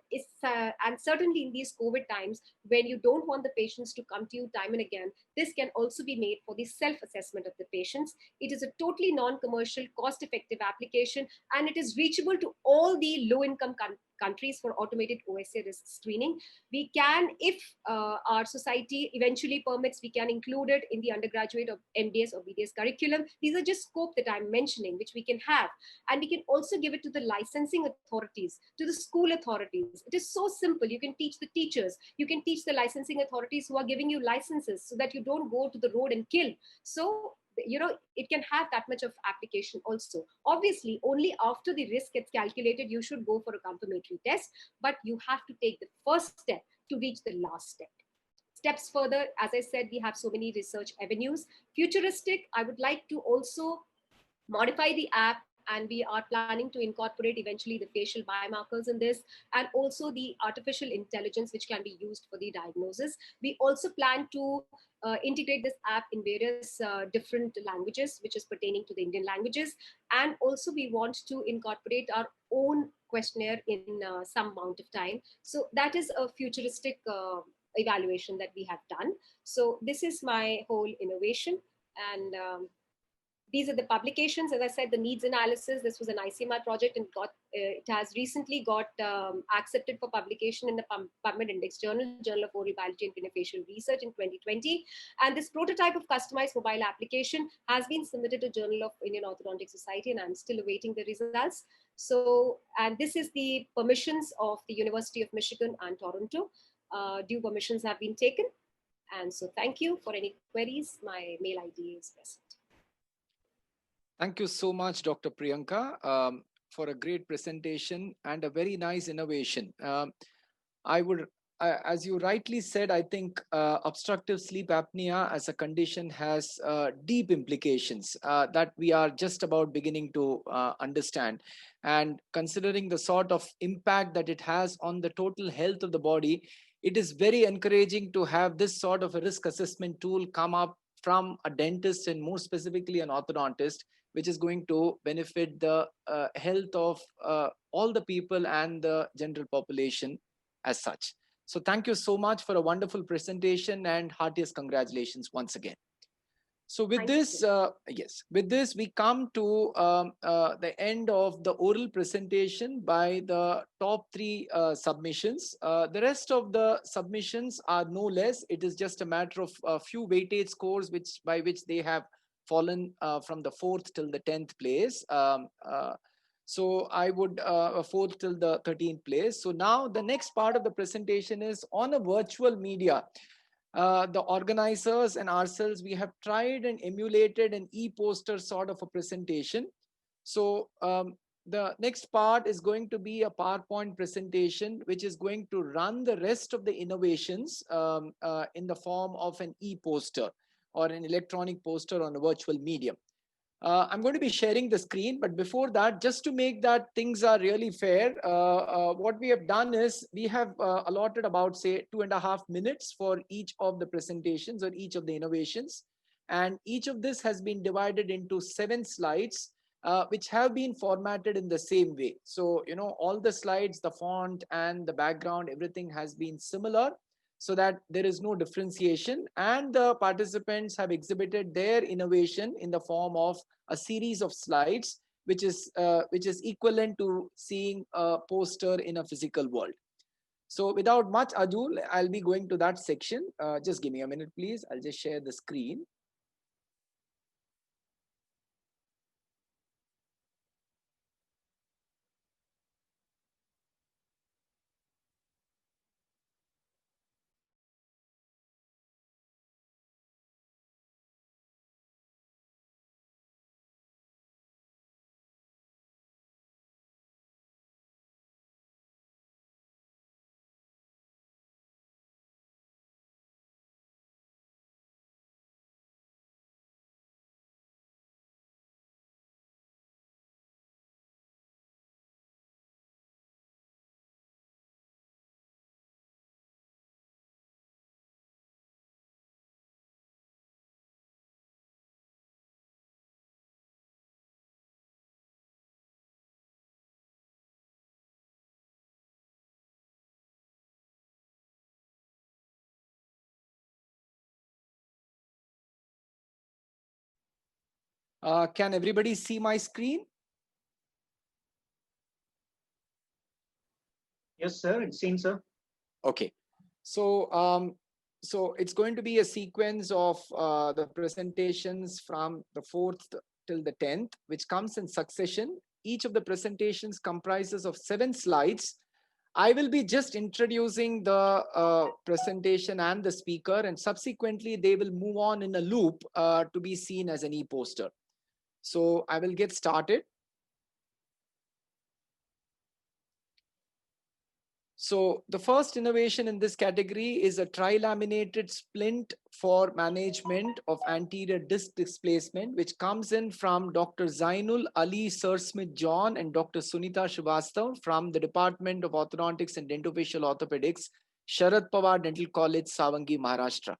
certainly in these COVID times, when you don't want the patients to come to you time and again, this can also be made for the self-assessment of the patients. It is a totally non-commercial, cost-effective application, and it is reachable to all the low-income countries for automated OSA risk screening. We can, if our society eventually permits, we can include it in the undergraduate or MDS or BDS curriculum. These are just scope that I'm mentioning, which we can have. And we can also give it to the licensing authorities, to the school authorities. It is so simple. You can teach the teachers. You can teach the licensing authorities who are giving you licenses so that you don't go to the road and kill. So it can have that much of application also. Obviously, only after the risk gets calculated, you should go for a confirmatory test, but you have to take the first step to reach the last step. Steps further, as I said, we have so many research avenues. Futuristic, I would like to also modify the app, and we are planning to incorporate eventually the facial biomarkers in this, and also the artificial intelligence which can be used for the diagnosis. We also plan to integrate this app in various different languages, which is pertaining to the Indian languages. And also we want to incorporate our own questionnaire in some amount of time. So that is a futuristic evaluation that we have done. So this is my whole innovation. And these are the publications. As I said, the needs analysis, this was an ICMR project, and it has recently got accepted for publication in the PubMed Index Journal of Oral Biology and Craniofacial Research in 2020. And this prototype of customized mobile application has been submitted to Journal of Indian Orthodontic Society, and I'm still awaiting the results. So, and this is the permissions of the University of Michigan and Toronto. Due permissions have been taken. And so thank you. For any queries, my mail ID is present. Thank you so much, Dr. Priyanka, for a great presentation and a very nice innovation. I would as you rightly said, I think obstructive sleep apnea as a condition has deep implications that we are just about beginning to understand. And considering the sort of impact that it has on the total health of the body, it is very encouraging to have this sort of a risk assessment tool come up from a dentist, and more specifically an orthodontist, which is going to benefit the health of all the people and the general population as such. So thank you so much for a wonderful presentation, and heartiest congratulations once again. So with this, yes, with this, we come to the end of the oral presentation by the top three submissions. The rest of the submissions are no less. It is just a matter of a few weightage scores by which they have fallen from the 4th till the 10th place. So I would 4th till the 13th place. So now the next part of the presentation is on a virtual media. The organizers and ourselves, we have tried and emulated an e-poster sort of a presentation. So the next part is going to be a PowerPoint presentation, which is going to run the rest of the innovations in the form of an e-poster or an electronic poster on a virtual medium. I'm going to be sharing the screen, but before that, just to make that things are really fair, what we have done is we have allotted about, say, 2.5 minutes for each of the presentations or each of the innovations. And each of this has been divided into 7 slides, which have been formatted in the same way. So, you know, all the slides, the font and the background, everything has been similar, so that there is no differentiation, and the participants have exhibited their innovation in the form of a series of slides, which is equivalent to seeing a poster in a physical world. So without much ado, I'll be going to that section. Just give me a minute, please. I'll just share the screen. Can everybody see my screen? Yes, sir. It seems, sir. Okay. So so it's going to be a sequence of the presentations from the 4th till the 10th, which comes in succession. Each of the presentations comprises of 7 slides. I will be just introducing the presentation and the speaker, and subsequently they will move on in a loop to be seen as an e-poster. So I will get started. So the first innovation in this category is a trilaminated splint for management of anterior disc displacement, which comes in from Dr. Zainul Ali Sir Smith John and Dr. Sunita Srivastav from the Department of Orthodontics and Dentofacial Orthopedics, Sharad Pawar Dental College, Savangi, Maharashtra.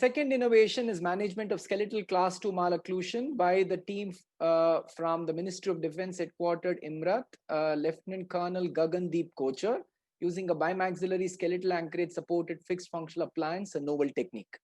second innovation is management of skeletal class 2 malocclusion by the team from the Ministry of Defense headquartered Imrat, Lieutenant Colonel Gagandeep Kochar, using a bimaxillary skeletal anchorage supported fixed functional appliance, a novel technique.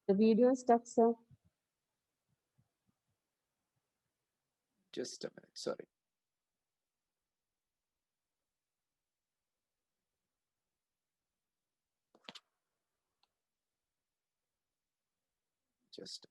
The video is stuck, sir. Just a minute, sorry. Just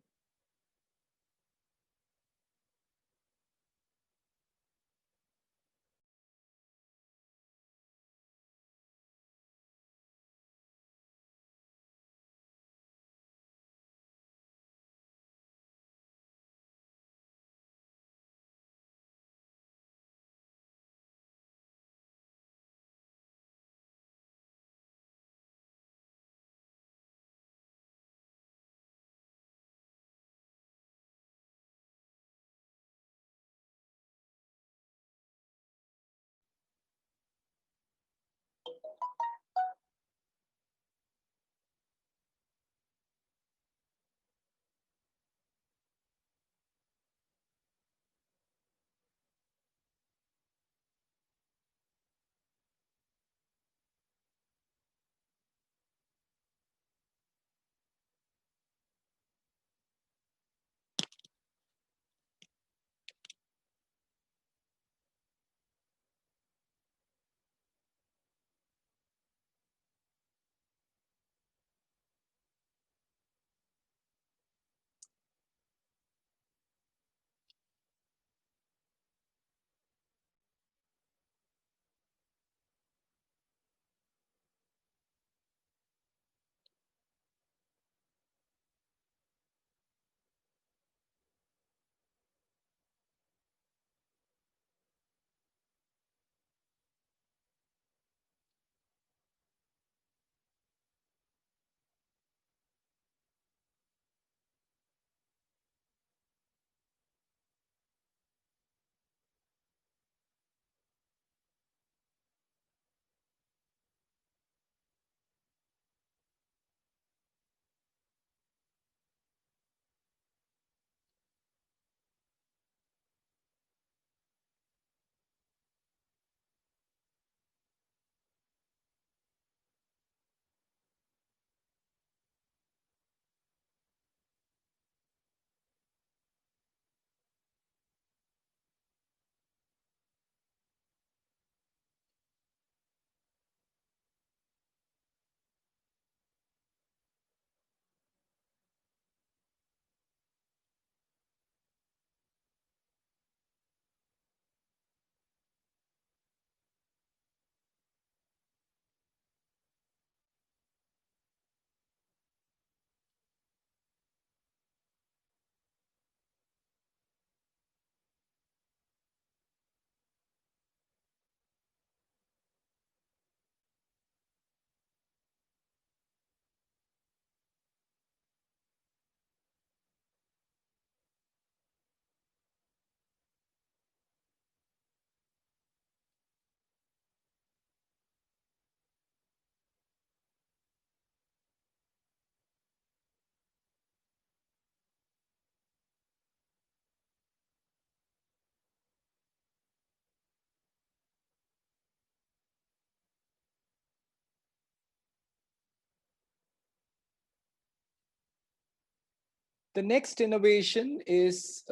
the next innovation is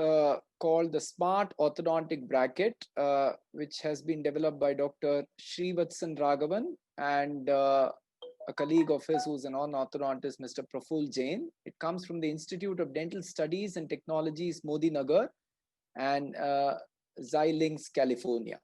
called the Smart Orthodontic Bracket, which has been developed by Dr. Srivatsan Raghavan and a colleague of his who's an orthodontist, Mr. Praful Jain. It comes from the Institute of Dental Studies and Technologies, Modi Nagar, and Xilinx, California.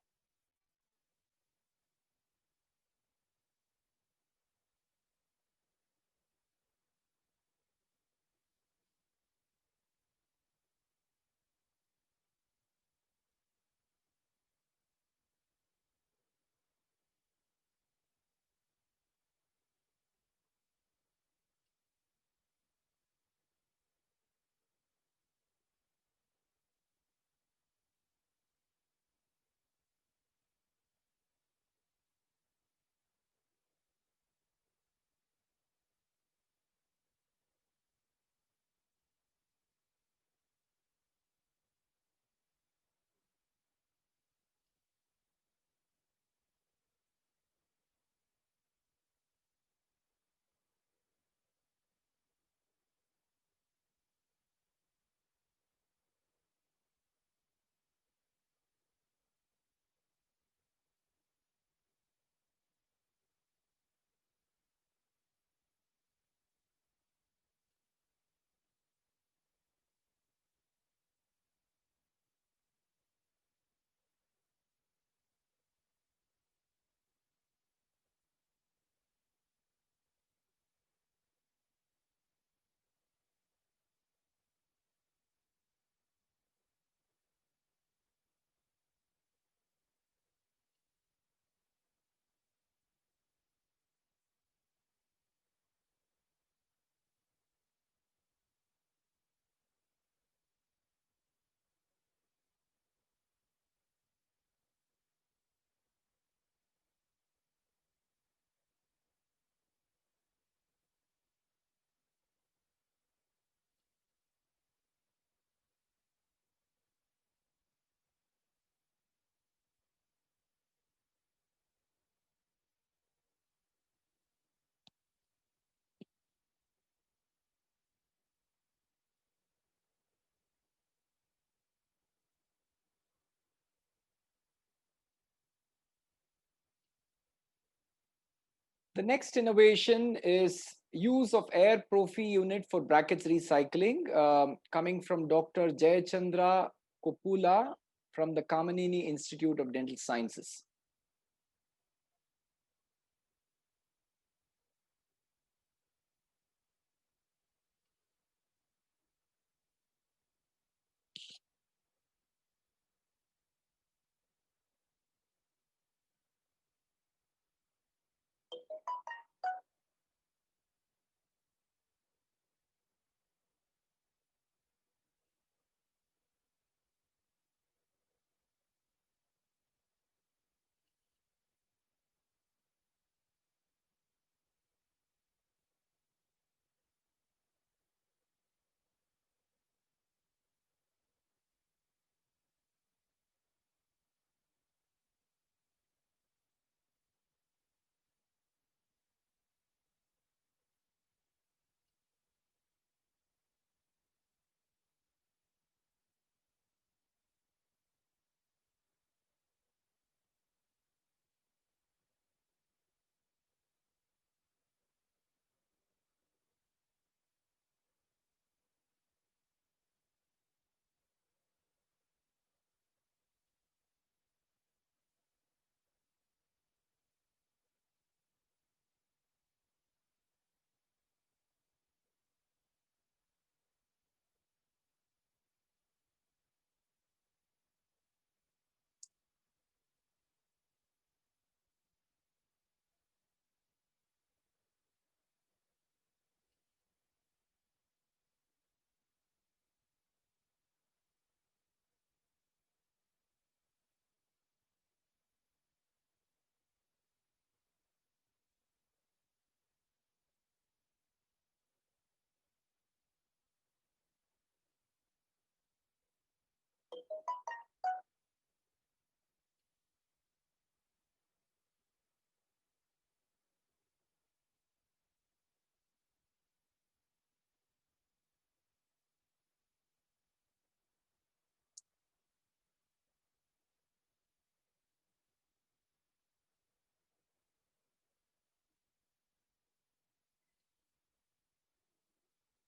The next innovation is use of air prophy unit for brackets recycling, coming from Dr. Jayachandra Kopula from the Kamanini Institute of Dental Sciences.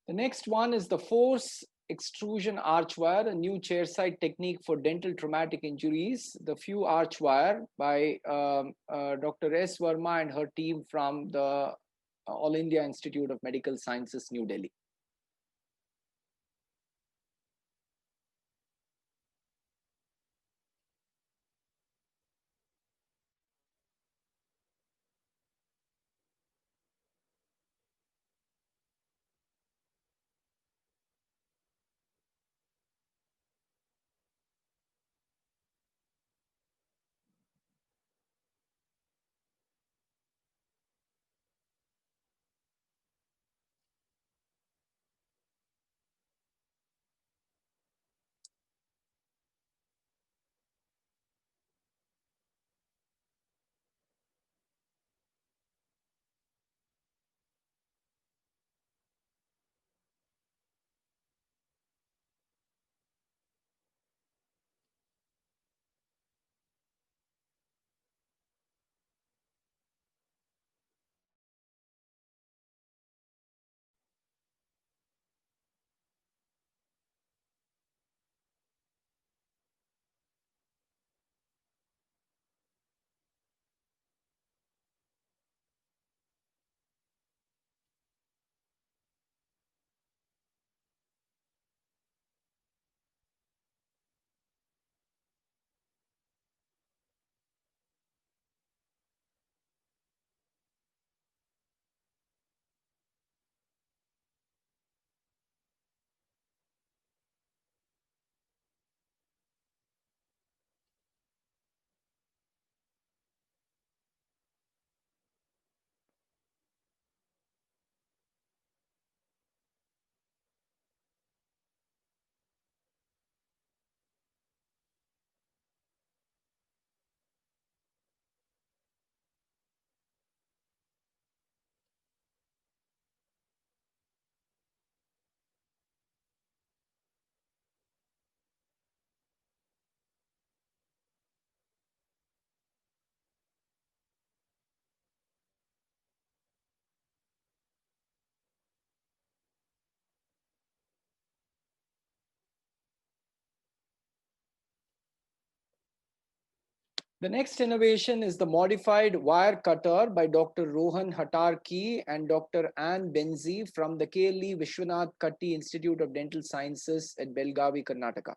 The next one is the force extrusion arch wire, a new chairside technique for dental traumatic injuries. The few arch wire by Dr. S. Verma and her team from the All India Institute of Medical Sciences, New Delhi. The next innovation is the modified wire cutter by Dr. Rohan Hatarki and Dr. Ann Benzi from the KLE Vishwanath Katti Institute of Dental Sciences at Belgavi, Karnataka.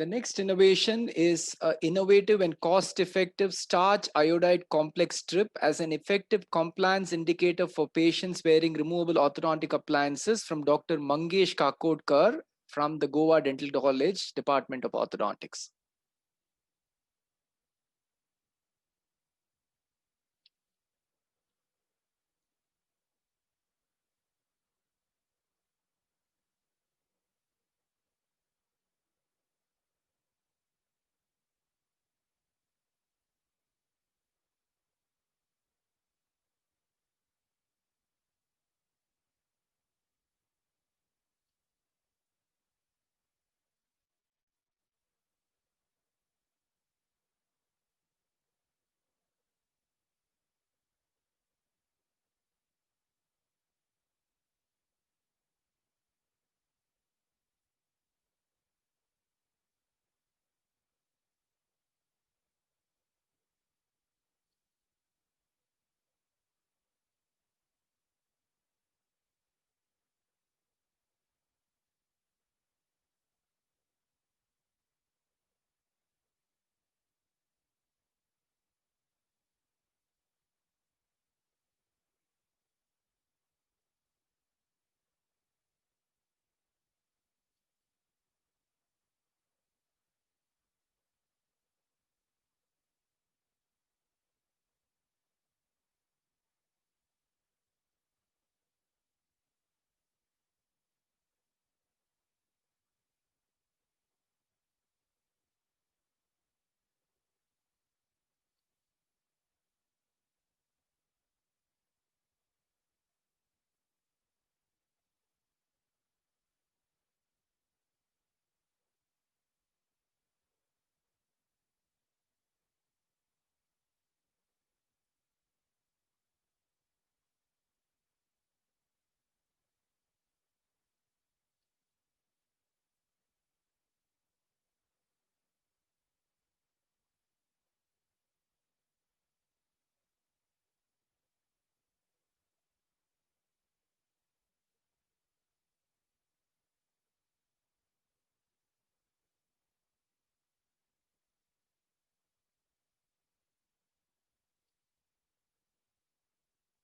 The next innovation is innovative and cost-effective starch iodide complex strip as an effective compliance indicator for patients wearing removable orthodontic appliances from Dr. Mangesh Kakodkar from the Goa Dental College, Department of Orthodontics.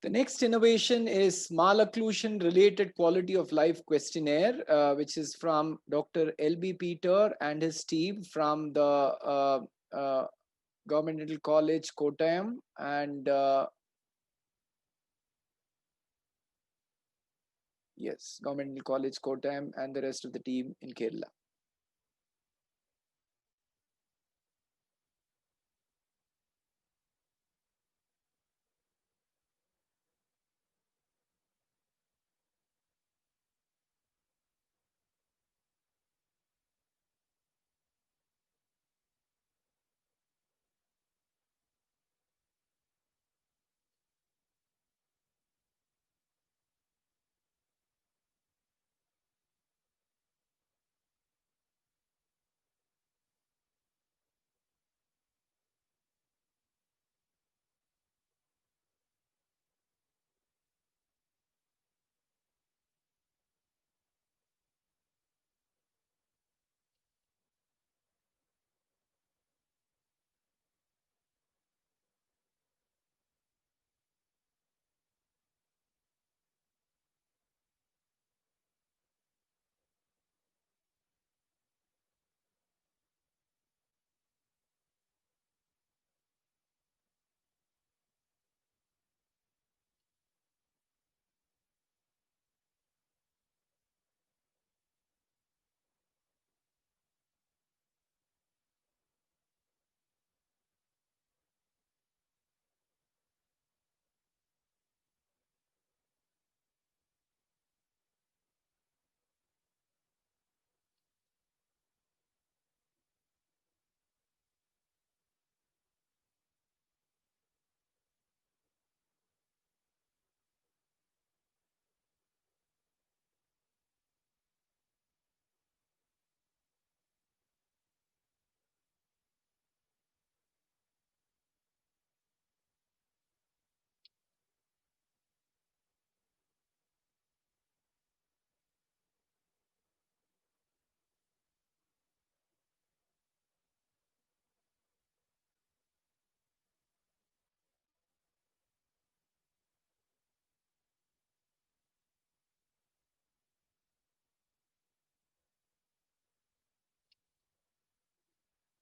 The next innovation is malocclusion related quality of life questionnaire, which is from Dr. L.B. Peter and his team from the Government Dental College, Kottayam, and yes, Government Dental College, Kottayam, and the rest of the team in Kerala.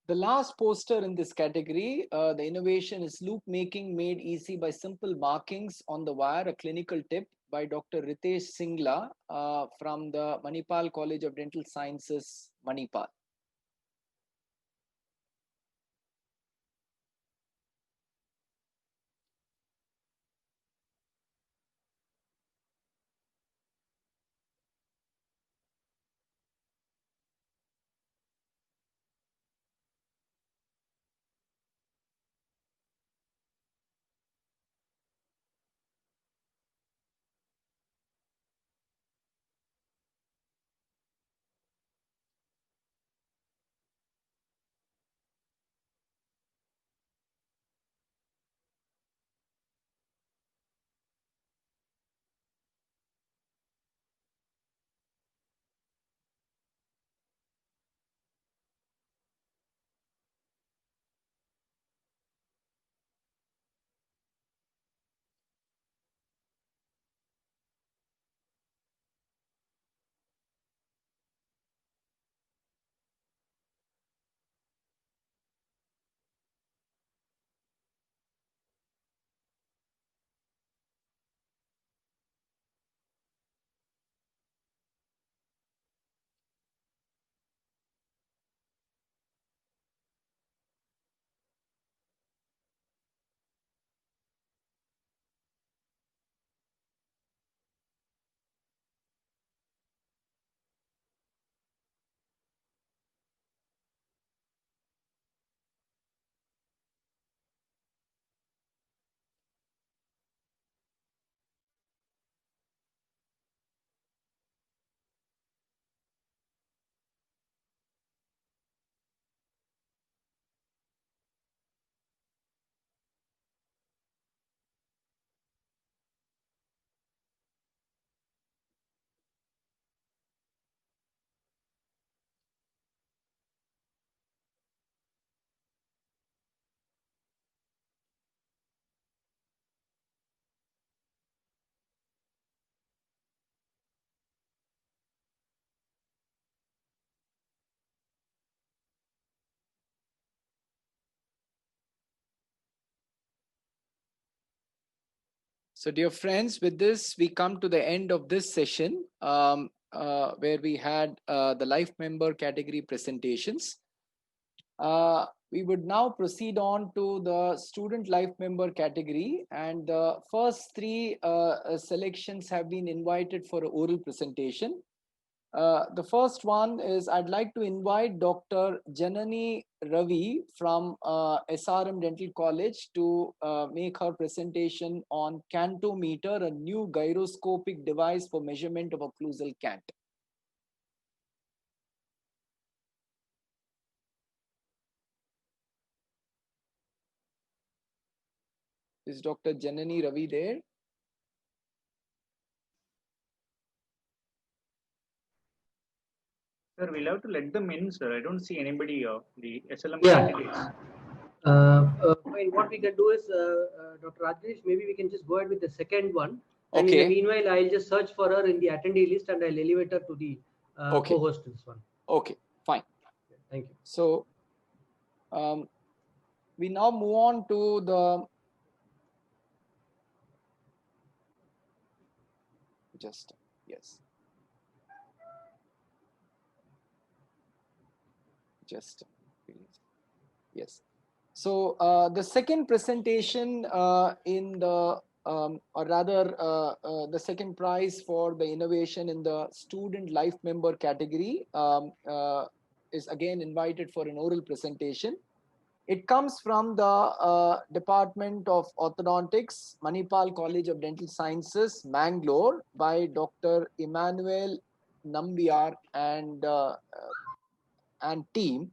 The last poster in this category, the innovation is loop making made easy by simple markings on the wire, a clinical tip by Dr. Ritesh Singla from the Manipal College of Dental Sciences, Manipal. So dear friends, with this, we come to the end of this session where we had the life member category presentations. We would now proceed on to the student life member category, and the first three selections have been invited for an oral presentation. The first one is I'd like to invite Dr. Janani Ravi from SRM Dental College to make her presentation on Cantometer, a new gyroscopic device for measurement of occlusal cant. Is Dr. Janani Ravi there? Sir, we'll have to let them in, sir. I don't see anybody, the SLM Yeah. candidates. Fine. What we can do is, Dr. Rajesh, maybe we can just go ahead with the second one. And in Okay. the meanwhile, I'll just search for her in the attendee list and I'll elevate her to the Okay. co-host this one. Okay, fine. Thank you. So we now move on to the yes. So the second presentation in the the second prize for the innovation in the student life member category is again invited for an oral presentation. It comes from the Department of Orthodontics, Manipal College of Dental Sciences, Mangalore, by Dr. Emmanuel Nambiar and team.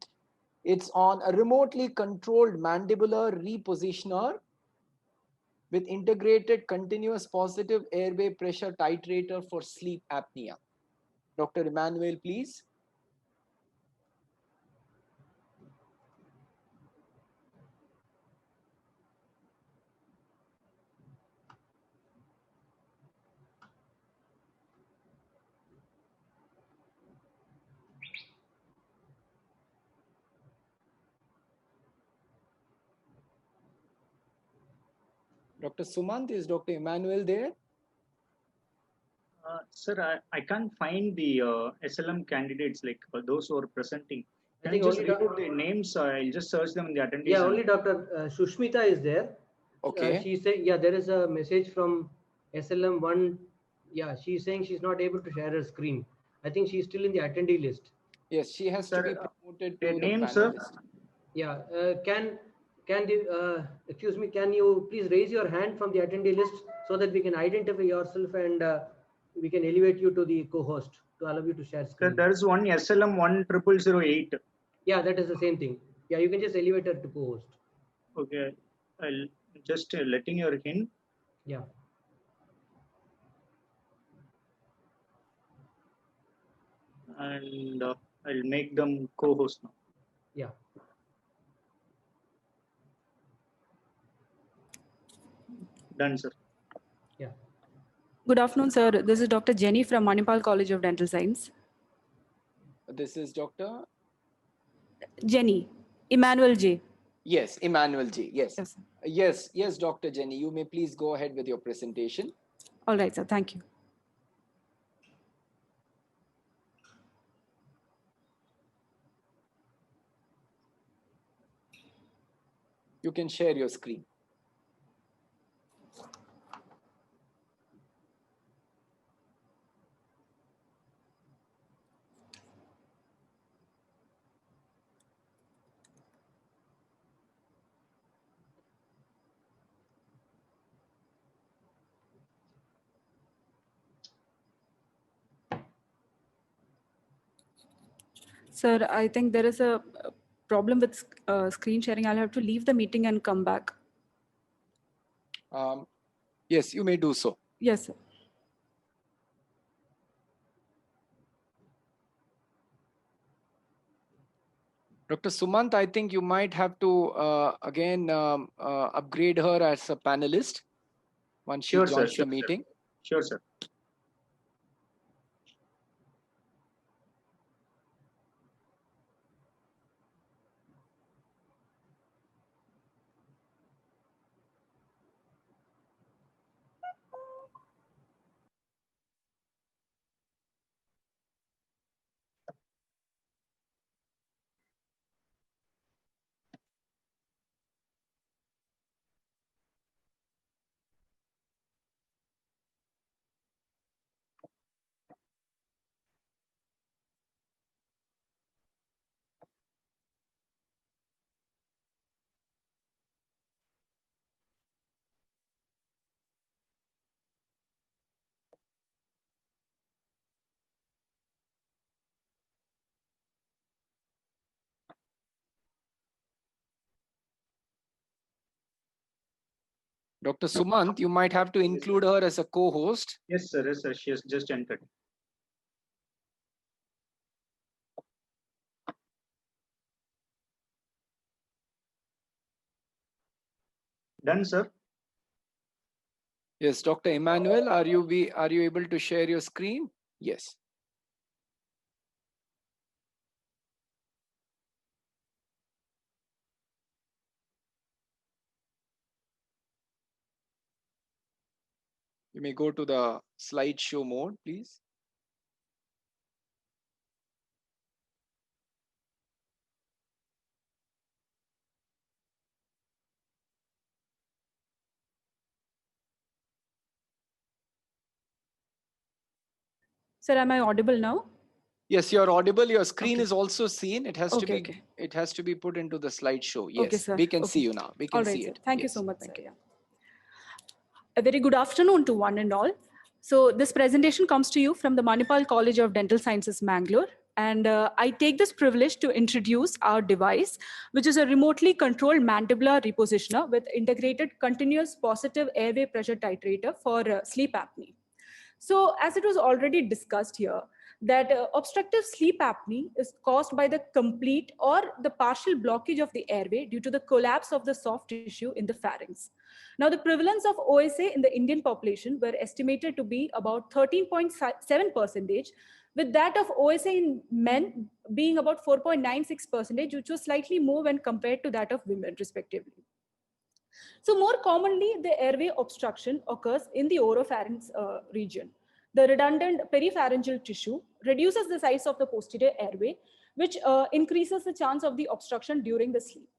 It's on a remotely controlled mandibular repositioner with integrated continuous positive airway pressure titrator for sleep apnea. Dr. Emmanuel, please. Dr. Sumant, is Dr. Emmanuel there? Sir, I can't find the SLM candidates, like those who are presenting. I Can think you just only read out the names? I'll just search them in the attendees. Yeah, only Dr. Shushmita is there. Okay. She's saying, yeah, there is a message from SLM1. Yeah, she's saying she's not able to share her screen. I think she's still in the attendee list. Yes, she has to be promoted to the name, sir? panelist. Yeah, excuse me, can you please raise your hand from the attendee list so that we can identify yourself and we can elevate you to the co-host to allow you to share screen. Sir, there is one SLM 10008. Yeah, that is the same thing. Yeah, you can just elevate her to co-host. Okay, I'll just letting your in. Yeah. And I'll make them co-host now. Yeah. Done, sir. Yeah. Good afternoon, sir. This is Dr. Jenny from Manipal College of Dental Science. This is Dr. Jenny, Emmanuel J. Yes, Emmanuel J. Yes. Yes, Dr. Jenny, you may please go ahead with your presentation. All right, sir. Thank you. You can share your screen. Sir, I think there is a problem with screen sharing. I'll have to leave the meeting and come back. Yes, you may do so. Yes, sir. Dr. Sumant, I think you might have to again upgrade her as a panelist once she joins the meeting. Sure, sir. Dr. Sumant, you might have to include her as a co-host. Yes, sir. Yes, sir. She has just entered. Done, sir. Yes, Dr. Emmanuel, are you able to share your screen? Yes. You may go to the slideshow mode, please. Sir, am I audible now? Yes, you're audible. Your screen Okay. is also seen. It has to Okay, be okay. it has to be put into the slideshow. Okay, Yes, sir. we can see Okay. you now. We can All right, see sir. it. Thank you Yes, so much, thank sir. you. A very good afternoon to one and all. So this presentation comes to you from the Manipal College of Dental Sciences, Mangalore. And I take this privilege to introduce our device, which is a remotely controlled mandibular repositioner with integrated continuous positive airway pressure titrator for sleep apnea. So as it was already discussed here, that obstructive sleep apnea is caused by the complete or the partial blockage of the airway due to the collapse of the soft tissue in the pharynx. Now, the prevalence of OSA in the Indian population were estimated to be about 13.7%, with that of OSA in men being about 4.96%, which was slightly more when compared to that of women, respectively. So more commonly, the airway obstruction occurs in the oropharynx region. The redundant peripharyngeal tissue reduces the size of the posterior airway, which increases the chance of the obstruction during the sleep.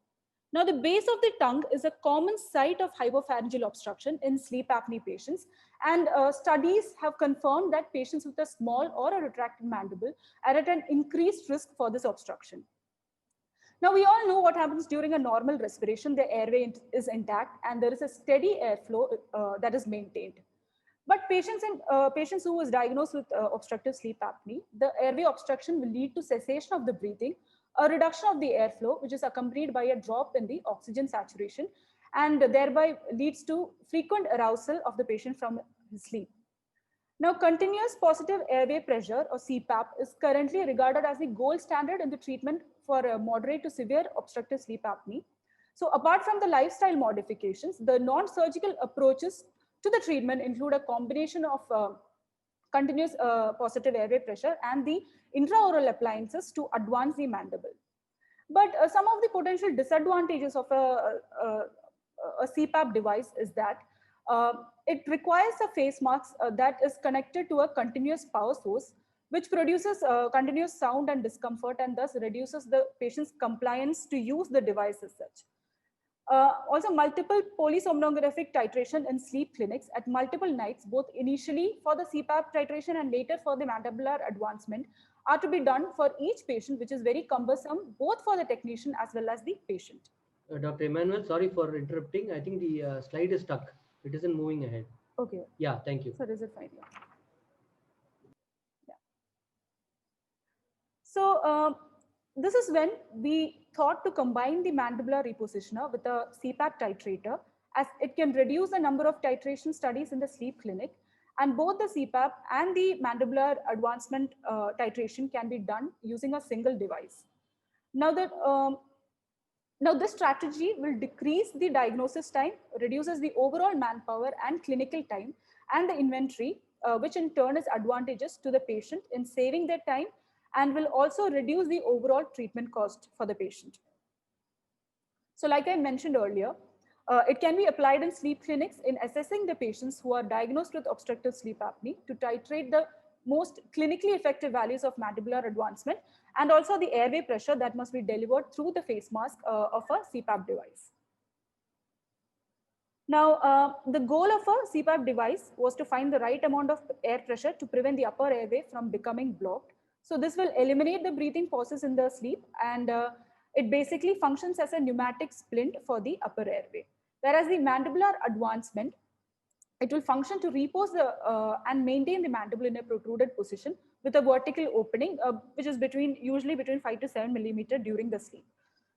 Now, the base of the tongue is a common site of hypopharyngeal obstruction in sleep apnea patients, and studies have confirmed that patients with a small or a retracted mandible are at an increased risk for this obstruction. Now, we all know what happens during a normal respiration. The airway is intact and there is a steady airflow that is maintained. But patients who was diagnosed with obstructive sleep apnea, the airway obstruction will lead to cessation of the breathing, a reduction of the airflow, which is accompanied by a drop in the oxygen saturation, and thereby leads to frequent arousal of the patient from his sleep. Now, continuous positive airway pressure, or CPAP, is currently regarded as the gold standard in the treatment for moderate to severe obstructive sleep apnea. So apart from the lifestyle modifications, the non-surgical approaches to the treatment include a combination of continuous positive airway pressure and the intraoral appliances to advance the mandible. But some of the potential disadvantages of a CPAP device is that it requires a face mask that is connected to a continuous power source, which produces continuous sound and discomfort and thus reduces the patient's compliance to use the device as such. Also, multiple polysomnographic titration in sleep clinics at multiple nights, both initially for the CPAP titration and later for the mandibular advancement, are to be done for each patient, which is very cumbersome, both for the technician as well as the patient. Dr. Emmanuel, sorry for interrupting. I think the slide is stuck. It isn't moving ahead. Okay. Yeah, thank you. So is it fine? Yeah. So this is when we thought to combine the mandibular repositioner with a CPAP titrator, as it can reduce the number of titration studies in the sleep clinic, and both the CPAP and the mandibular advancement titration can be done using a single device. Now this strategy will decrease the diagnosis time, reduces the overall manpower and clinical time and the inventory, which in turn is advantageous to the patient in saving their time and will also reduce the overall treatment cost for the patient. So like I mentioned earlier, it can be applied in sleep clinics in assessing the patients who are diagnosed with obstructive sleep apnea to titrate the most clinically effective values of mandibular advancement and also the airway pressure that must be delivered through the face mask of a CPAP device. Now, the goal of a CPAP device was to find the right amount of air pressure to prevent the upper airway from becoming blocked. So this will eliminate the breathing pauses in the sleep, and it basically functions as a pneumatic splint for the upper airway. Whereas the mandibular advancement, it will function to repose and maintain the mandible in a protruded position with a vertical opening, which is usually between 5 to 7 millimeter during the sleep.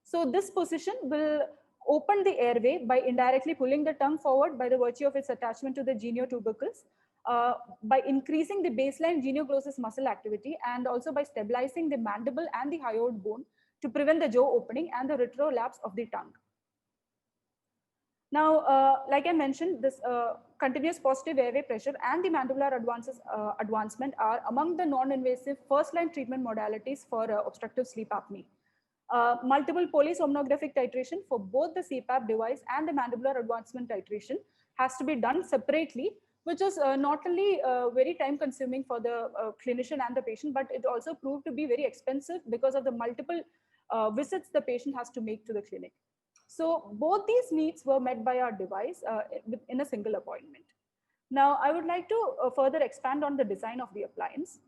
So this position will opened the airway by indirectly pulling the tongue forward by the virtue of its attachment to the geniotubercles, by increasing the baseline genioglossus muscle activity, and also by stabilizing the mandible and the hyoid bone to prevent the jaw opening and the retrolapse of the tongue. Now, like I mentioned, this continuous positive airway pressure and the mandibular advancement are among the non-invasive first-line treatment modalities for obstructive sleep apnea. Multiple polysomnographic titration for both the CPAP device and the mandibular advancement titration has to be done separately, which is not only very time consuming for the clinician and the patient, but it also proved to be very expensive because of the multiple visits the patient has to make to the clinic. So both these needs were met by our device in a single appointment. Now, I would like to further expand on the design of the appliance.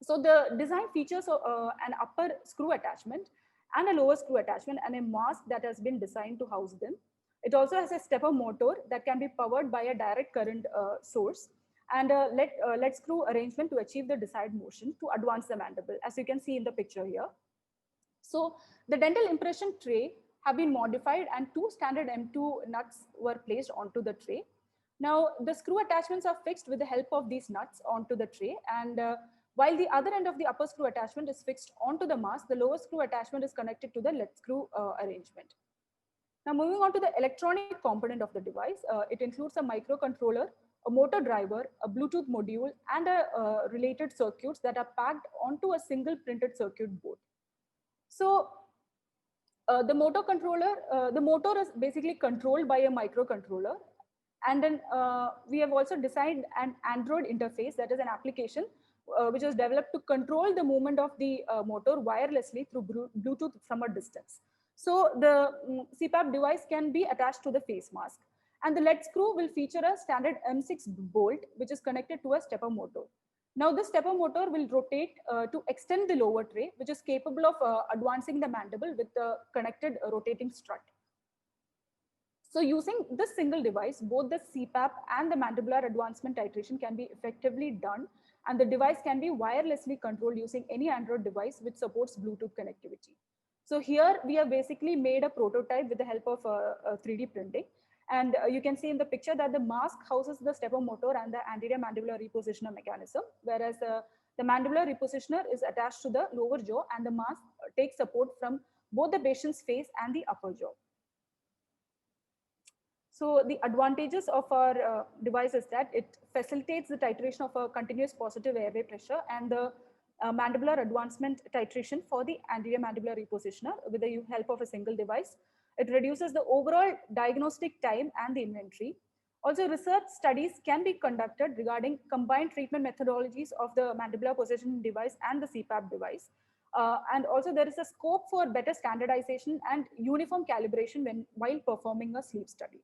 So the design features an upper screw attachment and a lower screw attachment and a mask that has been designed to house them. It also has a stepper motor that can be powered by a direct current source and a lead screw arrangement to achieve the desired motion to advance the mandible, as you can see in the picture here. So the dental impression tray have been modified and 2 standard M2 nuts were placed onto the tray. Now the screw attachments are fixed with the help of these nuts onto the tray, and while the other end of the upper screw attachment is fixed onto the mask, the lower screw attachment is connected to the lead screw arrangement. Now moving on to the electronic component of the device, it includes a microcontroller, a motor driver, a Bluetooth module, and related circuits that are packed onto a single printed circuit board. So the motor controller, the motor is basically controlled by a microcontroller. And then we have also designed an Android interface, that is an application which was developed to control the movement of the motor wirelessly through Bluetooth from a distance. So the CPAP device can be attached to the face mask. And the lead screw will feature a standard M6 bolt, which is connected to a stepper motor. Now this stepper motor will rotate to extend the lower tray, which is capable of advancing the mandible with the connected rotating strut. So using this single device, both the CPAP and the mandibular advancement titration can be effectively done, and the device can be wirelessly controlled using any Android device which supports Bluetooth connectivity. So here we have basically made a prototype with the help of 3D printing. And you can see in the picture that the mask houses the stepper motor and the anterior mandibular repositioner mechanism, whereas the mandibular repositioner is attached to the lower jaw, and the mask takes support from both the patient's face and the upper jaw. So the advantages of our device is that it facilitates the titration of a continuous positive airway pressure and the mandibular advancement titration for the anterior mandibular repositioner with the help of a single device. It reduces the overall diagnostic time and the inventory. Also, research studies can be conducted regarding combined treatment methodologies of the mandibular positioning device and the CPAP device. And also there is a scope for better standardization and uniform calibration while performing a sleep study.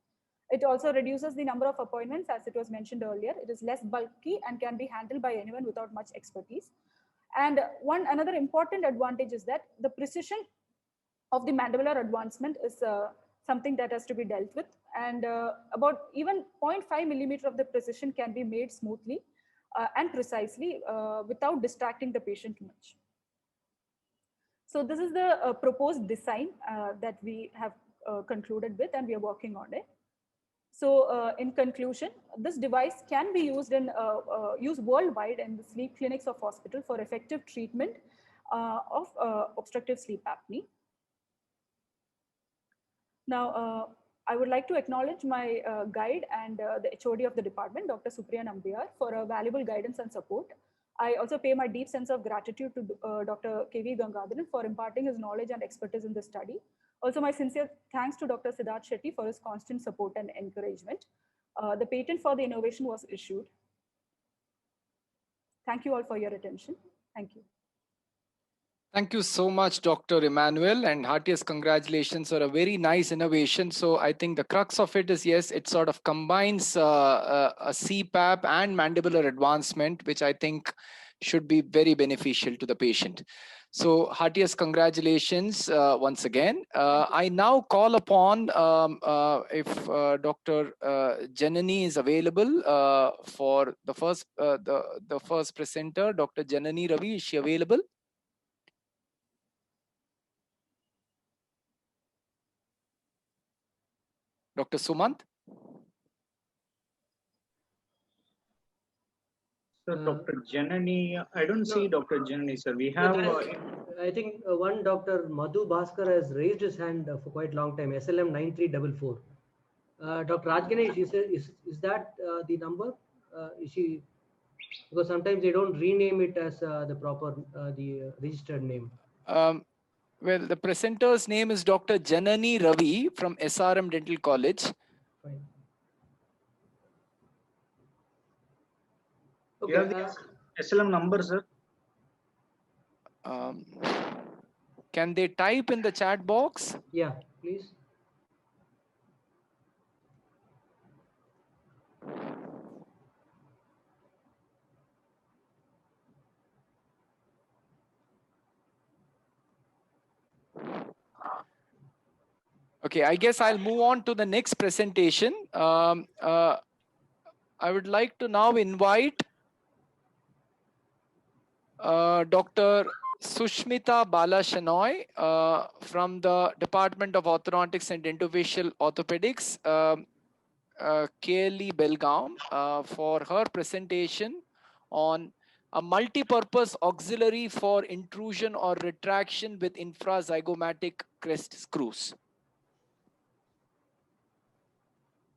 It also reduces the number of appointments, as it was mentioned earlier. It is less bulky and can be handled by anyone without much expertise. And another important advantage is that the precision of the mandibular advancement is something that has to be dealt with. And about even 0.5 millimeter of the precision can be made smoothly and precisely without distracting the patient much. So this is the proposed design that we have concluded with, and we are working on it. So in conclusion, this device can be used used worldwide in the sleep clinics of hospital for effective treatment of obstructive sleep apnea. Now, I would like to acknowledge my guide and the HOD of the department, Dr. Supriya Nambiar, for a valuable guidance and support. I also pay my deep sense of gratitude to Dr. K.V. Gangadharan for imparting his knowledge and expertise in this study. Also, my sincere thanks to Dr. Siddharth Shetty for his constant support and encouragement. The patent for the innovation was issued. Thank you all for your attention. Thank you. Thank you so much, Dr. Emmanuel, and heartiest congratulations for a very nice innovation. So I think the crux of it is, yes, it sort of combines a CPAP and mandibular advancement, which I think should be very beneficial to the patient. So heartiest congratulations once again. I now call upon if Dr. Janani is available for the first presenter. Dr. Janani Ravi, is she available? Dr. Sumant? So Dr. Janani, I don't see Dr. Janani, sir. We No, have. I think one Dr. Madhu Bhaskar has raised his hand for quite a long time, SLM 9344. Dr. Rajganesh, is that the number? Is she, because sometimes they don't rename it as the proper, the registered name. Well, the presenter's name is Dr. Janani Ravi from SRM Dental College. Fine. Okay. You have the SLM number, sir? Can they type in the chat box? Yeah, please. Okay, I guess I'll move on to the next presentation. I would like to now invite Dr. Sushmita Balashanoy from the Department of Orthodontics and Dentofacial Orthopedics, KLE Belgaum, for her presentation on a multi-purpose auxiliary for intrusion or retraction with infrazygomatic crest screws.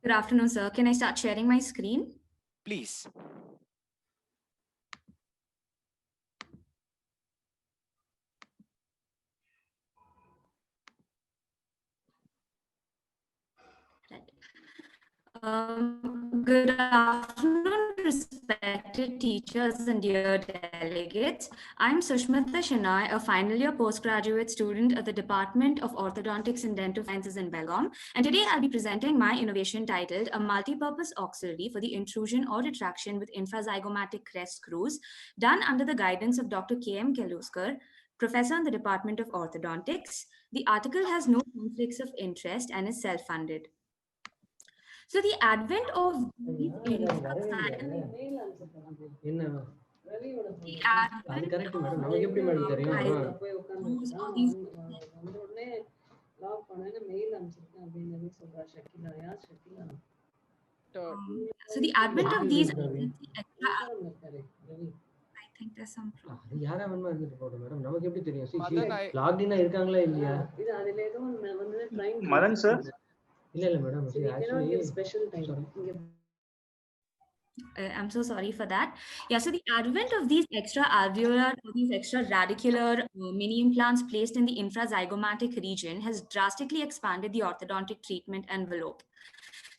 Good afternoon, sir. Can I start sharing my screen? Please. Good afternoon, respected teachers and dear delegates. I'm Sushmita Shenoy, a final year postgraduate student at the Department of Orthodontics and Dental Sciences in Belgaum. And today I'll be presenting my innovation titled A Multi-Purpose Auxiliary for the Intrusion or Retraction with Infrazygomatic Crest Screws, done under the guidance of Dr. K.M. Keluskar, Professor in the Department of Orthodontics. The article has no conflicts of interest and is self-funded. So the advent of these so the advent of these I think there's some Madan, sir? I'm so sorry for that. Yeah, so the advent of these extra alveolar, these extra radicular mini implants placed in the infrazygomatic region has drastically expanded the orthodontic treatment envelope.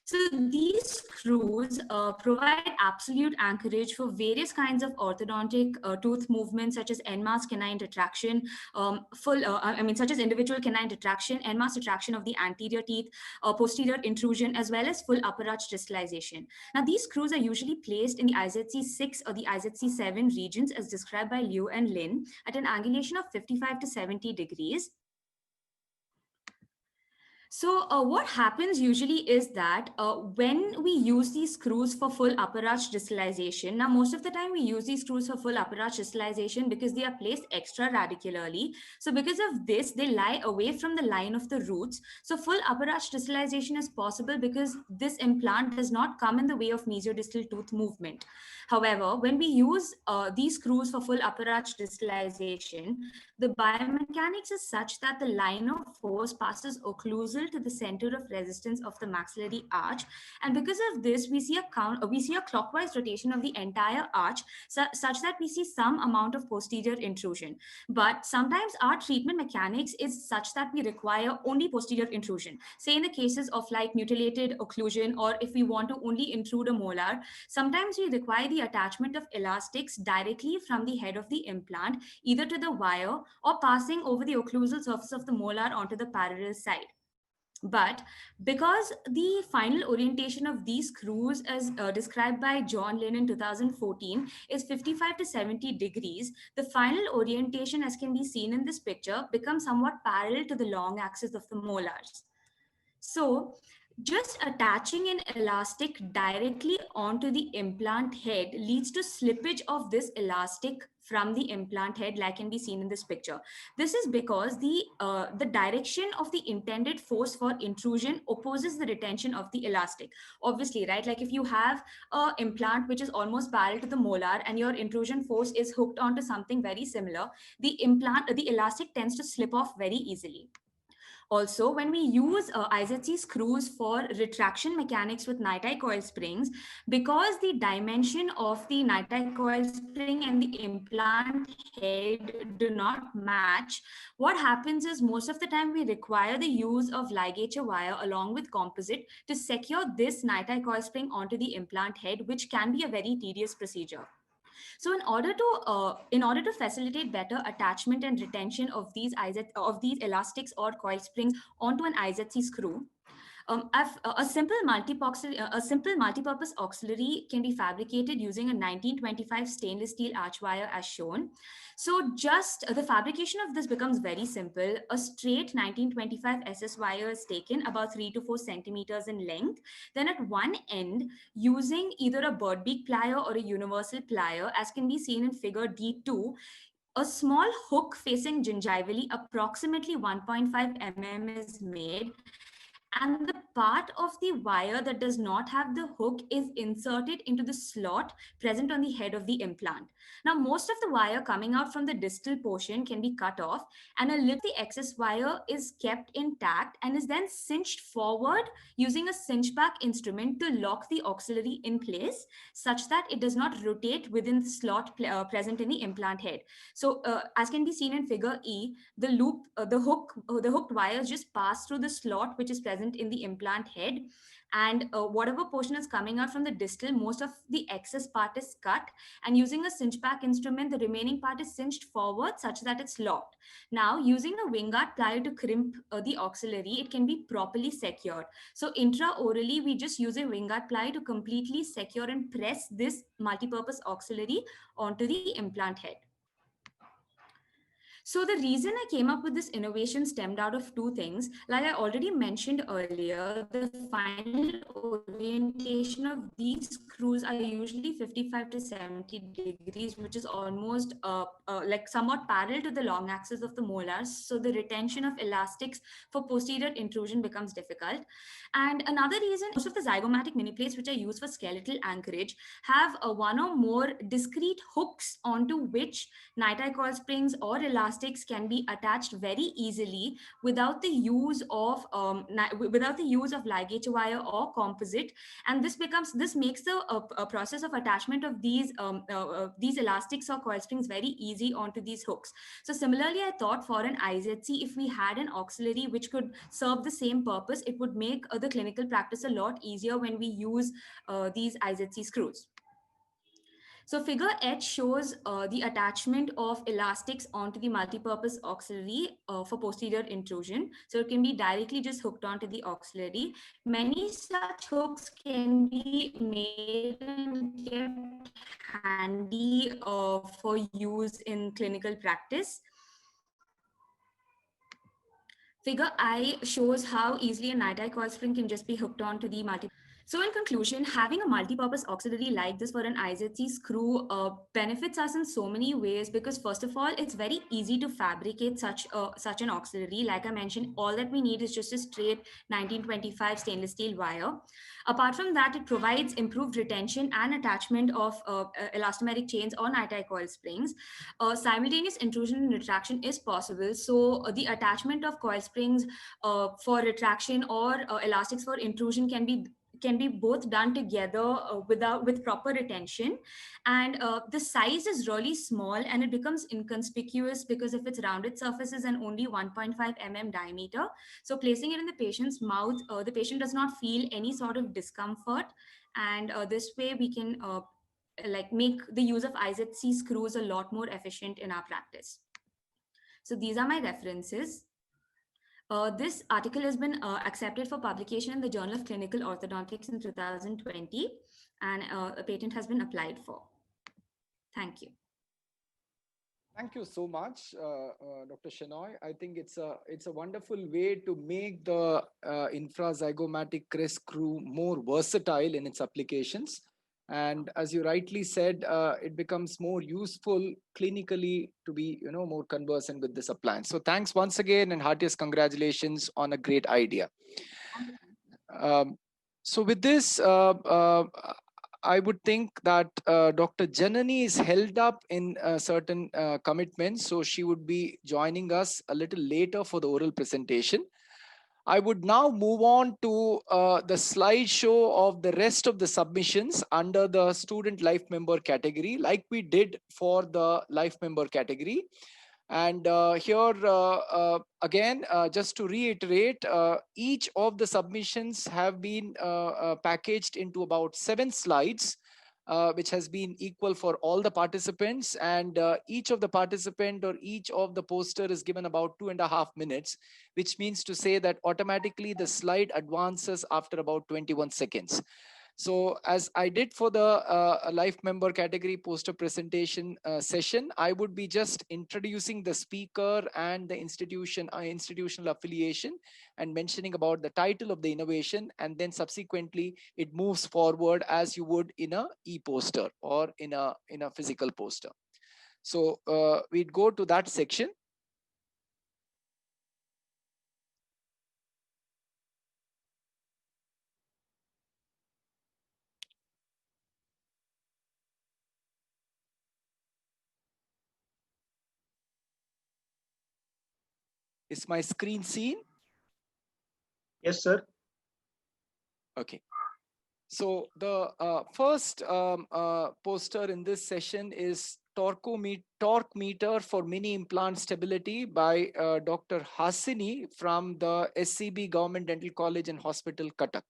So these screws provide absolute anchorage for various kinds of orthodontic tooth movements, such as en masse canine retraction, such as individual canine retraction, en masse retraction of the anterior teeth, posterior intrusion, as well as full upper arch distalization. Now, these screws are usually placed in the IZC6 or the IZC7 regions, as described by Liu and Lin, at an angulation of 55 to 70 degrees. So what happens usually is that when we use these screws for full upper arch distalization, now most of the time we use these screws for full upper arch distalization because they are placed extra radicularly. So because of this, they lie away from the line of the roots. So full upper arch distalization is possible because this implant does not come in the way of mesiodistal tooth movement. However, when we use these screws for full upper arch distalization, the biomechanics is such that the line of force passes occlusal to the center of resistance of the maxillary arch, and because of this, we see a clockwise rotation of the entire arch, such that we see some amount of posterior intrusion. But sometimes our treatment mechanics is such that we require only posterior intrusion. Say in the cases of like mutilated occlusion, or if we want to only intrude a molar, sometimes we require the attachment of elastics directly from the head of the implant, either to the wire or passing over the occlusal surface of the molar onto the parallel side. But because the final orientation of these screws, as described by John Lin in 2014, is 55 to 70 degrees, the final orientation, as can be seen in this picture, becomes somewhat parallel to the long axis of the molars. So just attaching an elastic directly onto the implant head leads to slippage of this elastic from the implant head, like can be seen in this picture. This is because the direction of the intended force for intrusion opposes the retention of the elastic. Obviously, right? Like if you have an implant which is almost parallel to the molar and your intrusion force is hooked onto something very similar, the elastic tends to slip off very easily. Also, when we use IZC screws for retraction mechanics with NiTi coil springs, because the dimension of the NiTi coil spring and the implant head do not match, what happens is most of the time we require the use of ligature wire along with composite to secure this NiTi coil spring onto the implant head, which can be a very tedious procedure. So in order to facilitate better attachment and retention of these elastics or coil springs onto an IZC screw, a simple multi-purpose auxiliary can be fabricated using a 1925 stainless steel arch wire as shown. So just the fabrication of this becomes very simple. A straight 1925 SS wire is taken about 3 to 4 centimeters in length. Then at one end, using either a bird beak plier or a universal plier, as can be seen in figure D2, a small hook facing gingivally approximately 1.5 mm is made, and the part of the wire that does not have the hook is inserted into the slot present on the head of the implant. Now, most of the wire coming out from the distal portion can be cut off, and a little of the excess wire is kept intact and is then cinched forward using a cinch back instrument to lock the auxiliary in place such that it does not rotate within the slot present in the implant head. So as can be seen in figure E, the hooked wires just pass through the slot which is present in the implant head, and whatever portion is coming out from the distal, most of the excess part is cut, and using a cinch back instrument, the remaining part is cinched forward such that it's locked. Now, using a wing guard plier to crimp the auxiliary, it can be properly secured. So intraorally, we just use a wing guard plier to completely secure and press this multi-purpose auxiliary onto the implant head. So the reason I came up with this innovation stemmed out of two things. Like I already mentioned earlier, the final orientation of these screws are usually 55 to 70 degrees, which is almost like somewhat parallel to the long axis of the molars. So the retention of elastics for posterior intrusion becomes difficult. And another reason, most of the zygomatic mini plates which are used for skeletal anchorage have one or more discrete hooks onto which NiTi coil springs or elastics can be attached very easily without the use of ligature wire or composite, and this makes the process of attachment of these elastics or coil springs very easy onto these hooks. So similarly, I thought for an IZC, if we had an auxiliary which could serve the same purpose, it would make the clinical practice a lot easier when we use these IZC screws. So figure H shows the attachment of elastics onto the multi-purpose auxiliary for posterior intrusion. So it can be directly just hooked onto the auxiliary. Many such hooks can be made and kept handy for use in clinical practice. Figure I shows how easily a NiTi coil spring can just be hooked onto the So in conclusion, having a multi-purpose auxiliary like this for an IZC screw benefits us in so many ways, because first of all, it's very easy to fabricate such an auxiliary. Like I mentioned, all that we need is just a straight 1925 stainless steel wire. Apart from that, it provides improved retention and attachment of elastomeric chains or NiTi coil springs. Simultaneous intrusion and retraction is possible. So the attachment of coil springs for retraction or elastics for intrusion can be both done together with proper retention, and the size is really small and it becomes inconspicuous because of its rounded surfaces and only 1.5 mm diameter. So placing it in the patient's mouth, the patient does not feel any sort of discomfort, and this way we can make the use of IZC screws a lot more efficient in our practice. So these are my references. This article has been accepted for publication in the Journal of Clinical Orthodontics in 2020, and a patent has been applied for. Thank you. Thank you so much, Dr. Shenoy. I think it's a wonderful way to make the infrazygomatic crest screw more versatile in its applications. And as you rightly said, it becomes more useful clinically to be, more conversant with this appliance. So thanks once again and heartiest congratulations on a great idea. So with this, I would think that Dr. Janani is held up in certain commitments, so she would be joining us a little later for the oral presentation. I would now move on to the slideshow of the rest of the submissions under the student life member category, like we did for the life member category. And here, again, just to reiterate, each of the submissions have been packaged into about 7 slides, which has been equal for all the participants. And each of the participant or each of the poster is given about 2.5 minutes, which means to say that automatically the slide advances after about 21 seconds. So as I did for the life member category poster presentation session, I would be just introducing the speaker and the institutional affiliation and mentioning about the title of the innovation, and then subsequently it moves forward as you would in a e-poster or in a physical poster. So we'd go to that section. Is my screen seen? Yes, sir. Okay. So the first poster in this session is torque meter for mini implant stability by Dr. Hasini from the SCB Government Dental College and Hospital, Cuttack.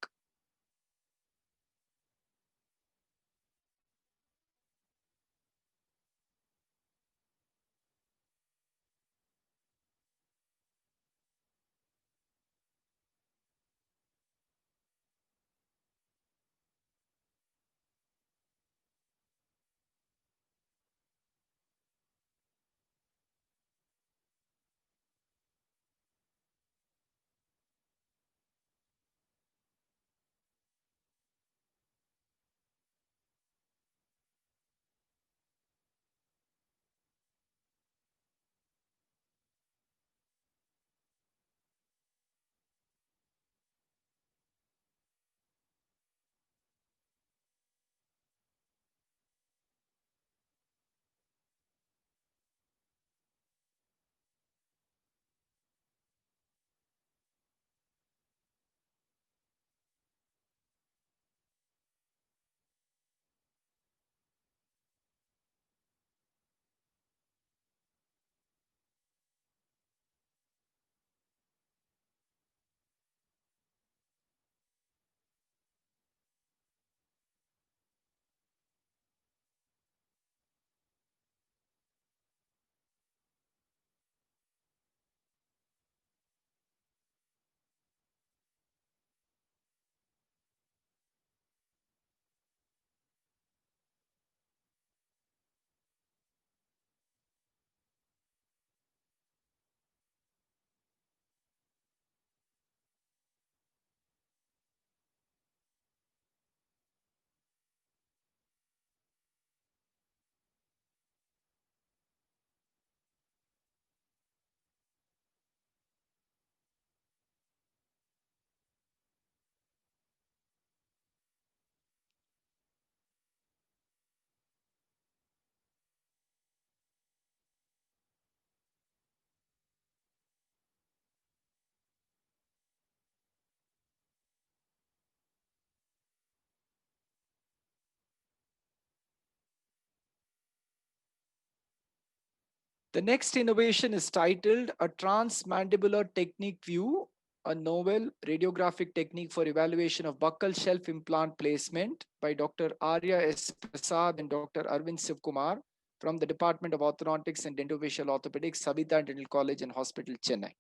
The next innovation is titled A Transmandibular Technique View, a novel radiographic technique for evaluation of buccal shelf implant placement by Dr. Arya S. Prasad and Dr. Arvind Sivkumar from the Department of Orthodontics and Dentofacial Orthopedics, Sabita Dental College and Hospital, Chennai.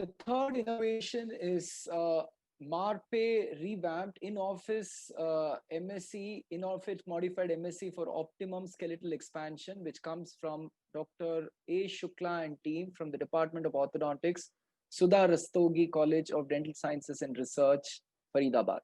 The third innovation is MARPE revamped in-office MSc, in-office modified MSc for optimum skeletal expansion, which comes from Dr. A. Shukla and team from the Department of Orthodontics, Sudha Rastogi College of Dental Sciences and Research, Faridabad.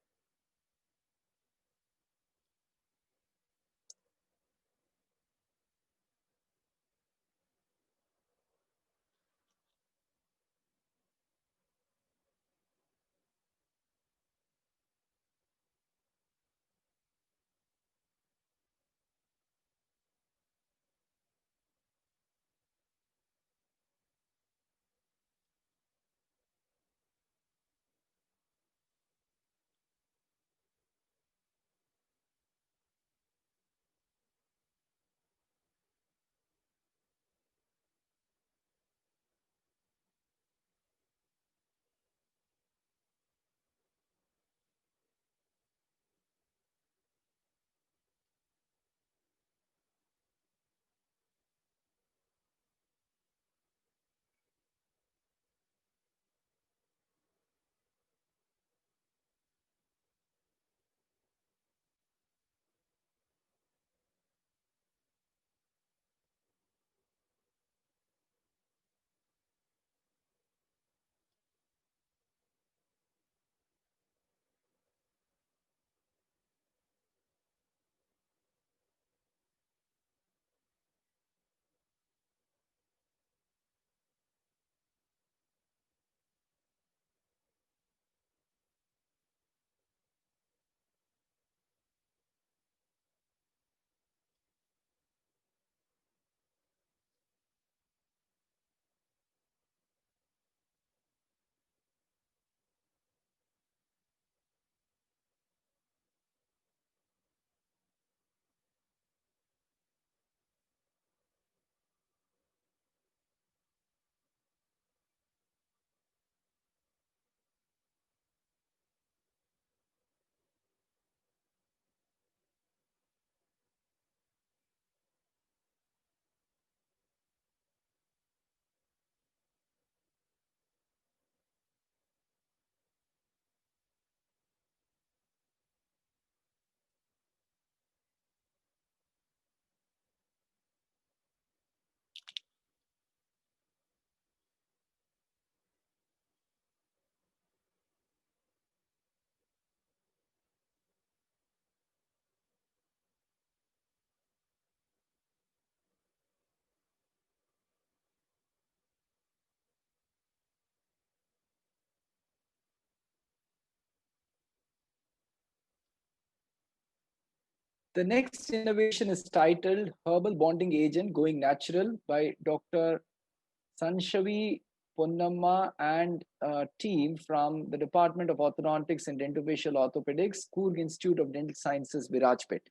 The next innovation is titled Herbal Bonding Agent Going Natural by Dr. Sanshavi Ponnamma and team from the Department of Orthodontics and Dentofacial Orthopedics, Coorg Institute of Dental Sciences, Virajpet.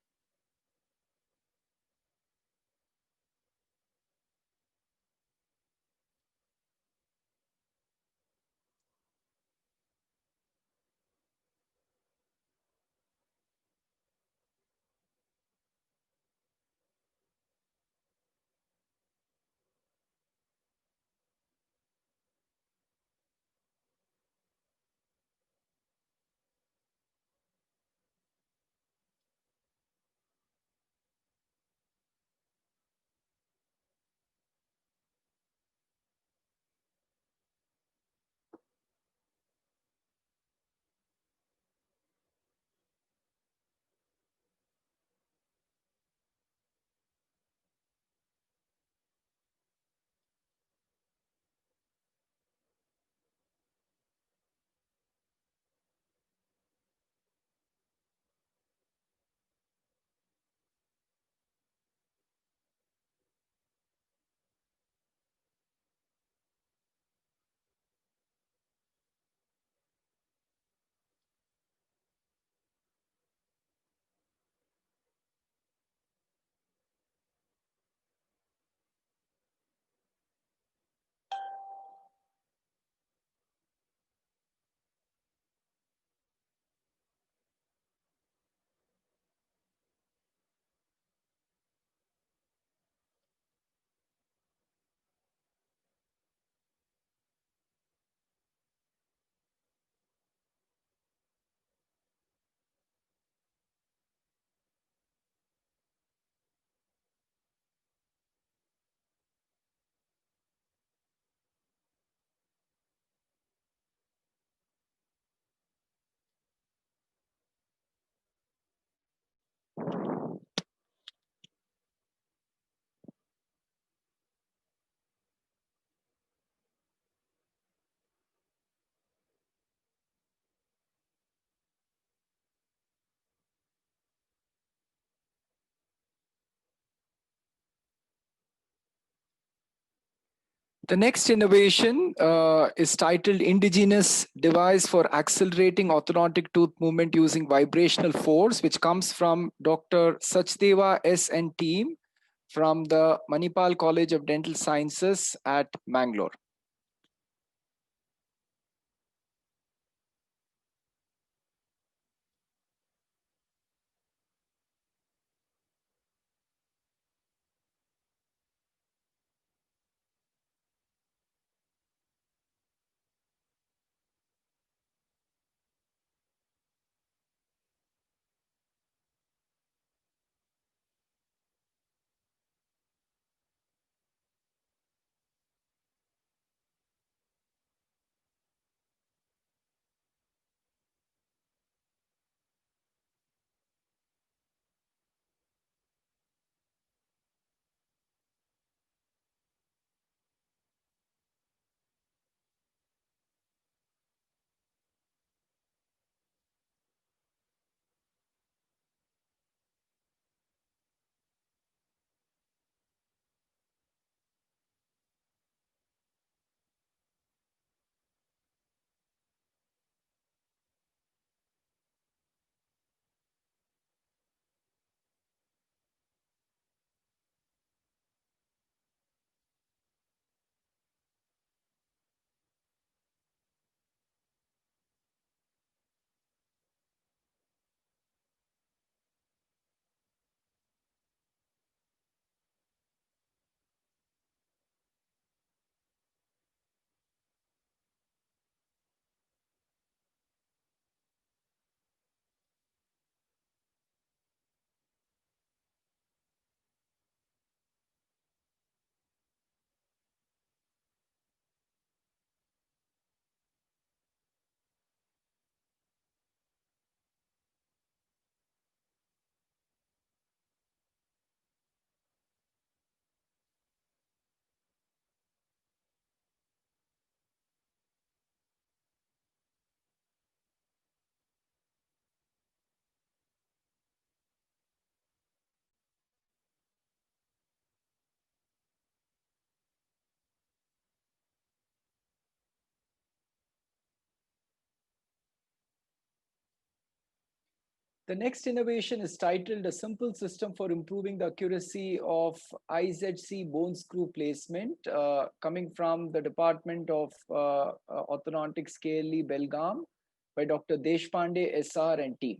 The next innovation is titled Indigenous Device for Accelerating Orthodontic Tooth Movement Using Vibrational Force, which comes from Dr. Sachdeva S. and team from the Manipal College of Dental Sciences at Mangalore. The next innovation is titled A Simple System for Improving the Accuracy of IZC Bone Screw Placement, coming from the Department of Orthodontics, KLE, Belgaum, by Dr. Deshpande, SR and team.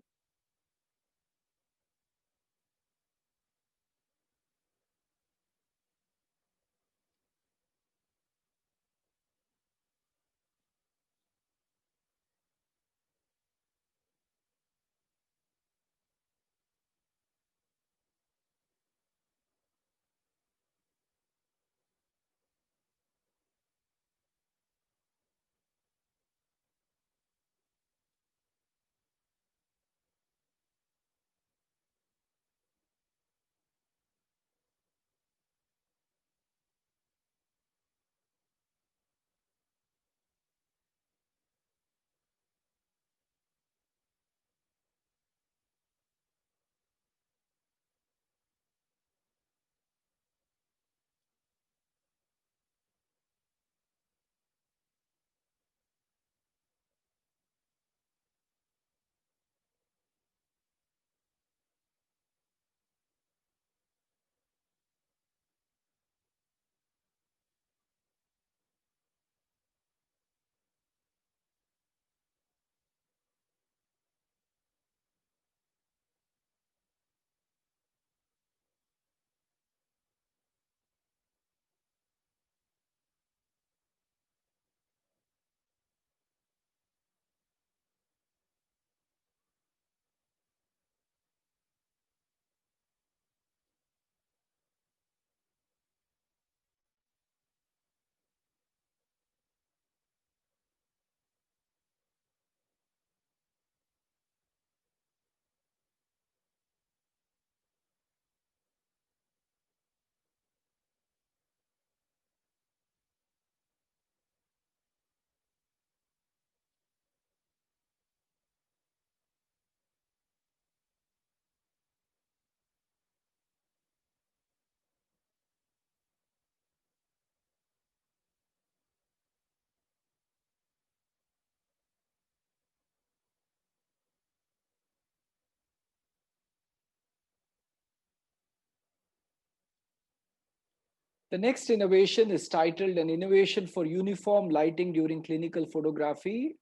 The next innovation is titled An Innovation for Uniform Lighting During Clinical Photography,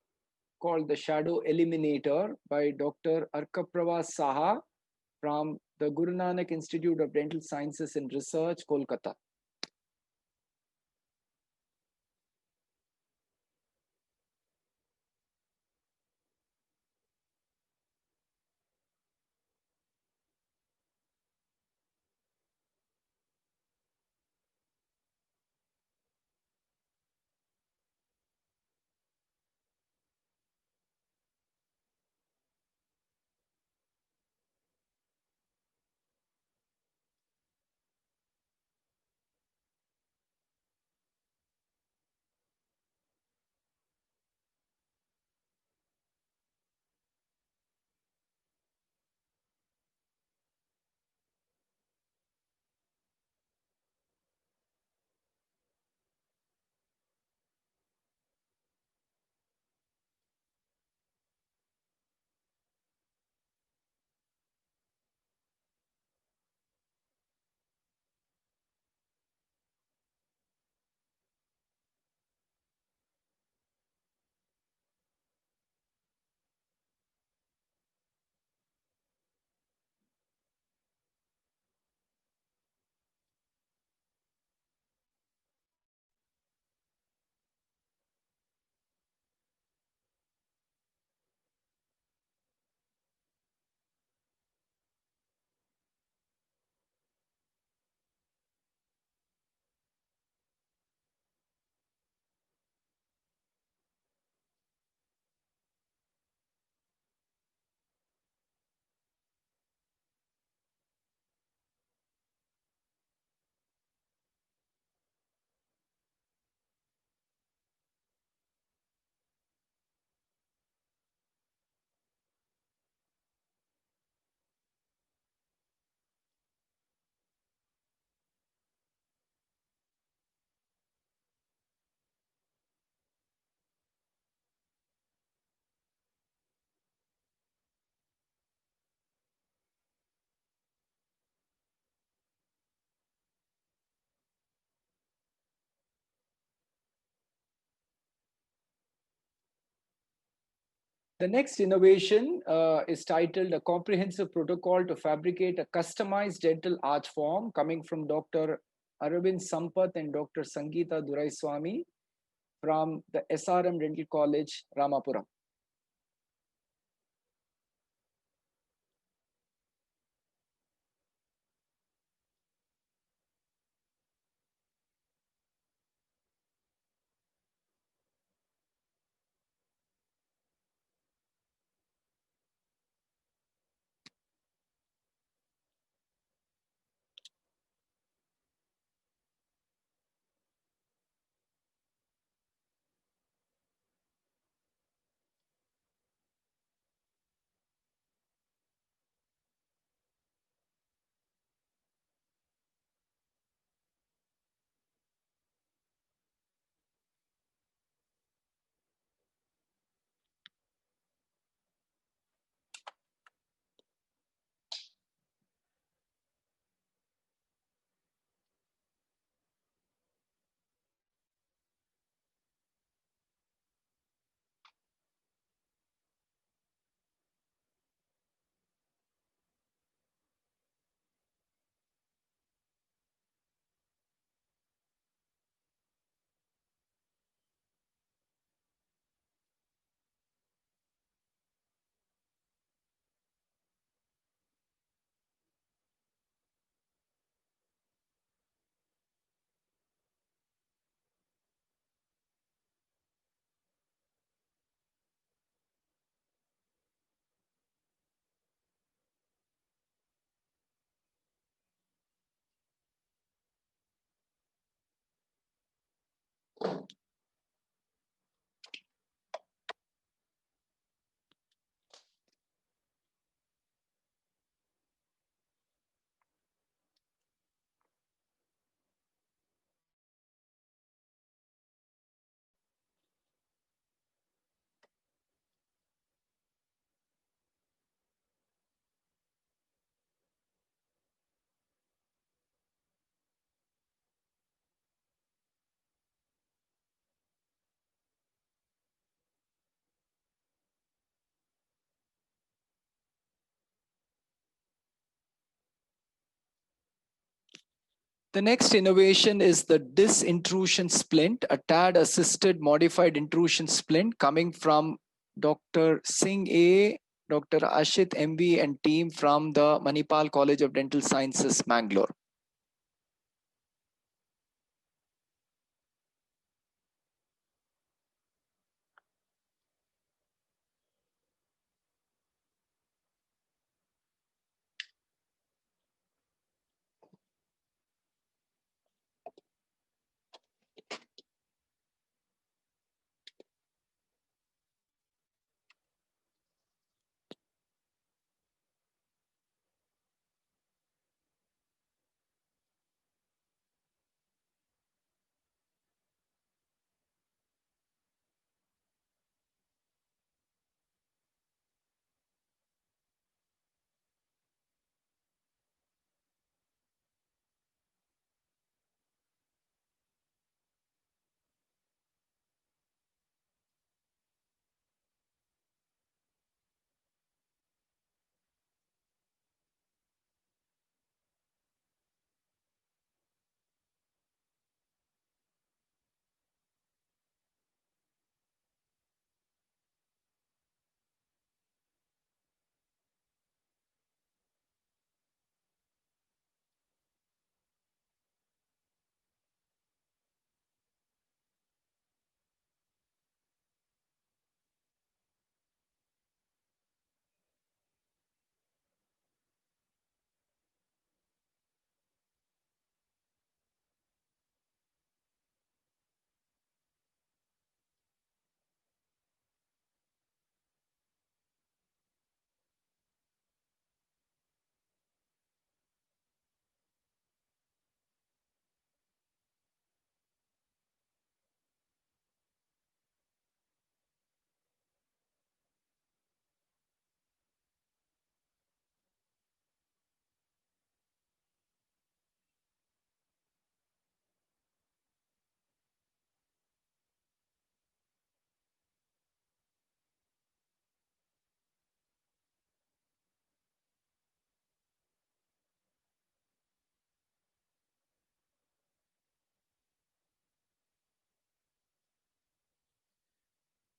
called the Shadow Eliminator by Dr. Arkaprava Saha from the Guru Nanak Institute of Dental Sciences and Research, Kolkata. The next innovation is titled A Comprehensive Protocol to Fabricate a Customized Dental Arch Form, coming from Dr. Aravind Sampath and Dr. Sangeeta Duraiswamy from the SRM Dental College, Ramapuram. The next innovation is the disintrusion splint, a TAD-assisted modified intrusion splint coming from Dr. Singh A, Dr. Ashit MV and team from the Manipal College of Dental Sciences, Mangalore.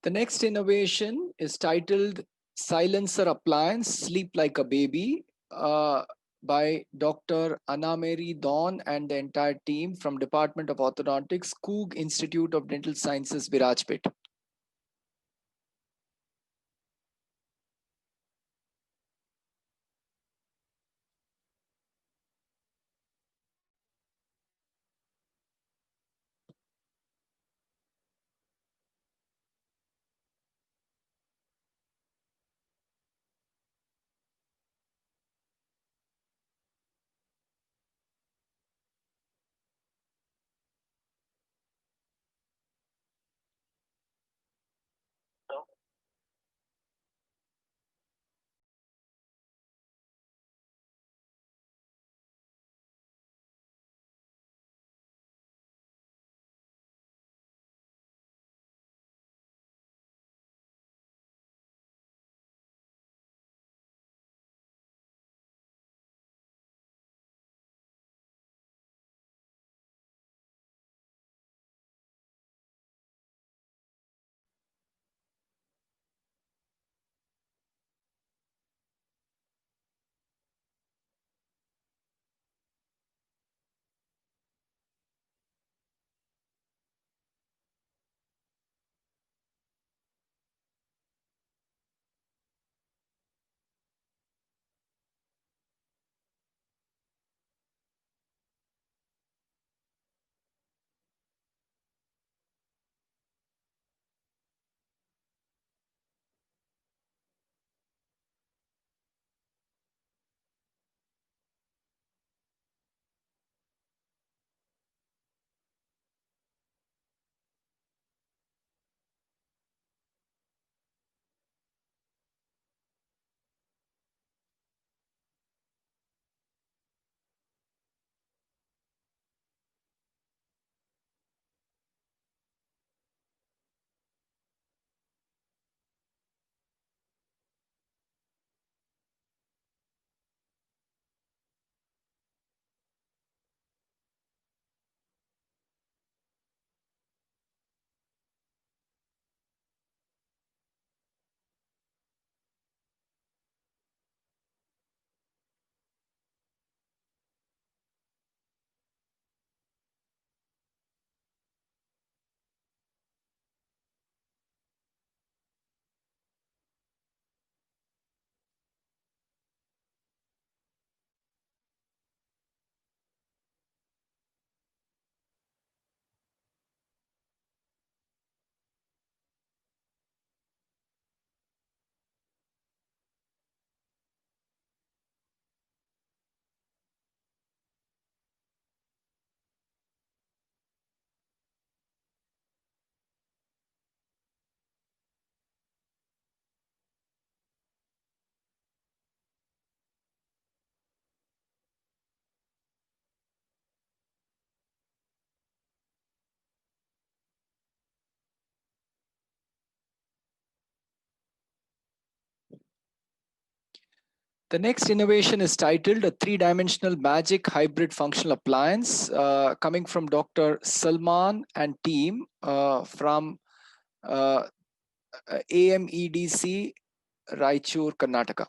The next innovation is titled Silencer Appliance, Sleep Like a Baby, by Dr. Anamary Dawn and the entire team from Department of Orthodontics, Coog Institute of Dental Sciences, Virajpet. The next innovation is titled a three-dimensional magic hybrid functional appliance, coming from Dr. Salman and team from AMEDC, Raichur, Karnataka.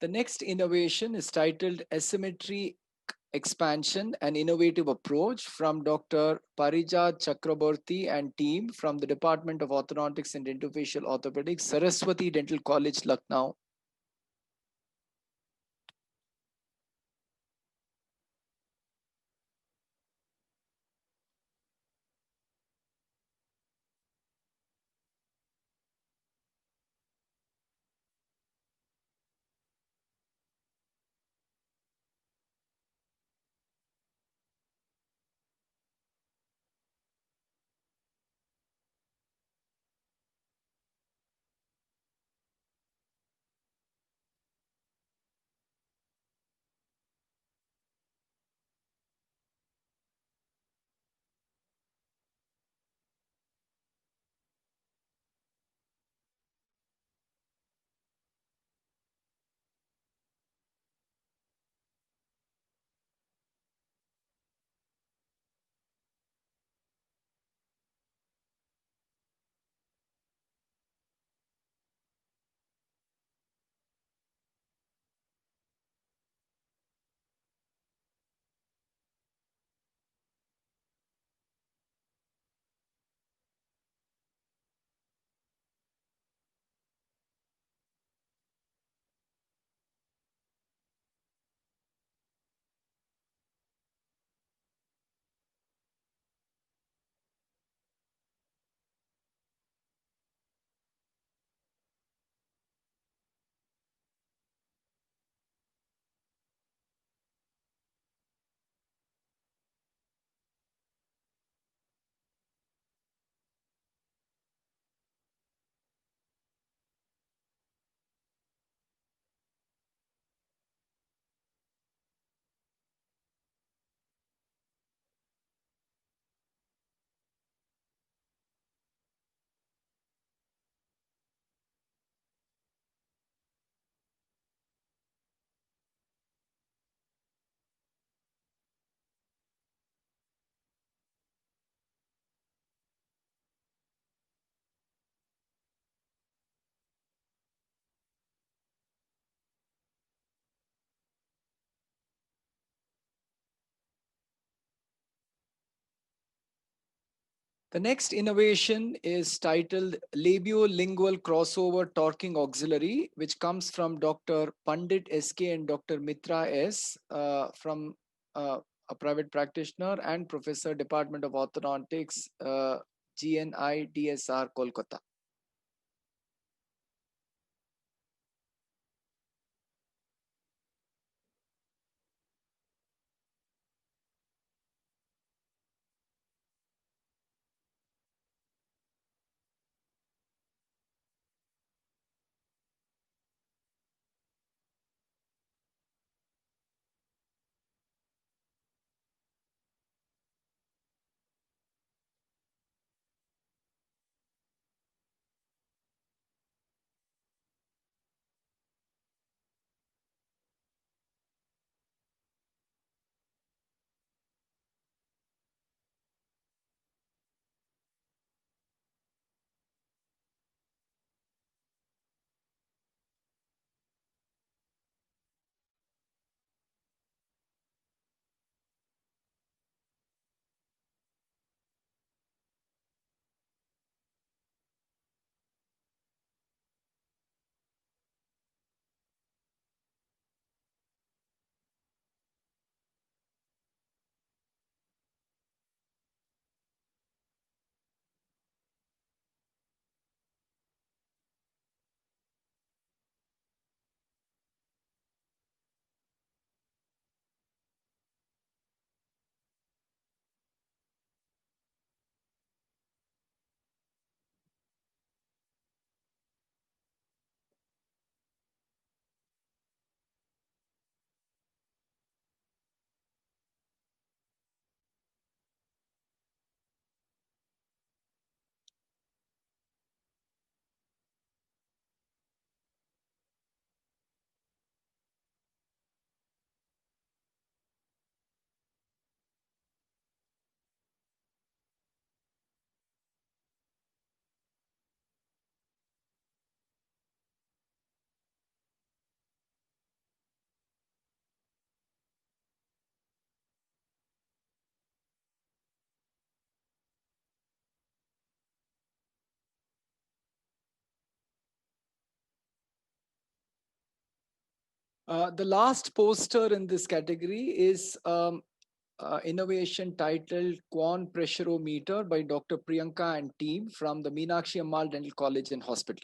The next innovation is titled Asymmetry Expansion, an innovative approach from Dr. Parijat Chakraborty and team from the Department of Orthodontics and Dentofacial Orthopedics, Saraswati Dental College, Lucknow. The next innovation is titled Labiolingual Crossover Torquing Auxiliary, which comes from Dr. Pandit SK and Dr. Mitra S from a private practitioner and Professor, Department of Orthodontics, GNI DSR, Kolkata. The last poster in this category is innovation titled Quan Pressurometer by Dr. Priyanka and team from the Meenakshi Ammal Dental College and Hospital.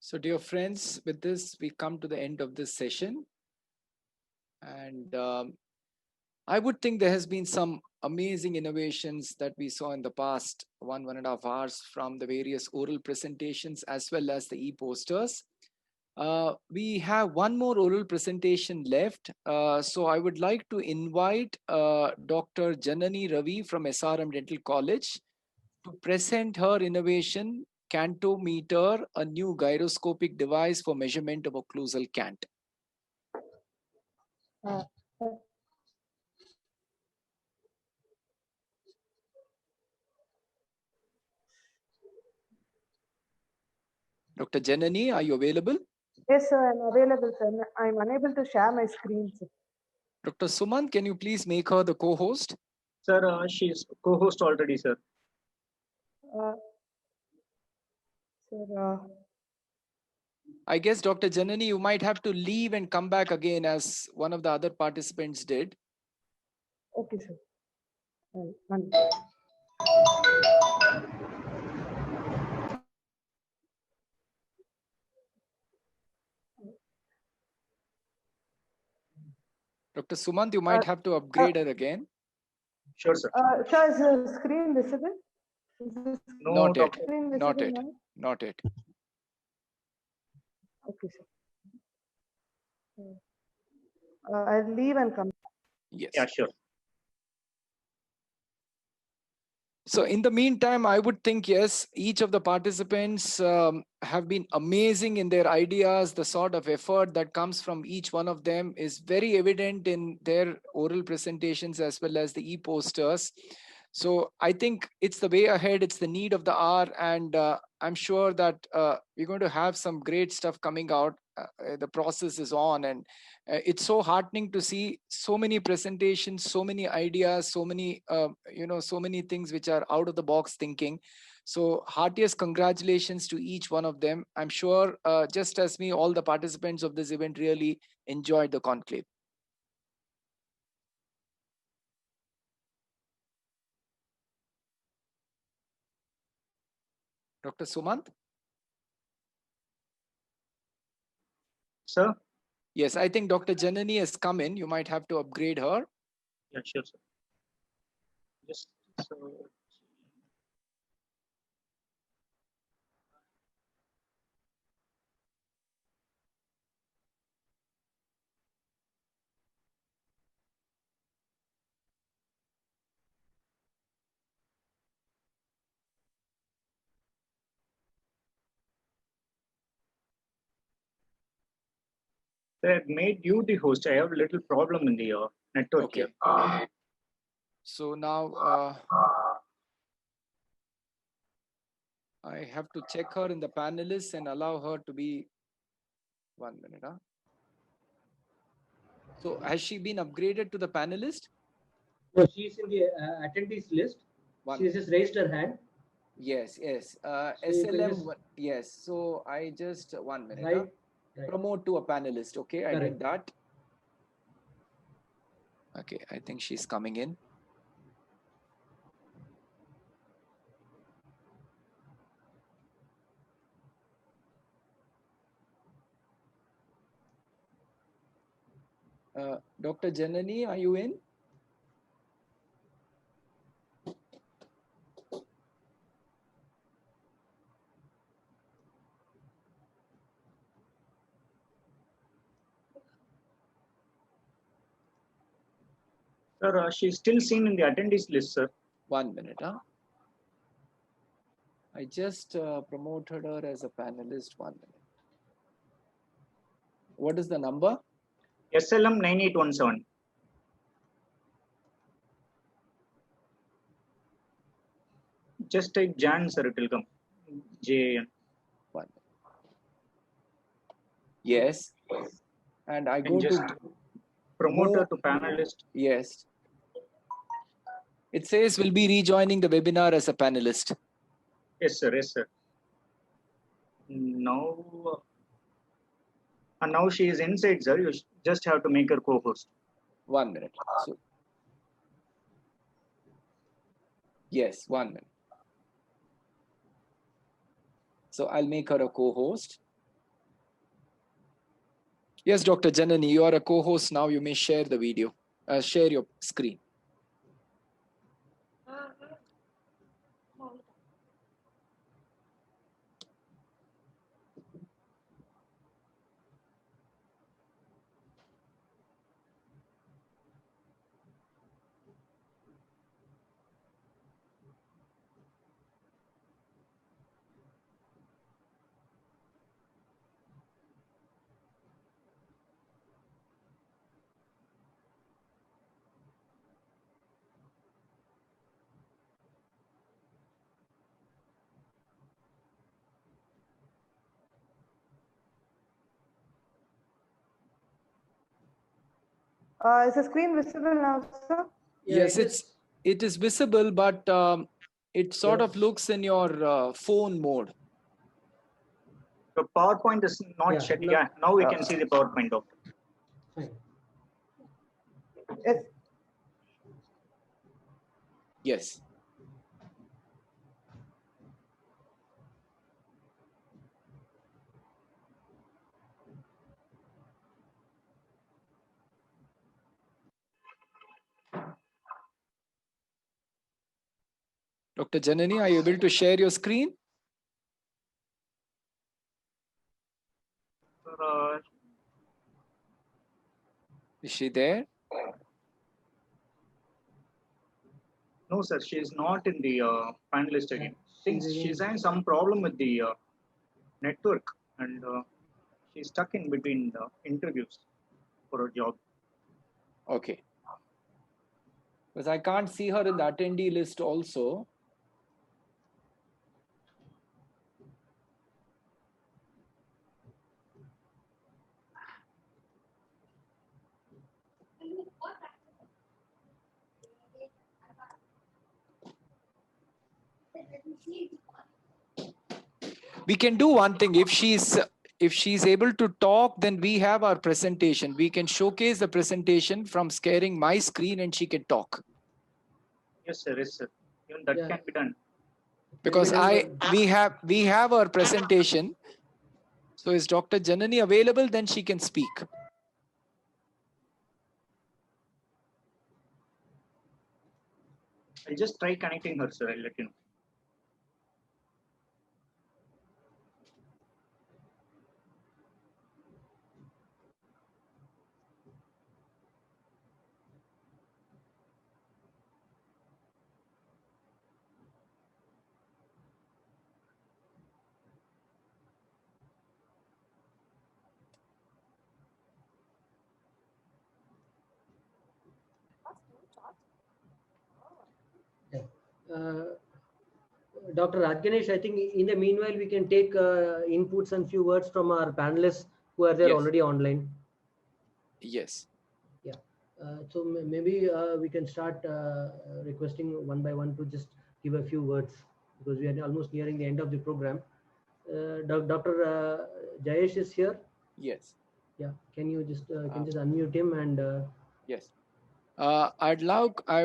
So dear friends, with this, we come to the end of this session. And I would think there has been some amazing innovations that we saw in the past 1.5 hours from the various oral presentations as well as the e-posters. We have one more oral presentation left. So I would like to invite Dr. Janani Ravi from SRM Dental College to present her innovation, Cantometer, a new gyroscopic device for measurement of occlusal cant. Dr. Janani, are you available? Yes, sir, I'm available, sir. I'm unable to share my screen, sir. Dr. Sumant, can you please make her the co-host? Sir, she's co-host already, sir. Sir, I guess, Dr. Janani, you might have to leave and come back again as one of the other participants did. okay, sir. Dr. Sumant, you might have to upgrade her again. Sure, sir. Sir, is the screen visible? No, Not yet. Screen Not visible yet. now? Not yet. Okay, sir. I'll leave and come. Yes. Yeah, sure. So in the meantime, I would think, yes, each of the participants have been amazing in their ideas. The sort of effort that comes from each one of them is very evident in their oral presentations as well as the e-posters. So I think it's the way ahead, it's the need of the hour, and I'm sure that we're going to have some great stuff coming out. The process is on, and it's so heartening to see so many presentations, so many ideas, so many so many things which are out of the box thinking. So heartiest congratulations to each one of them. I'm sure just as me, all the participants of this event really enjoyed the conclave. Dr. Sumant? Sir? Yes, I think Dr. Janani has come in. You might have to upgrade her. Yeah, sure, sir. Just so. They have made you the host. I have a little problem in the network here. So now I have to check her in the panelists and allow her to be 1 minute. Huh? So has she been upgraded to the panelist? No, she's in the attendees list. She's just raised her hand. Yes, yes. So you can SLM, just- yes. So I just 1 minute. Right, Huh? right. Promote to a panelist. Okay, I Correct. did that. Okay, I think she's coming in. Dr. Janani, are you in? Sir, she's still seen in the attendees list, sir. 1 minute. Huh? I just promoted her as a panelist. 1 minute. What is the number? SLM 9817. Just type Jan, sir, it will come. JAN. Yes. And I go just to promoter to panelist. Yes. It says we'll be rejoining the webinar as a panelist. Yes, sir. Yes, sir. Now, and now she is inside, sir. You just have to make her co-host. 1 minute. So, yes, 1 minute. So I'll make her a co-host. Yes, Dr. Janani, you are a co-host now. You may share the video, share your screen. Is the screen visible now, sir? Yes, it is visible, but it sort of looks in your phone mode. The PowerPoint is not shut. Yeah, now we can see the PowerPoint, doctor. Fine. Yes. Yes. Dr. Janani, are you able to share your screen? Is she there? No, sir, she is not in the panelist again. I think she's having some problem with the network, and she's stuck in between the interviews for a job. Okay. Because I can't see her in the attendee list also. We can do one thing. If she's able to talk, then we have our presentation. We can showcase the presentation from sharing my screen, and she can talk. Yes, sir. Yes, sir. Even that can be done. Because we have our presentation. So is Dr. Janani available? Then she can speak. I'll just try connecting her, sir. I'll let you know. Dr. Rajganesh, I think in the meanwhile, we can take inputs and few words from our panelists who are there already online. Yes. Yeah. So maybe we can start requesting one by one to just give a few words, because we are almost nearing the end of the program. Dr. Jayesh is here. Yes. Yeah. Can you just unmute him and? Yes. I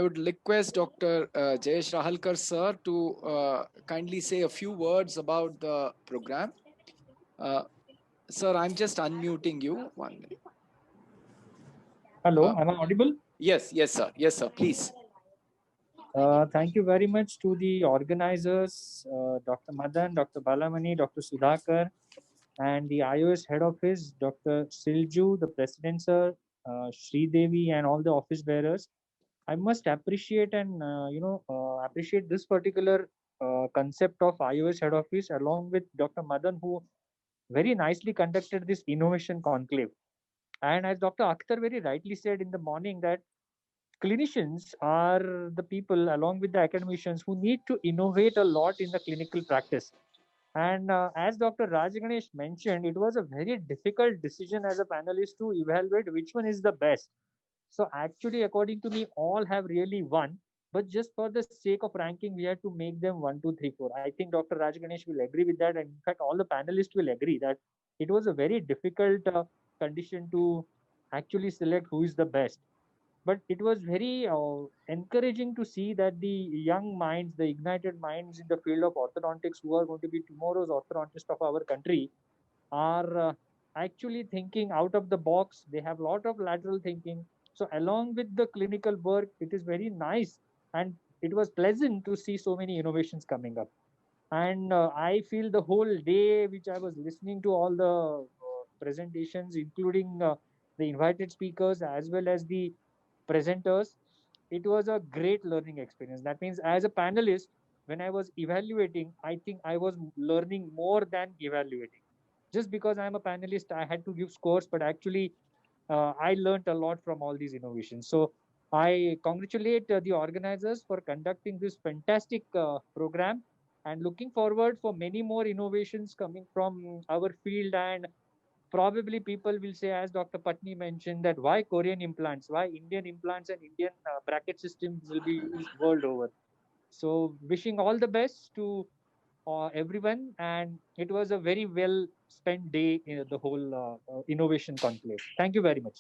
would request Dr. Jayesh Rahalkar sir to kindly say a few words about the program. Sir, I'm just unmuting you. 1 minute. Hello, am I audible? Yes, sir. Yes, sir. Please. Thank you very much to the organizers, Dr. Madan, Dr. Balamani, Dr. Sudhakar, and the iOS head office, Dr. Silju, the president, sir, Sri Devi, and all the office bearers. I must appreciate and appreciate this particular concept of iOS head office along with Dr. Madan, who very nicely conducted this innovation conclave. And as Dr. Akhtar very rightly said in the morning, that clinicians are the people along with the academicians who need to innovate a lot in the clinical practice. And as Dr. Rajganesh mentioned, it was a very difficult decision as a panelist to evaluate which one is the best. So actually, according to me, all have really won. But just for the sake of ranking, we had to make them 1, 2, 3, 4. I think Dr. Rajganesh will agree with that. And in fact, all the panelists will agree that it was a very difficult condition to actually select who is the best. But it was very encouraging to see that the young minds, the ignited minds in the field of orthodontics, who are going to be tomorrow's orthodontists of our country, are actually thinking out of the box. They have a lot of lateral thinking. So along with the clinical work, it is very nice, and it was pleasant to see so many innovations coming up. And I feel the whole day which I was listening to all the presentations, including the invited speakers as well as the presenters, it was a great learning experience. That means as a panelist, when I was evaluating, I think I was learning more than evaluating. Just because I'm a panelist, I had to give scores, but actually I learned a lot from all these innovations. So I congratulate the organizers for conducting this fantastic program, and looking forward for many more innovations coming from our field. And probably people will say, as Dr. Patni mentioned, that why Korean implants, why Indian implants and Indian bracket systems will be used world over. So wishing all the best to everyone, and it was a very well spent day in the whole innovation conclave. Thank you very much.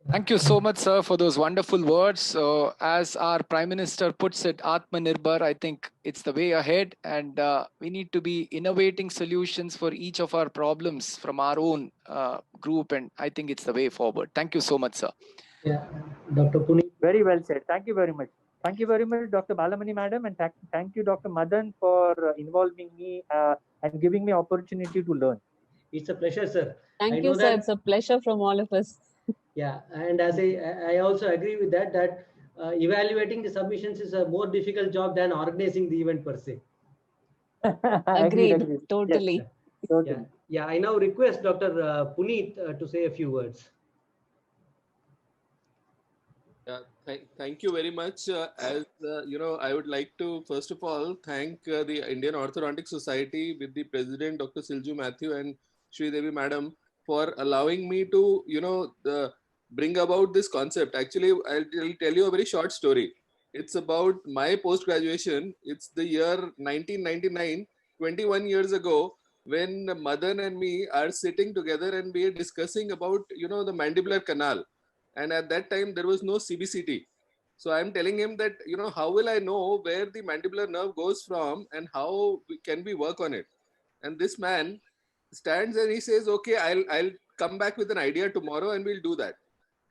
Thank you so much, sir, for those wonderful words. So, as our Prime Minister puts it, Atmanirbhar, I think it's the way ahead, and we need to be innovating solutions for each of our problems from our own group, and I think it's the way forward. Thank you so much, sir. Yeah, Dr. Puneet. Very well said. Thank you very much. Thank you very much, Dr. Balamani, madam, and thank you, Dr. Madan, for involving me and giving me opportunity to learn. It's a pleasure, sir. Thank you, sir. It's a pleasure from all of us. Yeah, and as I also agree with that, evaluating the submissions is a more difficult job than organizing the event per se. Agreed. Totally. Yes. Totally. Yeah, I now request Dr. Puneet to say a few words. Thank you very much. As you know, I would like to first of all thank the Indian Orthodontic Society with the President, Dr. Silju Matthew, and Sri Devi Madam for allowing me to, bring about this concept. Actually, I'll tell you a very short story. It's about my post-graduation. It's the year 1999, 21 years ago, when Madan and me are sitting together and we are discussing about, the mandibular canal. And at that time, there was no CBCT. So I'm telling him that, how will I know where the mandibular nerve goes from and how can we work on it? And this man stands and he says, okay, I'll come back with an idea tomorrow and we'll do that.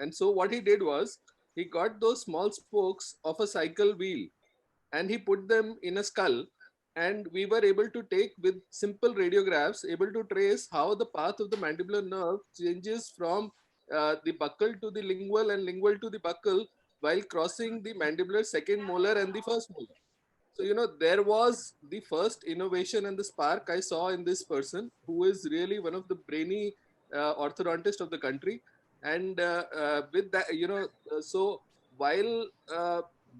And so what he did was he got those small spokes of a cycle wheel and he put them in a skull, and we were able to take with simple radiographs, able to trace how the path of the mandibular nerve changes from the buccal to the lingual and lingual to the buccal while crossing the mandibular second molar and the first molar. So, there was the first innovation and the spark I saw in this person, who is really one of the brainy orthodontists of the country. And with that, so while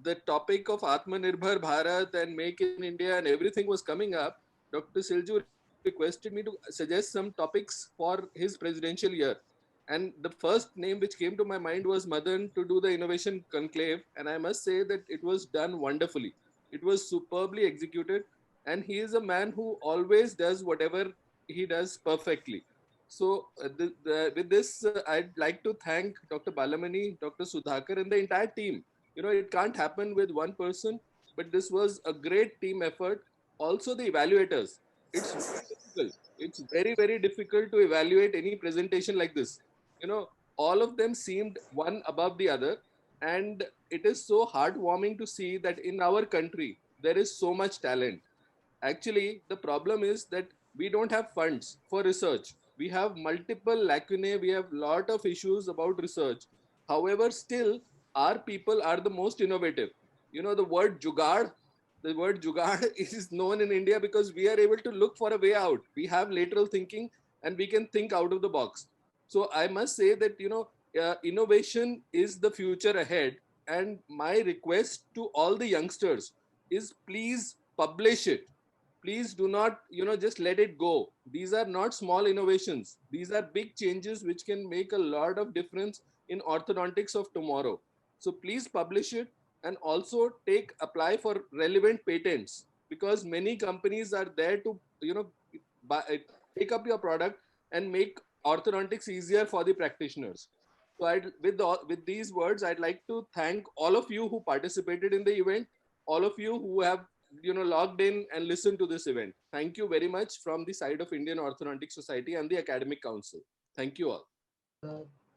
the topic of Atmanirbhar Bharat and Make in India and everything was coming up, Dr. Silju requested me to suggest some topics for his presidential year. And the first name which came to my mind was Madan to do the innovation conclave. And I must say that it was done wonderfully. It was superbly executed. And he is a man who always does whatever he does perfectly. So with this, I'd like to thank Dr. Balamani, Dr. Sudhakar, and the entire team. It can't happen with one person, but this was a great team effort. Also, the evaluators. It's very difficult. It's very, very difficult to evaluate any presentation like this. All of them seemed one above the other. And it is so heartwarming to see that in our country, there is so much talent. Actually, the problem is that we don't have funds for research. We have multiple lacunae. We have a lot of issues about research. However, still, our people are the most innovative. The word jugaad is known in India because we are able to look for a way out. We have lateral thinking and we can think out of the box. So I must say that, innovation is the future ahead. And my request to all the youngsters is please publish it. Please do not, just let it go. These are not small innovations. These are big changes which can make a lot of difference in orthodontics of tomorrow. So please publish it and also apply for relevant patents, because many companies are there to, take up your product and make orthodontics easier for the practitioners. So with these words, I'd like to thank all of you who participated in the event, all of you who have logged in and listened to this event. Thank you very much from the side of Indian Orthodontic Society and the Academic Council. Thank you all.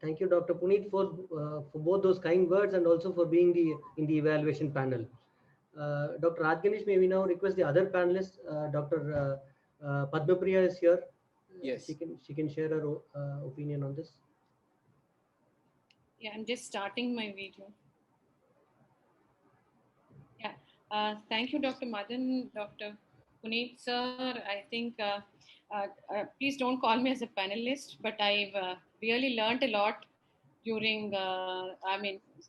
Thank you, Dr. Puneet, for both those kind words and also for being in the evaluation panel. Dr. Rajganesh, may we now request the other panelists. Dr. Padmapriya is here. Yes. She can share her opinion on this. Yeah, I'm just starting my video. Yeah, thank you, Dr. Madan, Dr. Puneet, sir. I think, please don't call me as a panelist, but I've really learned a lot during,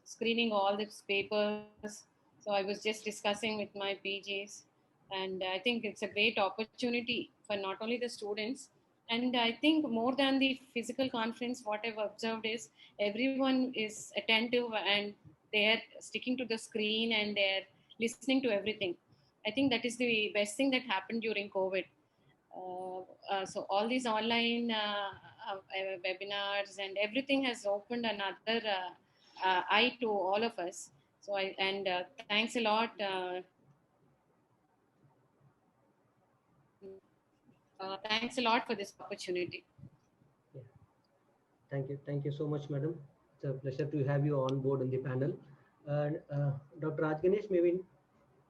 screening all these papers. So I was just discussing with my PGs, and I think it's a great opportunity for not only the students, and I think more than the physical conference, what I've observed is everyone is attentive and they're sticking to the screen and they're listening to everything. I think that is the best thing that happened during COVID. So all these online webinars and everything has opened another eye to all of us. So thanks a lot. Thanks a lot for this opportunity. Yeah. Thank you so much, madam. It's a pleasure to have you on board in the panel. And Dr. Rajganesh, may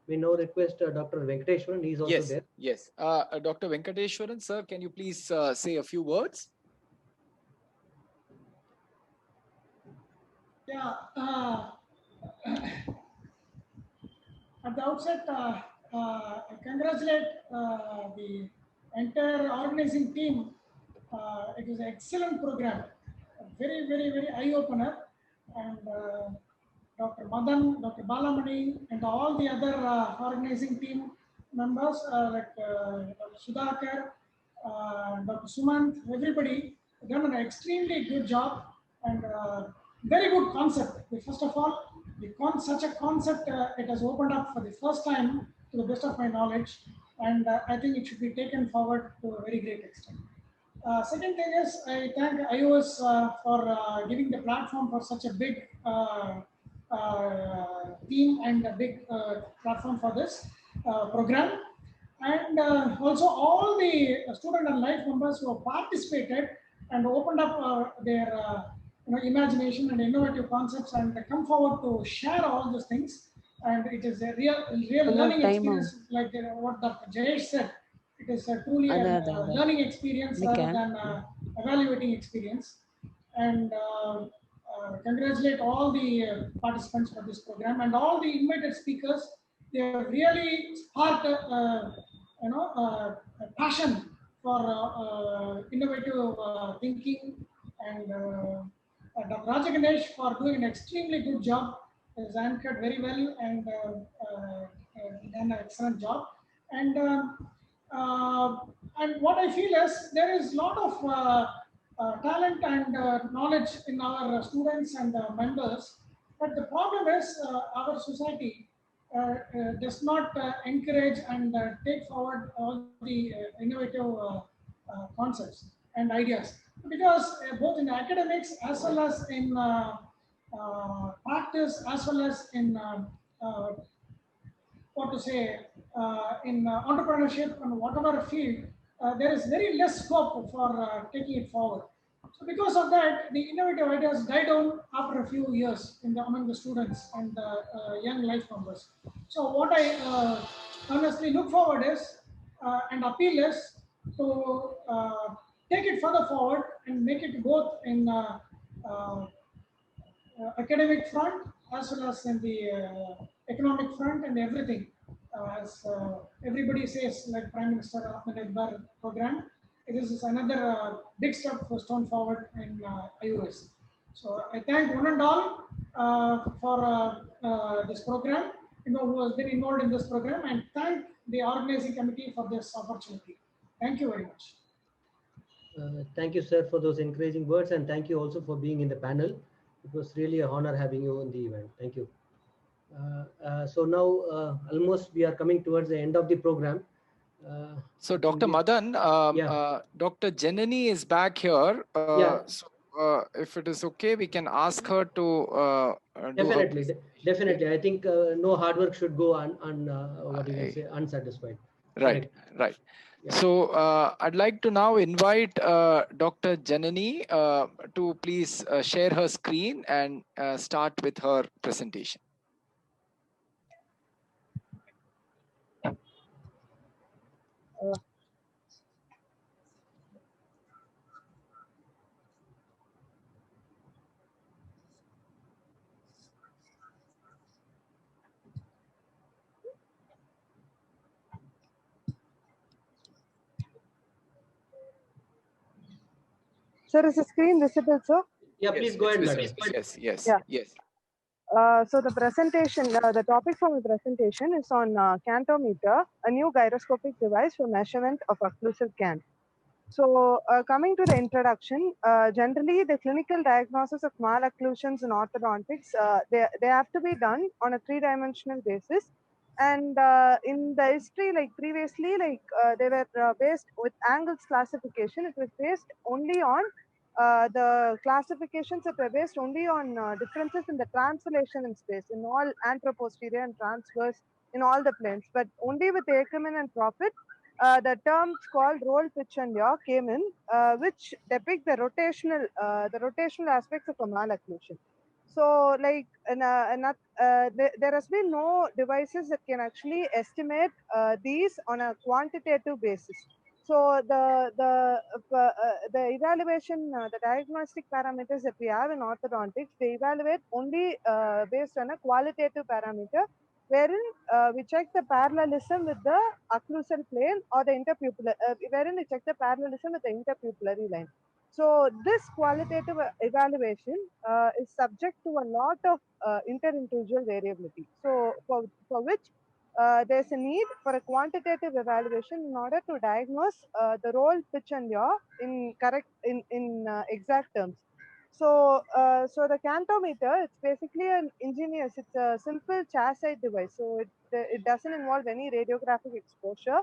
we now request Dr. Venkateshwaran. He's also there. Yes. Dr. Venkateshwaran, sir, can you please say a few words? Yeah. At the outset, I congratulate the entire organizing team. It is an excellent program, very, very, very eye-opener. And Dr. Madan, Dr. Balamani, and all the other organizing team members like Dr. Sudhakar, Dr. Sumant, everybody done an extremely good job and very good concept. First of all, such a concept, it has opened up for the first time to the best of my knowledge, and I think it should be taken forward to a very great extent. Second thing is, I thank iOS for giving the platform for such a big team and a big platform for this program. And also all the student and life members who have participated and opened up their imagination and innovative concepts and come forward to share all those things. And it is a real learning experience, like what Dr. Jayesh said. It is truly a learning experience rather than evaluating experience. And congratulate all the participants for this program and all the invited speakers. They have really sparked a passion for innovative thinking, and Dr. Rajaganesh for doing an extremely good job. Has anchored very well and done an excellent job. And what I feel is there is a lot of talent and knowledge in our students and members, but the problem is our society does not encourage and take forward all the innovative concepts and ideas, because both in academics as well as in practice as well as in in entrepreneurship and whatever field, there is very less scope for taking it forward. So because of that, the innovative ideas die down after a few years among the students and young life members. So what I honestly look forward is and appeal is to take it further forward and make it both in academic front as well as in the economic front and everything. As everybody says, like Prime Minister Ahmed program, it is another big step for stone forward in iOS. So I thank one and all for this program, who has been involved in this program, and thank the organizing committee for this opportunity. Thank you very much. Thank you, sir, for those encouraging words, and thank you also for being in the panel. It was really an honor having you in the event. Thank you. So now almost we are coming towards the end of the program. So Dr. Madan, Dr. Janani is back here. So if it is okay, we can ask her to do her. Definitely. I think no hard work should go what you can say, unsatisfied. Right, right. So I'd like to now invite Dr. Janani to please share her screen and start with her presentation. Sir, is the screen visible, sir? Yeah, please go ahead, madam. Yes, yes, Yeah. yes. So the presentation, the topic for my presentation is on cantometer, a new gyroscopic device for measurement of occlusal cant. So coming to the introduction, generally the clinical diagnosis of malocclusions in orthodontics, they have to be done on a three-dimensional basis. And in the history, like previously, like they were based with angles classification. It was based only on the classifications that were based only on differences in the translation in space in all anteroposterior and transverse in all the planes. But only with Ackerman and Profit, the terms called roll, pitch, and yaw came in, which depict the rotational aspects of a malocclusion. So, like, there has been no devices that can actually estimate these on a quantitative basis. So the evaluation, the diagnostic parameters that we have in orthodontics, they evaluate only based on a qualitative parameter, wherein we check the parallelism with the occlusal plane or the interpupillary, wherein we check the parallelism with the interpupillary line. So this qualitative evaluation is subject to a lot of interindividual variability. So for which there's a need for a quantitative evaluation in order to diagnose the roll, pitch, and yaw in exact terms. So, so the cantometer, it's basically an ingenious, it's a simple chassis device. So it doesn't involve any radiographic exposure.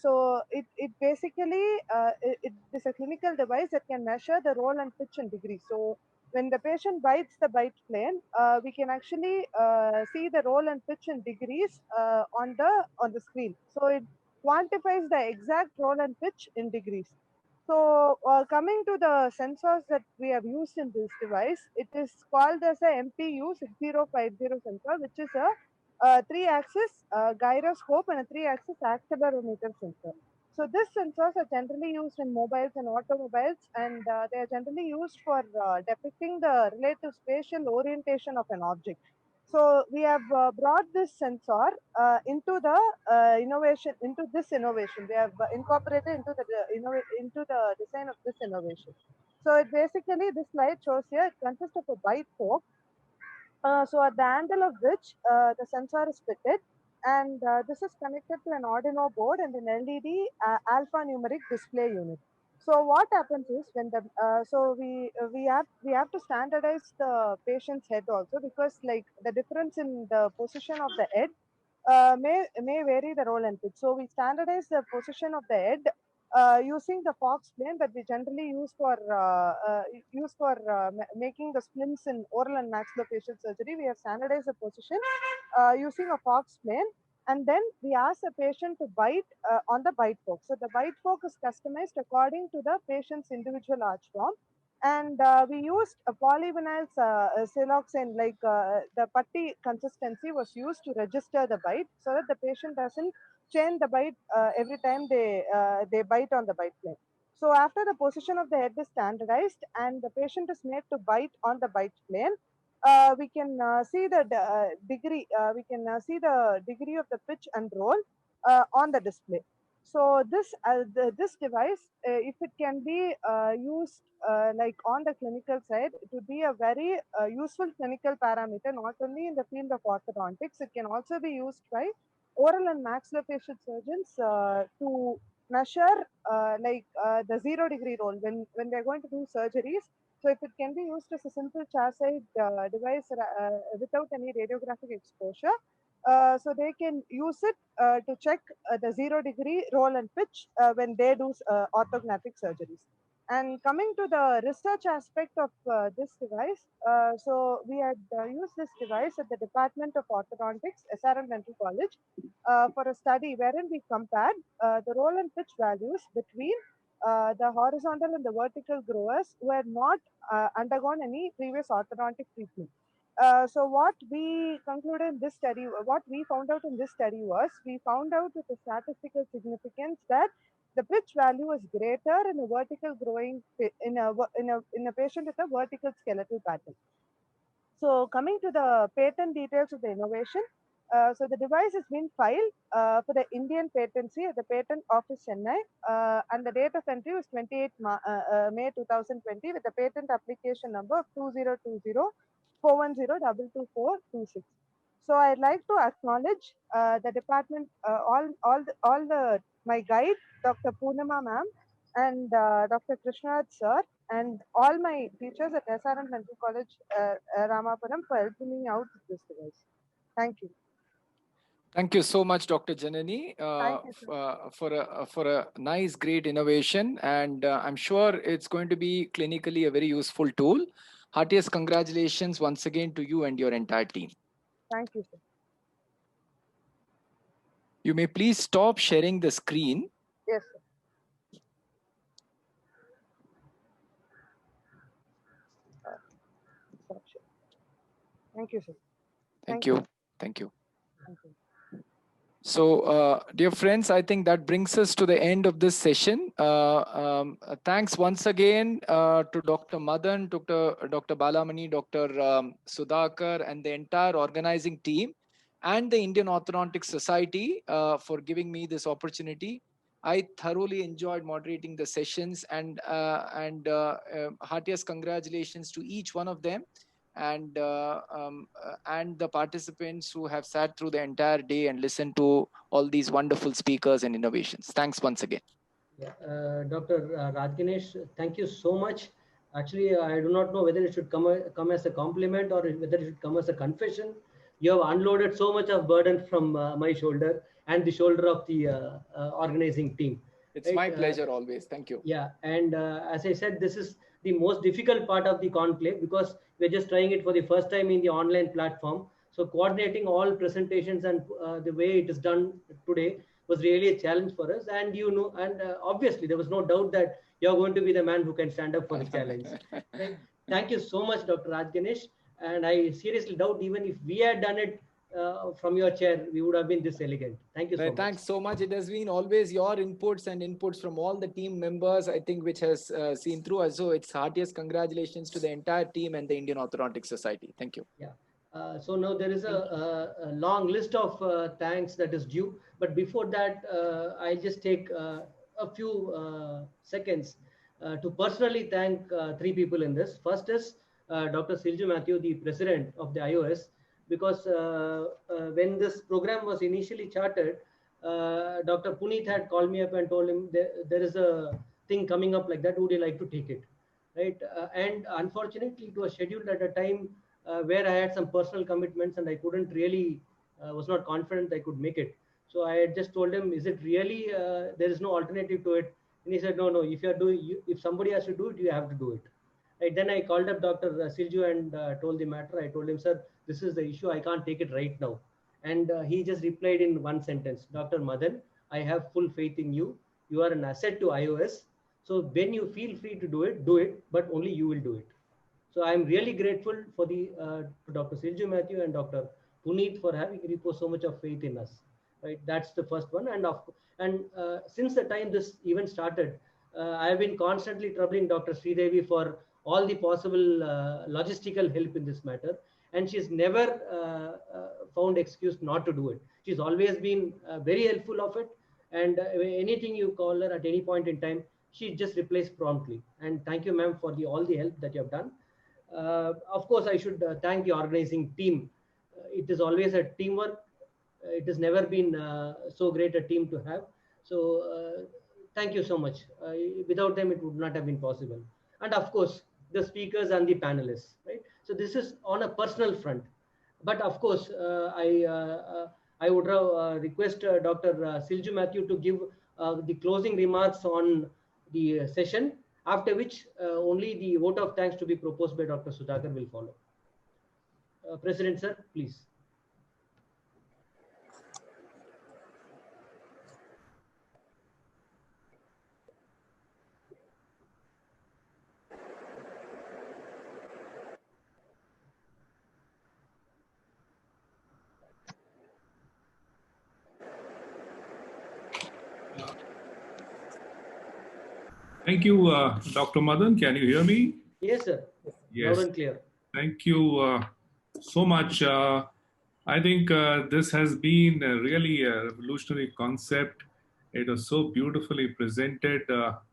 So it basically, it is a clinical device that can measure the roll and pitch in degrees. So when the patient bites the bite plane, we can actually see the roll and pitch in degrees on the screen. So it quantifies the exact roll and pitch in degrees. So coming to the sensors that we have used in this device, it is called as a MPU 6050 sensor, which is a 3-axis gyroscope and a 3-axis accelerometer sensor. So these sensors are generally used in mobiles and automobiles, and they are generally used for depicting the relative spatial orientation of an object. So we have brought this sensor into the this innovation. We have incorporated into the design of this innovation. So it basically, this slide shows here, it consists of a bite fork. So at the handle of which the sensor is fitted, and this is connected to an Arduino board and an LED alphanumeric display unit. So what happens is when the so we have to standardize the patient's head also, because like the difference in the position of the head may vary the roll and pitch. So we standardize the position of the head using the Fox plane that we generally use for making the splints in oral and maxillofacial surgery. We have standardized the position using a Fox plane, and then we ask the patient to bite on the bite fork. So the bite fork is customized according to the patient's individual arch form. And we used a polyvinyl siloxane, like the putty consistency was used to register the bite, so that the patient doesn't change the bite every time they bite on the bite plane. So after the position of the head is standardized and the patient is made to bite on the bite plane, we can see the degree. We can see the degree of the pitch and roll on the display. So this device, if it can be used like on the clinical side, it would be a very useful clinical parameter, not only in the field of orthodontics. It can also be used by oral and maxillofacial surgeons to measure the 0-degree roll when they're going to do surgeries. So if it can be used as a simple chassis device without any radiographic exposure, so they can use it to check the 0-degree roll and pitch when they do orthognathic surgeries. And coming to the research aspect of this device, so we had used this device at the Department of Orthodontics, SRM Dental College, for a study wherein we compared the roll and pitch values between the horizontal and the vertical growers who had not undergone any previous orthodontic treatment. So what we concluded in this study, what we found out in this study was, we found out with the statistical significance that the pitch value is greater in a vertical growing in a patient with a vertical skeletal pattern. So coming to the patent details of the innovation, so the device has been filed for the Indian patency at the Patent Office Chennai, and the date of entry was 28 May 2020 with the patent application number of 2020-410-22426. So I'd like to acknowledge the department, my guide, Dr. Poonama ma'am, and Dr. Krishnaraj sir, and all my teachers at SRM Dental College, Ramapuram, for helping me out with this device. Thank you. Thank you so much, Dr. Janani, for a nice, great innovation. And I'm sure it's going to be clinically a very useful tool. Heartiest congratulations once again to you and your entire team. Thank you, sir. You may please stop sharing the screen. Yes, sir. Thank you, sir. Thank you. Thank you. Thank you. So, dear friends, I think that brings us to the end of this session. Thanks once again to Dr. Madan, Dr. Balamani, Dr. Sudhakar, and the entire organizing team, and the Indian Orthodontic Society for giving me this opportunity. I thoroughly enjoyed moderating the sessions, and heartiest congratulations to each one of them. And the participants who have sat through the entire day and listened to all these wonderful speakers and innovations. Thanks once again. Yeah, Dr. Rajganesh, thank you so much. Actually, I do not know whether it should come as a compliment or whether it should come as a confession. You have unloaded so much of burden from my shoulder and the shoulder of the organizing team. It's my pleasure always. Thank you. Yeah, and as I said, this is the most difficult part of the conclave because we're just trying it for the first time in the online platform. So coordinating all presentations and the way it is done today was really a challenge for us. And obviously there was no doubt that you're going to be the man who can stand up for the challenge. Right? Thank you so much, Dr. Rajganesh. And I seriously doubt even if we had done it from your chair, we would have been this elegant. Thank you so much. Thanks so much. It has been always your inputs and inputs from all the team members, I think, which has seen through us. So it's heartiest congratulations to the entire team and the Indian Orthodontic Society. Thank you. Yeah. So now there is a long list of thanks that is due. But before that, I'll just take a few seconds to personally thank three people in this. First is Dr. Silju Matthew, the president of the iOS, because when this program was initially chartered, Dr. Puneet had called me up and told him there is a thing coming up like that. Would you like to take it? Right? And unfortunately, it was scheduled at a time where I had some personal commitments and I couldn't really, was not confident I could make it. So I had just told him, is it really, there is no alternative to it? And he said, no, if you're doing, if somebody has to do it, you have to do it. Right, then I called up Dr. Silju and told the matter. I told him, sir, this is the issue. I can't take it right now. And he just replied in one sentence, Dr. Madan, I have full faith in you. You are an asset to iOS. So when you feel free to do it, but only you will do it. So I'm really grateful for the to Dr. Silju Matthew and Dr. Puneet for having reposed so much of faith in us. Right, that's the first one. And since the time this event started, I have been constantly troubling Dr. Sridevi for all the possible logistical help in this matter, and she's never found excuse not to do it. She's always been very helpful of it, and anything you call her at any point in time, she just replies promptly. And thank you, ma'am, for all the help that you have done. Of course, I should thank the organizing team. It is always a teamwork. It has never been so great a team to have. So thank you so much. Without them, it would not have been possible. And of course, the speakers and the panelists, right? So this is on a personal front. But of course, I would request Dr. Silju Matthew to give the closing remarks on the session. after which only the vote of thanks to be proposed by Dr. Sudhakar will follow. President sir, please. Thank you, Dr. Madan. Can you hear me? Yes, sir. Yes. Loud and clear. Thank you so much. I think this has been really a revolutionary concept. It was so beautifully presented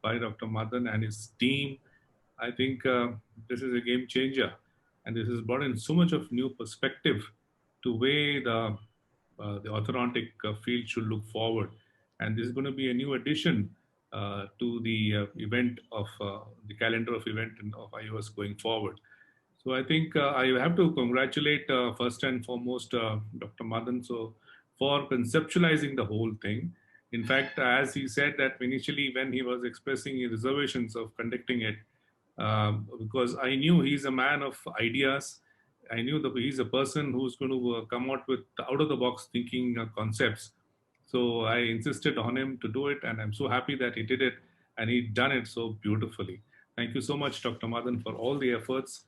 by Dr. Madan and his team. I think this is a game changer, and this has brought in so much of new perspective to way the orthodontic field should look forward. And this is going to be a new addition to the event of the calendar of event of iOS going forward. So I think I have to congratulate first and foremost Dr. Madan for conceptualizing the whole thing. In fact, as he said that initially when he was expressing his reservations of conducting it, because I knew he's a man of ideas. I knew that he's a person who's going to come out with out-of-the-box thinking concepts. So I insisted on him to do it, and I'm so happy that he did it, and he done it so beautifully. Thank you so much, Dr. Madan, for all the efforts.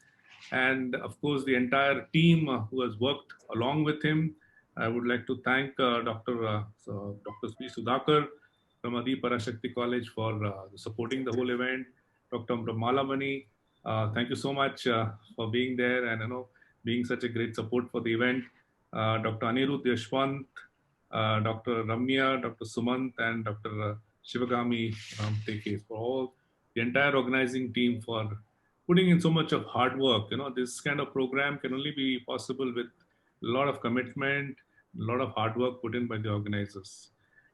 And of course, the entire team who has worked along with him. I would like to thank Dr. Sri Sudhakar from Adi Parashakti College for supporting the whole event. Dr. Malamani, thank you so much for being there and being such a great support for the event. Dr. Anirudh Yashwant, Dr. Ramya, Dr. Sumant, and Dr. Shivagami Ramteke, for all the entire organizing team for putting in so much of hard work. This kind of program can only be possible with a lot of commitment, a lot of hard work put in by the organizers.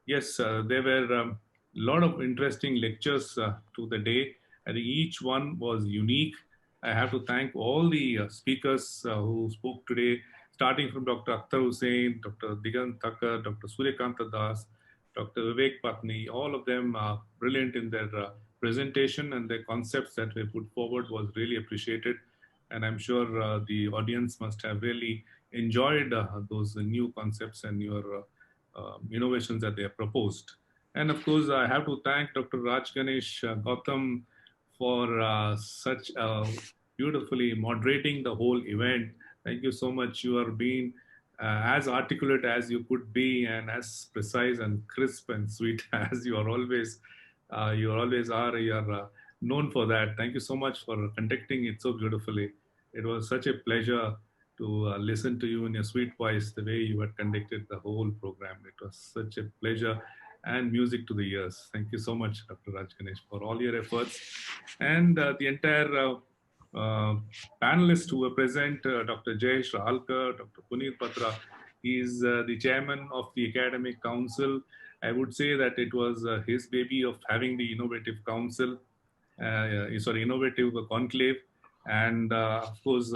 Yes, there were a lot of interesting lectures to the day. I think each one was unique. I have to thank all the speakers who spoke today, starting from Dr. Akhtar Hussain, Dr. Digant Thakkar, Dr. Suryakanta Das, Dr. Vivek Patni. All of them are brilliant in their presentation, and their concepts that they put forward was really appreciated. And I'm sure the audience must have really enjoyed those new concepts and newer innovations that they have proposed. And of course, I have to thank Dr. Raj Ganesh Gautam for such beautifully moderating the whole event. Thank you so much. You are being as articulate as you could be, and as precise and crisp and sweet as you are always. You always are. You are known for that. Thank you so much for conducting it so beautifully. It was such a pleasure to listen to you in your sweet voice, the way you had conducted the whole program. It was such a pleasure and music to the ears. Thank you so much, Dr. Raj Ganesh, for all your efforts. And the entire panelists who were present, Dr. Jayesh Rahalkar, Dr. Puneet Patra. He is the chairman of the Academic Council. I would say that it was his baby of having the innovative council, innovative conclave. And of course,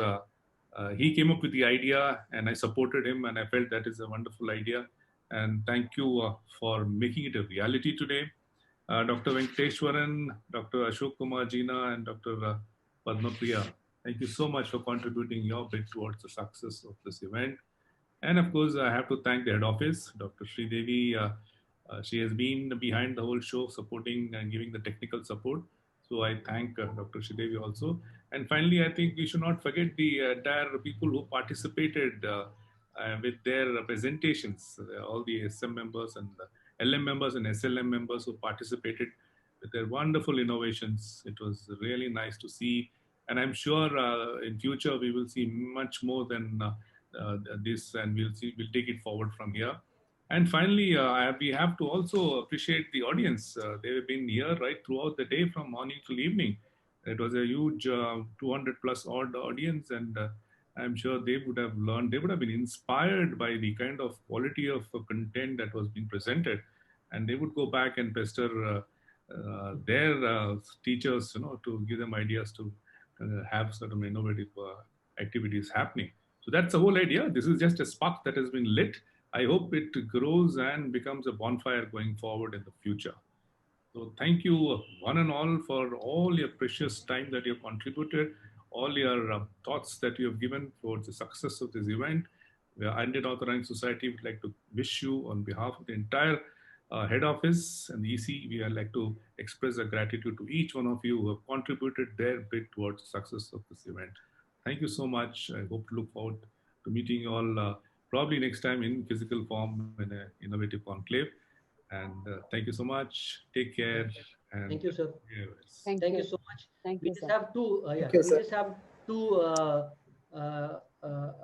he came up with the idea, and I supported him, and I felt that is a wonderful idea. And thank you for making it a reality today. Dr. Venkateshwaran, Dr. Ashok Kumar Jina, and Dr. Padma Priya, thank you so much for contributing your bit towards the success of this event. And of course, I have to thank the head office, Dr. Sridevi. She has been behind the whole show, supporting and giving the technical support. So I thank Dr. Sridevi also. And finally, I think we should not forget the entire people who participated with their presentations, all the SM members and the LM members and SLM members who participated with their wonderful innovations. It was really nice to see. And I'm sure in future we will see much more than this, and we'll take it forward from here. And finally, we have to also appreciate the audience. They have been here right throughout the day, from morning till evening. It was a huge 200 plus odd audience, and I'm sure they would have learned, they would have been inspired by the kind of quality of content that was being presented, and they would go back and pester their teachers, to give them ideas to have certain innovative activities happening. So that's the whole idea. This is just a spark that has been lit. I hope it grows and becomes a bonfire going forward in the future. So thank you one and all for all your precious time that you have contributed, all your thoughts that you have given for the success of this event. The Indian Orthodontic Society would like to wish you on behalf of the entire head office and the EC, we would like to express our gratitude to each one of you who have contributed their bit towards the success of this event. Thank you so much. I hope to look forward to meeting you all probably next time in physical form in an innovative conclave. And thank you so much. Take care. And Thank you, sir. Yes. Thank you so much. Thank We you, just sir. have two. Thank We you, sir. just have two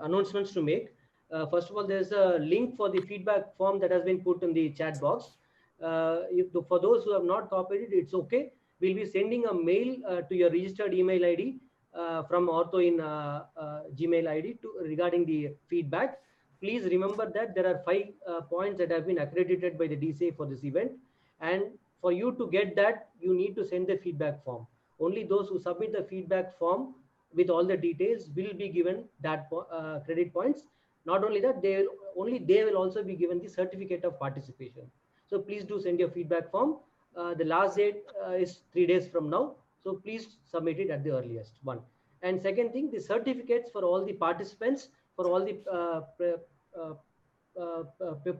announcements to make. First of all, there's a link for the feedback form that has been put in the chat box. For those who have not copied it, it's okay. We'll be sending a mail to your registered email ID from Ortho in Gmail ID regarding the feedback. Please remember that there are 5 points that have been accredited by the DCA for this event. And for you to get that, you need to send the feedback form. Only those who submit the feedback form with all the details will be given that credit points. Not only that, they will also be given the certificate of participation. So please do send your feedback form. The last date is 3 days from now. So please submit it at the earliest one. And second thing, the certificates for all the participants, for all the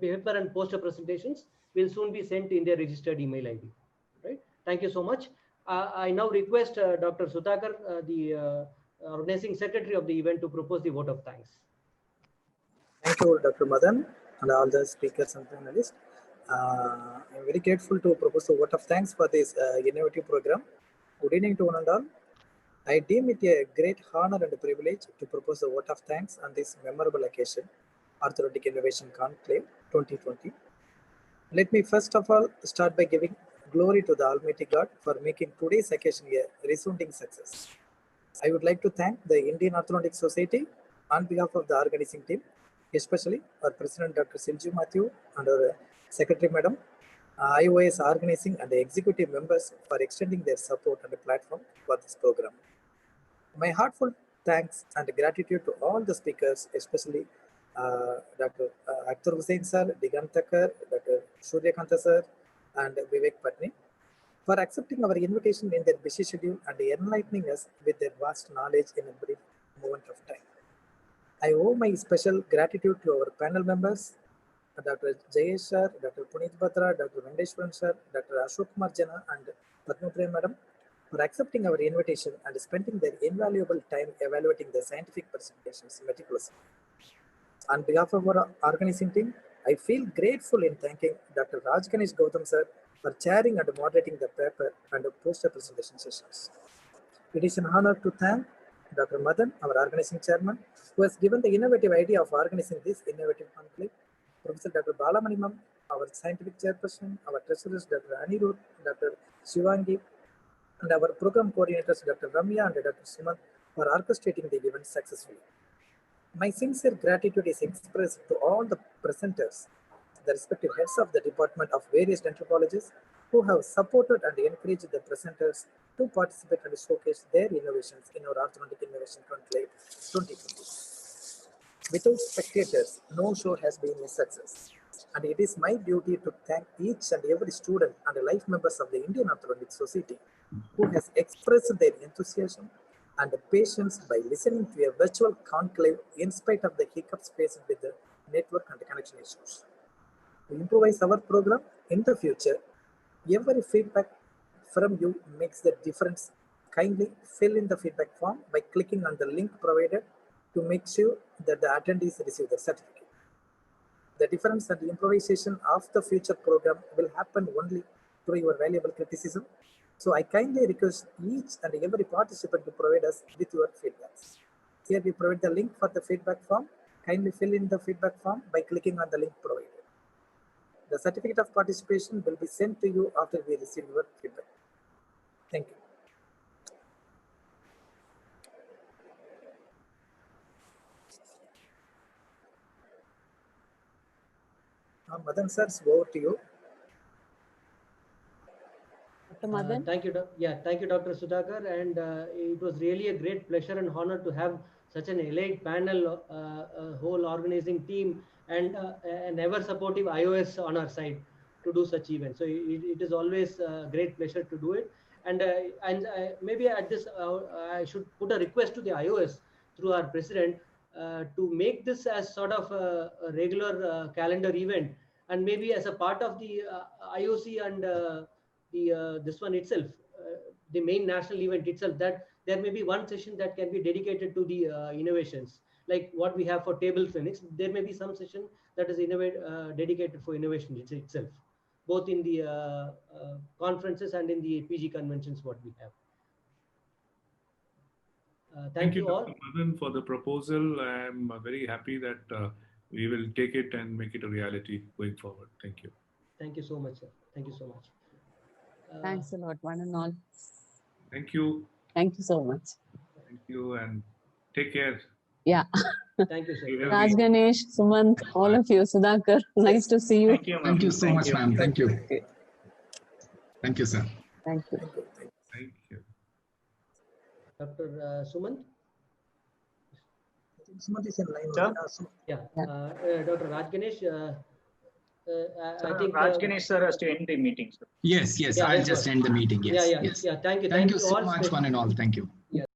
paper and poster presentations will soon be sent in their registered email ID. Right? Thank you so much. I now request Dr. Sudhakar, the organizing secretary of the event, to propose the vote of thanks. Thank you, Dr. Madan, and all the speakers and panelists. I'm very grateful to propose a vote of thanks for this innovative program. Good evening to one and all. I deem it a great honor and privilege to propose a vote of thanks on this memorable occasion, Orthodontic Innovation Conclave 2020. Let me first of all start by giving glory to the Almighty God for making today's occasion a resounding success. I would like to thank the Indian Orthodontic Society on behalf of the organizing team, especially our President Dr. Silju Matthew and our Secretary Madam, IOS organizing and the executive members for extending their support and the platform for this program. My heartfelt thanks and gratitude to all the speakers, especially Dr. Akhtar Hussain sir, Digant Thakkar, Dr. Suryakanta sir, and Vivek Patni, for accepting our invitation in their busy schedule and enlightening us with their vast knowledge in a brief moment of time. I owe my special gratitude to our panel members, Dr. Jayesh sir, Dr. Puneet Batra, Dr. Vendeshwaran sir, Dr. Ashok Kumar Jana, and Padmapriya madam, for accepting our invitation and spending their invaluable time evaluating the scientific presentations meticulously. On behalf of our organizing team, I feel grateful in thanking Dr. Raj Ganesh Gautam sir for chairing and moderating the paper and poster presentation sessions. It is an honor to thank Dr. Madan, our organizing chairman, who has given the innovative idea of organizing this innovative conclave, Professor Dr. Balamanimam, our scientific chairperson, our treasurers Dr. Anirudh, Dr. Shivangi, and our program coordinators Dr. Ramya and Dr. Suman for orchestrating the event successfully. My sincere gratitude is expressed to all the presenters, the respective heads of the department of various dental colleges who have supported and encouraged the presenters to participate and showcase their innovations in our Orthodontic Innovation Conclave 2020. Without spectators, no show has been a success. And it is my duty to thank each and every student and life members of the Indian Orthodontic Society who has expressed their enthusiasm and patience by listening to a virtual conclave in spite of the hiccups faced with the network and connection issues. To improvise our program in the future, every feedback from you makes the difference. Kindly fill in the feedback form by clicking on the link provided to make sure that the attendees receive the certificate. The difference and improvisation of the future program will happen only through your valuable criticism. So I kindly request each and every participant to provide us with your feedbacks. Here we provide the link for the feedback form. Kindly fill in the feedback form by clicking on the link provided. The certificate of participation will be sent to you after we receive your feedback. Thank you. Madan sir, over to you. Thank you, thank you, Dr. Sudhakar, and it was really a great pleasure and honor to have such an elite panel, whole organizing team, and an ever supportive iOS on our side. to do such events. So it is always a great pleasure to do it. And maybe at this, I should put a request to the iOS through our president to make this as sort of a regular calendar event, and maybe as a part of the IOC and this one itself, the main national event itself, that there may be one session that can be dedicated to the innovations, like what we have for table clinics. There may be some session that is dedicated for innovation itself, both in the conferences and in the PG conventions what we have. Thank you all. Dr. Madan, for the proposal. I'm very happy that we will take it and make it a reality going forward. Thank you. Thank you so much, sir. Thank you so much. Thanks a lot, one and all. Thank you. Thank you so much. Thank you, and take care. Yeah. Thank you, sir. Raj Ganesh, Sumant, all of you, Sudhakar, nice to see you. Thank you, Thank you so much, ma'am. Thank you. Thank you, sir. Thank you. Thank you. Dr. Sumant? Sumant is in line. Sir? Yeah. Dr. Raj Ganesh, I think Raj Ganesh sir has to end the meeting, sir. Yes, Yeah, I'll that's just what. end the meeting. Yes, Yeah. yes. Thank you. Thank you so all. much, one and all. Thank you.